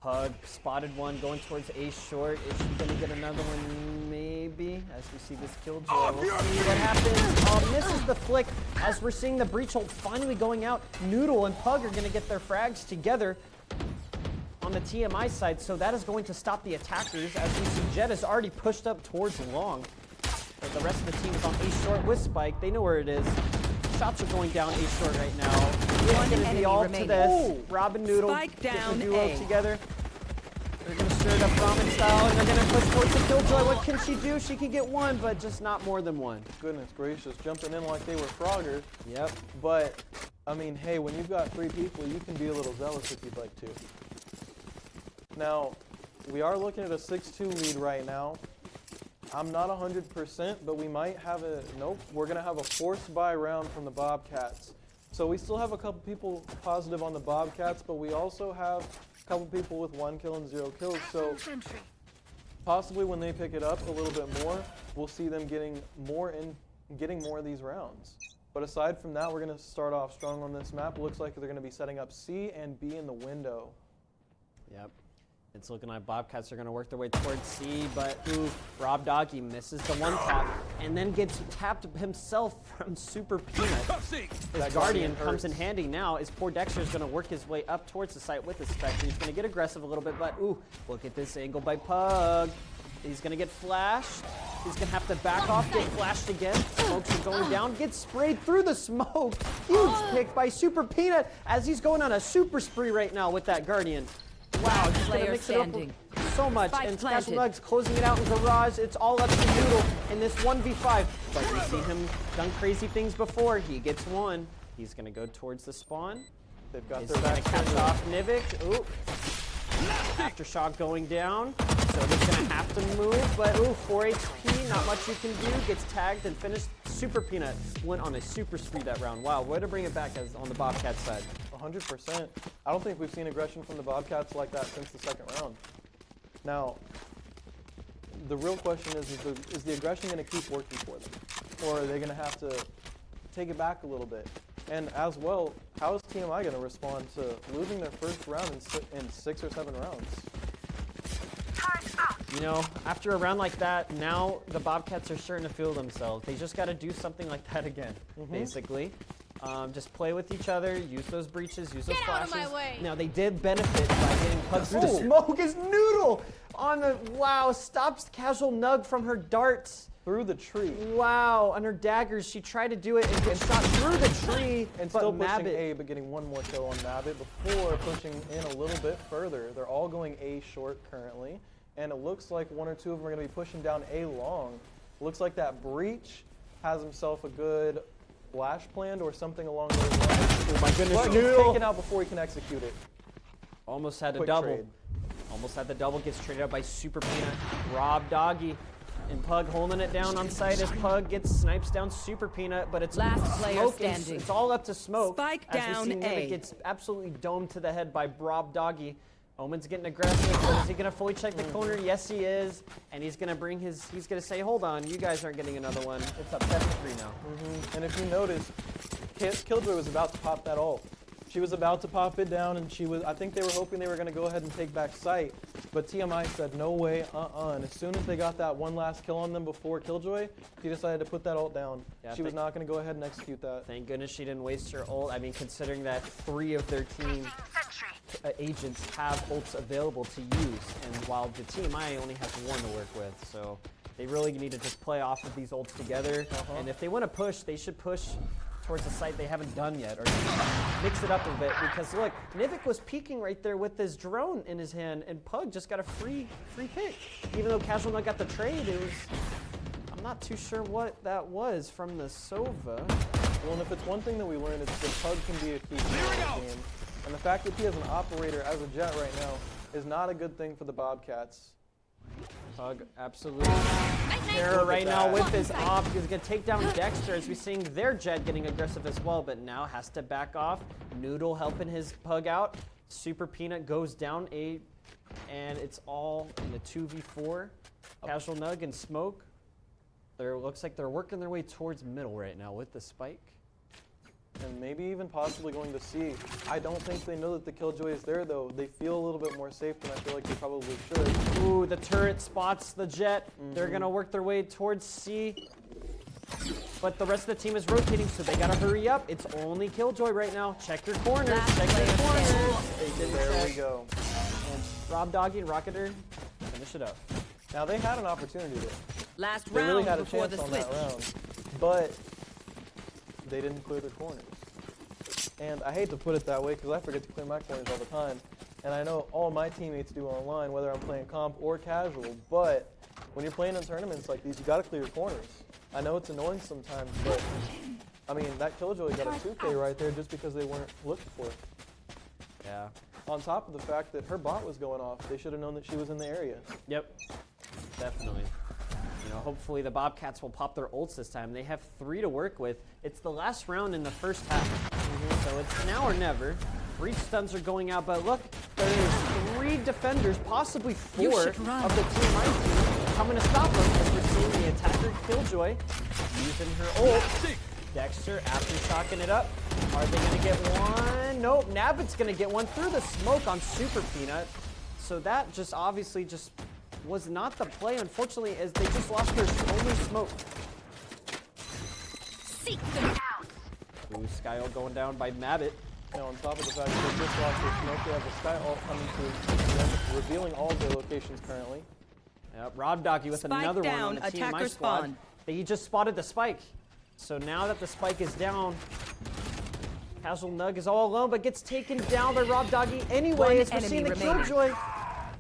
Pug spotted one going towards A short. Is she gonna get another one? Maybe. As we see this killjoy, we'll see what happens. Misses the flick. As we're seeing the breach ult finally going out. Noodle and Pug are gonna get their frags together on the TMI side, so that is going to stop the attackers. As we see, Jet is already pushed up towards long. But the rest of the team is on A short with Spike. They know where it is. Shots are going down A short right now. It's going to be all to this. Robin Noodle Spike down get the duo A. together. They're going to stir it up ramen style, and they're going to push towards the killjoy. What can she do? She can get one, but just not more than one. Goodness gracious, jumping in like they were Froggers. Yep. But, I mean, hey, when you've got 3 people, you can be a little zealous if you'd like to. Now, we are looking at a 6-2 lead right now. I'm not 100%, but we might have a, nope, we're going to have a forced buy round from the Bobcats. So we still have a couple people positive on the Bobcats, but we also have a couple people with 1 kill and 0 kills. So possibly when they pick it up a little bit more, we'll see them getting more of these rounds. But aside from that, we're going to start off strong on this map. It looks like they're going to be setting up C and B in the window. Yep. It's looking like Bobcats are going to work their way towards C, but Rob Doggy misses the one tap and then gets tapped himself from Super Peanut. His Guardian comes in handy now as poor Dexter is going to work his way up towards the site with the Spectre. He's going to get aggressive a little bit, but look at this angle by Pug. He's going to get flashed. He's going to have to back off, get flashed again. Smokes are going down, gets sprayed through the smoke. Huge pick by Super Peanut as he's going on a super spree right now with that Guardian. Wow, just gonna mix it up so much. Spike And planted. Special Nugs closing it out in Garage. It's all up to Noodle in this 1v5. But we've seen him done crazy things before. He gets one. He's gonna go towards the spawn. They've got He's their gonna back catch off Nivik. Ooh. Aftershock going down. So he's gonna have to move, but 4 HP, not much you can do. Gets tagged and finished. Super Peanut went on a super spree that round. Wow, way to bring it back as on the Bobcat side. 100%. I don't think we've seen aggression from the Bobcats like that since the second round. Now, the real question is the aggression going to keep working for them? Or are they going to have to take it back a little bit? And as well, how is TMI going to respond to losing their first round in 6 or 7 rounds? You know, after a round like that, now the Bobcats are starting to feel themselves. They just got to do something like that again, basically. Just play with each other, use those breaches, use those flashes. Get out of my way. Now, they did benefit by getting put through the smoke as Noodle on the, stops Casual Nug from her darts. Through the tree. Wow, on her daggers, she tried to do it and get shot through the tree. And but still pushing Mabbit, A, but getting one more kill on Mabbit before pushing in a little bit further. They're all going A short currently. And it looks like 1 or 2 of them are going to be pushing down A long. Looks like that breach has himself a good flash planned or something along those lines. oh my goodness, But he's Noodle. taken out before he can execute it. Almost had a Quick double. trade. Almost had the double, gets traded up by Super Peanut. Rob Doggy and Pug holding it down on site as Pug gets snipes down Super Peanut, but it's Last player Smoke and standing. it's all up to Smoke. Spike as down we see Nivik A. gets absolutely domed to the head by Rob Doggy. Omen's getting aggressive, but is he gonna fully check the corner? Yes, he is. And he's gonna bring he's gonna say, hold on, you guys aren't getting another one. It's up 7-3 now. And if you notice, Killjoy was about to pop that ult. She was about to pop it down, and I think they were hoping they were going to go ahead and take back sight, but TMI said, no way, And as soon as they got that one last kill on them before Killjoy, she decided to put that ult down. Yeah, she was not going to go ahead and execute that. Thank goodness she didn't waste her ult. I mean, considering that 3 of their team agents have ults available to use, and while the TMI only has 1 to work with, so they really need to just play off of these ults together. And if they want to push, they should push towards the site they haven't done yet, or mix it up a bit, because look, Nivik was peeking right there with his drone in his hand, and Pug just got a free pick. Even though Casual Nug got the trade, I'm not too sure what that was from the Sova. Well, and if it's one thing that we learned, it's that Pug can be a key player in the game. And the fact that he has an operator as a Jet right now is not a good thing for the Bobcats. Pug absolutely terror right now with this op. He's going to take down Dexter as we're seeing their Jet getting aggressive as well, but now has to back off. Noodle helping his Pug out. Super Peanut goes down and it's all in the 2v4. Casual Nug and Smoke. Looks like they're working their way towards middle right now with the spike. and maybe even possibly going to C. I don't think they know that the Killjoy is there, though. They feel a little bit more safe than I feel like they probably should. Ooh, the turret spots the jet. They're going to work their way towards C. But the rest of the team is rotating, so they gotta hurry up. It's only Killjoy right now. Check your corners. Check your corners. There we go. And Rob Doggy and Rocketer finish it up. Now they had an opportunity there. Last They really round had a before chance the on switch. that round, but they didn't clear their corners. And I hate to put it that way because I forget to clear my corners all the time. And I know all my teammates do online, whether I'm playing comp or casual. But when you're playing in tournaments like these, you got to clear your corners. I know it's annoying sometimes, but I mean, that Killjoy got a 2K right there just because they weren't looking for it. Yeah. On top of the fact that her bot was going off, they should have known that she was in the area. Yep. Definitely. You know, hopefully the Bobcats will pop their ults this time. They have 3 to work with. It's the last round in the first half. So it's now or never. Breach stuns are going out, but look, there's 3 defenders, possibly 4 of the TMI team coming to stop them as we're seeing the attacker Killjoy using her ult. Dexter aftershocking it up. Are they going to get one? Nope, Nabbit's going to get one through the smoke on Super Peanut. So that just obviously just was not the play, unfortunately, as they just lost their only smoke. Seek them out. Ooh, Sky ult going down by Mabbit. Now, on top of the fact that they just lost their smoke, they have the Sky ult coming to them, revealing all of their locations currently. Yep, Rob Doggy with Spike another down, one on the attacker TMI squad. spawn. He just spotted the spike. So now that the spike is down, Casual Nug is all alone, but gets taken down by Rob Doggy anyway. As we're seeing the Killjoy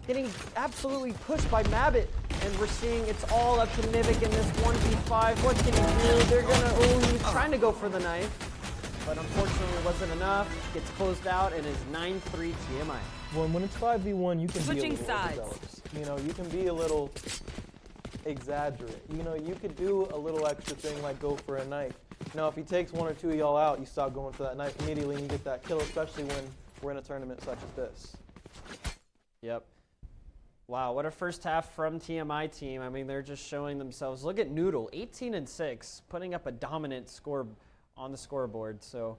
getting absolutely pushed by Mabbit. And we're seeing it's all up to Nivik in this 1v5. What can he do? They're gonna, oh, he was trying to go for the knife. But unfortunately it wasn't enough. Gets closed out and is 9-3 TMI. When it's 5v1, you can Switching be a little sides. overzealous. You know, you can be a little exaggerate. You know, you could do a little extra thing like go for a knife. Now, if he takes 1 or 2 of y'all out, you stop going for that knife immediately and you get that kill, especially when we're in a tournament such as this. Yep. Wow, what a first half from TMI team. I mean, they're just showing themselves. Look at Noodle, 18-6, putting up a dominant score on the scoreboard. So,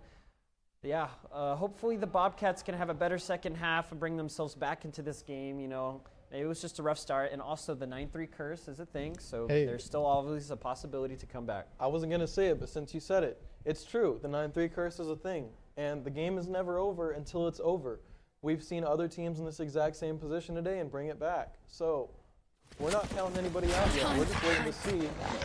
yeah, hopefully the Bobcats can have a better second half and bring themselves back into this game. You know, maybe it was just a rough start, and also the 9-3 curse is a thing. So there's still always a possibility to come back. I wasn't gonna say it, but since you said it, it's true. The 9-3 curse is a thing, and the game is never over until it's over. We've seen other teams in this exact same position today and bring it back. So we're not counting anybody out yet. We're just waiting to see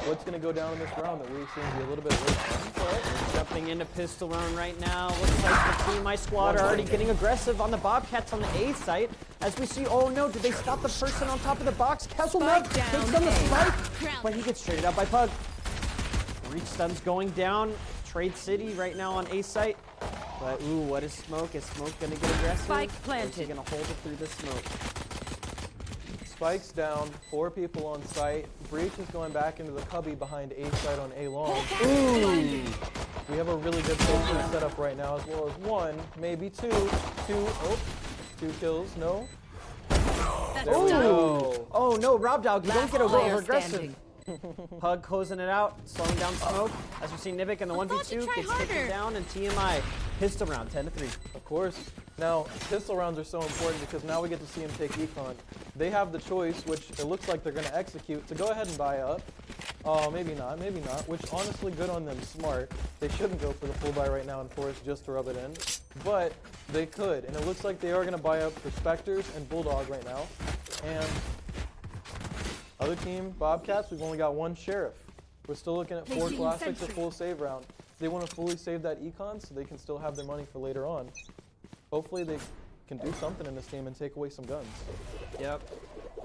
what's going to go down in this round that we seem to be a little bit late on. Jumping into pistol round right now. Looks like the TMI squad are already getting aggressive on the Bobcats on the A site. As we see, oh no, did they stop the person on top of the box? Castle Nug takes on the spike, but he gets traded out by Pug. Reach stuns going down. Trade City right now on A site. But ooh, what is Smoke? Is Smoke gonna get aggressive? Spike Or is he planted. gonna hold it through the smoke? Spike's down, 4 people on site. Breach is going back into the cubby behind A site on A long. Ooh. We have a really good position set up right now, as well as 1, maybe 2. 2 kills, no? There we go. Oh no, Rob Dog, you don't get a player little aggressive. standing. Pug closing it out, slowing down Smoke. As we see Nivik in the I thought 1v2 you'd try gets taken harder. down, and TMI pistol round 10-3. Of course. Now, pistol rounds are so important because now we get to see him take econ. They have the choice, which it looks like they're going to execute, to go ahead and buy up. Maybe not, which honestly, good on them, smart. They shouldn't go for the full buy right now and force just to rub it in, but they could. And it looks like they are going to buy up for Spectres and Bulldog right now. And other team, Bobcats, we've only got 1 Sheriff. We're still looking at 4 Classics, a full save round. They want to fully save that econ so they can still have their money for later on. Hopefully they can do something in this game and take away some guns. Yep.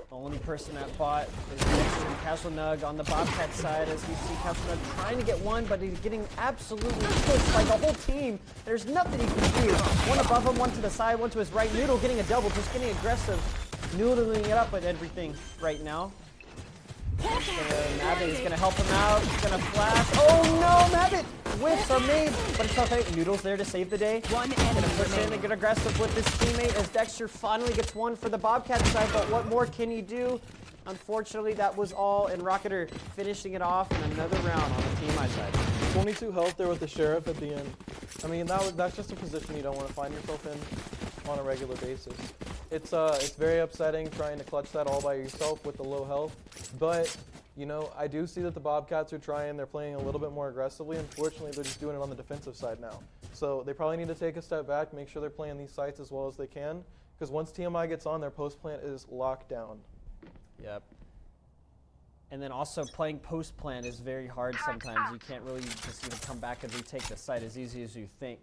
The only person that bought is Dexter and Castle Nug on the Bobcat side, as we see Castle Nug trying to get one, but he's getting absolutely pushed by the whole team. There's nothing he can do. One above him, one to the side, one to his right. Noodle getting a double, just getting aggressive. Noodling it up with everything right now. Mabbit is going to help him out. He's going to flash. Oh no, Mabbit! Whiffs are made, but it's okay. Noodle's there to save the day. One enemy Push in and get aggressive with his teammate as Dexter finally gets one for the Bobcat side, but what more can he do? Unfortunately, that was all, and Rocketer finishing it off in another round on the TMI side. 22 health there with the Sheriff at the end. I mean, that's just a position you don't want to find yourself in on a regular basis. It's very upsetting trying to clutch that all by yourself with the low health, but you know, I do see that the Bobcats are trying. They're playing a little bit more aggressively. Unfortunately, they're just doing it on the defensive side now. So they probably need to take a step back, make sure they're playing these sites as well as they can, because once TMI gets on, their post plant is locked down. Yep. And then also playing post plant is very hard sometimes. You can't really just even come back and retake the site as easy as you think.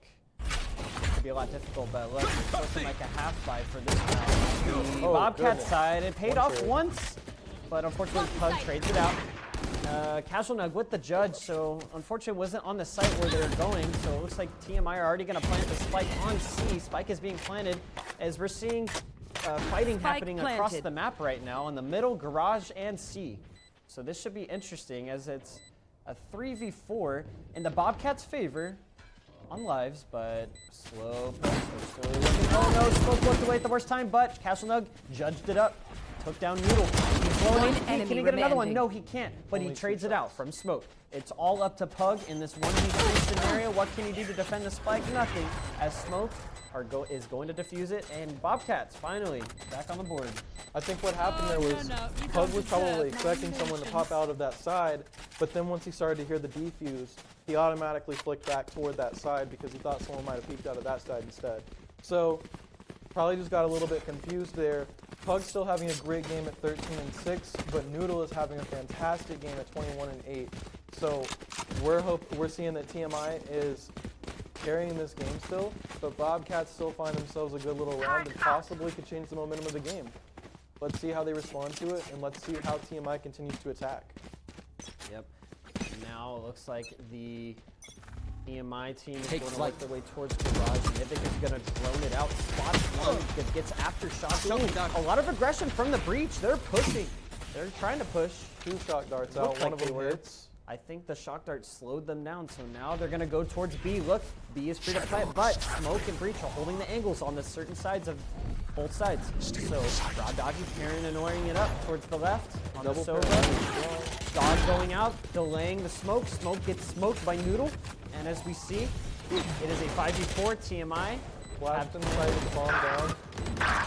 It could be a lot difficult, but it's looking like a half buy for this round. The Bobcat side, it paid off once, but unfortunately Pug trades it out. Casual Nug with the judge, so unfortunately wasn't on the site where they were going, so it looks like TMI are already going to plant the spike on C. Spike is being planted as we're seeing fighting happening across the map right now in the middle, garage, and C. So this should be interesting as it's a 3v4 in the Bobcats' favor on lives, but slow. Slowly looking. Oh no, Smoke looked away at the worst time, but Casual Nug judged it up. Took down Noodle. He's blowing HP. Can he get another one? No, he can't, but he trades it out from Smoke. It's all up to Pug in this 1v3 scenario. What can he do to defend the spike? Nothing, as Smoke is going to defuse it, and Bobcats finally back on the board. I think what happened there was Pug was probably expecting someone to pop out of that side, but then once he started to hear the defuse, he automatically flicked back toward that side because he thought someone might have peeked out of that side instead. So probably just got a little bit confused there. Pug's still having a great game at 13-6, but Noodle is having a fantastic game at 21-8. So we're seeing that TMI is carrying this game still, but Bobcats still find themselves a good little round and possibly could change the momentum of the game. Let's see how they respond to it, and let's see how TMI continues to attack. Yep. Now it looks like the EMI team is going to work their way towards garage. Nivik is going to drone it out. Spots one that gets after shot. A lot of aggression from the breach. They're pushing. They're trying to push. 2 shock darts out. One of them hits. I think the shock dart slowed them down, so now they're going to go towards B. Look, B is free to play, but Smoke and Breach are holding the angles on the certain sides of both sides. So Raw Dodgy pairing and annoying it up towards the left on the Sova. Dodge going out, delaying the smoke. Smoke gets smoked by Noodle, and as we see, it is a 5v4 TMI. Blast inside with the bomb down.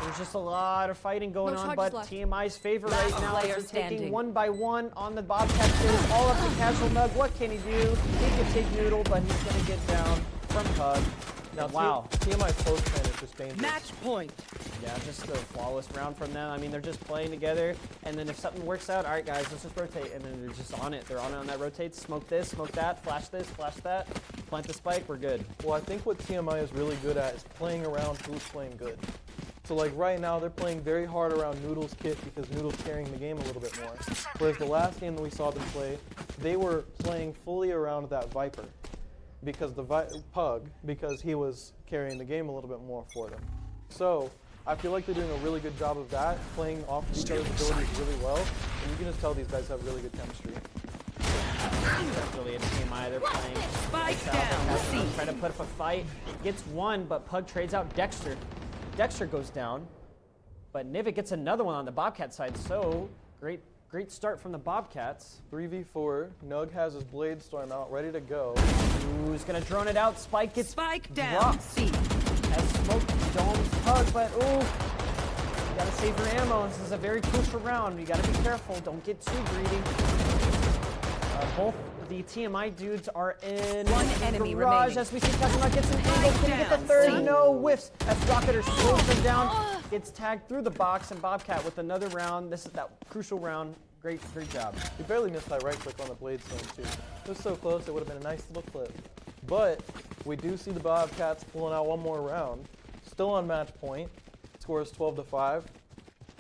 There's just a lot of fighting going on, but TMI's favor right now is taking one by one on the Bobcats. It is all up to Casual Nug. What can he do? He can take Noodle, but he's going to get down from Pug. Now, wow. TMI's post plan is just dangerous. Match point. Yeah, just a flawless round from them. I mean, they're just playing together, and then if something works out, all right, guys, let's just rotate, and then they're just on it. They're on it on that rotate. Smoke this, smoke that, flash this, flash that, plant the spike, we're good. Well, I think what TMI is really good at is playing around who's playing good. So, like, right now, they're playing very hard around Noodle's kit because Noodle's carrying the game a little bit more. Whereas the last game that we saw them play, they were playing fully around that Viper. Because Pug, because he was carrying the game a little bit more for them. So I feel like they're doing a really good job of that, playing off of each other's abilities really well, and you can just tell these guys have really good chemistry. Definitely a TMI, they're playing. Spike down. Trying to put up a fight, gets one, but Pug trades out Dexter. Dexter goes down, but Nivik gets another one on the Bobcat side, so great start from the Bobcats. 3v4, Nug has his Blade Storm out, ready to go. Ooh, he's gonna drone it out. Spike gets down. C. As Smoke domes Pug, but ooh, you gotta save your ammo. This is a very crucial round. You gotta be careful. Don't get too greedy. Both the TMI dudes are in one enemy garage remaining. As we see Kazuma gets an angle. Can he get the third? C. No, whiffs. As Rocketer slows him down, gets tagged through the box, and Bobcat with another round. This is that crucial round. Great job. He barely missed that right click on the Blade Storm too. It was so close, it would have been a nice little clip. But we do see the Bobcats pulling out one more round. Still on match point. Score is 12-5.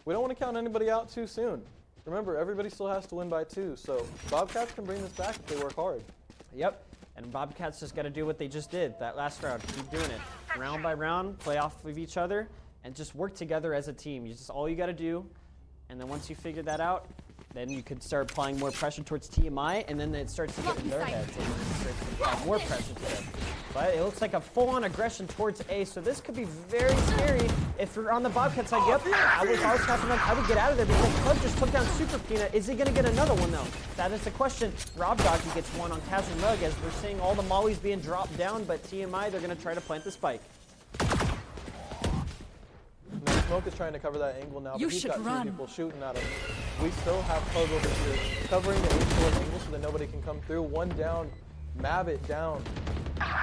We don't want to count anybody out too soon. Remember, everybody still has to win by 2, so Bobcats can bring this back if they work hard. Yep, and Bobcats just got to do what they just did that last round. Keep doing it. Round by round, play off of each other, and just work together as a team. All you got to do, and then once you figure that out, then you could start applying more pressure towards TMI, and then it starts to get in their heads, and then it starts to apply more pressure to them. But it looks like a full-on aggression towards A, so this could be very scary. If you're on the Bobcat side, yep, I was Captain Rug, I would get out of there because Coogs just took down Super Peanut. Is he going to get another one, though? That is the question. Rob Doggy gets one on Captain Rug as we're seeing all the mollies being dropped down, but TMI, they're going to try to plant the spike. Now, Smoke is trying to cover that angle now, but he's got two people shooting at him. We still have Pug over here covering the A-short angle so that nobody can come through. One down, Mavitt down.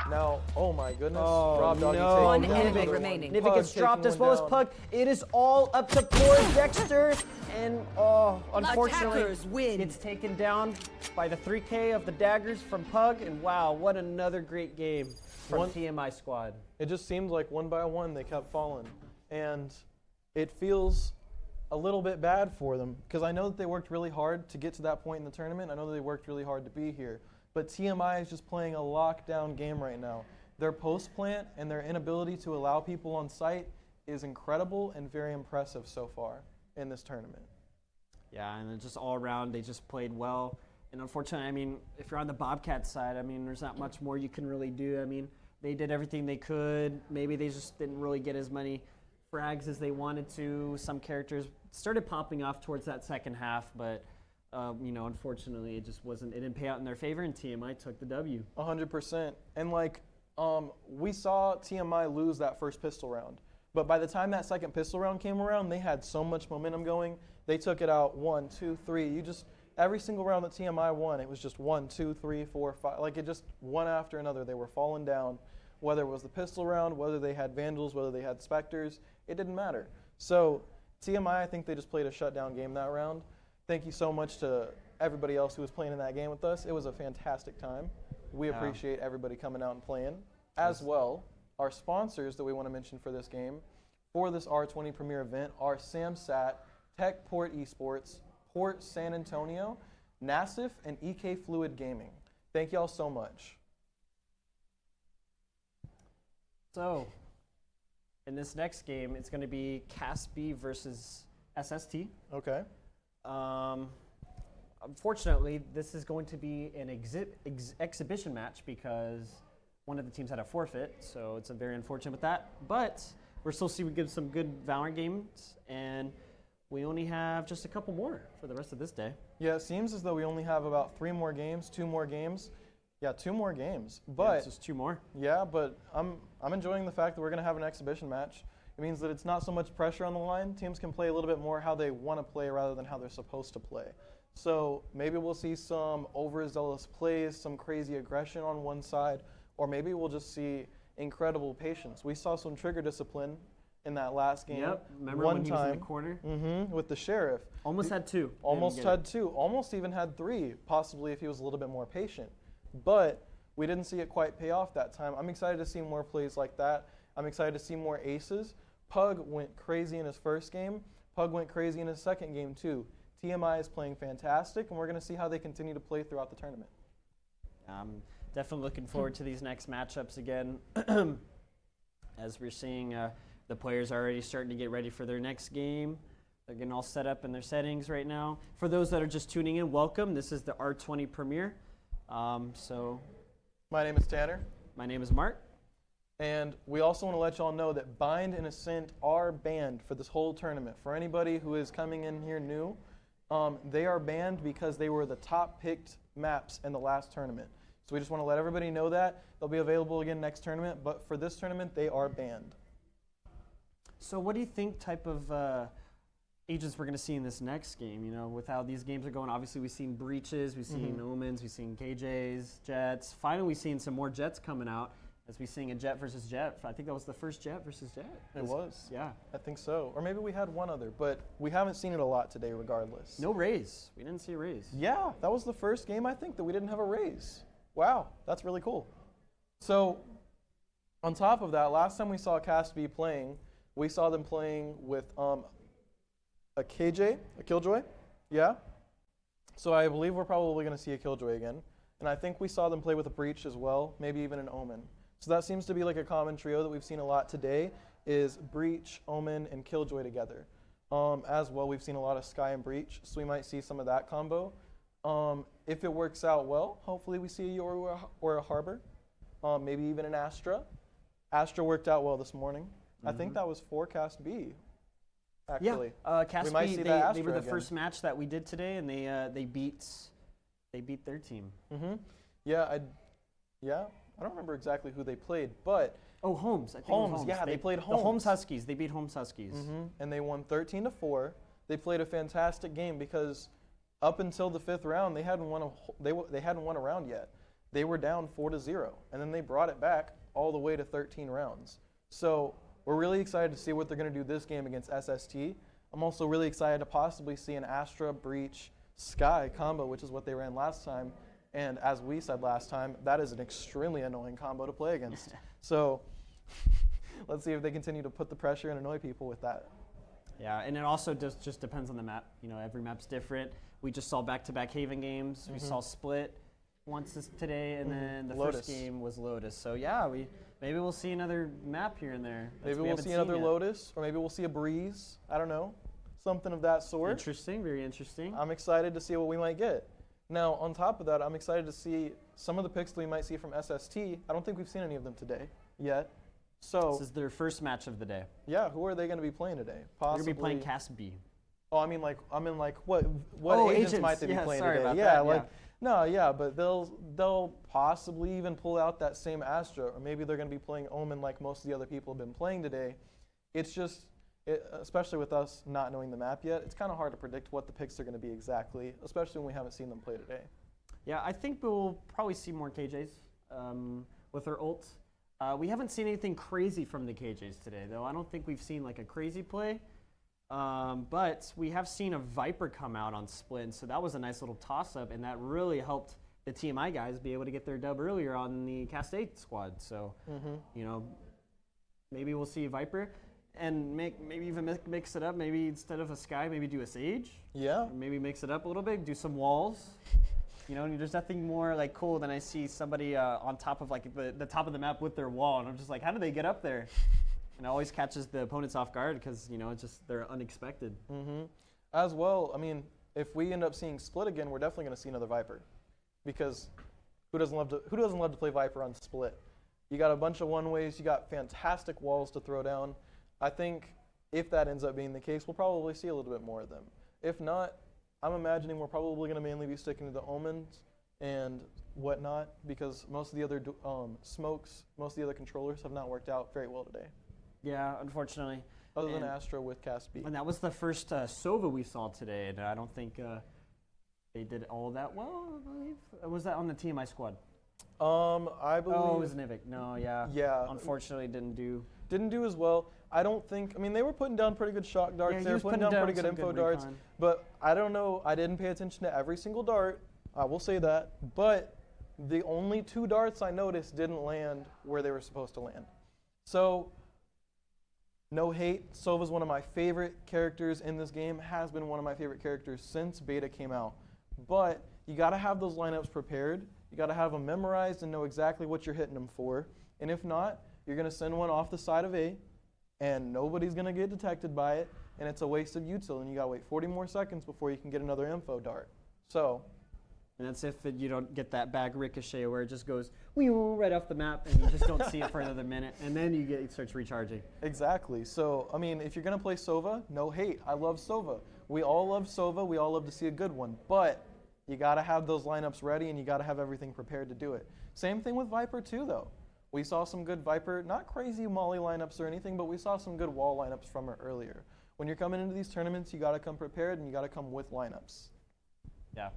Now, oh my goodness, Rob Doggy taking One down enemy another remaining. Nivik gets taking dropped as one well as down. Pug. It is all up to poor Dexter, and unfortunately, Attackers win. it's taken down by the 3K of the daggers from Pug, and wow, what another great game from TMI squad. It just seemed like one by one they kept falling, and it feels a little bit bad for them because I know that they worked really hard to get to that point in the tournament. I know that they worked really hard to be here, but TMI is just playing a lockdown game right now. Their post plant and their inability to allow people on site is incredible and very impressive so far in this tournament. Yeah, and then just all around, they just played well. And unfortunately, I mean, if you're on the Bobcats side, I mean, there's not much more you can really do. I mean, they did everything they could. Maybe they just didn't really get as many frags as they wanted to. Some characters started popping off towards that second half, but you know, unfortunately, it just wasn't. It didn't pay out in their favor, and TMI took the W. 100%. And like, we saw TMI lose that first pistol round, but by the time that second pistol round came around, they had so much momentum going. They took it out 1, 2, 3. Every single round that TMI won, it was just 1, 2, 3, 4, 5. Like it just one after another. They were falling down. Whether it was the pistol round, whether they had Vandals, whether they had Spectres, it didn't matter. So TMI, I think they just played a shutdown game that round. Thank you so much to everybody else who was playing in that game with us. It was a fantastic time. We appreciate everybody coming out and playing. As well, our sponsors that we want to mention for this game, for this R20 Premiere event, are SamSat, TechPort Esports, Port San Antonio, Nassif, and EK Fluid Gaming. Thank y'all so much. So, in this next game, it's going to be CASB versus SST. Okay. Unfortunately, this is going to be an exhibition match because one of the teams had a forfeit, so it's very unfortunate with that. But we're still seeing we give some good Valorant games, and we only have just a couple more for the rest of this day. Yeah, it seems as though we only have about 3 more games, 2 more games. Yeah, 2 more games. But yeah, it's just 2 more. Yeah, but I'm enjoying the fact that we're going to have an exhibition match. It means that it's not so much pressure on the line. Teams can play a little bit more how they want to play rather than how they're supposed to play. So maybe we'll see some overzealous plays, some crazy aggression on one side, or maybe we'll just see incredible patience. We saw some trigger discipline in that last game. Yep, remember one when he time, was in the corner? With the Sheriff. Almost had 2. Almost had 2. Almost even had 3, possibly if he was a little bit more patient. But we didn't see it quite pay off that time. I'm excited to see more plays like that. I'm excited to see more aces. Pug went crazy in his first game. Pug went crazy in his second game too. TMI is playing fantastic, and we're going to see how they continue to play throughout the tournament. I'm definitely looking forward to these next matchups again. As we're seeing, the players are already starting to get ready for their next game. They're getting all set up in their settings right now. For those that are just tuning in, welcome. This is the R20 Premiere. My name is Tanner. My name is Mark. And we also want to let y'all know that Bind and Ascent are banned for this whole tournament. For anybody who is coming in here new, they are banned because they were the top picked maps in the last tournament. So we just want to let everybody know that. They'll be available again next tournament, but for this tournament, they are banned. So what do you think type of agents we're going to see in this next game? You know, with how these games are going, obviously we've seen Breaches, we've seen Omens, we've seen KJs, Jets. Finally, we've seen some more Jets coming out. As we seeing a Jet versus Jet. I think that was the first Jet versus Jet. It was. Yeah. I think so. Or maybe we had one other, but we haven't seen it a lot today regardless. No raise. We didn't see a raise. Yeah, that was the first game, I think, that we didn't have a raise. Wow, that's really cool. So, on top of that, last time we saw CASB playing, we saw them playing with a KJ, a Killjoy. Yeah. So I believe we're probably going to see a Killjoy again. And I think we saw them play with a Breach as well, maybe even an Omen. So that seems to be like a common trio that we've seen a lot today is Breach, Omen, and Killjoy together. As well, we've seen a lot of Sky and Breach, so we might see some of that combo. If it works out well, hopefully we see a Yoru or a Harbor, maybe even an Astra. Astra worked out well this morning. I think that was for Cast B, actually. Yeah, Cast we might B, see they that were Astra the again. first match that we did today, and they beat their team. Yeah, I don't remember exactly who they played, but Oh, Holmes. I think Holmes, it was Holmes. yeah, they played The Holmes Holmes. Huskies. They beat Holmes Huskies. and they won 13-4. They played a fantastic game because up until the 5th round, they hadn't won a round yet. They were down 4-0, and then they brought it back all the way to 13 rounds. So we're really excited to see what they're going to do this game against SST. I'm also really excited to possibly see an Astra, Breach, Sky combo, which is what they ran last time. And as we said last time, that is an extremely annoying combo to play against. So let's see if they continue to put the pressure and annoy people with that. Yeah, and it also just depends on the map. You know, every map's different. We just saw back-to-back Haven games. We saw Split once today, and then the Lotus. first game was Lotus. So yeah, maybe we'll see another map here and there. Maybe we'll see another Lotus, or maybe we'll see a Breeze. I don't know. Something of that sort. Interesting, very interesting. I'm excited to see what we might get. Now, on top of that, I'm excited to see some of the picks that we might see from SST. I don't think we've seen any of them today yet. So, This is their first match of the day. yeah, who are they going to be playing today? They're Possibly. going to be playing Cast B. Oh, I mean what Oh, agents might they be yeah, playing sorry today? about Yeah, that, like yeah. no, yeah, but they'll possibly even pull out that same Astra, or maybe they're going to be playing Omen like most of the other people have been playing today. It's just, especially with us not knowing the map yet, it's kind of hard to predict what the picks are going to be exactly, especially when we haven't seen them play today. Yeah, I think we'll probably see more KJs with their ult. We haven't seen anything crazy from the KJs today, though. I don't think we've seen like a crazy play. But we have seen a Viper come out on Split, and so that was a nice little toss-up, and that really helped the TMI guys be able to get their dub earlier on the Cast 8 squad. So, you know, maybe we'll see a Viper and maybe even mix it up. Maybe instead of a Sky, maybe do a Sage. Yeah. Or maybe mix it up a little bit, do some walls. You know, and there's nothing more like cool than I see somebody on top of like the top of the map with their wall, and I'm just like, how do they get up there? And it always catches the opponents off guard because, you know, it's just they're unexpected. As well, I mean, if we end up seeing Split again, we're definitely going to see another Viper, because who doesn't love to play Viper on Split? You got a bunch of one-ways, you got fantastic walls to throw down. I think if that ends up being the case, we'll probably see a little bit more of them. If not, I'm imagining we're probably going to mainly be sticking to the Omens and whatnot, because most of the other smokes, most of the other controllers have not worked out very well today. Yeah, unfortunately. Other than Astro with Cast B. And that was the first Sova we saw today, and I don't think they did all that well, I believe. Was that on the TMI squad? I believe. Oh, it was Nivik. No, yeah. Yeah. Unfortunately, didn't do as well. I don't think. I mean, they were putting down pretty good shock darts. Yeah, he They were was putting putting down down pretty good some info good darts. recon. But I don't know. I didn't pay attention to every single dart. I will say that. But the only 2 darts I noticed didn't land where they were supposed to land. So, no hate. Sova's one of my favorite characters in this game. Has been one of my favorite characters since beta came out. But you got to have those lineups prepared. You got to have them memorized and know exactly what you're hitting them for. And if not, you're going to send one off the side of A, and nobody's going to get detected by it, and it's a wasted util, and you got to wait 40 more seconds before you can get another info dart. So, and that's if you don't get that bag ricochet where it just goes right off the map and you just don't see it for another minute, and then it starts recharging. Exactly. So, I mean, if you're going to play Sova, no hate. I love Sova. We all love Sova. We all love to see a good one. But you got to have those lineups ready, and you got to have everything prepared to do it. Same thing with Viper, too, though. We saw some good Viper, not crazy Molly lineups or anything, but we saw some good wall lineups from her earlier. When you're coming into these tournaments, you got to come prepared, and you got to come with lineups. Yeah.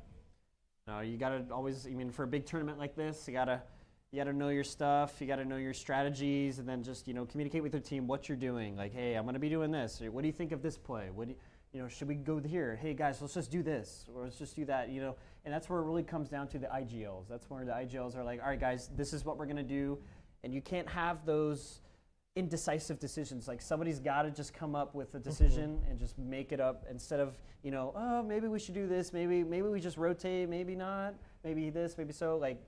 No, you gotta always. I mean, for a big tournament like this, you gotta know your stuff. You gotta know your strategies, and then just communicate with your team what you're doing. Like, hey, I'm gonna be doing this. Or, what do you think of this play? What do should we go here? Hey guys, let's just do this, or let's just do that. And that's where it really comes down to the IGLs. That's where the IGLs are like, all right, guys, this is what we're gonna do, and you can't have those indecisive decisions. Like, somebody's got to just come up with a decision and just make it up instead of oh, maybe we should do this, maybe we just rotate, maybe not, maybe this, maybe so. Like,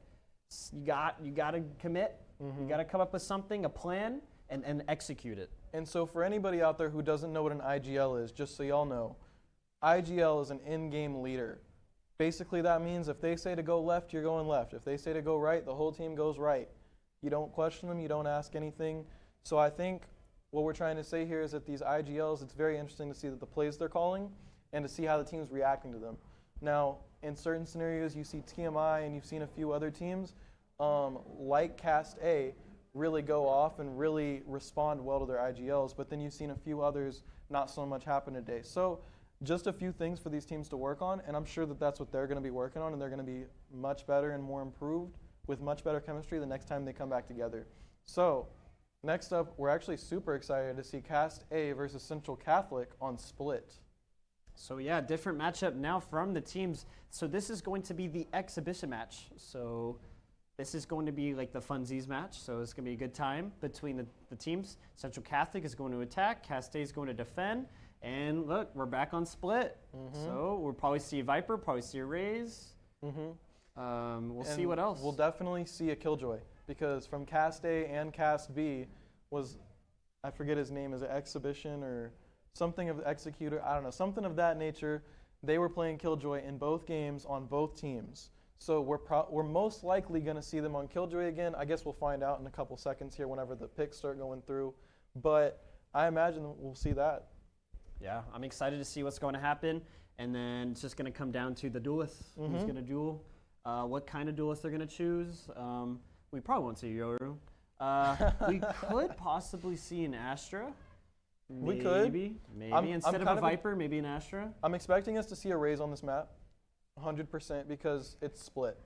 you got to commit. You got to come up with something, a plan, and execute it. And so for anybody out there who doesn't know what an IGL is, just so y'all know, IGL is an in-game leader. Basically that means if they say to go left, you're going left. If they say to go right, the whole team goes right. You don't question them, you don't ask anything. So I think what we're trying to say here is that these IGLs, it's very interesting to see that the plays they're calling and to see how the team's reacting to them. Now, in certain scenarios, you see TMI and you've seen a few other teams, like Cast A, really go off and really respond well to their IGLs, but then you've seen a few others not so much happen today. So just a few things for these teams to work on, and I'm sure that that's what they're going to be working on, and they're going to be much better and more improved with much better chemistry the next time they come back together. So next up, we're actually super excited to see Cast A versus Central Catholic on Split. So yeah, different matchup now from the teams. So this is going to be the exhibition match. So this is going to be like the funsies match. So it's going to be a good time between the teams. Central Catholic is going to attack. Cast A is going to defend. And look, we're back on Split. So we'll probably see a Viper, probably see a Raze. We'll see what else. We'll definitely see a Killjoy, because from Cast A and Cast B was, I forget his name, is it Exhibition or something of Executor? I don't know, something of that nature. They were playing Killjoy in both games on both teams. So we're most likely going to see them on Killjoy again. I guess we'll find out in a couple seconds here whenever the picks start going through. But I imagine we'll see that. Yeah, I'm excited to see what's going to happen. And then it's just going to come down to the duelists. Who's going to duel, what kind of duelist they're going to choose. We probably won't see Yoru. We could possibly see an Astra. We could. Maybe. Instead of a Viper, maybe an Astra. I'm expecting us to see a Raze on this map, 100%, because it's Split.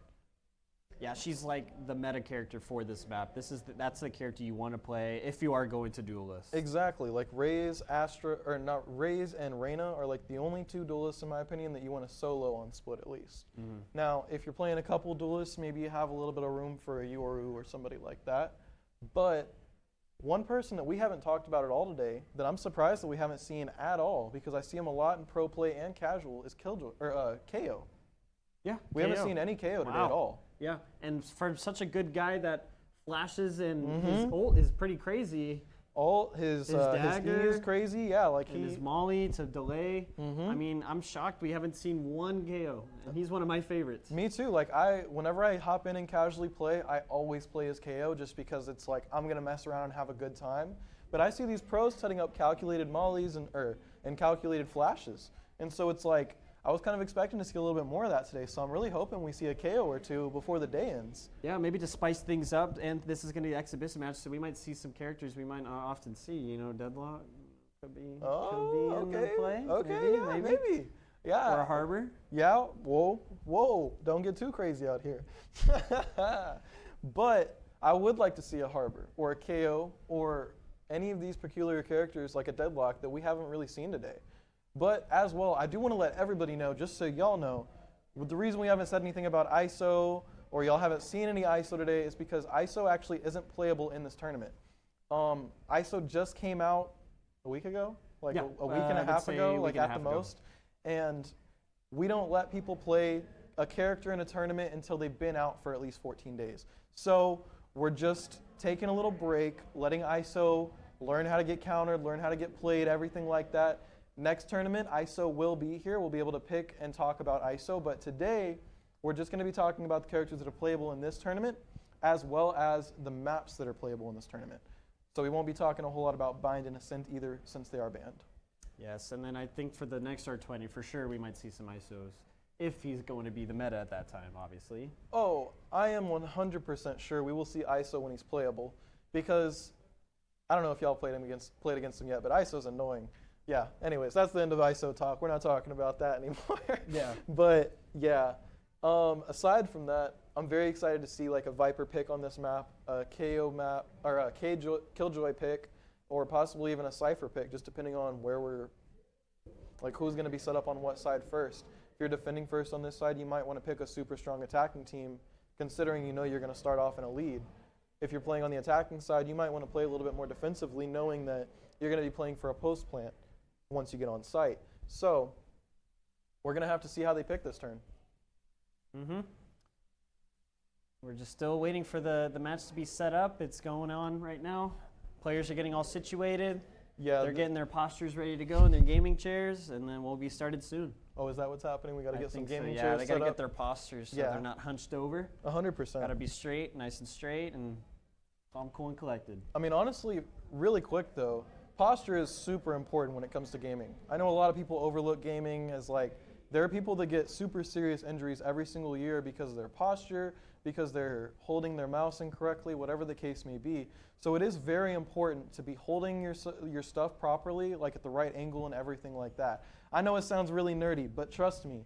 Yeah, she's like the meta character for this map. That's the character you want to play if you are going to duelist. Exactly. Like Raze, Raze and Reyna are like the only two duelists, in my opinion, that you want to solo on Split at least. Now, if you're playing a couple duelists, maybe you have a little bit of room for a Yoru or somebody like that. But one person that we haven't talked about at all today, that I'm surprised that we haven't seen at all, because I see him a lot in pro play and casual, is Killjoy or KO. Yeah, we haven't seen any KO today at all. Yeah, and for such a good guy that flashes and his ult is pretty crazy. His dagger E is crazy, yeah. Like and his molly to delay. I mean, I'm shocked we haven't seen one KO, and he's one of my favorites. Me too. Like whenever I hop in and casually play, I always play as KO just because it's like I'm gonna mess around and have a good time. But I see these pros setting up calculated mollies and calculated flashes, and so it's like I was kind of expecting to see a little bit more of that today. So I'm really hoping we see a KO or two before the day ends. Yeah, maybe to spice things up. And this is going to be an exhibition match, so we might see some characters we might not often see. You know, Deadlock could be in the play. Okay, maybe. Yeah. Or a Harbor. Yeah. Whoa! Don't get too crazy out here. But I would like to see a Harbor or a KO or any of these peculiar characters like a Deadlock that we haven't really seen today. But as well, I do want to let everybody know, just so y'all know, the reason we haven't said anything about ISO or y'all haven't seen any ISO today is because ISO actually isn't playable in this tournament. ISO just came out a week ago, like a week and a half ago, like at the most. And we don't let people play a character in a tournament until they've been out for at least 14 days. So we're just taking a little break, letting ISO learn how to get countered, learn how to get played, everything like that. Next tournament, ISO will be here. We'll be able to pick and talk about ISO. But today, we're just going to be talking about the characters that are playable in this tournament, as well as the maps that are playable in this tournament. So we won't be talking a whole lot about Bind and Ascent either, since they are banned. Yes, and then I think for the next R20, for sure, we might see some ISOs, if he's going to be the meta at that time, obviously. Oh, I am 100% sure we will see ISO when he's playable, because I don't know if y'all played against him yet, but ISO's annoying. Yeah, anyways, that's the end of ISO talk. We're not talking about that anymore. Yeah. But, yeah, aside from that, I'm very excited to see like a Viper pick on this map, a KO map, or a Killjoy pick, or possibly even a Cypher pick, just depending on where who's going to be set up on what side first. If you're defending first on this side, you might want to pick a super strong attacking team, considering you know you're going to start off in a lead. If you're playing on the attacking side, you might want to play a little bit more defensively, knowing that you're going to be playing for a post plant once you get on site. So we're going to have to see how they pick this turn. We're just still waiting for the match to be set up. It's going on right now. Players are getting all situated. Yeah. They're getting their postures ready to go in their gaming chairs, and then we'll be started soon. Oh, is that what's happening? We got to get some gaming Yeah, chairs they set got to up. get their postures so Yeah. they're not hunched over. 100%. Got to be straight, nice and straight, and calm, cool, and collected. I mean, honestly, really quick though, posture is super important when it comes to gaming. I know a lot of people overlook gaming as like, there are people that get super serious injuries every single year because of their posture, because they're holding their mouse incorrectly, whatever the case may be. So it is very important to be holding your stuff properly, like at the right angle and everything like that. I know it sounds really nerdy, but trust me,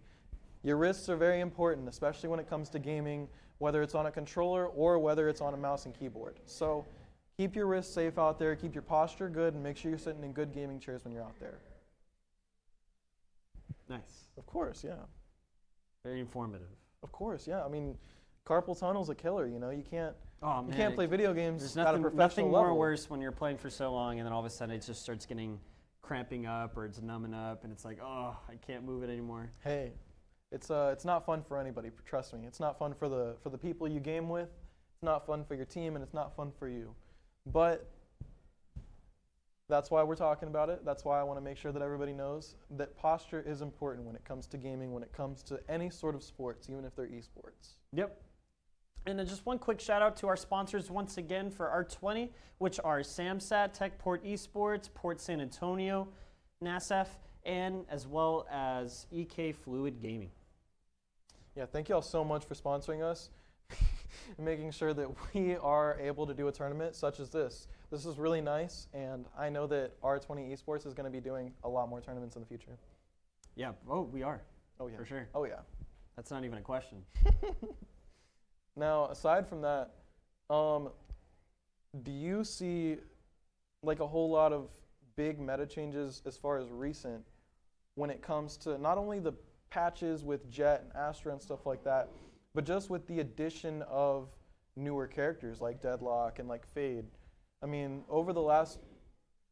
your wrists are very important, especially when it comes to gaming, whether it's on a controller or whether it's on a mouse and keyboard. So keep your wrists safe out there, keep your posture good, and make sure you're sitting in good gaming chairs when you're out there. Nice. Of course, yeah. Very informative. Of course, yeah. I mean, carpal tunnel's a killer, you know. You can't Oh, you man, can't play video games There's at a nothing, professional nothing more level. worse when you're playing for so long and then all of a sudden it just starts getting cramping up or it's numbing up and it's like, oh, I can't move it anymore. Hey, it's not fun for anybody. Trust me, it's not fun for the people you game with. It's not fun for your team, and it's not fun for you. But that's why we're talking about it. That's why I want to make sure that everybody knows that posture is important when it comes to gaming, when it comes to any sort of sports, even if they're esports. Yep. And then just one quick shout out to our sponsors once again for R20, which are Samsat, Techport Esports, Port San Antonio, NASF, and as well as EK Fluid Gaming. Yeah, thank you all so much for sponsoring us and making sure that we are able to do a tournament such as this. This is really nice, and I know that R20 Esports is going to be doing a lot more tournaments in the future. Yeah, oh, we are. Oh, yeah. For sure. Oh, yeah. That's not even a question. Now, aside from that, do you see like a whole lot of big meta changes as far as recent when it comes to not only the patches with Jet and Astra and stuff like that, but just with the addition of newer characters like Deadlock and like Fade? I mean, over the last,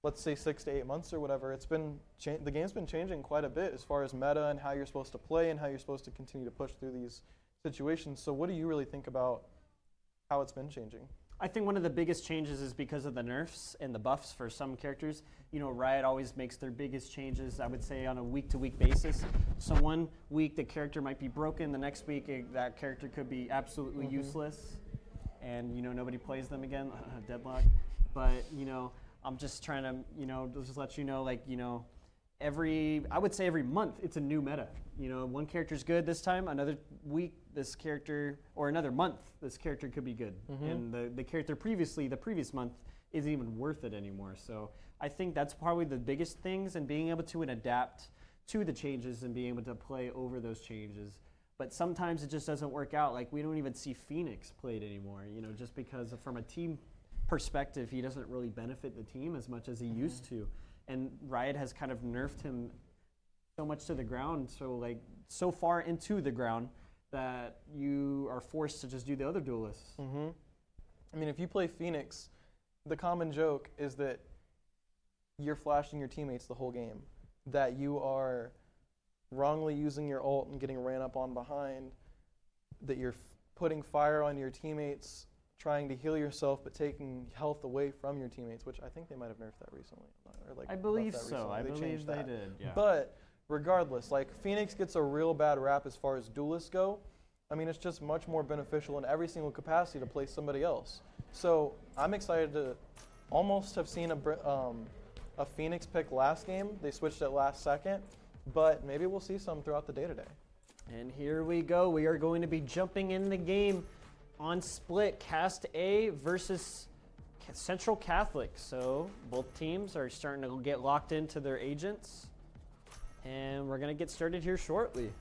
let's say 6 to 8 months or whatever, it's been the game's been changing quite a bit as far as meta and how you're supposed to play and how you're supposed to continue to push through these situations. So what do you really think about how it's been changing? I think one of the biggest changes is because of the nerfs and the buffs for some characters. You know, Riot always makes their biggest changes, I would say, on a week-to-week basis. So one week the character might be broken, the next week that character could be absolutely useless, and you know nobody plays them again, Deadlock. But you know, I'm just trying to just let you know, like I would say every month it's a new meta. You know, one character's good this time, another week this character, or another month this character could be good, and the character the previous month isn't even worth it anymore. So I think that's probably the biggest things, and being able to adapt to the changes and being able to play over those changes. But sometimes it just doesn't work out. Like we don't even see Phoenix played anymore. You know, just because from a team perspective, he doesn't really benefit the team as much as he used to, and Riot has kind of nerfed him so much to the ground, so far into the ground that you are forced to just do the other duelists. I mean, if you play Phoenix, the common joke is that you're flashing your teammates the whole game, that you are wrongly using your ult and getting ran up on behind, that you're putting fire on your teammates, trying to heal yourself but taking health away from your teammates, which I think they might have nerfed that recently. I believe so. I believe they did, yeah. But regardless, like Phoenix gets a real bad rap as far as duelists go. I mean, it's just much more beneficial in every single capacity to play somebody else. So I'm excited to almost have seen a Phoenix pick last game. They switched it last second, but maybe we'll see some throughout the day today. And here we go. We are going to be jumping in the game on split Cast A versus Central Catholic. So both teams are starting to get locked into their agents. And we're going to get started here shortly.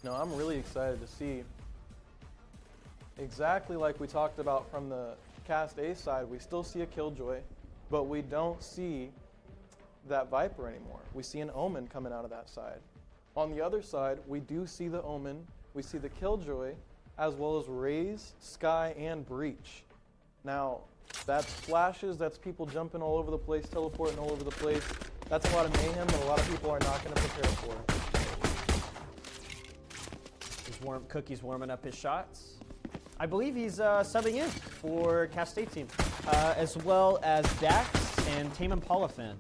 No, I'm really excited to see exactly like we talked about from the Cast A side. We still see a Killjoy, but we don't see that Viper anymore. We see an Omen coming out of that side. On the other side, we do see the Omen, we see the Killjoy, as well as Raze, Sky, and Breach. Now, that's flashes, that's people jumping all over the place, teleporting all over the place. That's a lot of mayhem that a lot of people are not going to prepare for. Cookie's warming up his shots. I believe he's subbing in for Cast State team, as well as Dax and Tame Impala fan.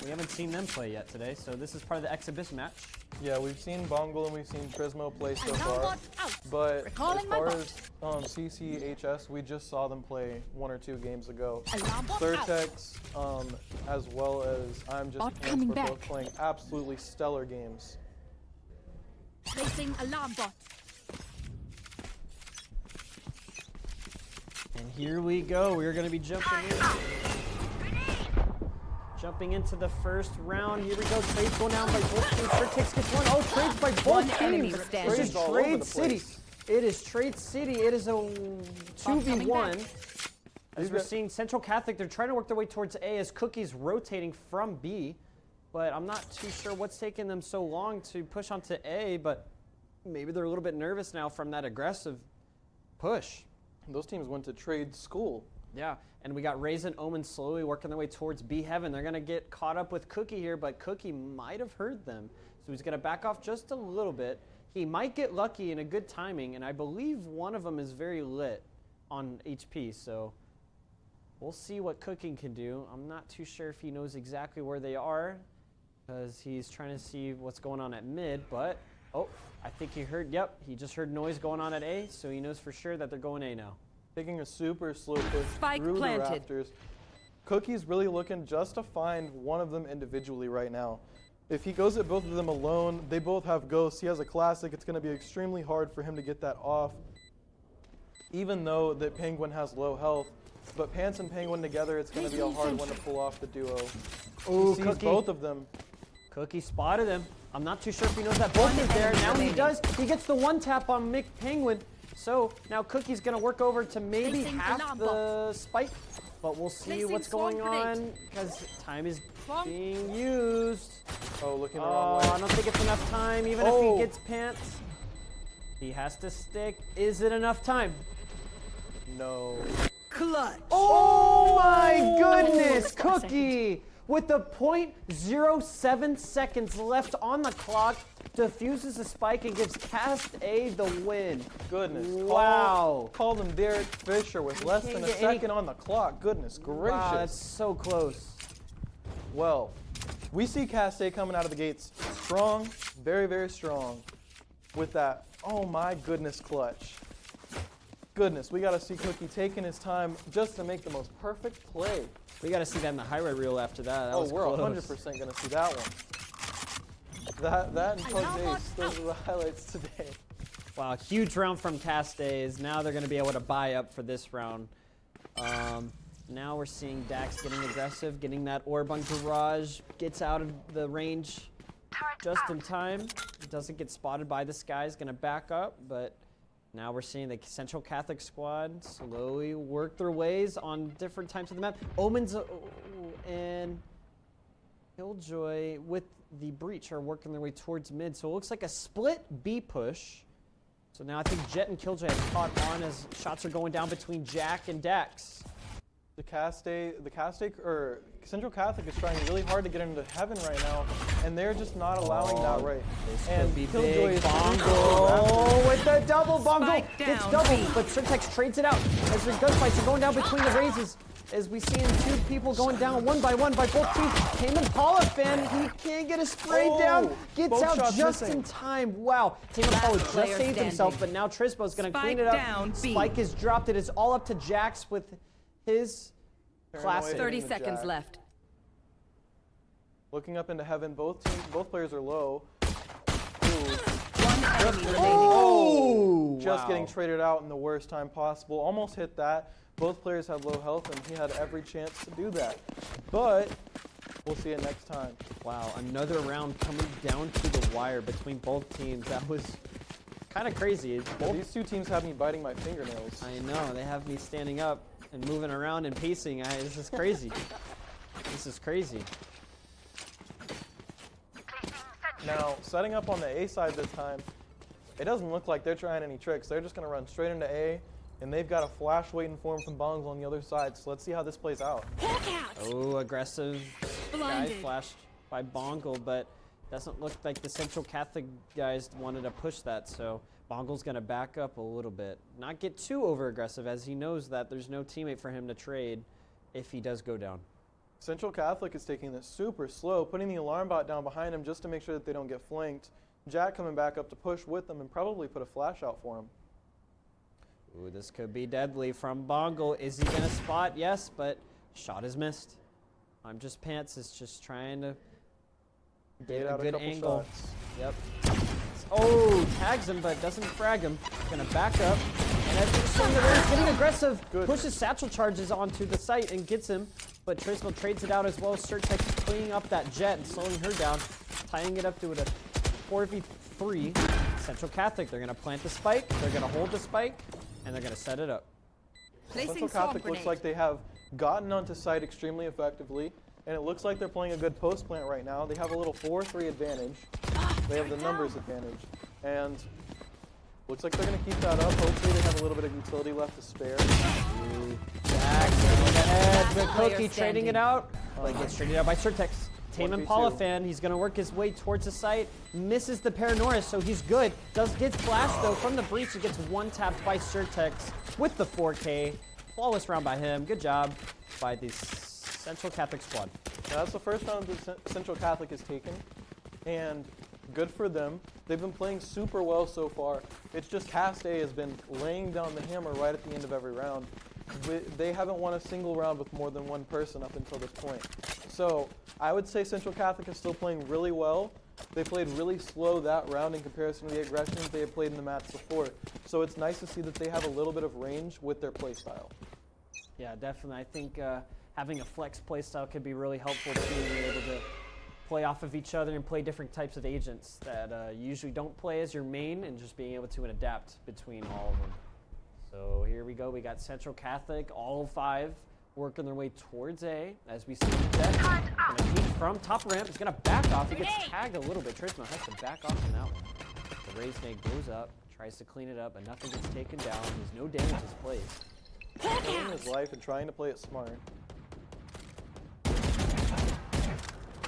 We haven't seen them play yet today, so this is part of the exhibition match. Yeah, we've seen Bongle and we've seen Trismo play so Alarm far. bot out. But Recalling as my far bot. as CCHS, we just saw them play 1 or 2 games ago. Alarm bot out. Thirtex, as well as I'm Just Bot Pants coming were back. both playing absolutely stellar games. Placing alarm bot. And here we go. We're going to be jumping into the first round. Here we go. Trades going down by both teams. Thirtex gets one. Oh, trades by both One teams. enemy standing. This is Trades all over Trade the City. place. It is Trade City. It is a 2v1. As we're got- seeing Central Catholic, they're trying to work their way towards A as Cookie's rotating from B. But I'm not too sure what's taking them so long to push onto A, but maybe they're a little bit nervous now from that aggressive push. Those teams went to trade school. Yeah, and we got Raisin Omen slowly working their way towards B Heaven. They're going to get caught up with Cookie here, but Cookie might have heard them. So he's going to back off just a little bit. He might get lucky in a good timing, and I believe one of them is very lit on HP, so we'll see what Cookie can do. I'm not too sure if he knows exactly where they are, because he's trying to see what's going on at mid, but, oh, I think he heard, yep, he just heard noise going on at A, so he knows for sure that they're going A now. Taking a super slow push Spike through planted. the rafters. Cookie's really looking just to find one of them individually right now. If he goes at both of them alone, they both have ghosts. He has a classic. It's going to be extremely hard for him to get that off, even though that Penguin has low health. But Pants and Penguin together, it's going to be a hard one to pull off the duo. Ooh, He sees Cookie. both of them. Cookie spotted him. I'm not too sure if he knows that both is there. Now he does. He gets the one tap on Mick Penguin. So now Cookie's going to work over to maybe Placing half alarm the bot. spike. But we'll see Placing what's swarm going grenade. on because time is Swarm. being used. Oh, looking the Oh, wrong way. I don't think it's enough time even if Oh. he gets Pants. He has to stick. Is it enough time? No. Clutch. Oh my goodness, Cookie! With the 0.07 seconds left on the clock, defuses the spike and gives Cast A the win. Goodness. Wow. Called him Derek Fisher with less can't than a get any- second on the clock. Goodness gracious. Wow, that's so close. Well, we see Cast A coming out of the gates strong, very, very strong with that, oh my goodness, clutch. Goodness, we got to see Cookie taking his time just to make the most perfect play. We got to see that in the highlight reel after that. That Oh, was we're close. 100% going to see that one. That and Pug Ace, those are the highlights today. Wow, huge round from Cast A's. Now they're going to be able to buy up for this round. Now we're seeing Dax getting aggressive, getting that orb on Garage, gets out of the range just in time. Doesn't get spotted by this guy, is going to back up, but now we're seeing the Central Catholic squad slowly work their ways on different times of the map. Omens and Killjoy with the Breach are working their way towards mid, so it looks like a split B push. So now I think Jet and Killjoy have caught on as shots are going down between Jack and Dax. Central Catholic is trying really hard to get into heaven right now, and they're just not allowing that right. And Be Killjoy big is Bongo with the double Bongo. Spike Gets down, double, B. but Surtex trades it out as the gunfights are going down between the raises. As we see two people going down one by both teams. Tame Impala fan, he can't get a spray Oh, down. Gets both out shots just missing. in time. Wow, Tame Impala just player saved himself, standing. but now Trisbo's going to clean Spike it up. down, B. Spike is dropped. It is all up to Jax with his classic. 30 the seconds Jack. left. Looking up into heaven, both players are low. One enemy remaining. Oh! Just Wow. getting traded out in the worst time possible. Almost hit that. Both players had low health, and he had every chance to do that. But we'll see it next time. Wow, another round coming down to the wire between both teams. That was kind of crazy. These two teams have me biting my fingernails. I know, they have me standing up and moving around and pacing. This is crazy. This is crazy. Now, setting up on the A side this time, it doesn't look like they're trying any tricks. They're just going to run straight into A, and they've got a flash waiting for them from Bongs on the other side. So let's see how this plays out. Hawk out. Oh, aggressive guy Blinded. flashed by Bongle, but doesn't look like the Central Catholic guys wanted to push that. So Bongle's going to back up a little bit. Not get too over-aggressive, as he knows that there's no teammate for him to trade if he does go down. Central Catholic is taking this super slow, putting the alarm bot down behind him just to make sure that they don't get flanked. Jack coming back up to push with them and probably put a flash out for him. Ooh, this could be deadly from Bongle. Is he going to spot? Yes, but shot is missed. I'm Just Pants is just trying to get a good angle. Shots. Yep. Oh, tags him, but doesn't frag him. Gonna back up. And as he's showing the range, getting aggressive, pushes satchel charges onto the site and gets him. But Trismo trades it out as well. Surtex cleaning up that jet and slowing her down, tying it up to a 4v3. Central Catholic, they're gonna plant the spike, they're gonna hold the spike, and they're gonna set it up. Central Catholic looks like they have gotten onto site extremely effectively, and it looks like they're playing a good post plant right now. They have a little 4-3 advantage. They have the numbers advantage, and looks like they're going to keep that up. Hopefully they have a little bit of utility left to spare. Jax going ahead. The Cookie trading it out. But gets traded out by Surtex. Tame Impala fan, he's going to work his way towards the site. Misses the Paranoia, so he's good. Does get flashed, though, from the breach. He gets one-tapped by Surtex with the 4K. Flawless round by him. Good job by the Central Catholic squad. Now, that's the first round that Central Catholic has taken, and good for them. They've been playing super well so far. It's just Cast A has been laying down the hammer right at the end of every round. They haven't won a single round with more than one person up until this point. So I would say Central Catholic is still playing really well. They played really slow that round in comparison to the aggressions they had played in the match before. So it's nice to see that they have a little bit of range with their play style. Yeah, definitely. I think having a flex play style could be really helpful to being able to play off of each other and play different types of agents that you usually don't play as your main, and just being able to adapt between all of them. So here we go. We got Central Catholic, all 5 working their way towards A as we see the deck. Gonna peek from top ramp. He's gonna back off. He gets tagged a little bit. Trismo has to back off from that one. The raise nade goes up, tries to clean it up, but nothing gets taken down. There's no damage is placed. Playing his life and trying to play it smart.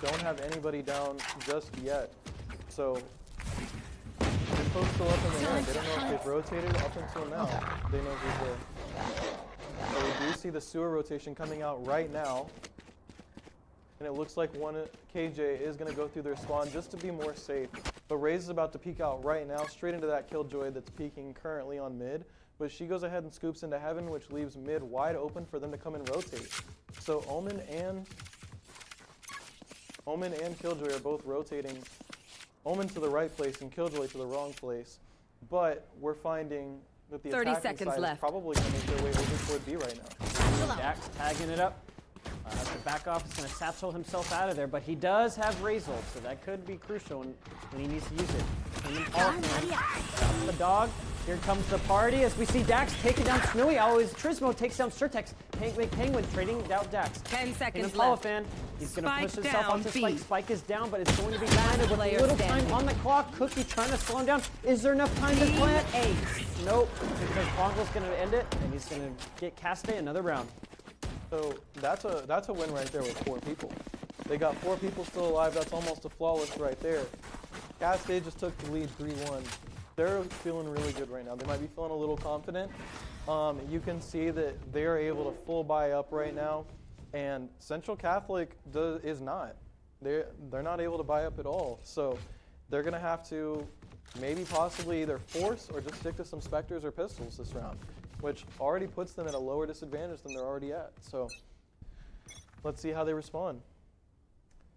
Don't have anybody down just yet. So Info's still up in the air. They don't know if they've rotated up until now. They know who's there. So we do see the sewer rotation coming out right now. And it looks like one KJ is going to go through their spawn just to be more safe. But Raze is about to peek out right now, straight into that Killjoy that's peeking currently on mid. But she goes ahead and scoops into heaven, which leaves mid wide open for them to come and rotate. So Omen and Killjoy are both rotating. Omen to the right place and Killjoy to the wrong place. But we're finding that the 30 attacking seconds side left. is probably going to make their way over toward B right now. Dax tagging it up. Has to back off. He's going to satchel himself out of there, but he does have Raze ult, so that could be crucial when he needs to use it. Shouts the dog. Here comes the party as we see Dax taking down Snowy Owl as Trismo takes down Surtex. Penguin trading out Dax. 10 seconds Impala left. fan. He's going to Spike push himself down, onto Spike. B. Spike is down, but it's going to be landed with a little time on the clock. Cookie trying to slow him down. Is there enough time to plant? Nope, because Bongle's going to end it, and he's going to get Caste another round. So that's a win right there with 4 people. They got 4 people still alive. That's almost a flawless right there. Cascade just took the lead 3-1. They're feeling really good right now. They might be feeling a little confident. You can see that they are able to full buy up right now, and Central Catholic is not. They're not able to buy up at all. So they're gonna have to maybe possibly either force or just stick to some Spectres or Pistols this round, which already puts them at a lower disadvantage than they're already at. So let's see how they respond.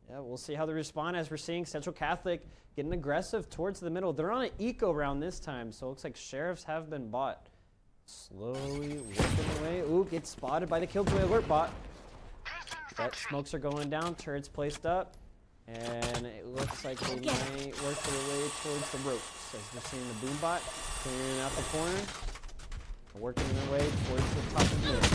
Yeah, we'll see how they respond as we're seeing Central Catholic getting aggressive towards the middle. They're on an eco round this time, so it looks like sheriffs have been bought. Slowly working away. Ooh, gets spotted by the Killjoy alert bot. But smokes are going down, turrets placed up, and it looks like they might work their way towards the ropes. As we're seeing the boom bot clearing out the corner, working their way towards the top of the middle.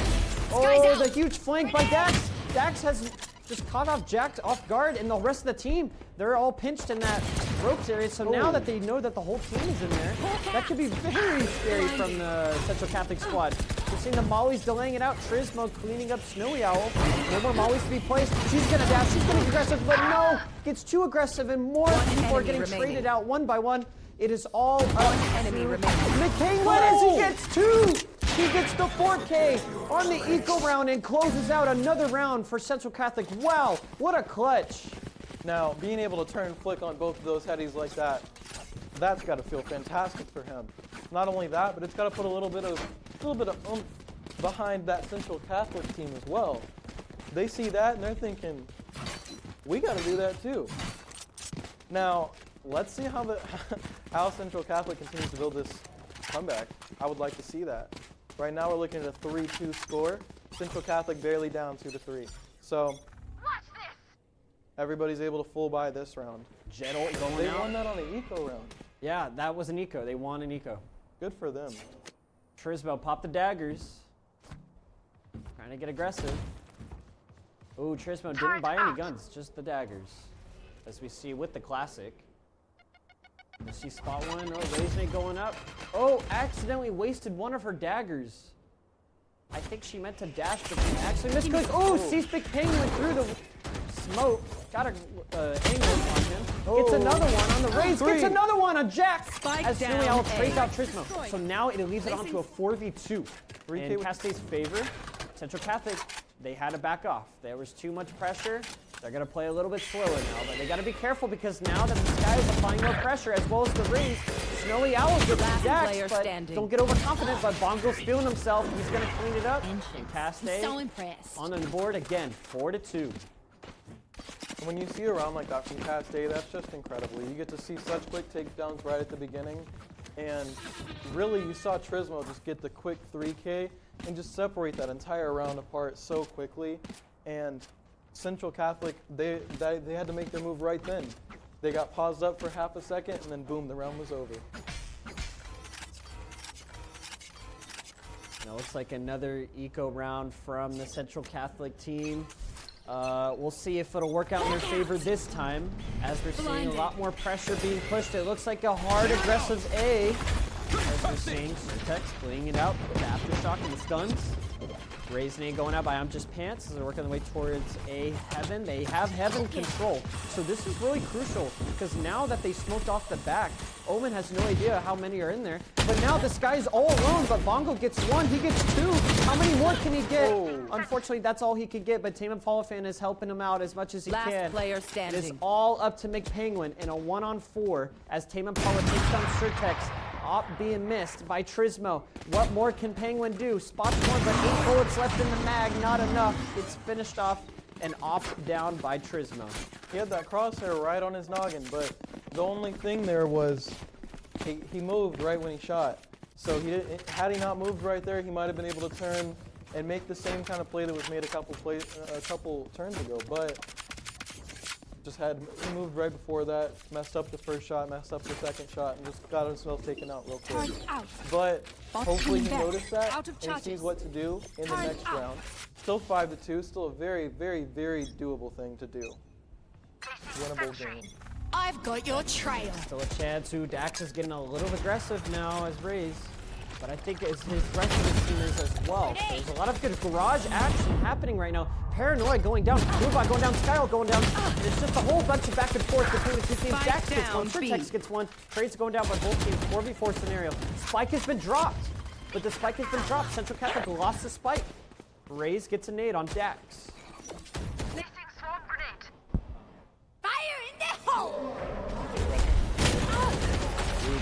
Oh, the huge flank by Dax! Dax has just caught off Jack off guard, and the rest of the team, they're all pinched in that ropes area. So now that they know that the whole team is in there, that could be very scary from the Central Catholic squad. We're seeing the Mollies delaying it out. Trismo cleaning up Snowy Owl. No more Mollies to be placed. She's gonna dash, she's gonna be aggressive, but no! Gets too aggressive, and more people are getting traded out one by one. It is all up to enemy remaining. McPenguin as he gets 2. He gets the 4K on the eco round and closes out another round for Central Catholic. Wow, what a clutch. Now, being able to turn flick on both of those headies like that, that's got to feel fantastic for him. Not only that, but it's got to put a little bit of oomph behind that Central Catholic team as well. They see that and they're thinking, we got to do that too. Now, let's see how Central Catholic continues to build this comeback. I would like to see that. Right now we're looking at a 3-2 score. Central Catholic barely down 2-3. So everybody's able to full buy this round. Jet ult going They out. won that on the eco round. Yeah, that was an eco. They won an eco. Good for them. Trisbo popped the daggers. Trying to get aggressive. Ooh, Trismo didn't buy any guns, just the daggers. As we see with the classic. Does she spot one? Oh, Raising going up. Oh, accidentally wasted one of her daggers. I think she meant to dash, but she actually missed. Oh, sees Big Penguin through the smoke. Got an angle on him. Gets another one on the raise. Gets another one on Jack. Spike As down I'll A. trade out Trismo. So now it leaves it onto a 4v2. 3K In with- Casta's favor, Central Catholic, they had to back off. There was too much pressure. They're going to play a little bit slower now, but they got to be careful because now that the Sky is applying more pressure as well as the raise, Snowy Owl gets Last Jax, player but standing. don't get overconfident, but Bongo's feeling himself. He's going to clean it up. And Castay So impressed. on the board again, 4-2. When you see a round like that from Cast Day, that's just incredible. You get to see such quick takedowns right at the beginning. And really, you saw Trismo just get the quick 3K and just separate that entire round apart so quickly. And Central Catholic, they had to make their move right then. They got paused up for half a second, and then boom, the round was over. Now looks like another eco round from the Central Catholic team. We'll see if it'll work out in their favor this time, as we're seeing a lot more pressure being pushed. It looks like a hard, aggressive A, as we're seeing Surtex playing it out with the Aftershock and the stuns. Raising going out by I'm Just Pants as they're working their way towards A Heaven. They have Heaven control, so this is really crucial because now that they smoked off the back, Omen has no idea how many are in there. But now this guy's all alone, but Bongo gets one, he gets two. How many more can he get? Unfortunately, that's all he could get, but Tame Impala fan is helping him out as much as he Last can. player It is standing. all up to McPenguin in a 1-on-4 as Tame Impala takes down Surtex. Op being missed by Trismo. What more can Penguin do? Spots one, but 8 bullets left in the mag. Not enough. It's finished off and Op down by Trismo. He had that crosshair right on his noggin, but the only thing there was he moved right when he shot. So had he not moved right there, he might have been able to turn and make the same kind of play that was made a couple turns ago. But he moved right before that, messed up the first shot, messed up the second shot, and just got himself taken out real quick. Turn out. But Bot hopefully coming he back. noticed that Out of and he charges. sees what to do in the Turn next out. round. Still 5-2, still a very, very, very doable thing to do. Winnable game. I've got your trail. Still a chance who Dax is getting a little aggressive now as Raze. But I think it's his rest of his team is as well. So there's a lot of good garage action happening right now. Paranoid going down, Blue going down, Skyle going down. And it's just a whole bunch of back and forth between the two teams. Spike Dax gets one, down, B. Surtex gets one. Trade's going down by both teams. 4v4 scenario. Spike has been dropped. But the spike has been dropped. Central Catholic lost the spike. Raze gets a nade on Dax. Fire in the hole.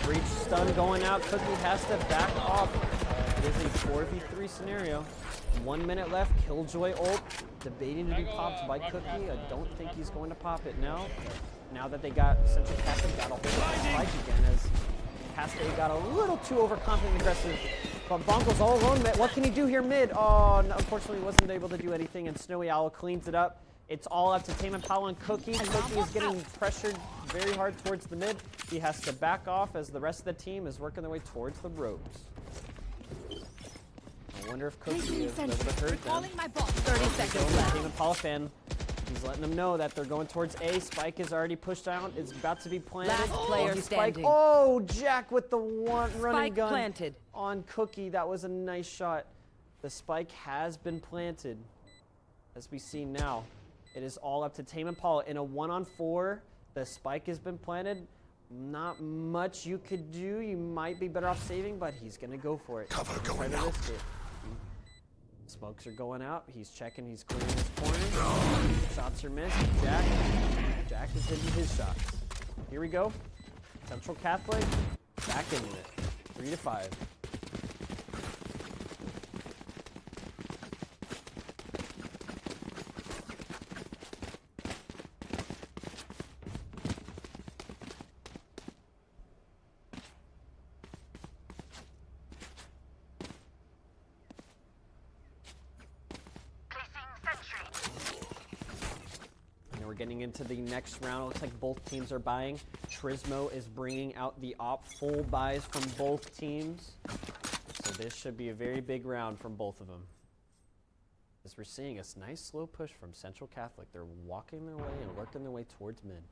Breach stun going out. Cookie has to back off. It is a 4v3 scenario. 1 minute left. Killjoy ult. Debating to be popped by Cookie. I don't think he's going to pop it now. Now that they got Central Catholic got a hold of the spike again as Castay got a little too overconfident and aggressive. But Bongo's all alone. What can he do here mid? Oh, no, unfortunately wasn't able to do anything and Snowy Owl cleans it up. It's all up to Tame Impala and Cookie. Cookie is getting pressured very hard towards the mid. He has to back off as the rest of the team is working their way towards the ropes. I wonder if Cookie is able to hurt them. Calling my bot. 30 seconds left. Tame Impala fan, he's letting them know that they're going towards A. Spike is already pushed out. It's about to be planted. Last player Spike. standing. Oh, Jack with the one running Spike gun planted. on Cookie. That was a nice shot. The spike has been planted, as we see now. It is all up to Tame Impala in a 1-on-4. The spike has been planted. Not much you could do. You might be better off saving, but he's gonna go for it. Cover He's going trying to out. risk it. Smokes are going out. He's checking. He's clearing his corner. Shots are missed. Jack is hitting his shots. Here we go. Central Catholic back into it. 3-5. We're getting into the next round. It looks like both teams are buying. Trismo is bringing out the op. Full buys from both teams. So this should be a very big round from both of them. As we're seeing a nice slow push from Central Catholic. They're walking their way and working their way towards mid.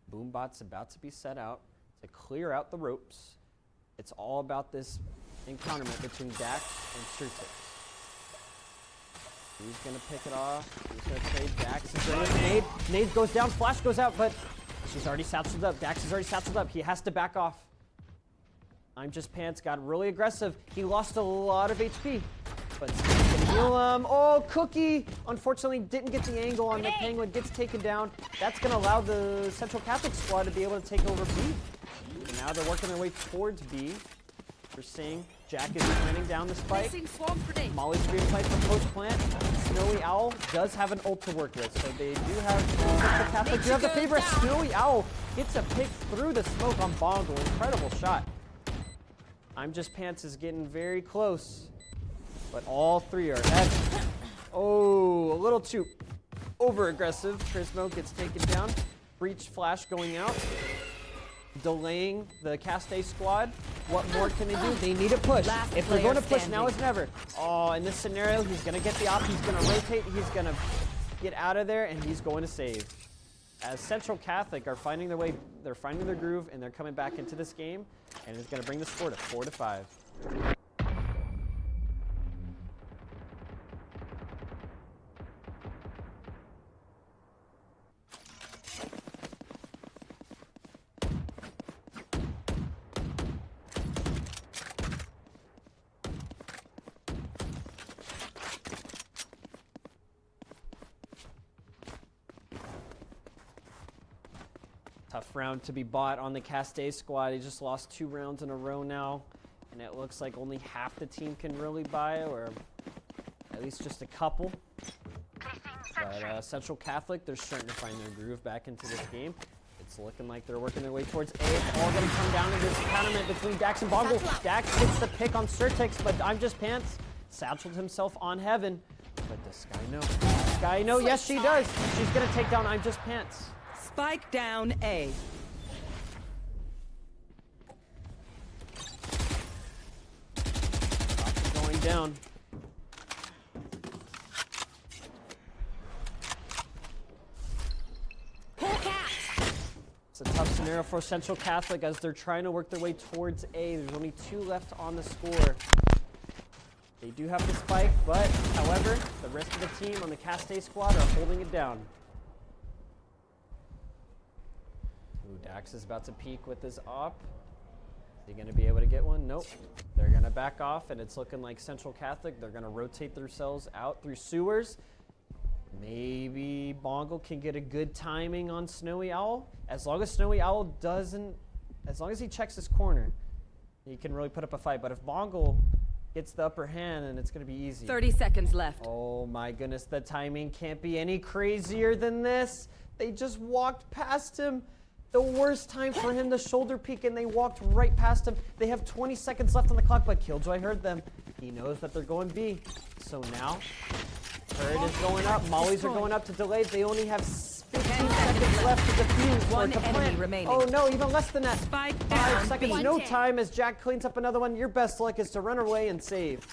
Boombot's about to be set out to clear out the ropes. It's all about this encounterment between Dax and Surtix. Who's gonna pick it off? Who's gonna trade? Dax is ready. Nade. Nade goes down. Flash goes out, but she's already satcheled up. Dax is already satcheled up. He has to back off. I'm Just Pants got really aggressive. He lost a lot of HP, but he's gonna heal him. Oh, Cookie! Unfortunately, didn't get the angle on the Penguin. Gets taken down. That's gonna allow the Central Catholic squad to be able to take over B. And now they're working their way towards B. We're seeing Jack is running down the spike. Molly's being played from post plant. Snowy Owl does have an ult to work with, so they do have Central Catholic. You have the favorite. Snowy Owl gets a pick through the smoke on Bongle. Incredible shot. I'm Just Pants is getting very close, but all three are heavy. Oh, a little too over aggressive. Trismo gets taken down. Breach Flash going out. Delaying the Castay squad. What more can they do? They need a push. If they're going to push, now is never. Oh, in this scenario, he's going to get the op. He's going to rotate. He's going to get out of there, and he's going to save. As Central Catholic are finding their way, they're finding their groove, and they're coming back into this game, and it's going to bring the score to 4-5. Tough round to be bought on the Castay squad. He just lost 2 rounds in a row now, and it looks like only half the team can really buy, or at least just a couple. But Central Catholic, they're starting to find their groove back into this game. It's looking like they're working their way towards A. It's all going to come down to this tournament between Dax and Bongle. Dax gets the pick on Surtix, but I'm Just Pants satcheled himself on Heaven. But does Sky know? Sky know? Yes, she does. She's going to take down I'm Just Pants. Spike down A. Going down. It's a tough scenario for Central Catholic as they're trying to work their way towards A. There's only 2 left on the score. They do have the spike, but however, the rest of the team on the Castay squad are holding it down. Ooh, Dax is about to peek with his op. Is he going to be able to get one? Nope. They're going to back off, and it's looking like Central Catholic. They're going to rotate themselves out through sewers. Maybe Bongle can get a good timing on Snowy Owl. As long as Snowy Owl doesn't, as long as he checks his corner, he can really put up a fight. But if Bongle gets the upper hand, then it's going to be easy. 30 seconds left. Oh my goodness, the timing can't be any crazier than this. They just walked past him. The worst time for him to shoulder peek, and they walked right past him. They have 20 seconds left on the clock, but Killjoy heard them. He knows that they're going B. So now, Bird is going up. Mollies are going up to delay. They only have 15 seconds left to defuse or to plant. Remaining. Oh no, even less than that. Spike 5 down seconds, B. no time as Jack cleans up another one. Your best luck is to run away and save.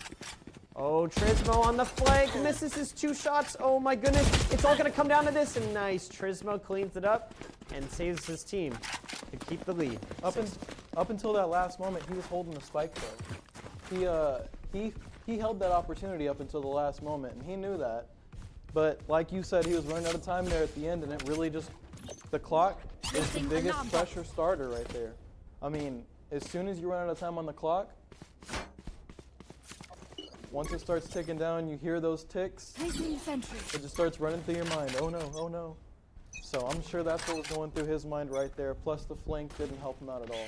Oh, Trismo on the flank, misses his 2 shots. Oh my goodness, it's all gonna come down to this, and nice. Trismo cleans it up and saves his team to keep the lead. Up until that last moment, he was holding the spike though. He held that opportunity up until the last moment, and he knew that. But like you said, he was running out of time there at the end, and it really just, the clock is the Placing biggest alarm bot. pressure starter right there. I mean, as soon as you run out of time on the clock, once it starts ticking down, you hear those ticks, Placing sentry. it just starts running through your mind. Oh no, oh no. So I'm sure that's what was going through his mind right there. Plus the flank didn't help him out at all.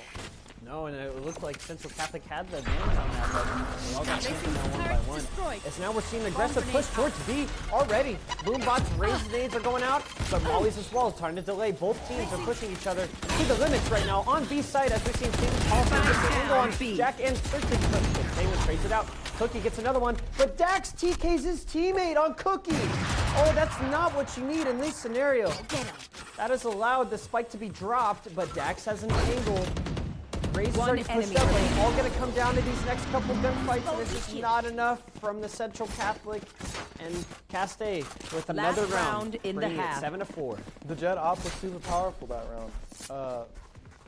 No, and it looked like Central Catholic had the advantage on that, but they all got taken down one by one. Destroyed. As now we're seeing an aggressive push towards B already. Boombots, raised nades are going out, but Molly's as well, trying to delay. Both teams are pushing each other to the limits right now on B side, as we've seen King also gets the angle on B. Jack and Circuit, but Taylor trades it out. Cookie gets another one, but Dax TK's his teammate on Cookie. Oh, that's not what you need in this scenario. Get him. That is allowed the spike to be dropped, but Dax has an angle. Raze is One already pushed enemy up, and remaining. it's all going to come down to these next couple gunfights, and it's just not enough from the Central Catholic and Castay with another Last round in the bringing it half. 7-4. The Jet op was super powerful that round.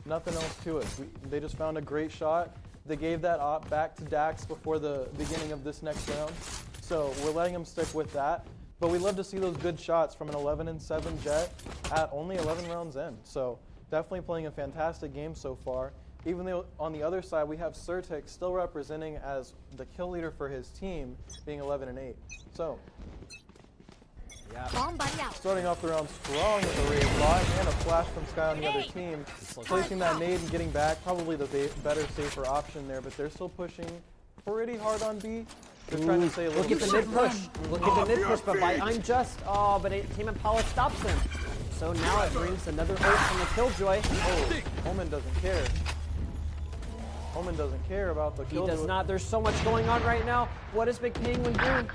Nothing else to it. They just found a great shot. They gave that op back to Dax before the beginning of this next round. So we're letting him stick with that. But we love to see those good shots from an 11-7 Jet at only 11 rounds in. So definitely playing a fantastic game so far. Even though on the other side we have Certec still representing as the kill leader for his team, being 11-8. So Bomb buddy out. starting off the round strong with a raise bot and a flash from Sky on the other team. Placing that nade and getting back, probably the better, safer option there, but they're still pushing pretty hard on B. They're trying to stay a little Look at bit the mid safer. push. Look at the mid push, but by I'm just. Oh, but Team Impala stops him. So now it brings another ult from the Killjoy. Oh, Omen doesn't care. Omen doesn't care about the He kill. does not. There's so much going on right now. What is McPenguin doing?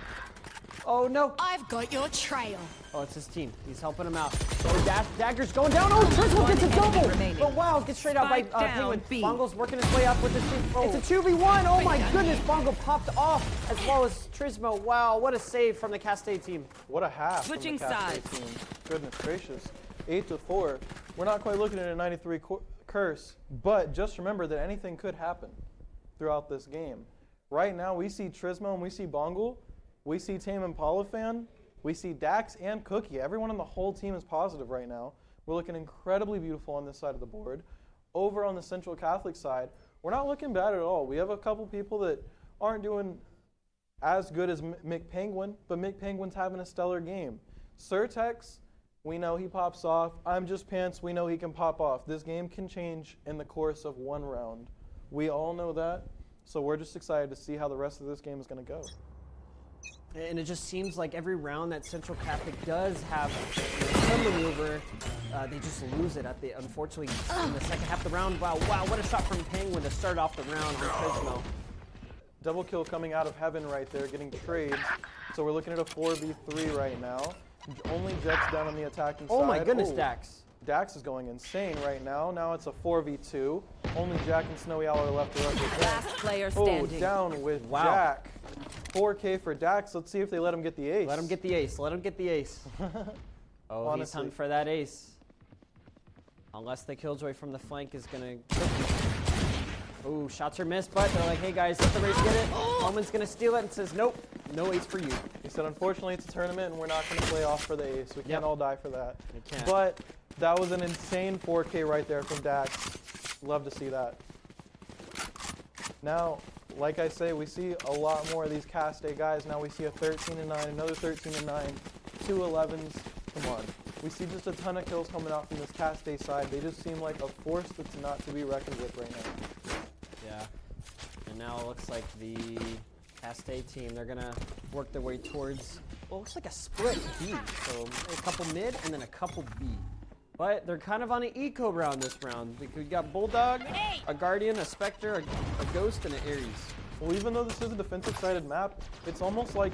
Oh no. I've got your trail. Oh, it's his team. He's helping him out. Oh, Dagger's going down. Oh, Triswell gets a One enemy double. remaining. But wow, gets straight out by Spike down, Penguin. B. Bongo's working his way up with his team. It's a 2v1. Oh my goodness, Bongo popped off as well as Trismo. Wow, what a save from the Castay team. What a half from the Switching Castay sides. team. Goodness gracious. 8-4. We're not quite looking at a 93 curse, but just remember that anything could happen throughout this game. Right now, we see Trismo and we see Bongo. We see Tame Impala fan. We see Dax and Cookie. Everyone on the whole team is positive right now. We're looking incredibly beautiful on this side of the board. Over on the Central Catholic side, we're not looking bad at all. We have a couple people that aren't doing as good as McPenguin, but McPenguin's having a stellar game. Certex, we know he pops off. I'm just Pants, we know he can pop off. This game can change in the course of one round. We all know that, so we're just excited to see how the rest of this game is going to go. And it just seems like every round that Central Catholic does have some maneuver, they just lose it at the, unfortunately, in the second half of the round. Wow, what a shot from Penguin to start off the round on Trismo. Double kill coming out of heaven right there, getting trades. So we're looking at a 4v3 right now. Only Jet's down on the attacking side. Oh my goodness, Oh, Dax. Dax is going insane right now. Now it's a 4v2. Only Jack and Snowy Owl are left to represent. Last player Oh, standing. down with Wow. Jack. 4K for Dax. Let's see if they let him get the ace. Let him get the ace. Let him get the ace. Oh, he's Honestly. hunting for that ace. Unless the Killjoy from the flank is going to... Oh, shots are missed, but they're like, hey guys, let the race get it. Coleman's going to steal it and says, nope, no ace for you. He said, unfortunately, it's a tournament and we're not going to play off for the ace. We can't Yep. all die for that. We can't. But that was an insane 4K right there from Dax. Love to see that. Now, like I say, we see a lot more of these Cast A guys. Now we see a 13-9, another 13-9, 2 11s. Come on. We see just a ton of kills coming out from this Cast A side. They just seem like a force that's not to be reckoned with right now. Yeah. And now it looks like the Castay team, they're going to work their way towards, well, it looks like a split B. So a couple mid and then a couple B. But they're kind of on an eco round this round. We got Bulldog, a Guardian, a Spectre, a Ghost, and an Ares. Well, even though this is a defensive-sided map, it's almost like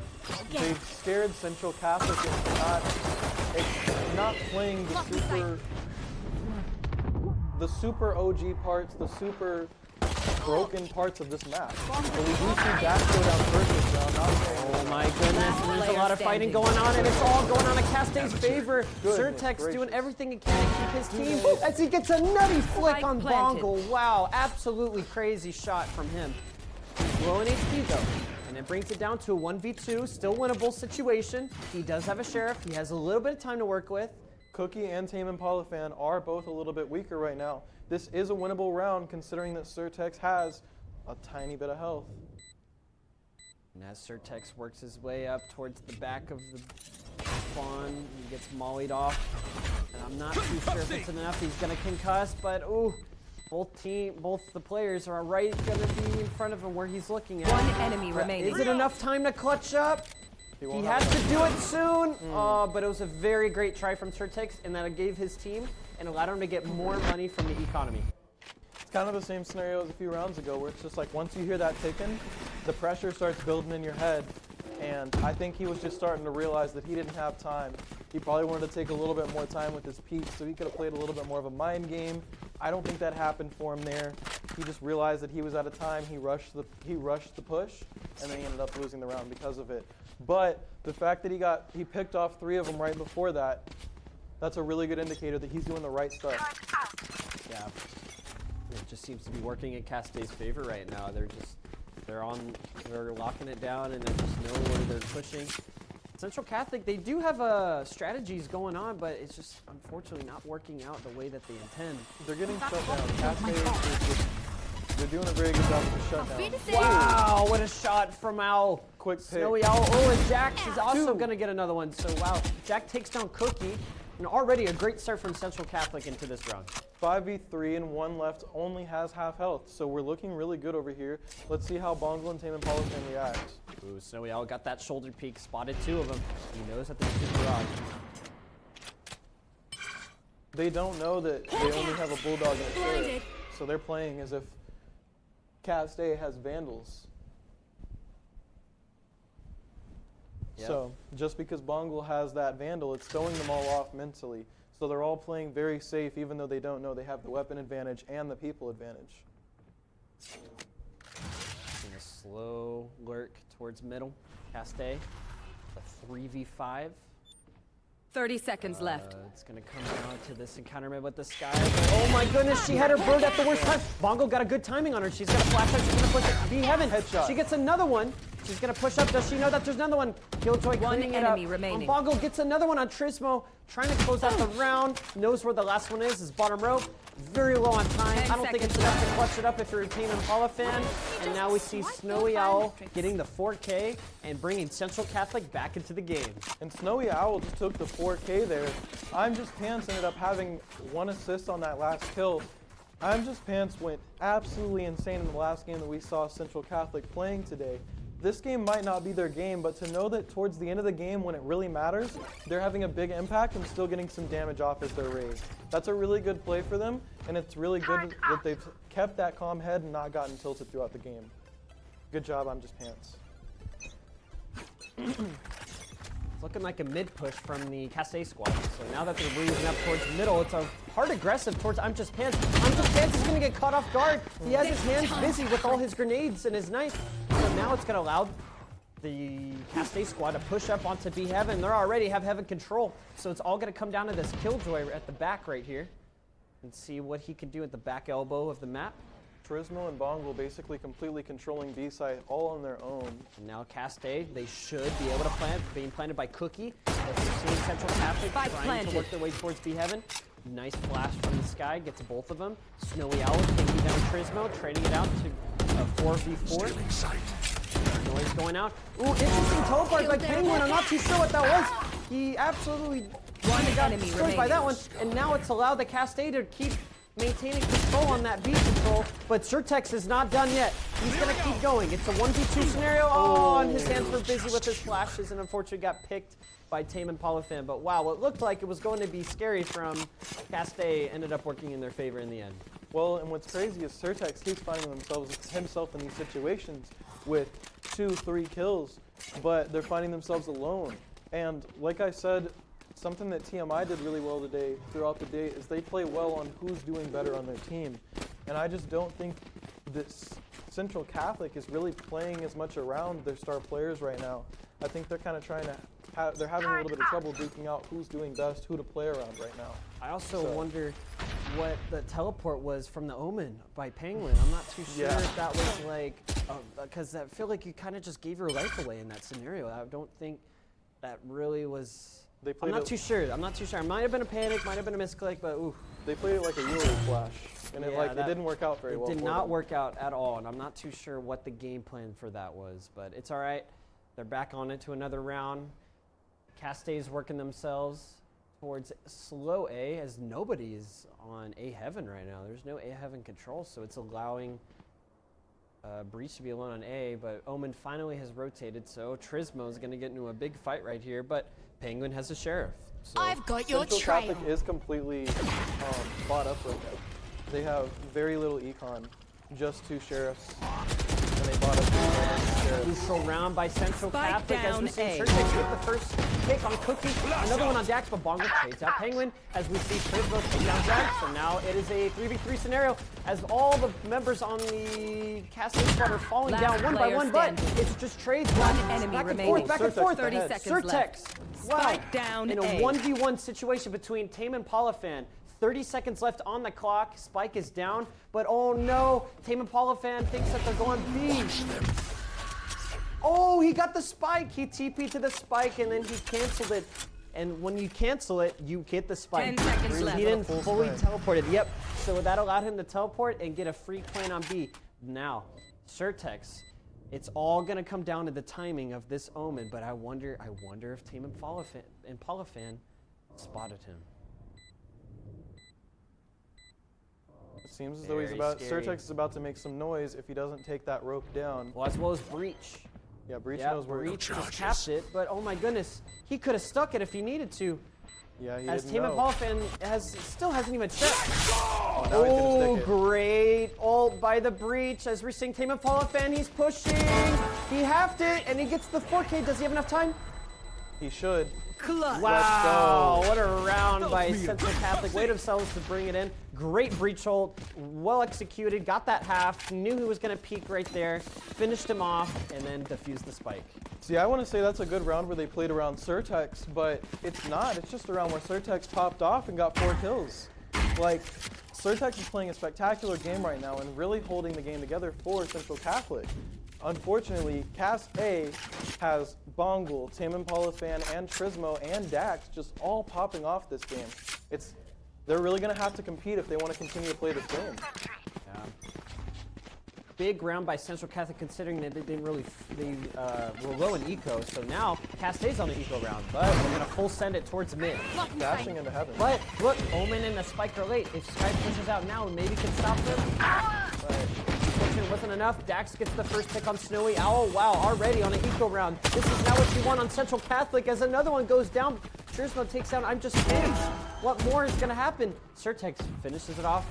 they've scared Central Catholic into not playing the super OG parts, the super broken parts of this map. But we do see Dax go down first this round. Not saying Oh my goodness, and there's a lot of fighting going on, and it's all going on in Castay's favor. Goodness Certex doing gracious. everything he can to keep his team as he gets a nutty flick Spike on planted. Bongo. Wow, absolutely crazy shot from him. He's low in HP though, and it brings it down to a 1v2, still winnable situation. He does have a Sheriff. He has a little bit of time to work with. Cookie and Tame Impala Fan are both a little bit weaker right now. This is a winnable round considering that Surtex has a tiny bit of health. And as Surtex works his way up towards the back of the spawn, he gets mollied off. And I'm not too sure if it's enough. He's gonna concuss, but ooh, both the players are right gonna be in front of him where he's looking at. One enemy remaining. Is it enough time to clutch up? He has to do it soon. But it was a very great try from Surtex, and that gave his team and allowed him to get more money from the economy. It's kind of the same scenario as a few rounds ago where it's just like once you hear that ticking, the pressure starts building in your head. And I think he was just starting to realize that he didn't have time. He probably wanted to take a little bit more time with his peaks, so he could have played a little bit more of a mind game. I don't think that happened for him there. He just realized that he was out of time. He rushed the push, and then he ended up losing the round because of it. But the fact that he picked off 3 of them right before that, that's a really good indicator that he's doing the right stuff. Yeah, it just seems to be working in Caste's favor right now. They're locking it down, and they just know where they're pushing. Central Catholic, they do have strategies going on, but it's just unfortunately not working out the way that they intend. They're getting shut down. They're doing a very good job of the shutdown. Wow, what a shot from Owl. Quick pick. Snowy Owl. Oh, and Jax is also going to get another one. So, wow, Jack takes down Cookie. And already a great start from Central Catholic into this round. 5v3 and 1 left only has half health, so we're looking really good over here. Let's see how Bongo and Tame Impala can react. Ooh, Snowy Owl got that shoulder peek, spotted 2 of them. He knows that there's 2 garage. They don't know that they only have a Bulldog and a Turret, so they're playing as if Caste has Vandals. Yep. So just because Bongo has that Vandal, it's throwing them all off mentally. So they're all playing very safe, even though they don't know they have the weapon advantage and the people advantage. Seeing a slow lurk towards middle. Caste, a 3v5. 30 seconds left. It's going to come down to this encounterment with the Sky. Oh my goodness, she had her bird at the worst time. Bongo got a good timing on her. She's got a flashlight. She's going to push it. Be Heaven. Headshot. She gets another one. She's going to push up. Does she know that there's another one? Killjoy cleaning it up. Enemy remaining. Bongo gets another one on Trismo. Trying to close out the round. Knows where the last one is bottom row. Very low on time. I don't think it's enough to clutch it up if you're a Tame Impala fan. And now we see Snowy Owl getting the 4K and bringing Central Catholic back into the game. And Snowy Owl just took the 4K there. I'm Just Pants ended up having 1 assist on that last kill. I'm Just Pants went absolutely insane in the last game that we saw Central Catholic playing today. This game might not be their game, but to know that towards the end of the game when it really matters, they're having a big impact and still getting some damage off as they're raised. That's a really good play for them, and it's really good that they've kept that calm head and not gotten tilted throughout the game. Good job, I'm Just Pants. It's looking like a mid push from the Caste squad. So now that they're moving up towards middle, it's a hard aggressive towards I'm Just Pants. I'm Just Pants is going to get caught off guard. He has his hands busy with all his grenades and his knife. So now it's going to allow the Caste squad to push up onto B Heaven. They already have Heaven control. So it's all going to come down to this Killjoy at the back right here. And see what he can do at the back elbow of the map. Trismo and Bongo basically completely controlling B site all on their own. And now Caste, they should be able to plant, being planted by Cookie. As we're seeing Central Catholic trying to work their way towards B Heaven. Nice flash from the Sky, gets both of them. Snowy Owl taking down Trismo, trading it out to a 4v4. Noise going out. Ooh, interesting teleport by Penguin. I'm not too sure what that was. He absolutely got destroyed by that one. And now it's allowed the Caste to keep maintaining control on that B control, but Surtex is not done yet. He's going to keep going. It's a 1v2 scenario. Oh, and his hands were busy with his flashes and unfortunately got picked by Tame Impala Fan. But wow, what looked like it was going to be scary from Caste ended up working in their favor in the end. Well, and what's crazy is Surtex keeps finding himself in these situations with 2-3 kills, but they're finding themselves alone. And like I said, something that TMI did really well today throughout the day is they play well on who's doing better on their team. And I just don't think this Central Catholic is really playing as much around their star players right now. I think they're kind of trying to they're having a little bit of trouble duking out who's doing best, who to play around right now. I also wonder what the teleport was from the Omen by Penguin. I'm not too sure if that was like, because I feel like you kind of just gave your life away in that scenario. I don't think that really was They I'm played not too sure. I'm not too sure. It might have been a panic, might have been a misclick, but ooh. They played it like a Euro flash, and Yeah, it didn't work out very well. It did for not them. work out at all, and I'm not too sure what the game plan for that was, but it's all right. They're back on it to another round. Casta's working themselves towards slow A, as nobody is on A heaven right now. There's no A heaven control, so it's allowing Breach to be alone on A, but Omen finally has rotated, so Trismo is going to get into a big fight right here, but Penguin has a sheriff. So I've got your Central trail. Catholic is completely bought up right now. They have very little econ, just 2 sheriffs, and they bought up 2 sheriffs. Crucial round by Central Spike Catholic as we down see A. Churchix get the first pick on Cookie. Another one on Dax, but Bongo trades out Penguin as we see Trismo take down Dax. So now it is a 3v3 scenario as all the members on the casting squad are falling Last down one by player one, but standing. it's just trades. One back enemy and remaining. forth, back and Surtex forth. 30 ahead. seconds left. Surtex. Wow. Spike down In a A. 1v1 situation between Tame and Polifan. 30 seconds left on the clock. Spike is down, but oh no, Tame and Polifan thinks that they're going B. Oh, he got the spike. He TP'd to the spike and then he canceled it. And when you cancel it, you get the spike. 10 seconds left. He didn't Full fully spike. teleport it. Yep. So that allowed him to teleport and get a free plan on B. Now, Surtex. It's all gonna come down to the timing of this Omen, but I wonder if Tame and Polifan spotted him. It seems as though Very scary. Surtex is about to make some noise if he doesn't take that rope down. Well, as well as Breach. Yeah, Breach Yeah, knows where. Breach just capped it, but oh my goodness, he could have stuck it if he needed to. Yeah, he As didn't Tame and know. Polifan still hasn't even checked. Oh, now he couldn't Oh, stick it. great ult by the Breach. As we're seeing Tame and Polifan, he's pushing. He halved it, and he gets the 4K. Does he have enough time? He should. Clutch. Wow, go. what a round by Central Catholic. Way themselves to bring it in. Great Breach ult, well executed, got that half, knew he was gonna peek right there, finished him off, and then defused the spike. See, I want to say that's a good round where they played around Surtex, but it's not. It's just a round where Surtex popped off and got 4 kills. Like, Surtex is playing a spectacular game right now and really holding the game together for Central Catholic. Unfortunately, Cast A has Bongle, Tame and Polifan, and Trismo, and Dax just all popping off this game. They're really going to have to compete if they want to continue to play this game. Big round by Central Catholic, considering that they didn't really, they were low in eco. So now Casta's on the eco round, but we're gonna full send it towards mid. Dashing into heaven. But look, Omen and the spike are late. If Sky pushes out now, maybe can stop them. But unfortunately, it wasn't enough. Dax gets the first pick on Snowy Owl. Wow, already on an eco round. This is now what you want on Central Catholic as another one goes down. Trismo takes down I'm Just Fans. What more is gonna happen? Surtex finishes it off.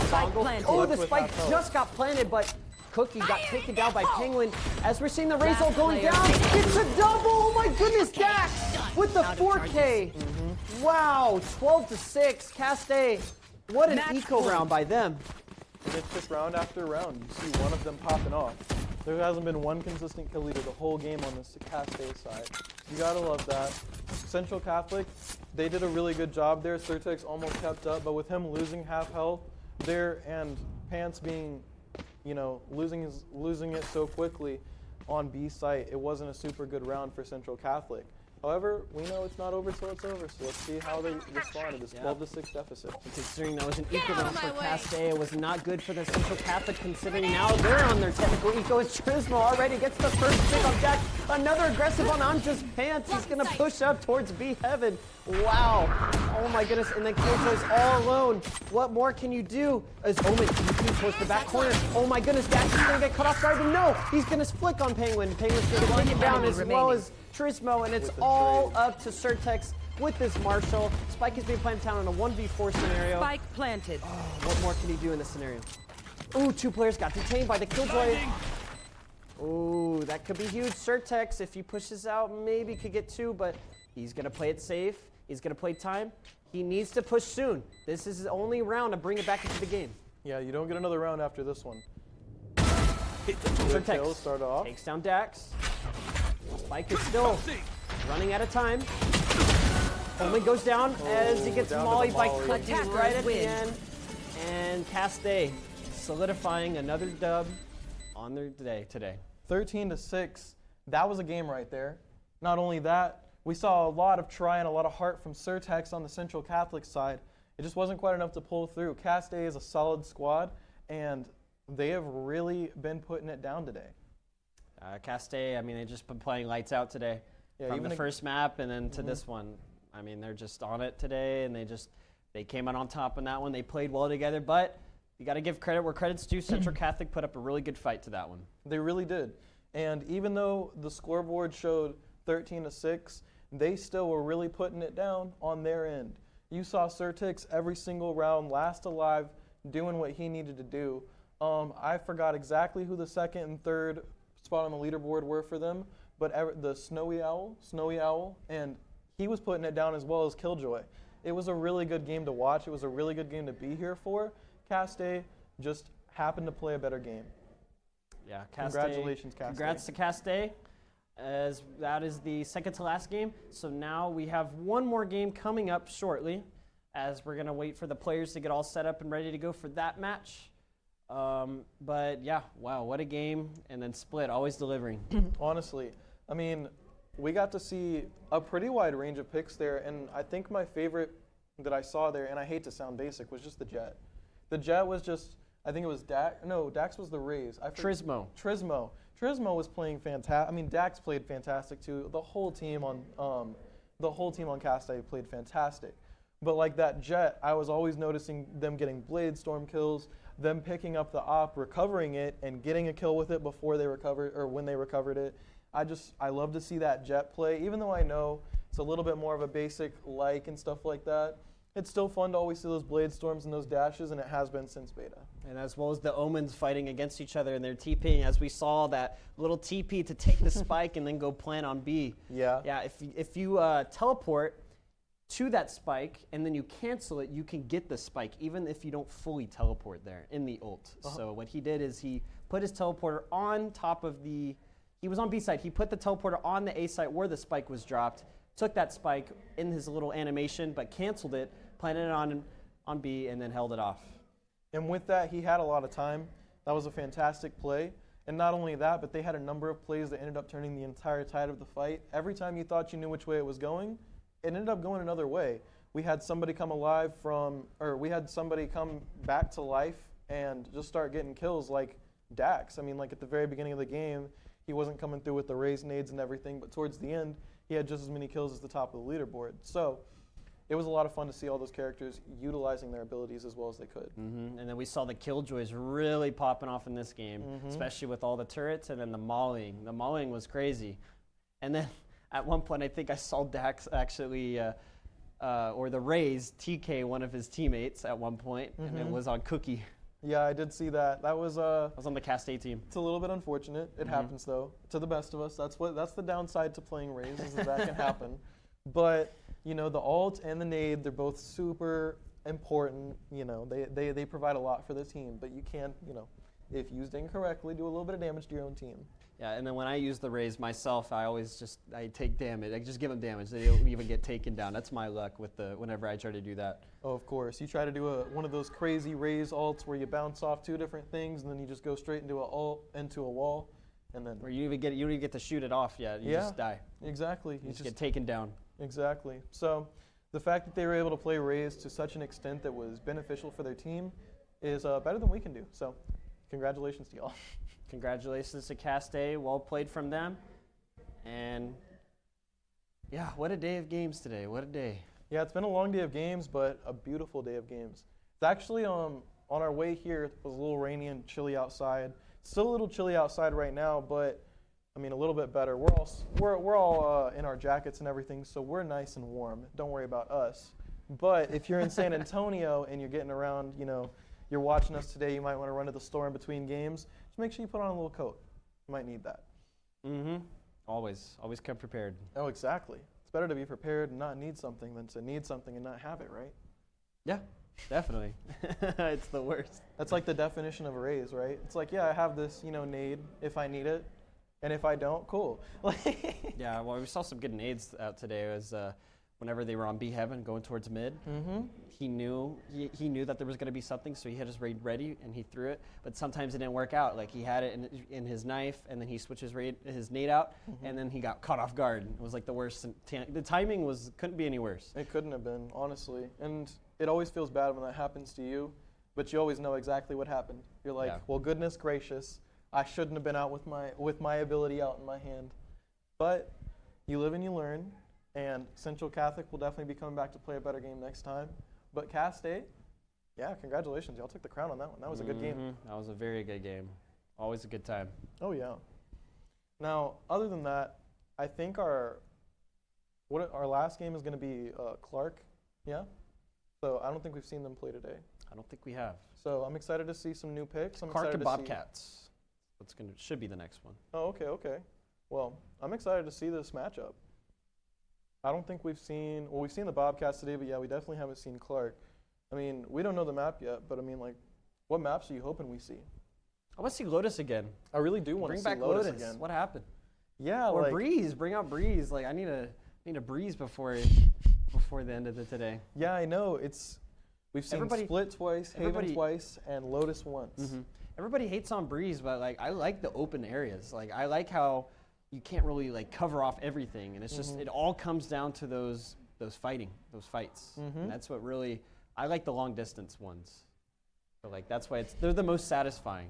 Spike planted. Oh, the With spike half health. just got planted, but Cookie got taken down by Penguin. As we're seeing the Razor Last going player down, standing. it's a double! Oh my goodness, Dax with the Out of 4K. Wow, 12-6, Caste. What an Match eco point. round by them. And it's just round after round. You see one of them popping off. There hasn't been one consistent kill leader the whole game on this Cast A side. You gotta love that. Central Catholic, they did a really good job there. Surtex almost kept up, but with him losing half health there and Pants being, losing it so quickly on B site, it wasn't a super good round for Central Catholic. However, we know it's not over till it's over, so let's see how they respond to this 12-6 deficit. Considering that was an eco out round of for my way. Caste, it was not good for the Central Catholic, considering now they're on their technical eco. As Trismo already gets the first pick on Jack. Another aggressive one on Just Pants. He's going to push up towards B Heaven. Wow. Oh my goodness. And then Killjoy's all alone. What more can you do? As Omen TP towards the back corner. Oh my goodness. Dax is going to get cut off guard. But no, he's going to flick on Penguin. Penguin's going to take him down enemy as well remaining. as Trismo, and it's With the all trade. up to Surtex with this Marshall. Spike is being planted down in a 1v4 scenario. Spike planted. What more can he do in this scenario? Ooh, 2 players got detained by the Killjoy. Ooh, that could be huge. Surtex, if he pushes out, maybe could get 2, but he's going to play it safe. He's going to play time. He needs to push soon. This is his only round to bring it back into the game. Yeah, you don't get another round after this one. Surtex Kill, start off. takes down Dax. Spike is still running out of time. Omen goes down as he gets down to mollied the by molly. Cookie Attackers right at the win. end. And Caste solidifying another dub on their day today. 13-6. That was a game right there. Not only that, we saw a lot of try and a lot of heart from Surtex on the Central Catholic side. It just wasn't quite enough to pull through. Cast A is a solid squad, and they have really been putting it down today. Cast A, I mean, they've just been playing lights out today. Yeah, From even the first map and then to this one. I mean, they're just on it today, and they came out on top on that one. They played well together, but you got to give credit where credit's due. Central Catholic put up a really good fight to that one. They really did. And even though the scoreboard showed 13-6, they still were really putting it down on their end. You saw Surtex every single round last alive, doing what he needed to do. I forgot exactly who the second and third spot on the leaderboard were for them, but the Snowy Owl, and he was putting it down as well as Killjoy. It was a really good game to watch. It was a really good game to be here for. Cast A just happened to play a better game. Yeah, Cast Congratulations, Cast A. Congrats to Cast A, as that is the second to last game. So now we have one more game coming up shortly, as we're going to wait for the players to get all set up and ready to go for that match. But yeah, wow, what a game. And then Split, always delivering. Honestly, I mean, we got to see a pretty wide range of picks there, and I think my favorite that I saw there, and I hate to sound basic, was just the Jet. The Jet was just, I think it was Dax. No, Dax was the Rays. Trismo. Trismo was playing fantastic. I mean, Dax played fantastic too. The whole team on Cast A played fantastic. But like that Jet, I was always noticing them getting Blade Storm kills, them picking up the op, recovering it, and getting a kill with it before they recovered, or when they recovered it. I love to see that Jet play, even though I know it's a little bit more of a basic like and stuff like that. It's still fun to always see those Blade Storms and those dashes, and it has been since beta. And as well as the Omens fighting against each other and their TPing, as we saw that little TP to take the spike and then go plant on B. Yeah. Yeah, if you teleport to that spike and then you cancel it, you can get the spike, even if you don't fully teleport there in the ult. So what he did is he put his teleporter on top of he was on B side, he put the teleporter on the A side where the spike was dropped, took that spike in his little animation, but canceled it, planted it on B, and then held it off. And with that, he had a lot of time. That was a fantastic play. And not only that, but they had a number of plays that ended up turning the entire tide of the fight. Every time you thought you knew which way it was going, it ended up going another way. We had somebody come back to life and just start getting kills like Dax. I mean, like at the very beginning of the game, he wasn't coming through with the raised nades and everything, but towards the end, he had just as many kills as the top of the leaderboard. So it was a lot of fun to see all those characters utilizing their abilities as well as they could. And then we saw the Killjoys really popping off in this game, especially with all the turrets and then the mauling. The mauling was crazy. And then at one point, I think I saw Dax actually, or the Rays, TK one of his teammates at one point, and it was on Cookie. Yeah, I did see that. That was I was on the Cast A team. It's a little bit unfortunate. It happens though, to the best of us. That's the downside to playing Rays, is that can happen. But you know, the ult and the nade, they're both super important. You know, they provide a lot for the team, but you can, you know, if used incorrectly, do a little bit of damage to your own team. Yeah, and then when I use the Rays myself, I take damage. I just give them damage. They don't even get taken down. That's my luck with whenever I try to do that. Oh, of course. You try to do one of those crazy Rays ults where you bounce off two different things and then you just go straight into a wall, and then where you don't even get to shoot it off yet. You just die. Exactly. You just get taken down. Exactly. So the fact that they were able to play Rays to such an extent that was beneficial for their team is better than we can do. So congratulations to y'all. Congratulations to Cast A. Well played from them. And yeah, what a day of games today. What a day. Yeah, it's been a long day of games, but a beautiful day of games. It's actually on our way here, it was a little rainy and chilly outside. Still a little chilly outside right now, but I mean a little bit better. We're all in our jackets and everything, so we're nice and warm. Don't worry about us. But if you're in San Antonio and you're getting around, you know, you're watching us today, you might want to run to the store in between games. Just make sure you put on a little coat. You might need that. Always come prepared. Oh, exactly. It's better to be prepared and not need something than to need something and not have it, right? Yeah, definitely. It's the worst. That's like the definition of a raise, right? It's like, yeah, I have this, you know, nade if I need it, and if I don't, cool. Yeah, well, we saw some good nades out today. It was whenever they were on B heaven going towards mid. He knew that there was going to be something, so he had his raid ready and he threw it. But sometimes it didn't work out. Like he had it in his knife, and then he switched his nade out, and then he got caught off guard. It was like the worst. The timing couldn't be any worse. It couldn't have been, honestly. And it always feels bad when that happens to you, but you always know exactly what happened. You're like, well, goodness gracious, I shouldn't have been out with my ability out in my hand. But you live and you learn, and Central Catholic will definitely be coming back to play a better game next time. But Cass State, yeah, congratulations. Y'all took the crown on that one. That was a good game. That was a very good game. Always a good time. Oh, yeah. Now, other than that, I think our last game is going to be Clark, yeah? So I don't think we've seen them play today. I don't think we have. So I'm excited to see some new picks. Clark and Bobcats. Should be the next one. Oh, okay. Well, I'm excited to see this matchup. I don't think we've seen the Bobcats today, but yeah, we definitely haven't seen Clark. I mean, we don't know the map yet, but I mean, like, what maps are you hoping we see? I want to see Lotus again. I really do want to see Bring back Lotus again. What happened? Yeah, or like Breeze. Bring out Breeze. Like I need a Breeze before the end of the today. Yeah, I know. We've seen Split twice, Haven twice, and Lotus once. Everybody hates on Breeze, but like I like the open areas. Like I like how you can't really like cover off everything, and it's just it all comes down to those fights. And that's what really I like the long distance ones. So like that's why they're the most satisfying.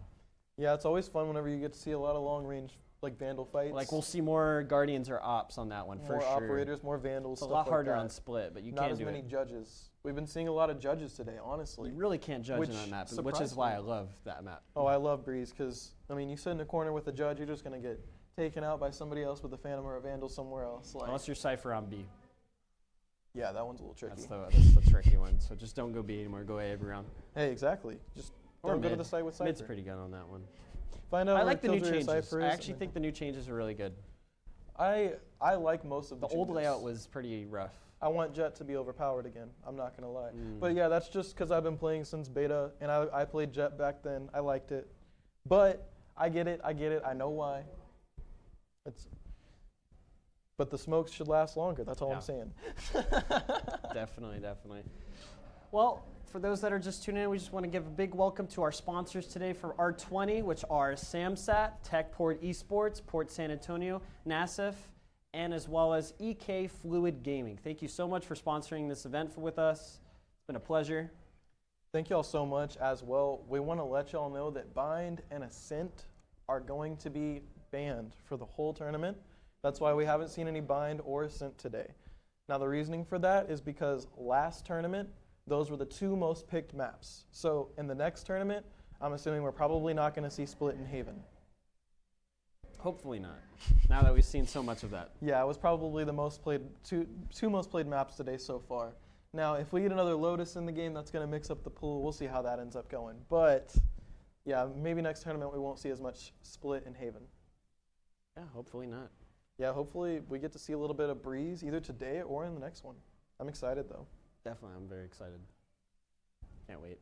Yeah, it's always fun whenever you get to see a lot of long range like Vandal fights. Like we'll see more Guardians or Ops on that one for sure. More Operators, more Vandals. It's a stuff lot harder like that. on Split, but you Not can't as do many it. judges. We've been seeing a lot of judges today, honestly. You really can't judge on that map, which is why I love that map. Oh, I love Breeze because I mean, you sit in a corner with a judge, you're just gonna get taken out by somebody else with a Phantom or a Vandal somewhere else. Like, unless you're Cypher on B. Yeah, that one's a little tricky. That's the tricky one. So just don't go B anymore. Go A every round. Hey, exactly. Just don't go to the site with Cypher. Mid's pretty good on that one. Find out. I like the new changes. I actually think the new changes are really good. I like most of the old layout was pretty rough. I want Jet to be overpowered again. I'm not gonna lie. But yeah, that's just because I've been playing since beta, and I played Jet back then. I liked it, but I get it. I know why. But the smokes should last longer. That's all I'm saying. Definitely. Well, for those that are just tuning in, we just want to give a big welcome to our sponsors today from R20, which are SamSat, TechPort Esports, Port San Antonio, NASF, and as well as EK Fluid Gaming. Thank you so much for sponsoring this event with us. It's been a pleasure. Thank y'all so much as well. We want to let y'all know that Bind and Ascent are going to be banned for the whole tournament. That's why we haven't seen any Bind or Ascent today. Now the reasoning for that is because last tournament, those were the two most picked maps. So in the next tournament, I'm assuming we're probably not going to see Split and Haven. Hopefully not, now that we've seen so much of that. Yeah, it was probably the most played, two most played maps today so far. Now, if we get another Lotus in the game, that's going to mix up the pool. We'll see how that ends up going. But yeah, maybe next tournament we won't see as much Split and Haven. Yeah, hopefully not. Yeah, hopefully we get to see a little bit of Breeze either today or in the next one. I'm excited though. Definitely, I'm very excited. Can't wait.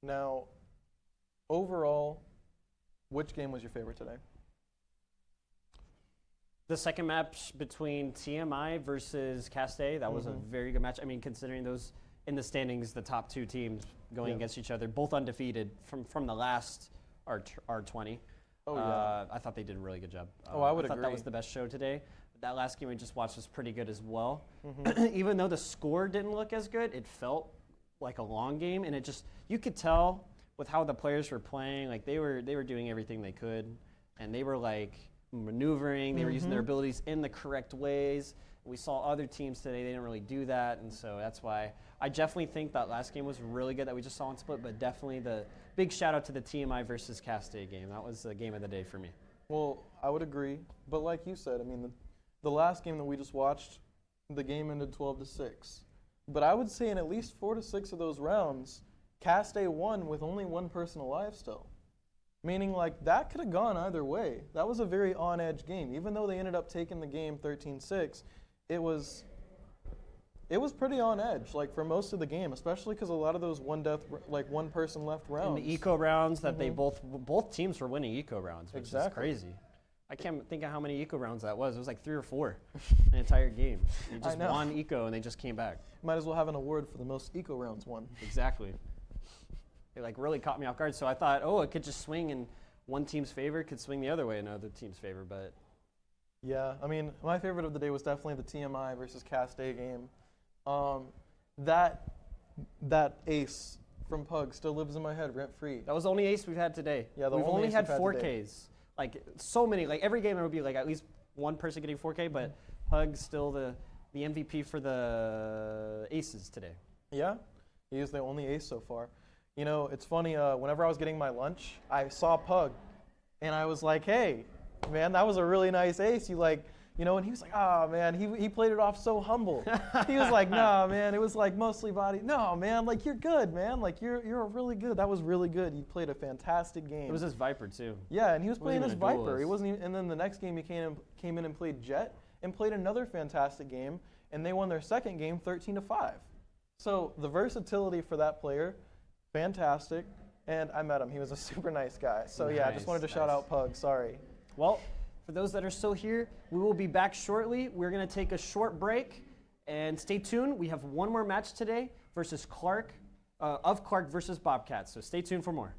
Now, overall, which game was your favorite today? The second match between TMI versus Castay, that was a very good match. I mean, considering those in the standings, the top two teams going against each other, both undefeated from the last R20. Oh, yeah. I thought they did a really good job. I would agree. I thought that was the best show today. That last game we just watched was pretty good as well. Even though the score didn't look as good, it felt like a long game, and it just, you could tell with how the players were playing, like they were doing everything they could, and they were like maneuvering, they were using their abilities in the correct ways. We saw other teams today, they didn't really do that, and so that's why I definitely think that last game was really good that we just saw in Split, but definitely the big shout out to the TMI versus Castay game. That was the game of the day for me. Well, I would agree, but like you said, I mean, the last game that we just watched, the game ended 12-6. But I would say in at least 4 to 6 of those rounds, Castay won with only one person alive still. Meaning, like, that could have gone either way. That was a very on-edge game. Even though they ended up taking the game 13-6, it was pretty on edge, like, for most of the game, especially because a lot of those one person left rounds. And the eco rounds that they both teams were winning eco rounds, which is crazy. I can't think of how many eco rounds that was. It was like 3 or 4 an entire game. You just know. won eco and they just came back. Might as well have an award for the most eco rounds won. Exactly. It like really caught me off guard. So I thought, oh, it could just swing in one team's favor, it could swing the other way in another team's favor. But Yeah, I mean, my favorite of the day was definitely the TMI versus Cast A game. That ace from Pug still lives in my head rent free. that was the only ace we've had today. Yeah, the we've only only ace had we've had 4Ks. Like so many. Like every game there would be like at least one person getting 4K, but Pug's still the MVP for the aces today. Yeah, he is the only ace so far. You know, it's funny, whenever I was getting my lunch, I saw Pug, and I was like, hey, man, that was a really nice ace. And he was like, oh, man, he played it off so humble. He was like, no, man, it was like mostly body. No, man, like you're good, man. Like you're really good. That was really good. You played a fantastic game. It was his Viper too. Yeah, and he was playing even his a Viper. duelist. He wasn't even, and then the next game he came in and played Jet and played another fantastic game, and they won their second game 13-5. So the versatility for that player, fantastic. And I met him. He was a super nice guy. So yeah, I just wanted to shout out Pug. Sorry. Well, for those that are still here, we will be back shortly. We're going to take a short break and stay tuned. We have one more match today versus Clark versus Bobcats. So stay tuned for more.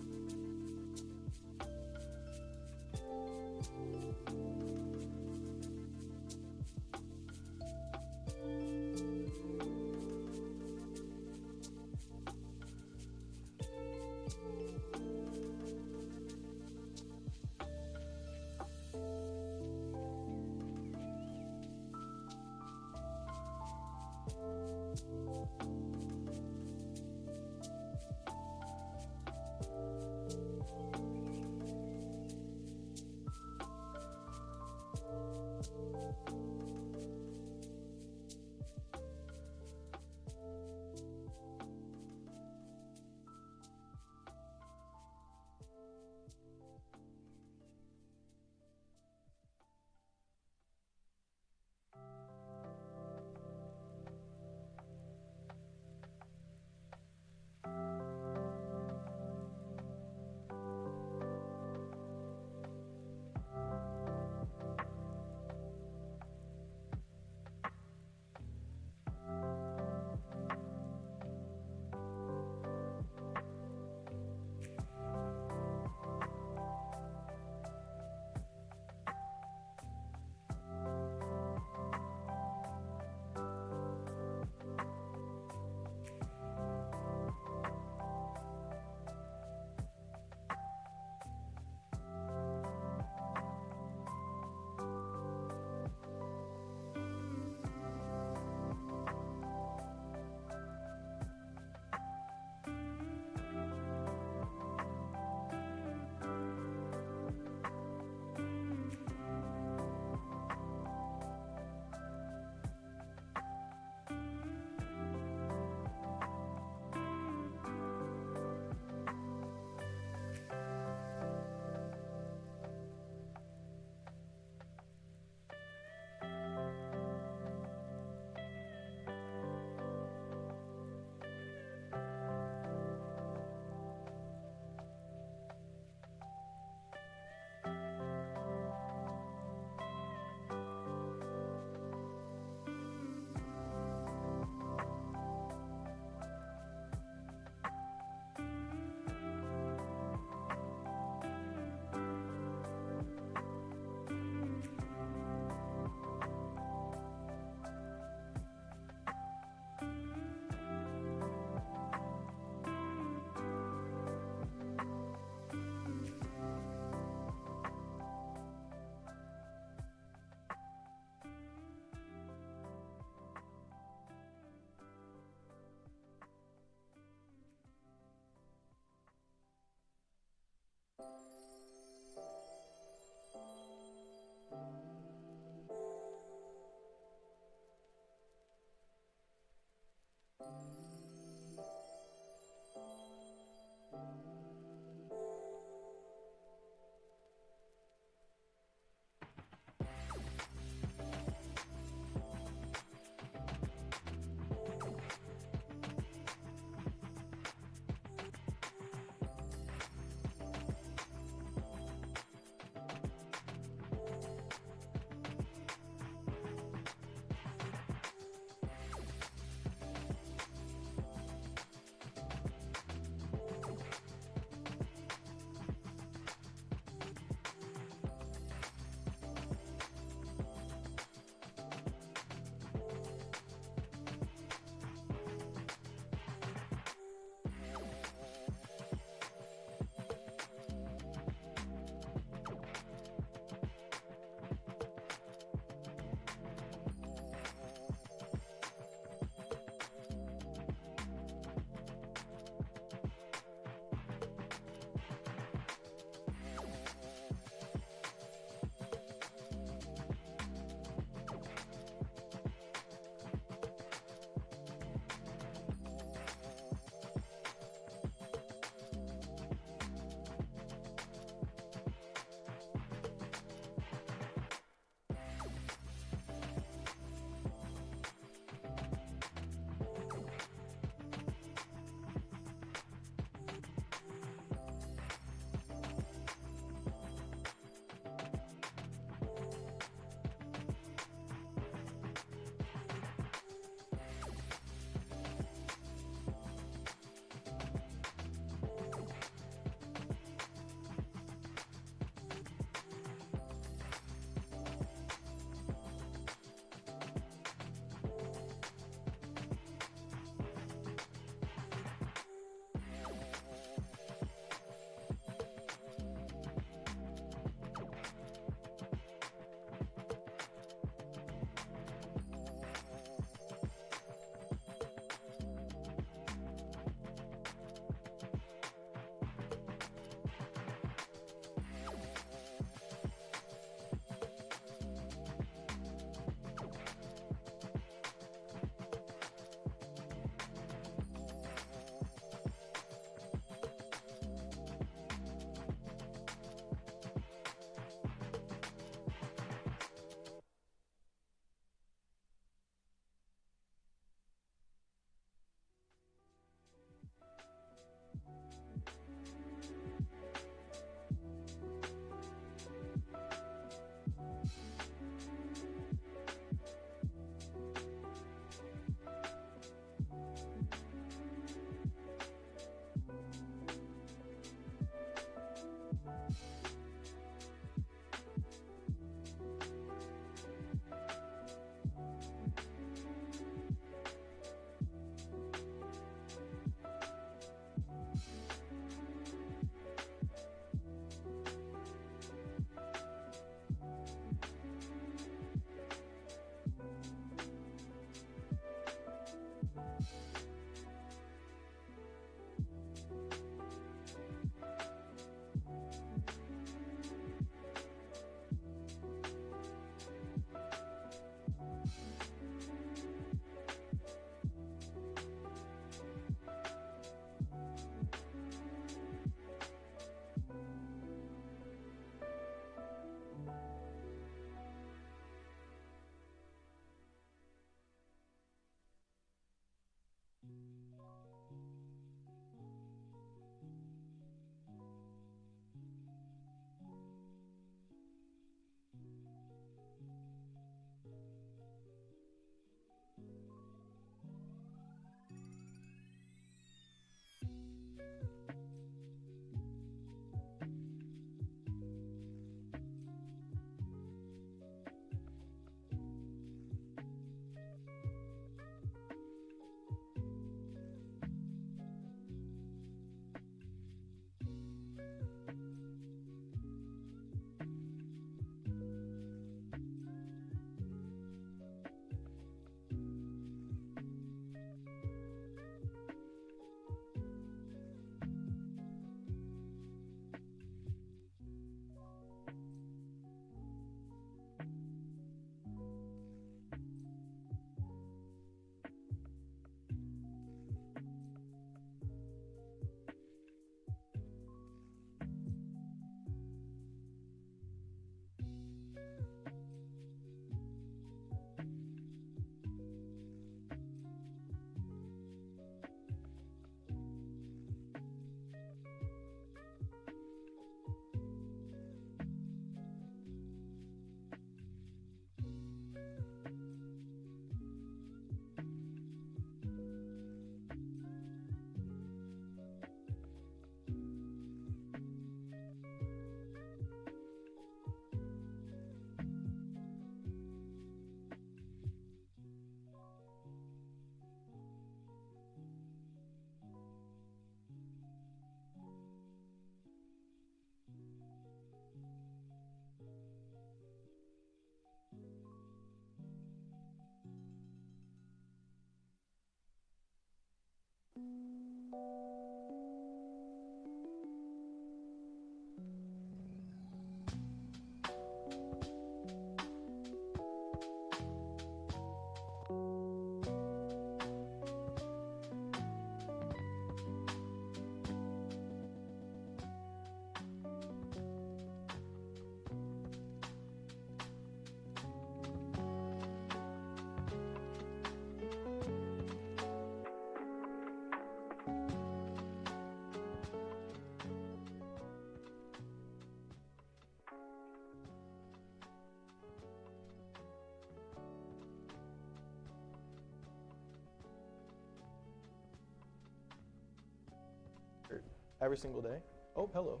every single day. Oh, hello.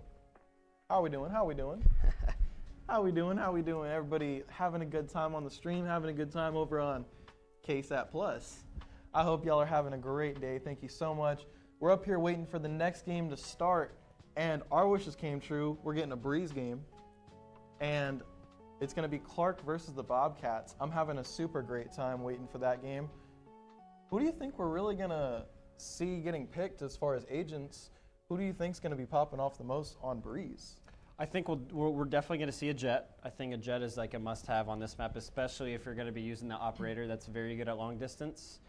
How we doing? How we doing? How we doing? How we doing? Everybody having a good time on the stream, having a good time over on KSAT Plus. I hope y'all are having a great day. Thank you so much. We're up here waiting for the next game to start, and our wishes came true. We're getting a Breeze game, and it's going to be Clark versus the Bobcats. I'm having a super great time waiting for that game. Who do you think we're really going to see getting picked as far as agents? Who do you think is going to be popping off the most on Breeze? I think we're definitely going to see a Jet. I think a Jet is like a must-have on this map, especially if you're going to be using the operator that's very good at long distance.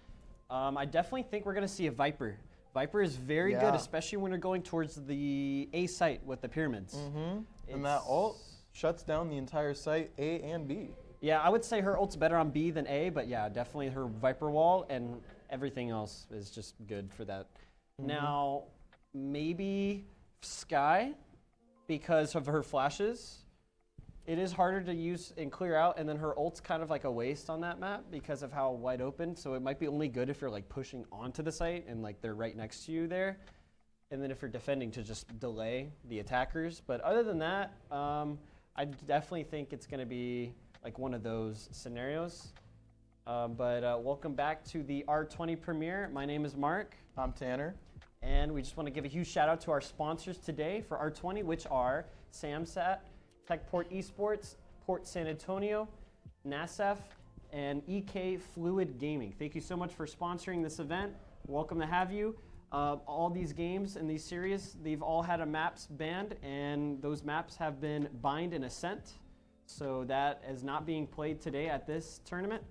I definitely think we're going to see a Viper. Viper is very good, especially when you're going towards the A site with the pyramids. And that ult shuts down the entire site, A and B. Yeah, I would say her ult's better on B than A, but yeah, definitely her Viper wall and everything else is just good for that. Now, maybe Sky, because of her flashes. It is harder to use and clear out, and then her ult's kind of like a waste on that map because of how wide open, so it might be only good if you're like pushing onto the site and like they're right next to you there. And then if you're defending, to just delay the attackers. But other than that, I definitely think it's going to be like one of those scenarios. But welcome back to the R20 Premiere. My name is Mark. I'm Tanner. And we just want to give a huge shout out to our sponsors today for R20, which are SamSat, TechPort Esports, Port San Antonio, NASF, and EK Fluid Gaming. Thank you so much for sponsoring this event. Welcome to have you. All these games in these series, they've all had a maps banned, and those maps have been Bind and Ascent. So that is not being played today at this tournament.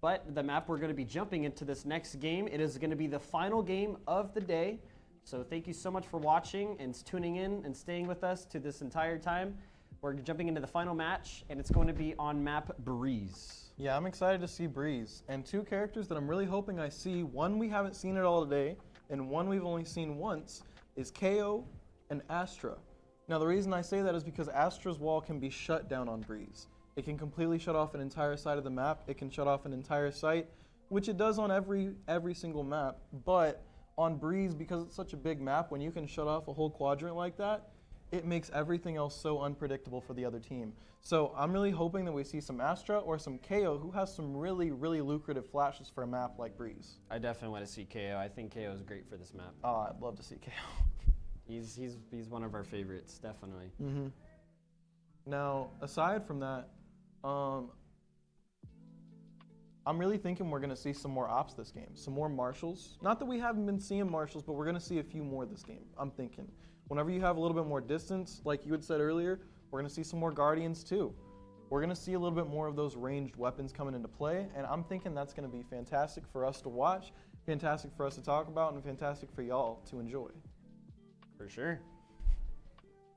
But the map we're going to be jumping into this next game, it is going to be the final game of the day. So thank you so much for watching and tuning in and staying with us to this entire time. We're jumping into the final match, and it's going to be on map Breeze. Yeah, I'm excited to see Breeze. And two characters that I'm really hoping I see, one we haven't seen at all today, and one we've only seen once, is KO and Astra. Now the reason I say that is because Astra's wall can be shut down on Breeze. It can completely shut off an entire side of the map. It can shut off an entire site, which it does on every single map. But on Breeze, because it's such a big map, when you can shut off a whole quadrant like that, it makes everything else so unpredictable for the other team. So I'm really hoping that we see some Astra or some KO who has some really, really lucrative flashes for a map like Breeze. I definitely want to see KO. I think KO is great for this map. Oh, I'd love to see KO. He's one of our favorites, definitely. Now, aside from that, I'm really thinking we're going to see some more ops this game, some more marshals. Not that we haven't been seeing marshals, but we're going to see a few more this game, I'm thinking. Whenever you have a little bit more distance, like you had said earlier, we're going to see some more guardians too. We're going to see a little bit more of those ranged weapons coming into play, and I'm thinking that's going to be fantastic for us to watch, fantastic for us to talk about, and fantastic for y'all to enjoy. For sure.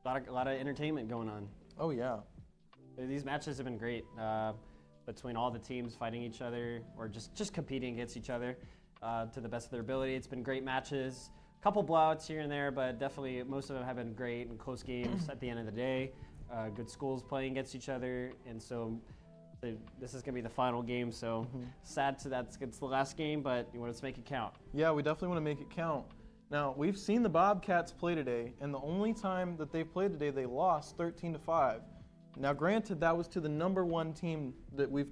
A lot of entertainment going on. Oh yeah. These matches have been great between all the teams fighting each other or just competing against each other to the best of their ability. It's been great matches. A couple blowouts here and there, but definitely most of them have been great and close games at the end of the day. Good schools playing against each other, and so this is going to be the final game. So sad to that it's the last game, but you want to make it count. Yeah, we definitely want to make it count. Now, we've seen the Bobcats play today, and the only time that they played today, they lost 13-5. Now, granted, that was to the #1 team that we've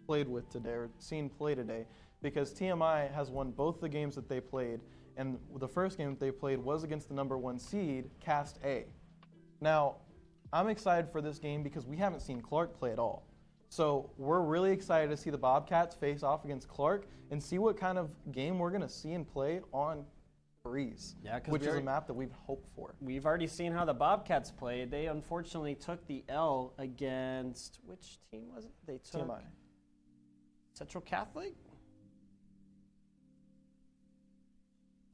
played with today, or seen play today, because TMI has won both the games that they played, and the first game that they played was against the #1 seed, Cast A. Now, I'm excited for this game because we haven't seen Clark play at all. So we're really excited to see the Bobcats face off against Clark and see what kind of game we're going to see and play on Breeze, which is a map that we've hoped for. We've already seen how the Bobcats played. They unfortunately took the L against, which team was it? They took TMI. Central Catholic?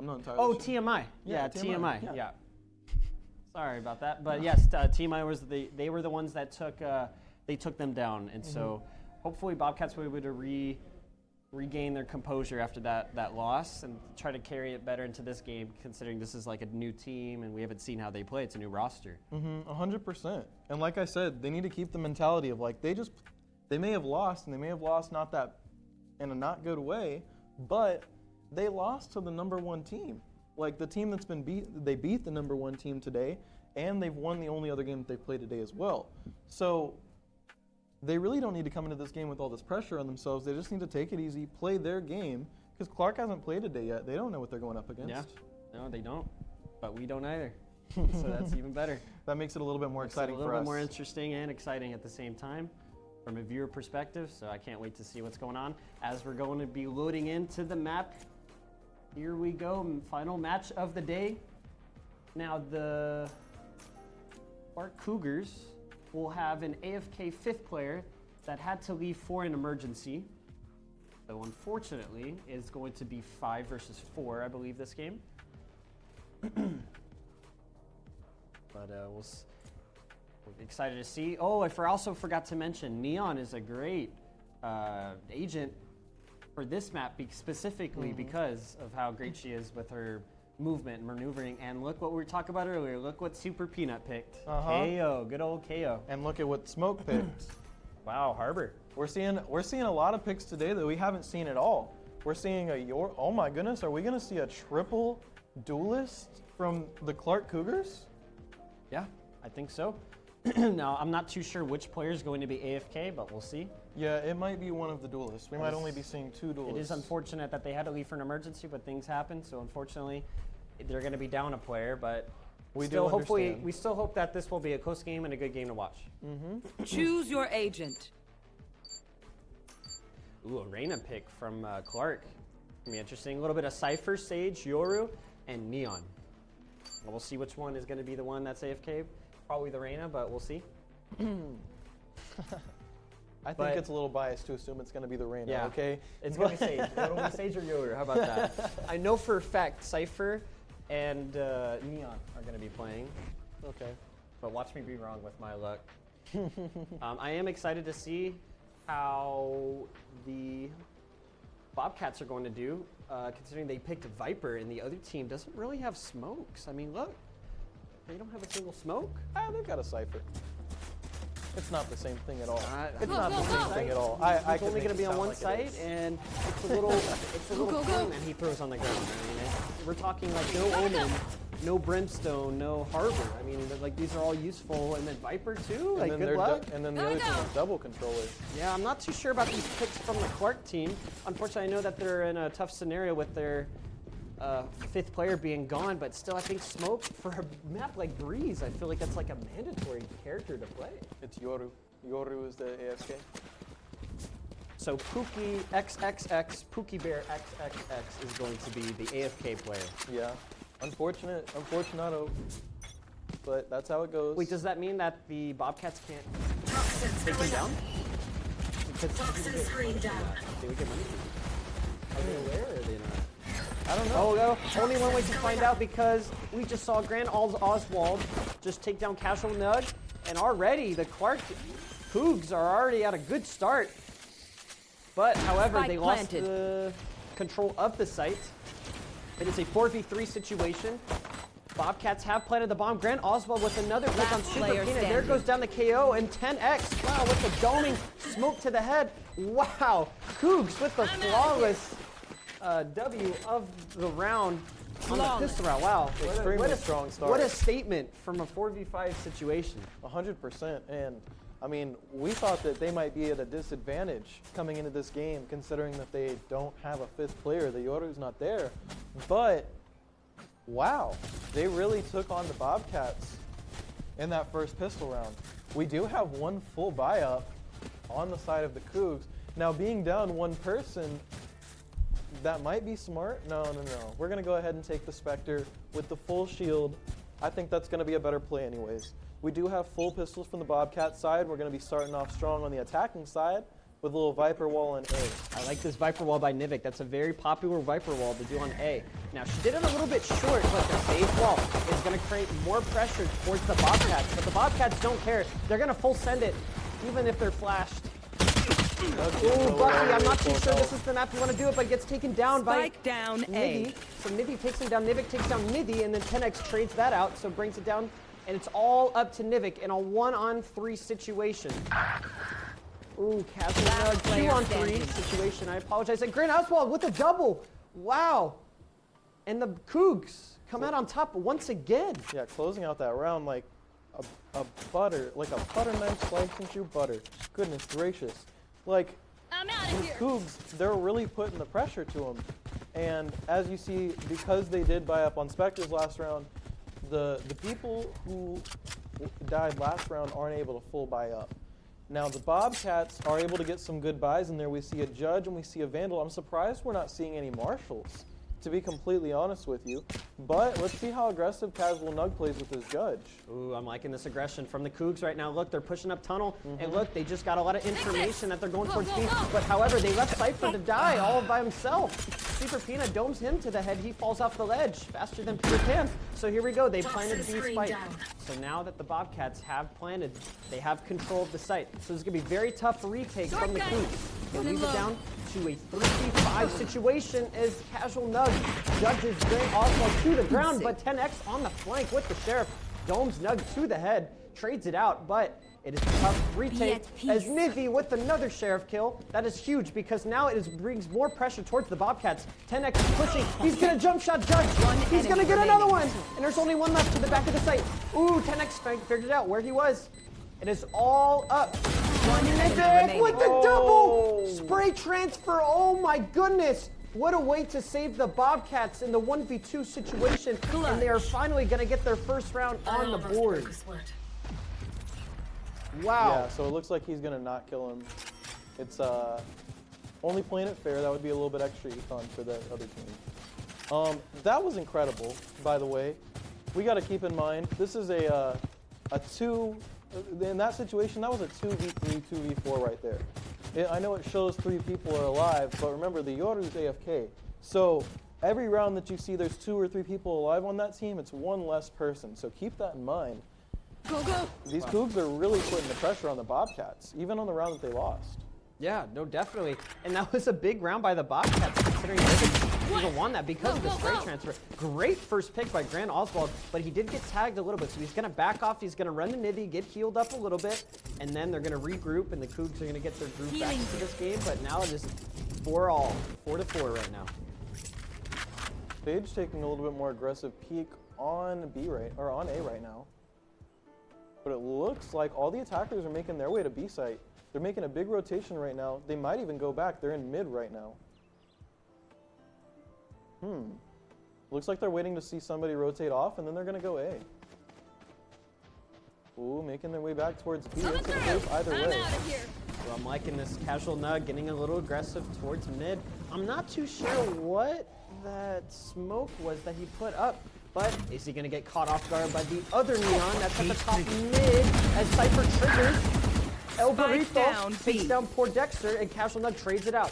I'm not entirely sure. TMI. Yeah, TMI. TMI. Yeah. Sorry about that. But yes, TMI was they were the ones that took them down. And so hopefully Bobcats were able to regain their composure after that loss and try to carry it better into this game, considering this is like a new team and we haven't seen how they play. It's a new roster. 100%. And like I said, they need to keep the mentality of like they may have lost, and they may have lost not that in a not good way, but they lost to the #1 team. Like the team that's been they beat the #1 team today, and they've won the only other game that they've played today as well. So they really don't need to come into this game with all this pressure on themselves. They just need to take it easy, play their game, because Clark hasn't played today yet. They don't know what they're going up against. Yeah, no, they don't. But we don't either. So that's even better. That makes it a little bit more exciting for us. A little bit more interesting and exciting at the same time from a viewer perspective. So I can't wait to see what's going on as we're going to be loading into the map. Here we go, final match of the day. Now the Clark Cougars will have an AFK 5th player that had to leave for an emergency. So unfortunately, it's going to be 5 versus 4, I believe, this game. But we're excited to see. Oh, I also forgot to mention, Neon is a great agent for this map specifically because of how great she is with her movement and maneuvering. And look what we were talking about earlier. Look what Super Peanut picked. KO, good old KO. And look at what Smoke picked. Wow, Harbor. We're seeing a lot of picks today that we haven't seen at all. We're seeing oh my goodness, are we gonna see a triple duelist from the Clark Cougars? Yeah, I think so. Now, I'm not too sure which player is going to be AFK, but we'll see. Yeah, it might be one of the duelists. We might only be seeing 2 duelists. It is unfortunate that they had to leave for an emergency, but things happen. So unfortunately, they're going to be down a player. But we still hope that this will be a close game and a good game to watch. Choose your agent. Ooh, a Reyna pick from Clark. Gonna be interesting. A little bit of Cypher, Sage, Yoru, and Neon. Well, we'll see which one is going to be the one that's AFK. Probably the Reyna, but we'll see. I think it's a little biased to assume it's going to be the Reyna, yeah. Okay? It's going to be Sage. It'll be Sage or Yoru. How about that? I know for a fact Cypher and Neon are going to be playing. Okay. But watch me be wrong with my luck. I am excited to see how the Bobcats are going to do, considering they picked Viper and the other team doesn't really have smokes. I mean, look. They don't have a single smoke? They've got a Cypher. It's not the same thing at all. It's not the same thing at all. It's only going to be on one site, and it's a little thing that he throws on the ground. I mean, we're talking like no Omen, no Brimstone, no Harbor. I mean, like these are all useful, and then Viper too. Like good luck. And then the other team is double controllers. Yeah, I'm not too sure about these picks from the Clark team. Unfortunately, I know that they're in a tough scenario with their 5th player being gone, but still I think Smoke for a map like Breeze, I feel like that's like a mandatory character to play. It's Yoru. Yoru is the AFK. So Pookie XXX, Pookie Bear XXX is going to be the AFK player. Yeah. Unfortunato. But that's how it goes. Wait, does that mean that the Bobcats can't take him down? Toxins screen down. They would get money. Are they aware or are they not? I don't know. Oh, no. Only one way to find out because we just saw Grand Oswald just take down Casual Nug, and already the Clark Coogs are already at a good start. But, however, they lost the control of the site. It is a 4v3 situation. Bobcats have planted the bomb. Grand Oswald with another pick on Super Peanut. There goes down the KO and 10x. Wow, with the doming smoke to the head. Wow, Coogs with the flawless W of the round on the pistol round. Wow, Extremely strong start. What a statement from a 4v5 situation. 100%. And I mean, we thought that they might be at a disadvantage coming into this game, considering that they don't have a 5th player. The Yoru's not there. But wow, they really took on the Bobcats in that first pistol round. We do have one full buy-up on the side of the Coogs. Now, being down one person, that might be smart. No. We're going to go ahead and take the Spectre with the full shield. I think that's going to be a better play anyways. We do have full pistols from the Bobcat side. We're going to be starting off strong on the attacking side with a little Viper wall in A. I like this Viper wall by Nivik. That's a very popular Viper wall to do on A. Now, she did it a little bit short, but the safe wall is going to create more pressure towards the Bobcats. But the Bobcats don't care. They're going to full send it, even if they're flashed. Ooh, Bucky, I'm not too sure this is the map you want to do it, but it gets taken down by Nivy. So Nivy takes him down, Nivik takes down Nivy, and then 10x trades that out, so brings it down, and it's all up to Nivik in a 1-on-3 situation. Ooh, Casual Nug, 2-on-3 situation. I apologize. And Grand Oswald with a double. Wow. And the Coogs come out on top once again. Yeah, closing out that round like a butter knife slicing through butter. Goodness gracious. Like, I'm out these of here. Coogs, they're really putting the pressure to them. And as you see, because they did buy up on Spectres last round, the people who died last round aren't able to full buy up. Now the Bobcats are able to get some good buys in there. We see a Judge and we see a Vandal. I'm surprised we're not seeing any Marshals, to be completely honest with you. But let's see how aggressive Casual Nug plays with his Judge. Ooh, I'm liking this aggression from the Coogs right now. Look, they're pushing up tunnel, and look, they just got a lot of information that they're going towards B. But however, they left Cypher to die all by himself. Super Peanut domes him to the head. He falls off the ledge faster than Peter Pan. So here we go. They planted B spike. So now that the Bobcats have planted, they have control of the site. So this is going to be very tough retake from the Coogs. They leave it down to a 3v5 situation as Casual Nug judges Grant Oswald to the ground, but 10x on the flank with the Sheriff. Domes Nug to the head, trades it out, but it is a tough retake as Nivy with another Sheriff kill. That is huge because now it brings more pressure towards the Bobcats. 10x is pushing. He's going to jump shot Judge. He's going to get another one. And there's only one left to the back of the site. Ooh, 10x figured out where he was. It is all up. Nivy with the double spray transfer. Oh my goodness. What a way to save the Bobcats in the 1v2 situation. And they are finally going to get their first round on the board. Wow. Yeah, so it looks like he's going to not kill him. It's only playing it fair. That would be a little bit extra econ for the other team. That was incredible, by the way. We got to keep in mind, this is a two, in that situation, that was a 2v3, 2v4 right there. I know it shows 3 people are alive, but remember, the Yoru's AFK. So every round that you see there's 2 or 3 people alive on that team, it's one less person. So keep that in mind. Go, go. These Coogs are really putting the pressure on the Bobcats, even on the round that they lost. Yeah, no, definitely. And that was a big round by the Bobcats, considering they even won that because of the spray transfer. Great first pick by Grant Oswald, but he did get tagged a little bit, so he's going to back off. He's going to run the Nivy, get healed up a little bit, and then they're going to regroup, and the Coogs are going to get their group back into this game. But now it is 4-all, 4-4 right now. Sage taking a little bit more aggressive peek on B right, or on A right now. But it looks like all the attackers are making their way to B site. They're making a big rotation right now. They might even go back. They're in mid right now. Looks like they're waiting to see somebody rotate off, and then they're going to go A. Ooh, making their way back towards B. It's a group either way. Well, I'm liking this Casual Nug getting a little aggressive towards mid. I'm not too sure what that smoke was that he put up. But is he going to get caught off guard by the other Neon that's at the top mid as Cypher triggers? El Burrito takes down poor Dexter and Casual Nug trades it out.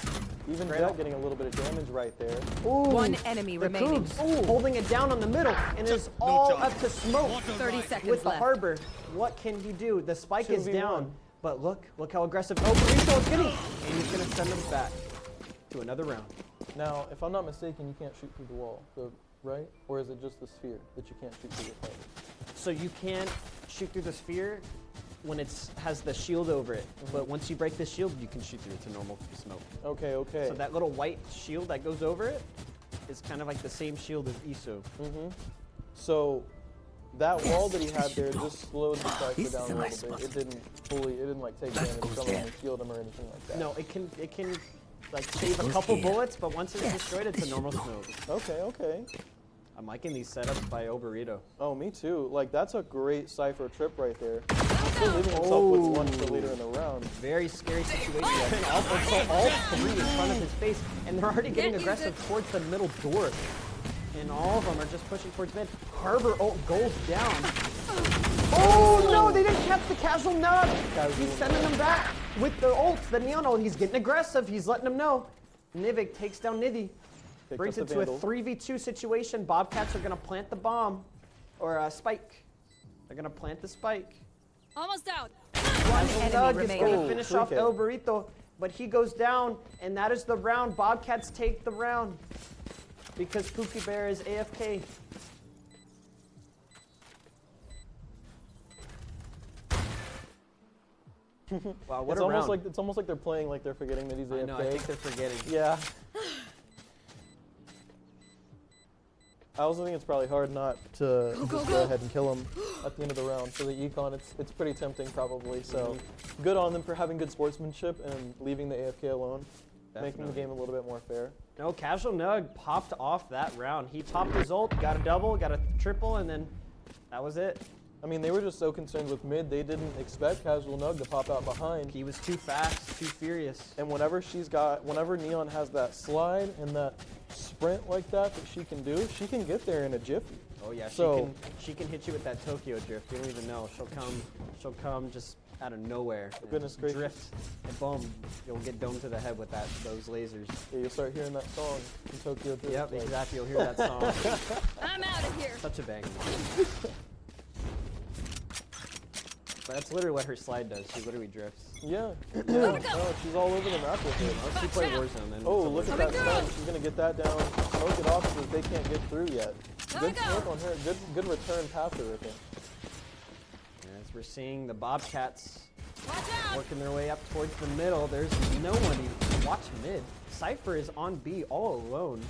Even Jet getting a little bit of damage right there. Ooh, One enemy remaining. Coogs holding it down on the middle, and it's all up to Smoke 30 seconds with the left. Harbor. What can he do? The spike is 2v1. down, but look how aggressive El Burrito is getting, and he's going to send them back to another round. Now, if I'm not mistaken, you can't shoot through the wall, right? Or is it just the sphere that you can't shoot through the fight? So you can't shoot through the sphere when it has the shield over it. But once you break the shield, you can shoot through it to normal smoke. Okay, okay. So that little white shield that goes over it is kind of like the same shield as ISO. So that wall that he had there just slowed the cypher down a little bit. It didn't like take damage from him and shield him or anything like that. No, it can like save a couple bullets, but once it's destroyed, it's a normal smoke. Okay, okay. I'm liking these setups by El Burrito. Oh, me too. Like, that's a great cypher trip right there. Still leaving himself with one for later in the round. Very scary situation. And also all 3 in front of his face, and they're already getting aggressive towards the middle door. And all of them are just pushing towards mid. Harbor ult goes down. Oh no, they didn't catch the Casual Nug. He's sending them back with the ult, the Neon ult. He's getting aggressive. He's letting them know. Nivik takes down Nidhi. Brings it to a 3v2 situation. Bobcats are going to plant the bomb. Or spike. They're going to plant the spike. Almost out. One enemy Nug is going to remaining. finish off El Burrito. But he goes down, and that is the round. Bobcats take the round. Because Pookie Bear is AFK. Wow, what It's a almost round. like it's almost like they're playing like they're forgetting that he's AFK. I know, I think they're forgetting. Yeah. I also think it's probably hard not to just go ahead and kill him at the end of the round. For the econ, it's pretty tempting probably. So good on them for having good sportsmanship and leaving the AFK alone, making the game a little bit more fair. No, Casual Nug popped off that round. He popped his ult, got a double, got a triple, and then that was it. I mean, they were just so concerned with mid, they didn't expect Casual Nug to pop out behind. He was too fast, too furious. And whenever Neon has that slide and that sprint like that she can do, she can get there in a jiffy. Oh yeah, So- she can hit you with that Tokyo drift. You don't even know. She'll come just out of nowhere. and Goodness gracious. Drift, and boom, you'll get domed to the head with those lasers. Yeah, you'll start hearing that song from Tokyo Drift. Yep, like- exactly. You'll hear that song. I'm out of here. Such a banger. But that's literally what her slide does. She literally drifts. Yeah. No, she's all over the map with it. She play Warzone. Then Oh, look at that stun. She's going to get that down, smoke it off because they can't get through yet. Good smoke on her. Good return past her, I think. As we're seeing the Bobcats Watch out. working their way up towards the middle, there's nobody to watch mid. Cypher is on B all alone.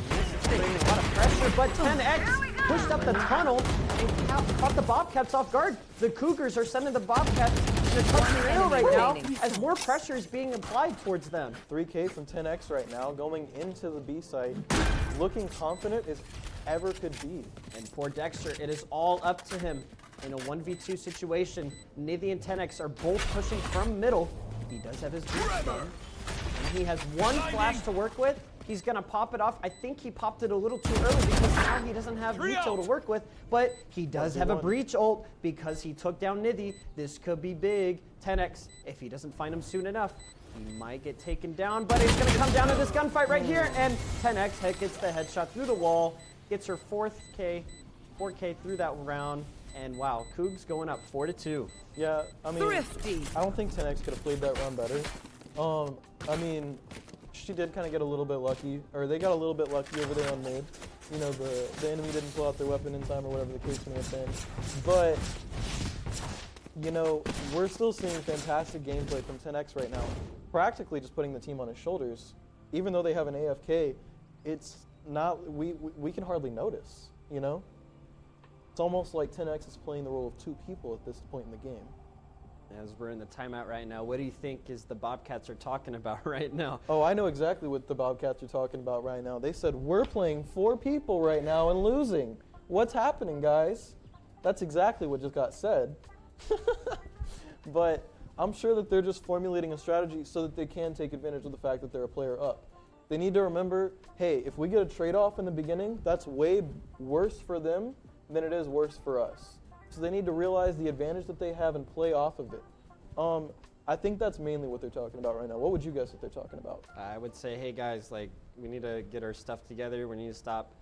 This is putting a lot of pressure, but 10X pushed up the tunnel and caught the Bobcats off guard. The Cougars are sending the Bobcats in a touch arrow right now as more pressure is being applied towards them. 3K from 10X right now, going into the B site, looking confident as ever could be. And for Dexter, it is all up to him. In a 1v2 situation, Nithy and 10X are both pushing from middle. He does have his boots done. And he has one flash to work with. He's gonna pop it off. I think he popped it a little too early because now he doesn't have Muto to work with, but he does have a breach ult because he took down Nithy. This could be big. 10X, if he doesn't find him soon enough, he might get taken down, but it's gonna come down to this gunfight right here, and 10X gets the headshot through the wall, gets her 4K through that round, and wow, Coogs going up 4-2. Yeah, I mean, Thrifty. I don't think 10X could have played that round better. I mean, she did kind of get a little bit lucky, or they got a little bit lucky over there on mid. You know, the enemy didn't pull out their weapon in time or whatever the case may have been. But, you know, we're still seeing fantastic gameplay from 10X right now. Practically just putting the team on his shoulders. Even though they have an AFK, it's not, we can hardly notice, you know? It's almost like 10X is playing the role of two people at this point in the game. As we're in the timeout right now, what do you think is the Bobcats are talking about right now? Oh, I know exactly what the Bobcats are talking about right now. They said, we're playing 4 people right now and losing. What's happening, guys? That's exactly what just got said. But I'm sure that they're just formulating a strategy so that they can take advantage of the fact that they're a player up. They need to remember, hey, if we get a trade-off in the beginning, that's way worse for them than it is worse for us. So they need to realize the advantage that they have and play off of it. I think that's mainly what they're talking about right now. What would you guess that they're talking about? I would say, hey guys, like, we need to get our stuff together. We need to stop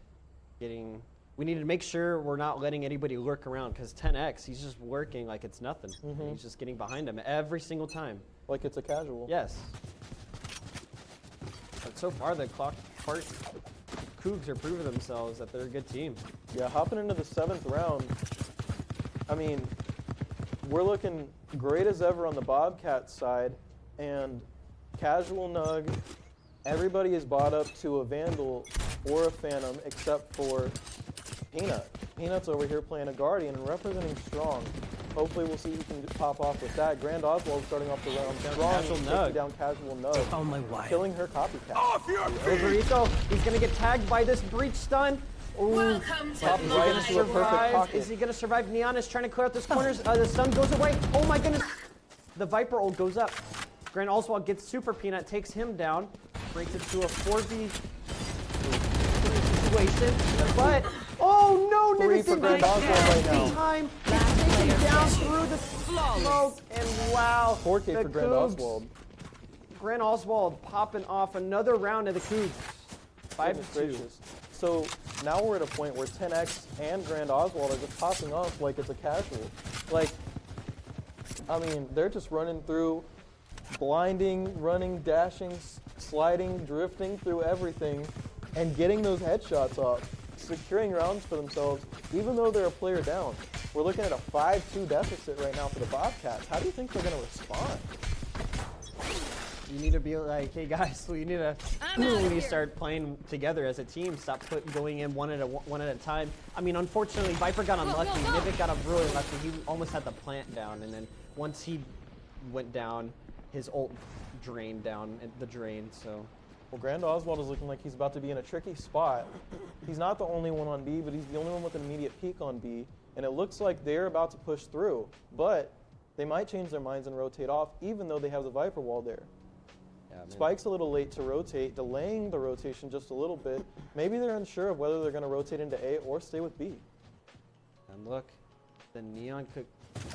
getting, we need to make sure we're not letting anybody lurk around, because 10X, he's just working like it's nothing. And he's just getting behind him every single time. Like it's a casual. Yes. But so far, the Coogs are proving themselves that they're a good team. Yeah, hopping into the 7th round, I mean, we're looking great as ever on the Bobcats side, and Casual Nug, everybody is bought up to a Vandal or a Phantom except for Peanut. Peanut's over here playing a Guardian and representing strong. Hopefully we'll see who can pop off with that. Grand Oswald starting off the round strong, Casual taking Nug. down Casual Nug, On my way. killing her copycat. Off your feet! Overeco, he's going to get tagged by this breach stun. Ooh. Welcome to Pop Is he right gonna into a perfect survive? pocket. Is he gonna survive? Neon is trying to clear out those corners. The sun goes away. Oh my goodness. The Viper ult goes up. Grand Oswald gets Super Peanut, takes him down, breaks it to a 4v3 situation. But, oh no, Three Nitty for didn't Grand get Oswald right now. time. He's taken down through the smoke. And wow. 4K the for Grand Coogs. Oswald. Grand Oswald popping off another round of the Coogs. 5-2. Gracious. So now we're at a point where 10X and Grand Oswald are just popping off like it's a casual. Like, I mean, they're just running through, blinding, running, dashing, sliding, drifting through everything, and getting those headshots off, securing rounds for themselves, even though they're a player down. We're looking at a 5-2 deficit right now for the Bobcats. How do you think they're going to respond? You need to be like, hey guys, we need to I'm outta here. start playing together as a team. Stop going in one at a time. I mean, unfortunately, Viper got unlucky. go, go. Nivik got up really lucky. He almost had the plant down, and then once he went down, his ult drained down the drain. So. Well, Grand Oswald is looking like he's about to be in a tricky spot. He's not the only one on B, but he's the only one with an immediate peek on B. And it looks like they're about to push through, but they might change their minds and rotate off, even though they have the Viper wall there. Yeah, Spike's a little late to rotate, delaying the rotation just a little bit. Maybe they're unsure of whether they're going to rotate into A or stay with B. And look, the Neon could.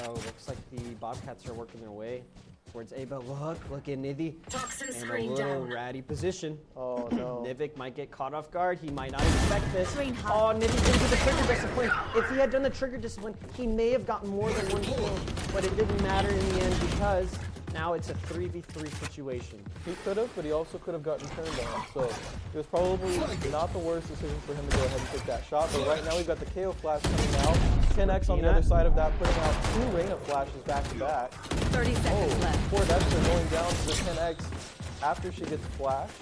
Oh, looks like the Bobcats are working their way towards A, but look at Nivy in a little ratty position. Oh no. Nivik might get caught off guard. He might not expect this. Oh, Nivik didn't do the trigger discipline. If he had done the trigger discipline, he may have gotten more than one kill, but it didn't matter in the end because now it's a 3v3 situation. He could have, but he also could have gotten turned on. So it was probably not the worst decision for him to go ahead and take that shot. But right now we've got the KO flash coming out. 10x on the other side of that, putting out 2 Reyna flashes back to back. 30 seconds left. Poor Dexter going down to the 10x after she gets flashed.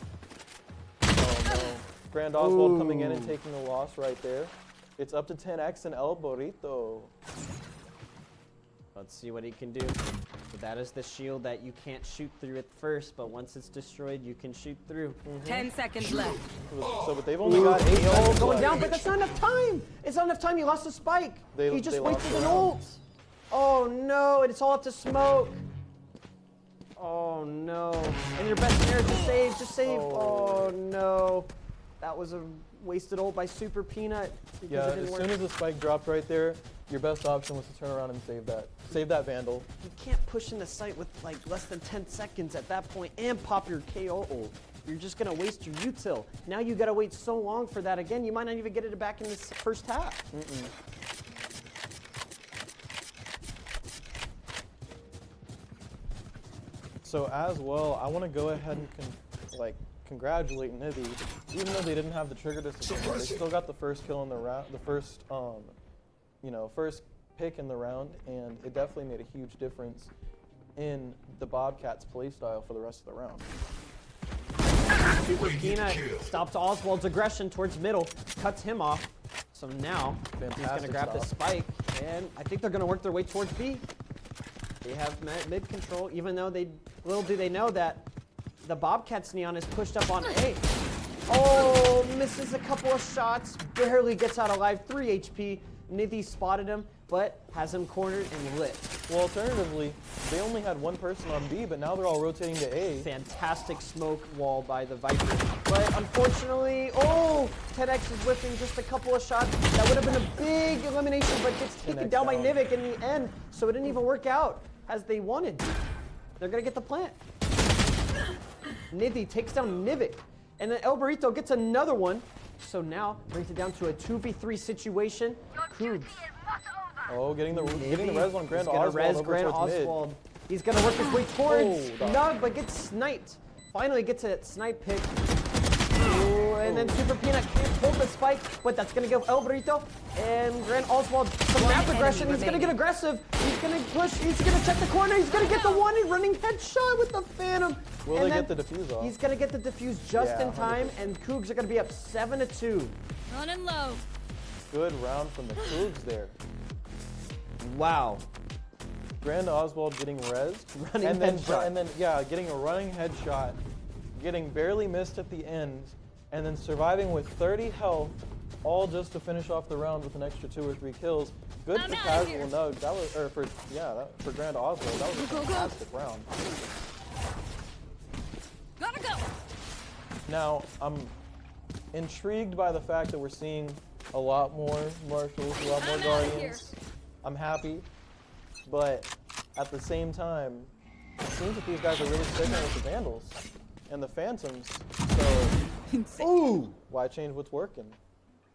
Oh no. Grand Oswald coming in and taking the loss right there. It's up to 10x and El Burrito. Let's see what he can do. So that is the shield that you can't shoot through at first, but once it's destroyed, you can shoot through. 10 seconds left. So, but they've only got 8 seconds Going left. down, but that's not enough time. It's not enough time. He lost a spike. He just they wasted lost an the ult. rounds. Oh no, and it's all up to smoke. Oh no. And your best player, just save, just save. Oh no. That was a wasted ult by Super Peanut. Because Yeah, it didn't as work. soon as the spike dropped right there, your best option was to turn around and save that. Save that Vandal. You can't push in the site with like less than 10 seconds at that point and pop your KO ult. You're just gonna waste your util. Now you gotta wait so long for that again, you might not even get it back in this first half. So as well, I want to go ahead and congratulate Nibby. Even though they didn't have the trigger discipline, they still got the first kill in the round, the first first pick in the round, and it definitely made a huge difference in the Bobcats' playstyle for the rest of the round. Super Peanut stops Oswald's aggression towards middle, cuts him off. So now he's gonna Fantastic grab the stop. spike, and I think they're gonna work their way towards B. They have mid control, even though little do they know that the Bobcats Neon is pushed up on A. Oh, misses a couple of shots, barely gets out alive, 3 HP. Nithy spotted him, but has him cornered and lit. Well, alternatively, they only had one person on B, but now they're all rotating to A. Fantastic smoke wall by the Viper. But unfortunately, 10x is whiffing just a couple of shots. That would have been a big elimination, but gets taken 10x down by down. Nivik in the end, so it didn't even work out as they wanted. They're gonna get the plant. Nithy takes down Nivik, and then El Burrito gets another one. So now brings it down to a 2v3 situation. Coogs. Oh, getting the res on Grand He's gonna Oswald res over Grand towards mid. Oswald. He's gonna work his way towards Oh, Nug, but gets sniped. Finally gets a snipe pick. Ooh, and then Super Peanut can't hold the spike, but that's gonna give El Burrito and Grand Oswald some map aggression. He's gonna get aggressive. He's gonna push. He's gonna check the corner. He's gonna get the one running headshot with the Phantom. Will and they then get the defuse off? He's gonna get the defuse just Yeah, in time, and Coogs are gonna be up 7-2. Running low. Good round from the Coogs there. Wow. Grand Oswald getting rezzed. Running and then, headshot. And then, yeah, getting a running headshot, getting barely missed at the end, and then surviving with 30 health, all just to finish off the round with an extra 2 or 3 kills. Good I'm for outta Casual here. Nug. That was, for Grand Oswald, that was a Go, go, go. fantastic round. Gotta go. Now, I'm intrigued by the fact that we're seeing a lot more Marshals, a lot more I'm outta Guardians. here. I'm happy, but at the same time, it seems that these guys are really sticking with the Vandals and the Phantoms. So, ooh, why change what's working?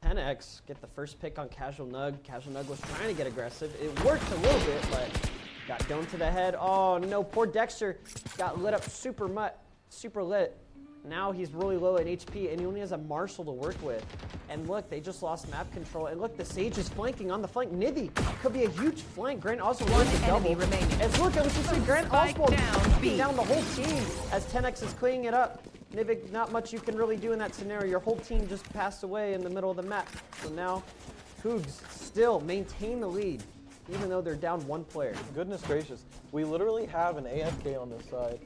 10x get the first pick on Casual Nug. Casual Nug was trying to get aggressive. It worked a little bit, but got domed to the head. Oh no, poor Dexter got lit up super lit. Now he's really low in HP, and he only has a Marshall to work with. And look, they just lost map control. And look, the Sage is flanking on the flank. Nivy could be a huge flank. Grant Oswald wants a double. remaining. And look, I was just saying, Grant Spike Oswald down, beating B. down the whole team as 10x is cleaning it up. Nivik, not much you can really do in that scenario. Your whole team just passed away in the middle of the map. So now, Coogs still maintain the lead, even though they're down one player. Goodness gracious. We literally have an AFK on this side,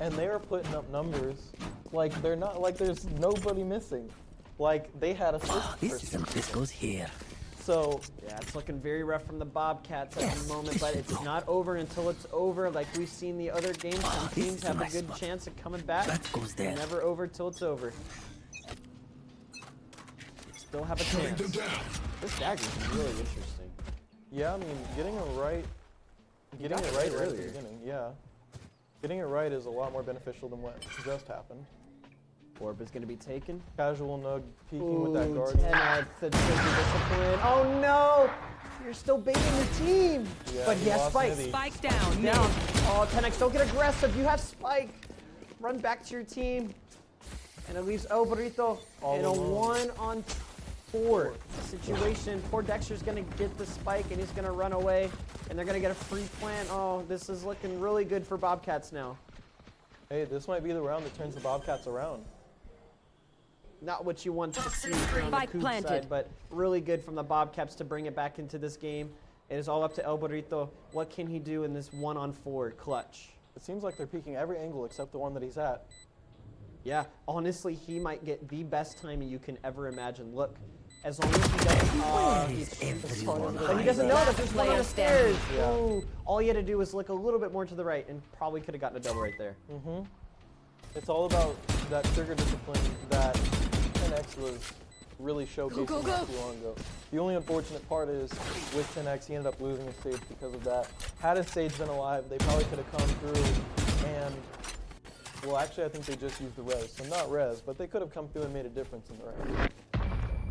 and they are putting up numbers like they're not, like there's nobody missing. Like they had a This goes here. So Yeah, it's looking very rough from the Bobcats at the moment, but it's not over until it's over. Like we've seen the other games, some this teams is a have a nice good spot. chance of coming back. That goes there. Never over till it's over. Still have a chance. This dagger is really interesting. yeah, I mean, getting it right got at it the right earlier. beginning, yeah. Getting it right is a lot more beneficial than what just happened. Orb is going to be taken. Casual Nug peeking with that Ooh, guard. 10x, the discipline. Oh no! You're still baiting the team. Yeah, but he he has lost Spike. Nivy. Spike down. Mid. Down. Oh, 10x, don't get aggressive. You have Spike. Run back to your team. And it leaves El Burrito All in a alone. 1-on-4 situation. Poor Dexter's going to get the Spike and he's going to run away. And they're going to get a free plant. Oh, this is looking really good for Bobcats now. Hey, this might be the round that turns the Bobcats around. Not what you want to see on the Spike Coogs planted. side, but really good from the Bobcats to bring it back into this game. It is all up to El Burrito. What can he do in this 1-on-4 clutch? It seems like they're peeking every angle except the one that he's at. Yeah, honestly, he might get the best timing you can ever imagine. Look, as long as he doesn't, but he doesn't know that there's one on the stairs. Yeah. Ooh, all he had to do was look a little bit more to the right and probably could have gotten a double right there. It's all about that trigger discipline that 10x was really showcasing Go, go, not go. too long ago. The only unfortunate part is with 10x, he ended up losing his stage because of that. Had his stage been alive, they probably could have come through and, well, actually, I think they just used the res. So not res, but they could have come through and made a difference in the round.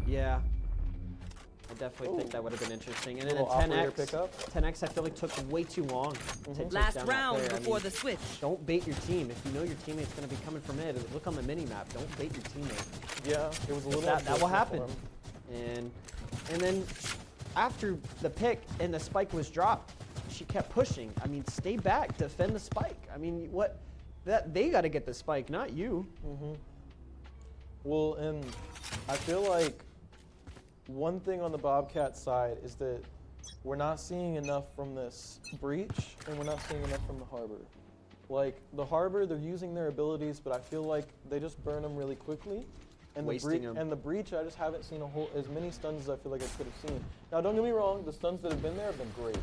Yeah. I definitely think that would have been interesting. And then Little operator 10x, pickup. 10x I feel like took way too long to take Last down that round player. I before mean, the switch. don't bait your team. If you know your teammate's going to be coming from mid, look on the mini-map. Don't bait your teammate. Yeah, it was a little That will happen. unfortunate for him. And then after the pick and the spike was dropped, she kept pushing. I mean, stay back, defend the spike. I mean, what? They got to get the spike, not you. Well, and I feel like one thing on the Bobcat side is that we're not seeing enough from this breach, and we're not seeing enough from the harbor. Like the harbor, they're using their abilities, but I feel like they just burn them really quickly. And Wasting 'em. And the breach, I just haven't seen as many stuns as I feel like I could have seen. Now, don't get me wrong, the stuns that have been there have been great,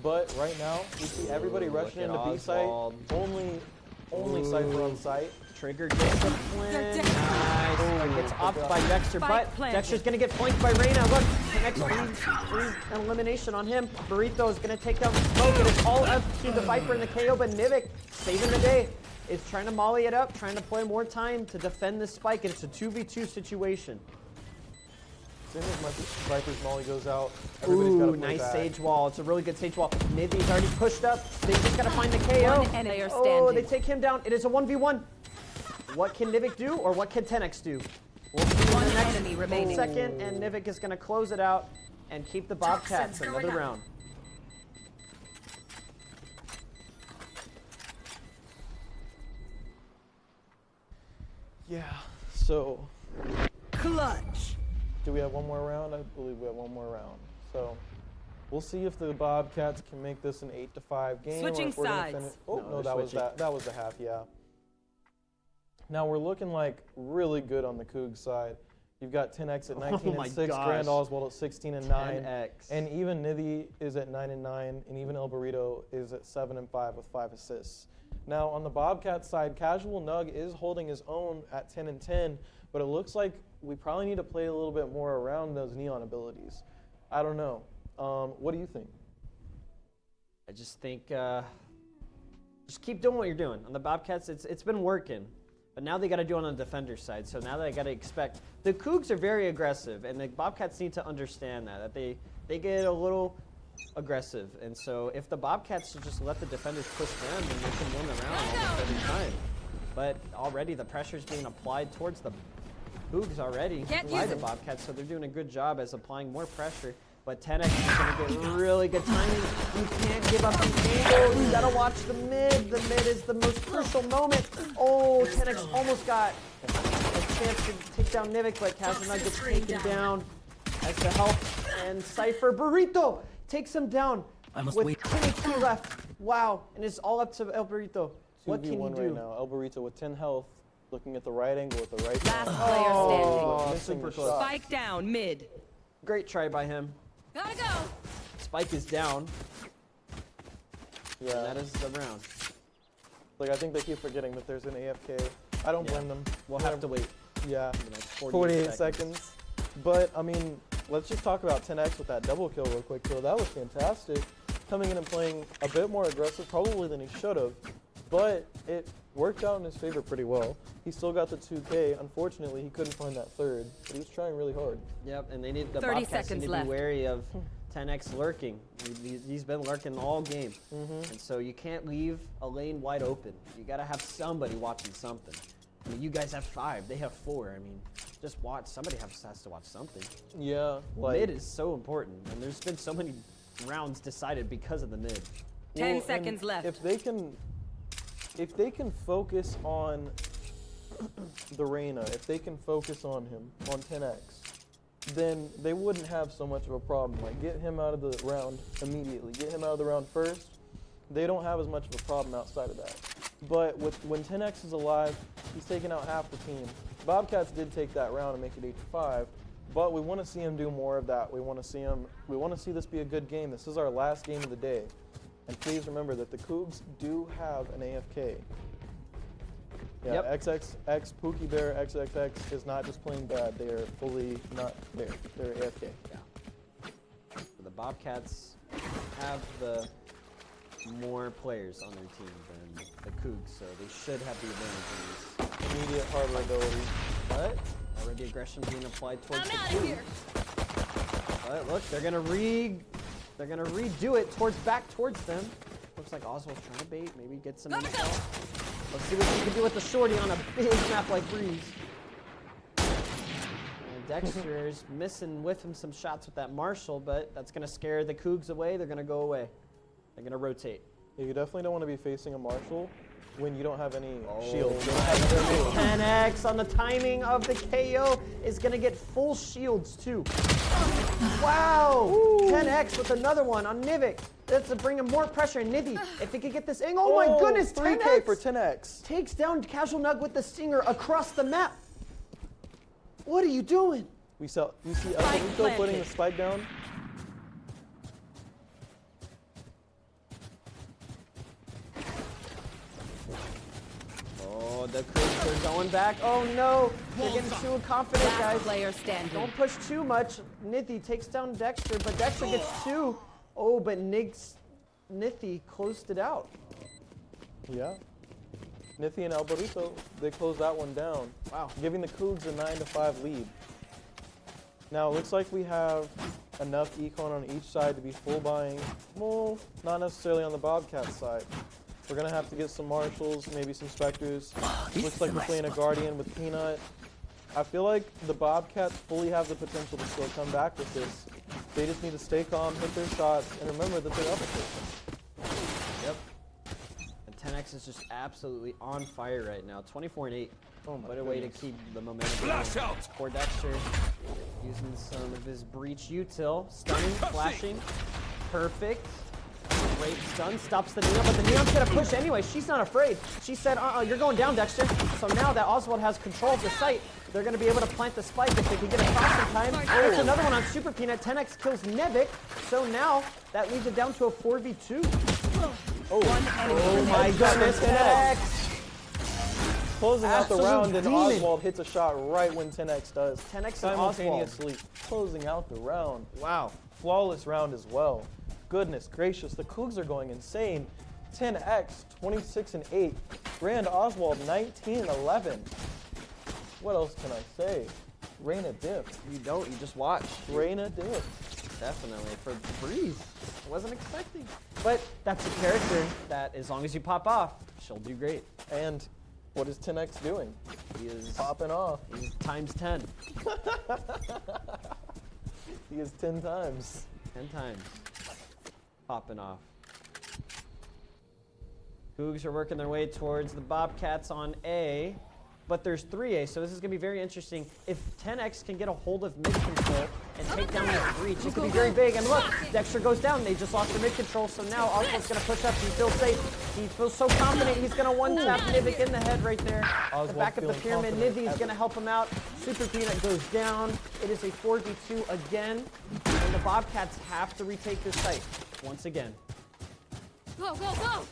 but right now we see everybody Ooh, rushing look at into B site. Oswald. Only Cypher on site. Trigger discipline. They're Nice. dead. Gets offed by Dexter, Spike but planted. Dexter's going to get flanked by Reyna. Look, the next free elimination on him. Burrito is going to take down the smoke. It is all up to the Viper and the KO, but Nivik saving the day. Is trying to molly it up, trying to play more time to defend this spike, and it's a 2v2 situation. As soon as my Viper's molly goes out, everybody's got to Ooh, play nice back. sage wall. It's a really good sage wall. Nivy's already pushed up. They just got to find the KO. One enemy are Oh, they standing. take him down. It is a 1v1. What can Nivik do, or what can 10x do? We'll see in One the next enemy remaining. second, and Nivik is going to close it out and keep the Bobcats another round. Yeah, so Clutch. do we have one more round? I believe we have one more round. So we'll see if the Bobcats can make this an 8-5 game. or Switching if we're gonna sides. finish- Oh, No, no, they're that was switching. that was the half, yeah. Now we're looking like really good on the Coogs side. You've got 10x at 19 my and 6, gosh. Grand Oswald at 16 and 9. 10x. And even Nivy is at 9 and 9, and even El Burrito is at 7 and 5 with 5 assists. Now on the Bobcat side, Casual Nug is holding his own at 10 and 10, but it looks like we probably need to play a little bit more around those neon abilities. I don't know. What do you think? I just think just keep doing what you're doing. On the Bobcats, it's been working. But now they got to do it on the defender's side. So now they got to expect. The Coogs are very aggressive, and the Bobcats need to understand that they get a little aggressive. And so if the Bobcats should just let the defenders push them, then they can win the round almost every time. But already the pressure's being applied towards the Coogs already Can't by use the it. Bobcats, so they're doing a good job as applying more pressure. But 10X is going to get really good timing. You can't give up the angle. You got to watch the mid. The mid is the most crucial moment. Oh, 10X almost got a chance to take down Nivik, but Kazanag gets taken down as the help. And Cypher Burrito takes him down I must with wait. 10 HP left. Wow, and it's all up to El Burrito. What can he 2v1 do? right now. El Burrito with 10 health, looking at the right angle with the right Last hand. player standing. Oh, Missing super the close. shot. Spike down mid. Great try by him. Gotta go. Spike is down, and Yeah, that is the round. like I think they keep forgetting that there's an AFK. I don't blame them. We'll have to wait. Yeah, You know, 48 seconds. But I mean, let's just talk about 10X with that double kill real quick. So that was fantastic. Coming in and playing a bit more aggressive, probably than he should have, but it worked out in his favor pretty well. He still got the 2K. Unfortunately, he couldn't find that third, but he was trying really hard. Yep, and they need the 30 Bobcats need seconds to left. be wary of 10X lurking. He's been lurking all game, and so you can't leave a lane wide open. You got to have somebody watching something. I mean, you guys have 5, they have 4. I mean, just watch. Somebody has to watch something. Yeah, like Mid is so important, and there's been so many rounds decided because of the mid. 10 and seconds left. If they can focus on the Reyna, if they can focus on him, on 10X, then they wouldn't have so much of a problem. Like, get him out of the round immediately. Get him out of the round first. They don't have as much of a problem outside of that. But when 10X is alive, he's taking out half the team. Bobcats did take that round and make it 8-5, but we want to see him do more of that. We want to see this be a good game. This is our last game of the day. And please remember that the Coogs do have an AFK. Yeah, Yep. XXX, Pookie Bear, XXX is not just playing bad. They are fully not there. They're AFK. The Bobcats have the more players on their team than the Coogs, so they should have the advantage in these. Immediate harbor ability. But already aggression being applied towards I'm the out Coogs. of here. But look, they're gonna redo it back towards them. Looks like Oswald's trying to bait, maybe get some Gotta intel. go. Let's see what he can do with the shorty on a big map like Breeze. And Dexter's missing with him some shots with that Marshall, but that's gonna scare the Coogs away. They're gonna go away. They're gonna rotate. Yeah, you definitely don't want to be facing a Marshall when you don't have any Oh shields. You don't have any shields. 10X on the timing of the KO is gonna get full shields too. Wow! 10X with another one on Nivik. That's to bring him more pressure. And Nivy, if he could get this angle, oh my goodness, 3K 10X for 10X. takes down Casual Nug with the stinger across the map. What are you doing? You see El Spike Burrito putting planted. the spike down? Oh, the Coogs are going back. Oh no, they're getting too confident, Last guys. player standing. Don't push too much. Nithy takes down Dexter, but Dexter gets 2. Oh, but Nithy closed it out. Yeah. Nithy and El Burrito, they closed that one down. Wow. Giving the Coogs a 9-5 lead. Now, it looks like we have enough econ on each side to be full buying. Well, not necessarily on the Bobcat side. We're going to have to get some Marshals, maybe some Spectres. Looks like we're playing a Guardian with Peanut. I feel like the Bobcats fully have the potential to still come back with this. They just need to stay calm, hit their shots, and remember that they're up at this. Yep. And 10X is just absolutely on fire right now. 24-8. Oh my What a way to goodness. keep the momentum going. Poor Dexter using some of his breach util. Stunning, flashing. Perfect. Great stun. Stops the Neon, but the Neon's gonna push anyway. She's not afraid. She said, you're going down, Dexter. So now that Oswald has control of the site, they're gonna be able to plant the spike if they can get across in time. Oh, it's another one on Super Peanut. 10X kills Nevik. So now that leaves it down to a 4v2. Oh my goodness, 10X. Closing out the Absolute round, and demon. Oswald hits a shot right when 10X does. 10X and simultaneously closing out the round. Wow. Flawless round as well. Goodness gracious, the Cougs are going insane. 10X, 26-8. Grand Oswald, 19-11. What else can I say? Reyna diff. You don't, you just watch. Reyna diff. Definitely. For Breeze, I wasn't expecting. But that's a character that, as long as you pop off, she'll do great. And What is 10X doing? He is Popping off. he's times 10. He is 10 times. 10 times. Popping off. Coogs are working their way towards the Bobcats on A, but there's 3A, so this is going to be very interesting. If 10X can get a hold of mid-control and take down that breach, it could be very big. And look, Dexter goes down. They just lost their mid-control, so now Oswald's going to push up. He feels safe. He feels so confident. He's going to one-tap Nivik in the head right there. Oswald The back of the feeling pyramid. confident. Nivi's going to help him out. Super Peanut goes down. It is a 4v2 again, and the Bobcats have to retake this site once again. Go, go, go!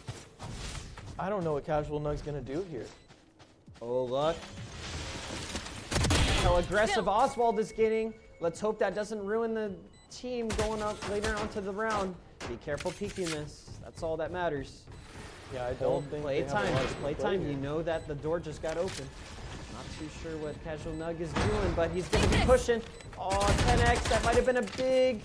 I don't know what Casual Nug's gonna do here. Oh, look. How aggressive Oswald is getting. Let's hope that doesn't ruin the team going up later onto the round. Be careful peeking this. That's all that matters. Yeah, I don't think they have a Playtime. lot of Playtime. control You here. know that the door just got open. Not too sure what Casual Nug is doing, but he's going to be pushing. Oh, 10X. That might have been a big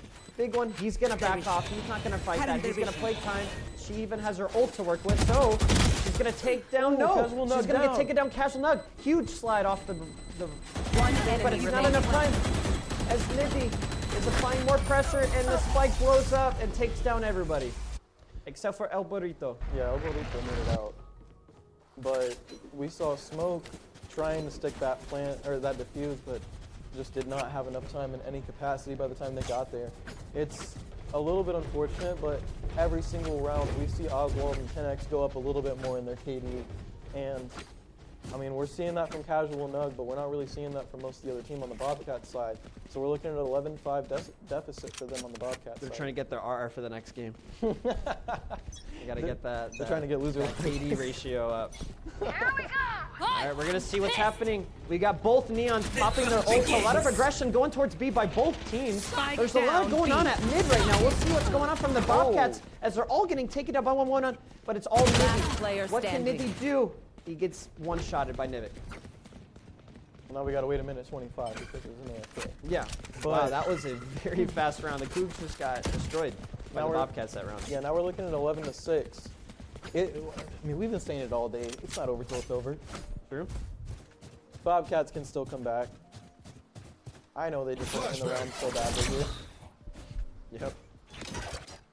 one. He's going to back off. He's not going to fight that. He's going to play time. She even has her ult to work with, so she's going to take down. No, Casual Nug she's going to down. take it down. Casual Nug. Huge slide off the One enemy but it's not remaining. enough time as Nivi is applying more pressure and the spike blows up and takes down everybody. Except for El Burrito. Yeah, El Burrito made it out. But we saw Smoke trying to stick that plant or that defuse, but just did not have enough time in any capacity by the time they got there. It's a little bit unfortunate, but every single round we see Oswald and 10X go up a little bit more in their KD. And I mean, we're seeing that from Casual Nug, but we're not really seeing that from most of the other team on the Bobcats side. So we're looking at an 11-5 deficit for them on the Bobcats They're side. trying to get their RR for the next game. They got to get that. They're trying to get loser that KD ratio up. Here we go! All right, we're gonna see what's happening. We got both Neons popping their ults. A lot of aggression going towards B by both teams. Spike There's a lot down, going B. on at mid right now. We'll see what's going on from the Bobcats as they're all getting taken down by one, but it's all Last Nivy. player What can standing. Nivy do? He gets one-shotted by Nivik. Now we gotta wait a minute 25 because it was an AFK. Yeah. But- Wow, that was a very fast round. The Coogs just got destroyed by Now the we're- Bobcats that round. Yeah, now we're looking at 11-6. I mean, we've been saying it all day. It's not over till it's over. True. Bobcats can still come back. I know they just went in the round so badly here. Yep.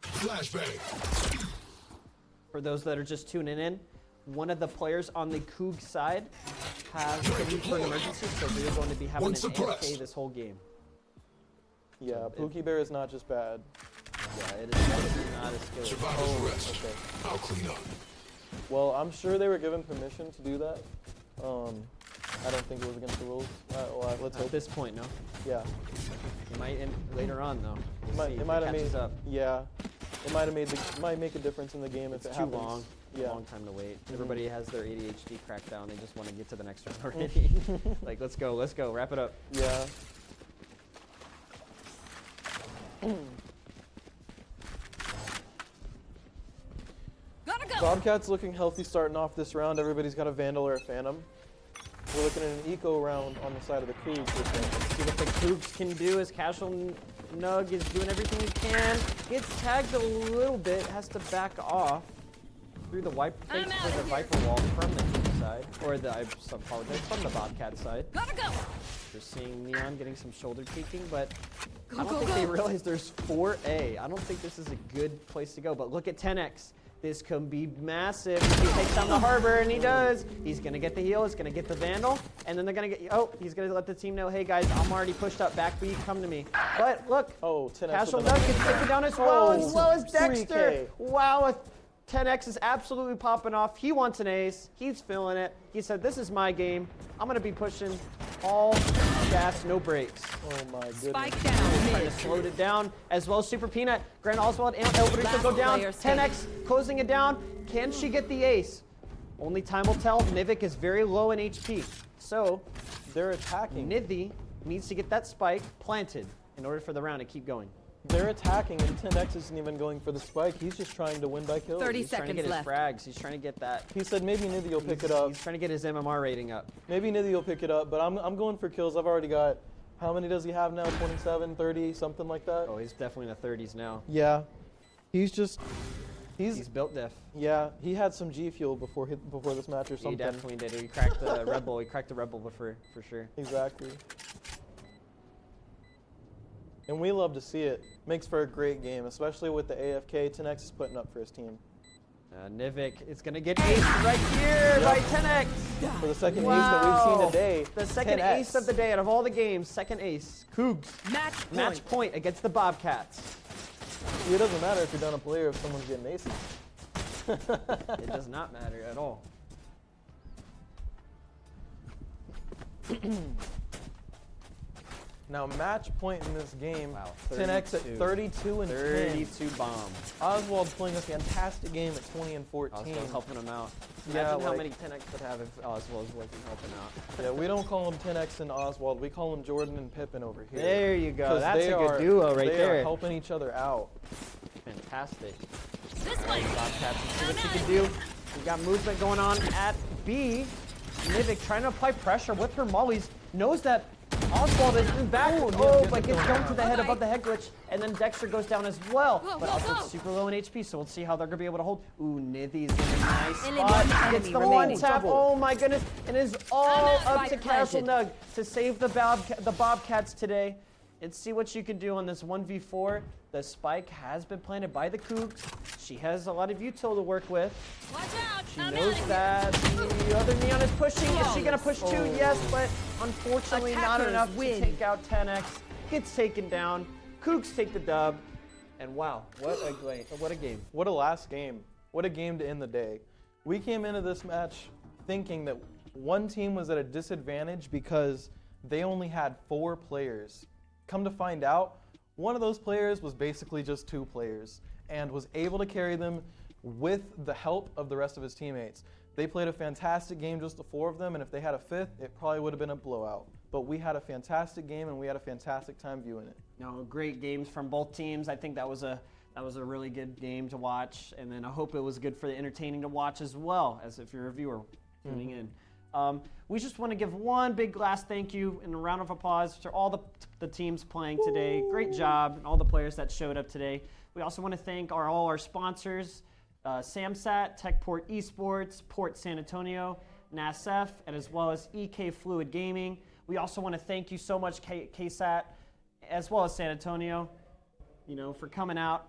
Flashbang. For those that are just tuning in, one of the players on the Coog side has hidden for an emergency, so we're going to be having One an suppressed. AFK this whole game. Yeah, So Pookie Bear is not just bad. Yeah, it is definitely not a skill. Survivor's rest. Okay. I'll clean up. Well, I'm sure they were given permission to do that. I don't think it was against the rules. Well, let's At hope. this point, no. Yeah. It might later on though. We'll see if It might it have catches made. up. Yeah. It might make a difference in the game if It's it too happens. long. Yeah. Long time to wait. Everybody has their ADHD cracked down. They just want to get to the next round already. Like, let's go, wrap it up. Yeah. Gotta go! Bobcats looking healthy starting off this round. Everybody's got a Vandal or a Phantom. We're looking at an eco round on the side of the Coogs. See what the Coogs can do as Casual Nug is doing everything he can. Gets tagged a little bit, has to back off through the wipe I'm thanks outta for the here. Viper wall from the Coog side. Or the, I apologize, from the Bobcat side. Gotta go! We're seeing Neon getting some shoulder peeking, but Go, I don't go, think go. they realize there's 4A. I don't think this is a good place to go, but look at 10X. This can be massive. He takes down the Harbor, and he does. He's going to get the heal. He's going to get the Vandal, and then they're going to get... Oh, he's going to let the team know, hey, guys, I'm already pushed up. Back B, come to me. But look, Oh, 10X. Casual with another- Nug gets taken down as well Oh, as Dexter. 3K. Wow, 10X is absolutely popping off. He wants an ace. He's feeling it. He said, this is my game. I'm going to be pushing all gas, no brakes. Oh my goodness. Spike down Trying mid. to slow it down, as well as Super Peanut. Grand Oswald and El Burrito go Last down. player 10X closing it down. Can she get the ace? Only time will tell. Nivik is very low in HP. So, They're attacking. Nivi needs to get that spike planted in order for the round to keep going. They're attacking, and 10X isn't even going for the spike. He's just trying to win by kills. 30 He's trying to seconds get left. his frags. He's trying to get that. He said maybe Nithy will pick it up. He's trying to get his MMR rating up. Maybe Nithy will pick it up, but I'm going for kills. I've already got, how many does he have now? 27, 30, something like that? Oh, he's definitely in the 30s now. Yeah. He's just, He's built diff. Yeah, he had some G Fuel before this match or something. He definitely did. He cracked the Red Bull. He cracked the Red Bull for sure. Exactly. And we love to see it. Makes for a great game, especially with the AFK 10X is putting up for his team. Nivik is going to get aced right here by 10X. For the second ace that we've seen today. The second 10X. ace of the day out of all the games. Second ace. Coogs. Match point against the Bobcats. It doesn't matter if you're done a player if someone's getting aces. It does not matter at all. Now match point in this game, Wow, 10X at 32 and 10. 32 bombs. Oswald playing a fantastic game at 20 and 14. Oswald helping him out. Yeah, Imagine how like- many 10X would have if Oswald wasn't helping out. Yeah, we don't call him 10X and Oswald. We call him Jordan and Pippin over here. There you go. 'Cause That's they a good are- duo right they there. are helping each other out. Fantastic. This way. Bobcats, let's see what you can do. We got movement going on at B. Nivik trying to apply pressure with her mollies. Knows that Oswald is in back. But gets thrown to the head above the head glitch. And then Dexter goes down as well. Go, But go, Oswald's go. super low in HP, so we'll see how they're going to be able to hold. Ooh, Nithy's in a nice Only one spot. Gets enemy the one remaining. tap. Oh my goodness. And it's all I'm up out. to Castle Nug to save the Bobcats today. And see what you can do on this 1v4. The spike has been planted by the Coogs. She has a lot of util to work with. Watch out. She I'm knows outta that the other Neon is pushing. Is she going to push too? Yes, but unfortunately not Attackers enough win. to take out 10X. Gets taken down. Cougs take the dub. And wow, what a game. What a last game. What a game to end the day. We came into this match thinking that one team was at a disadvantage because they only had 4 players. Come to find out, one of those players was basically just 2 players and was able to carry them with the help of the rest of his teammates. They played a fantastic game, just the 4 of them, and if they had a 5th, it probably would have been a blowout. But we had a fantastic game and we had a fantastic time viewing it. No, great games from both teams. I think that was a really good game to watch, and then I hope it was good for the entertaining to watch as well as if you're a viewer tuning in. We just want to give one big last thank you and a round of applause to all the teams playing today. Great job, and all the players that showed up today. We also want to thank all our sponsors, Samsat, Techport Esports, Port San Antonio, NASF, and as well as EK Fluid Gaming. We also want to thank you so much, KSAT, as well as San Antonio, for coming out,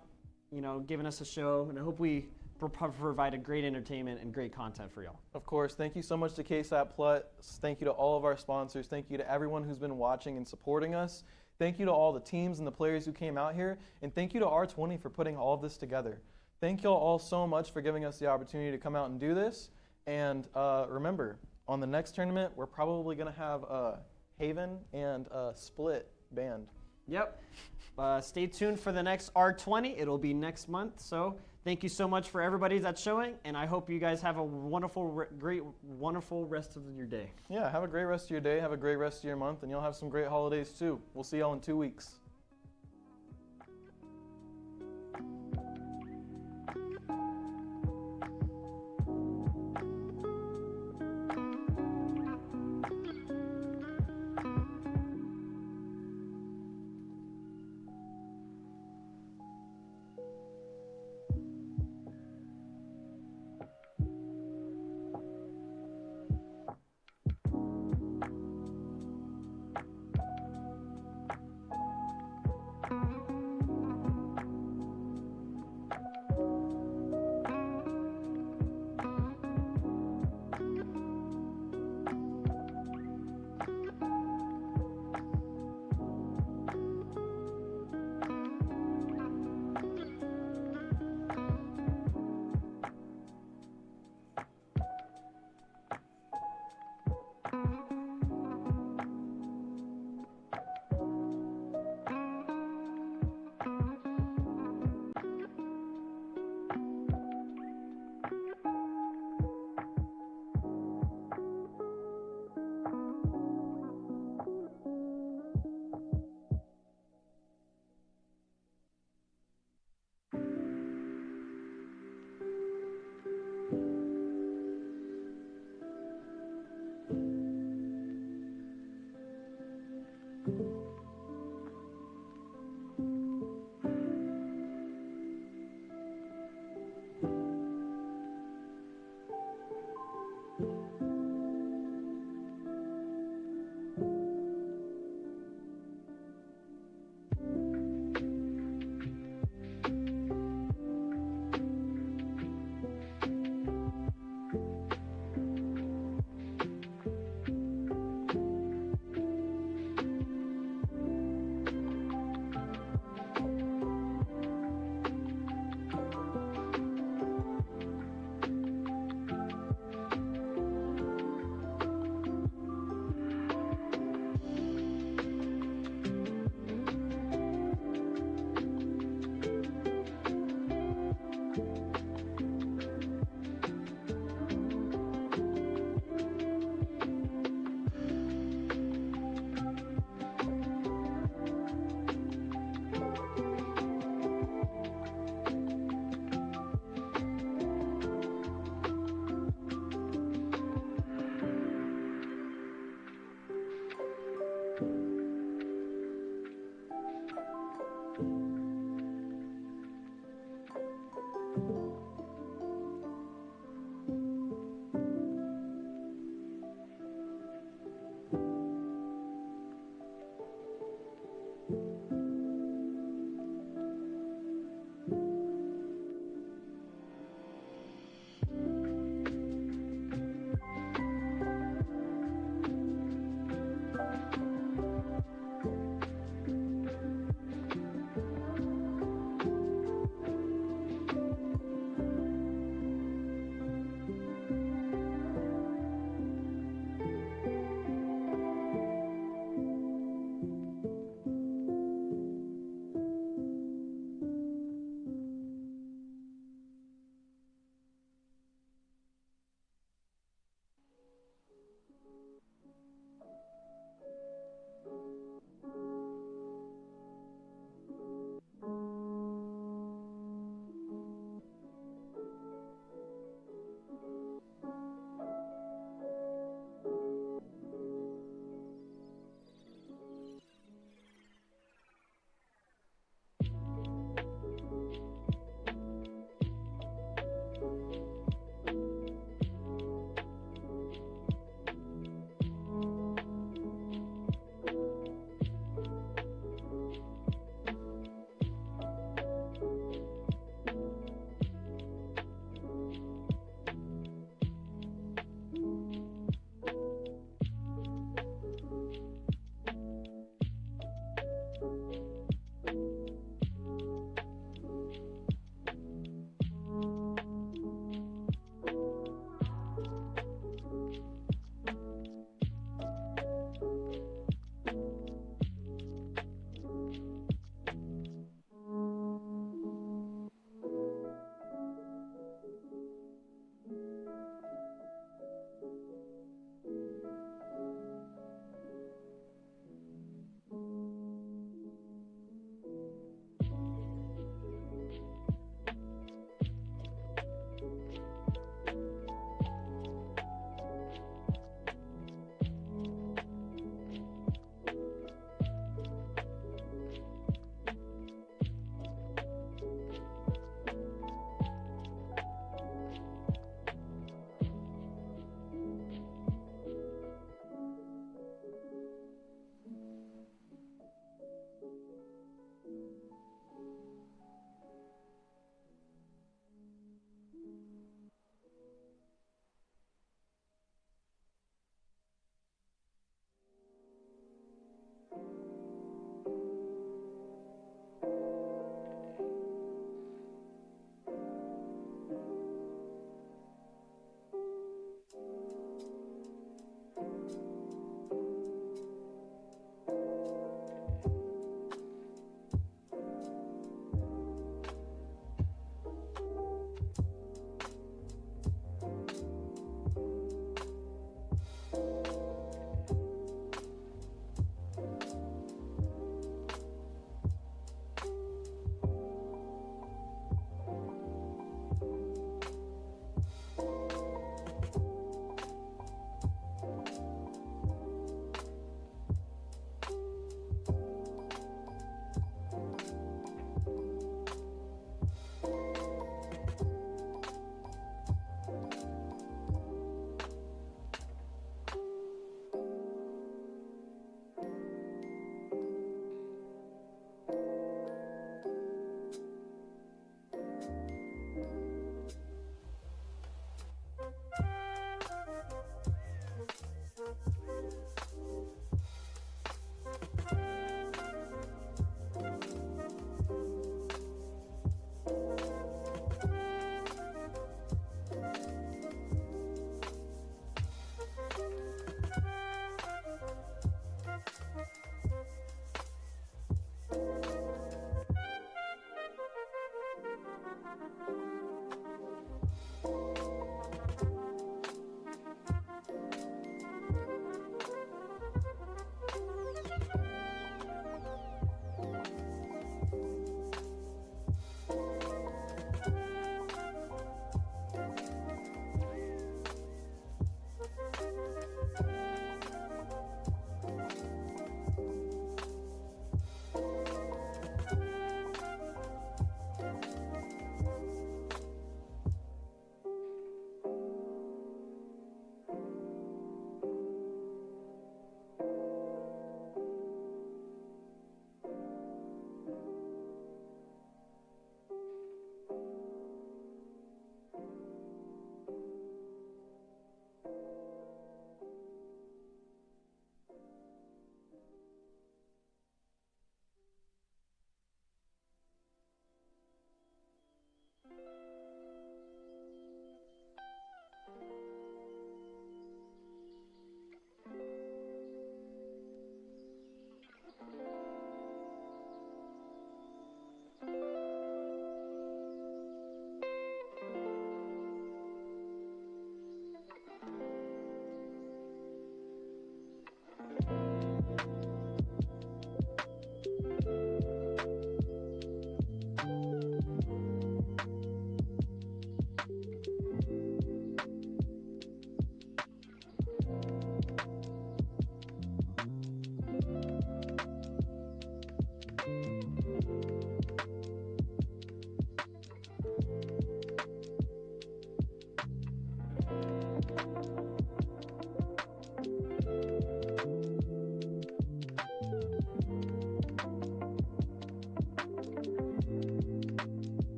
giving us a show, and I hope we provided great entertainment and great content for y'all. Of course, thank you so much to KSAT Plus. Thank you to all of our sponsors. Thank you to everyone who's been watching and supporting us. Thank you to all the teams and the players who came out here. And thank you to R20 for putting all of this together. Thank you all so much for giving us the opportunity to come out and do this. And remember, on the next tournament, we're probably going to have Haven and Split banned. Yep. Stay tuned for the next R20. It'll be next month. So thank you so much for everybody that's showing, and I hope you guys have a wonderful, wonderful rest of your day. Yeah, have a great rest of your day. Have a great rest of your month, and you'll have some great holidays too. We'll see y'all in 2 weeks.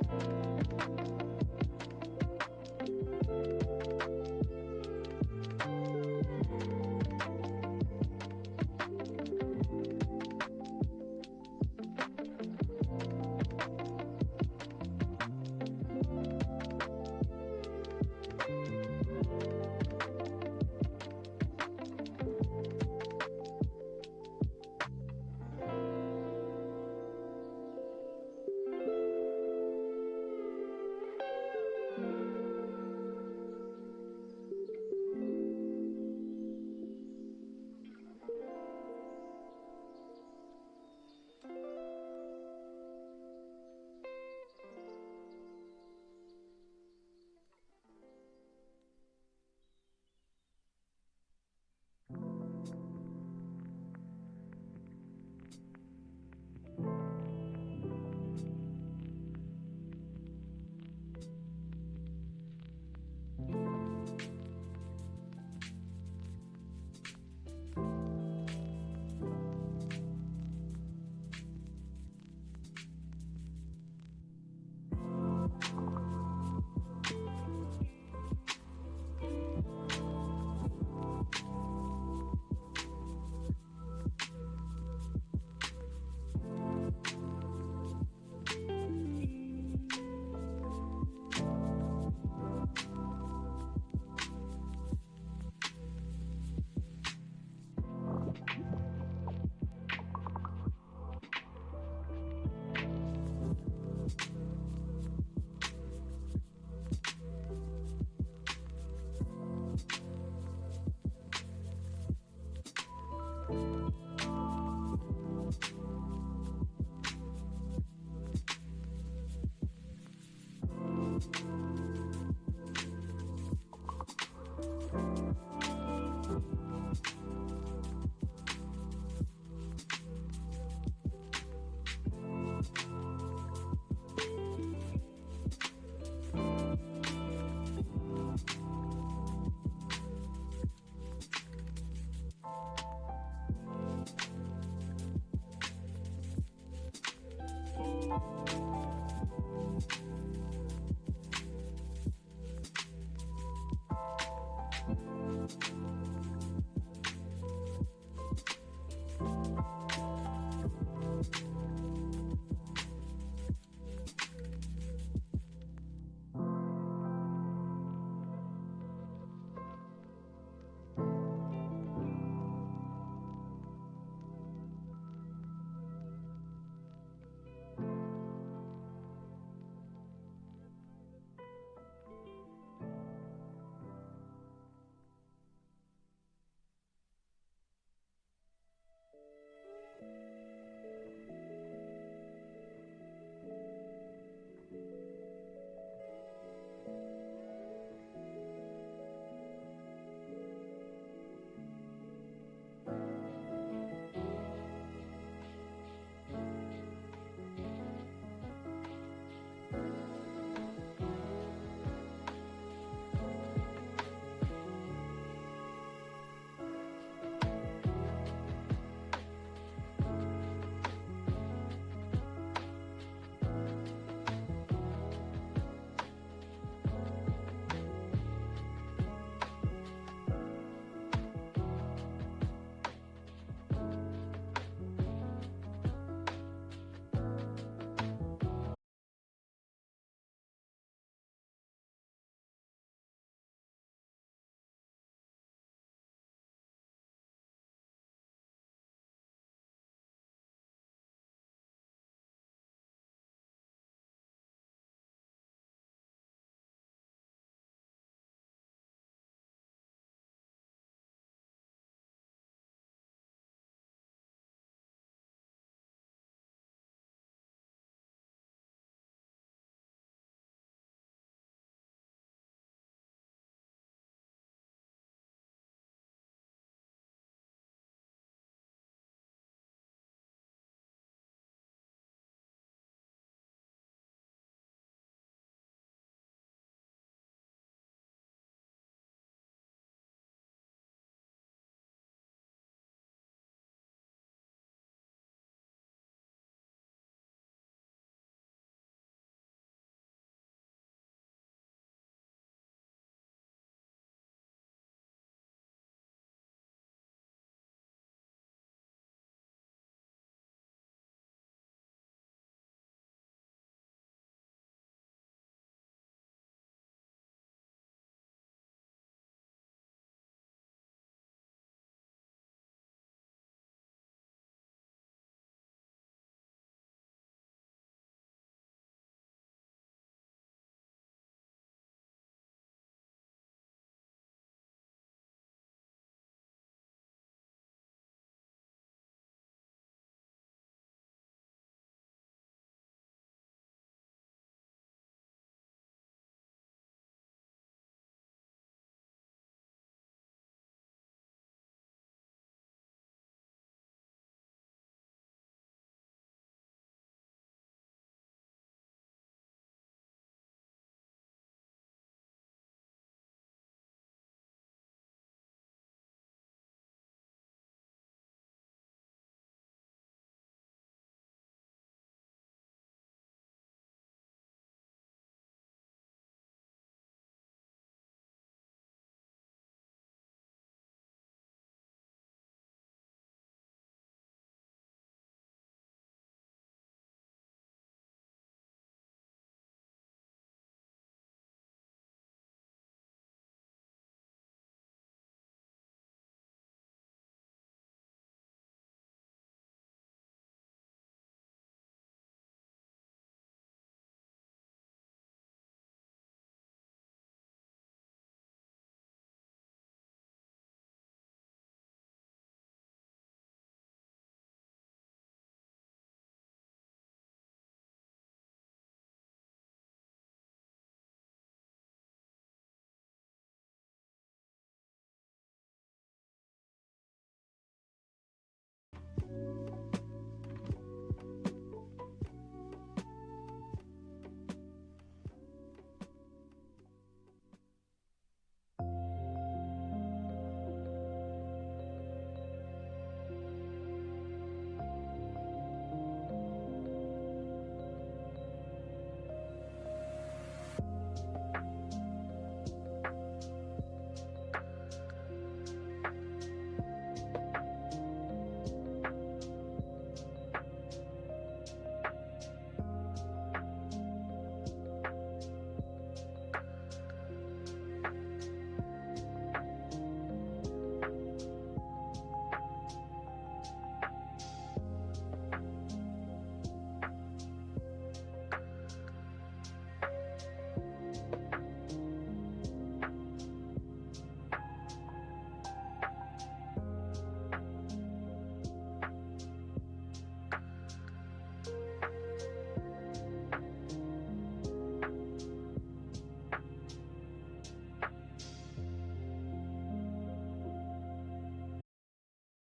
Bye.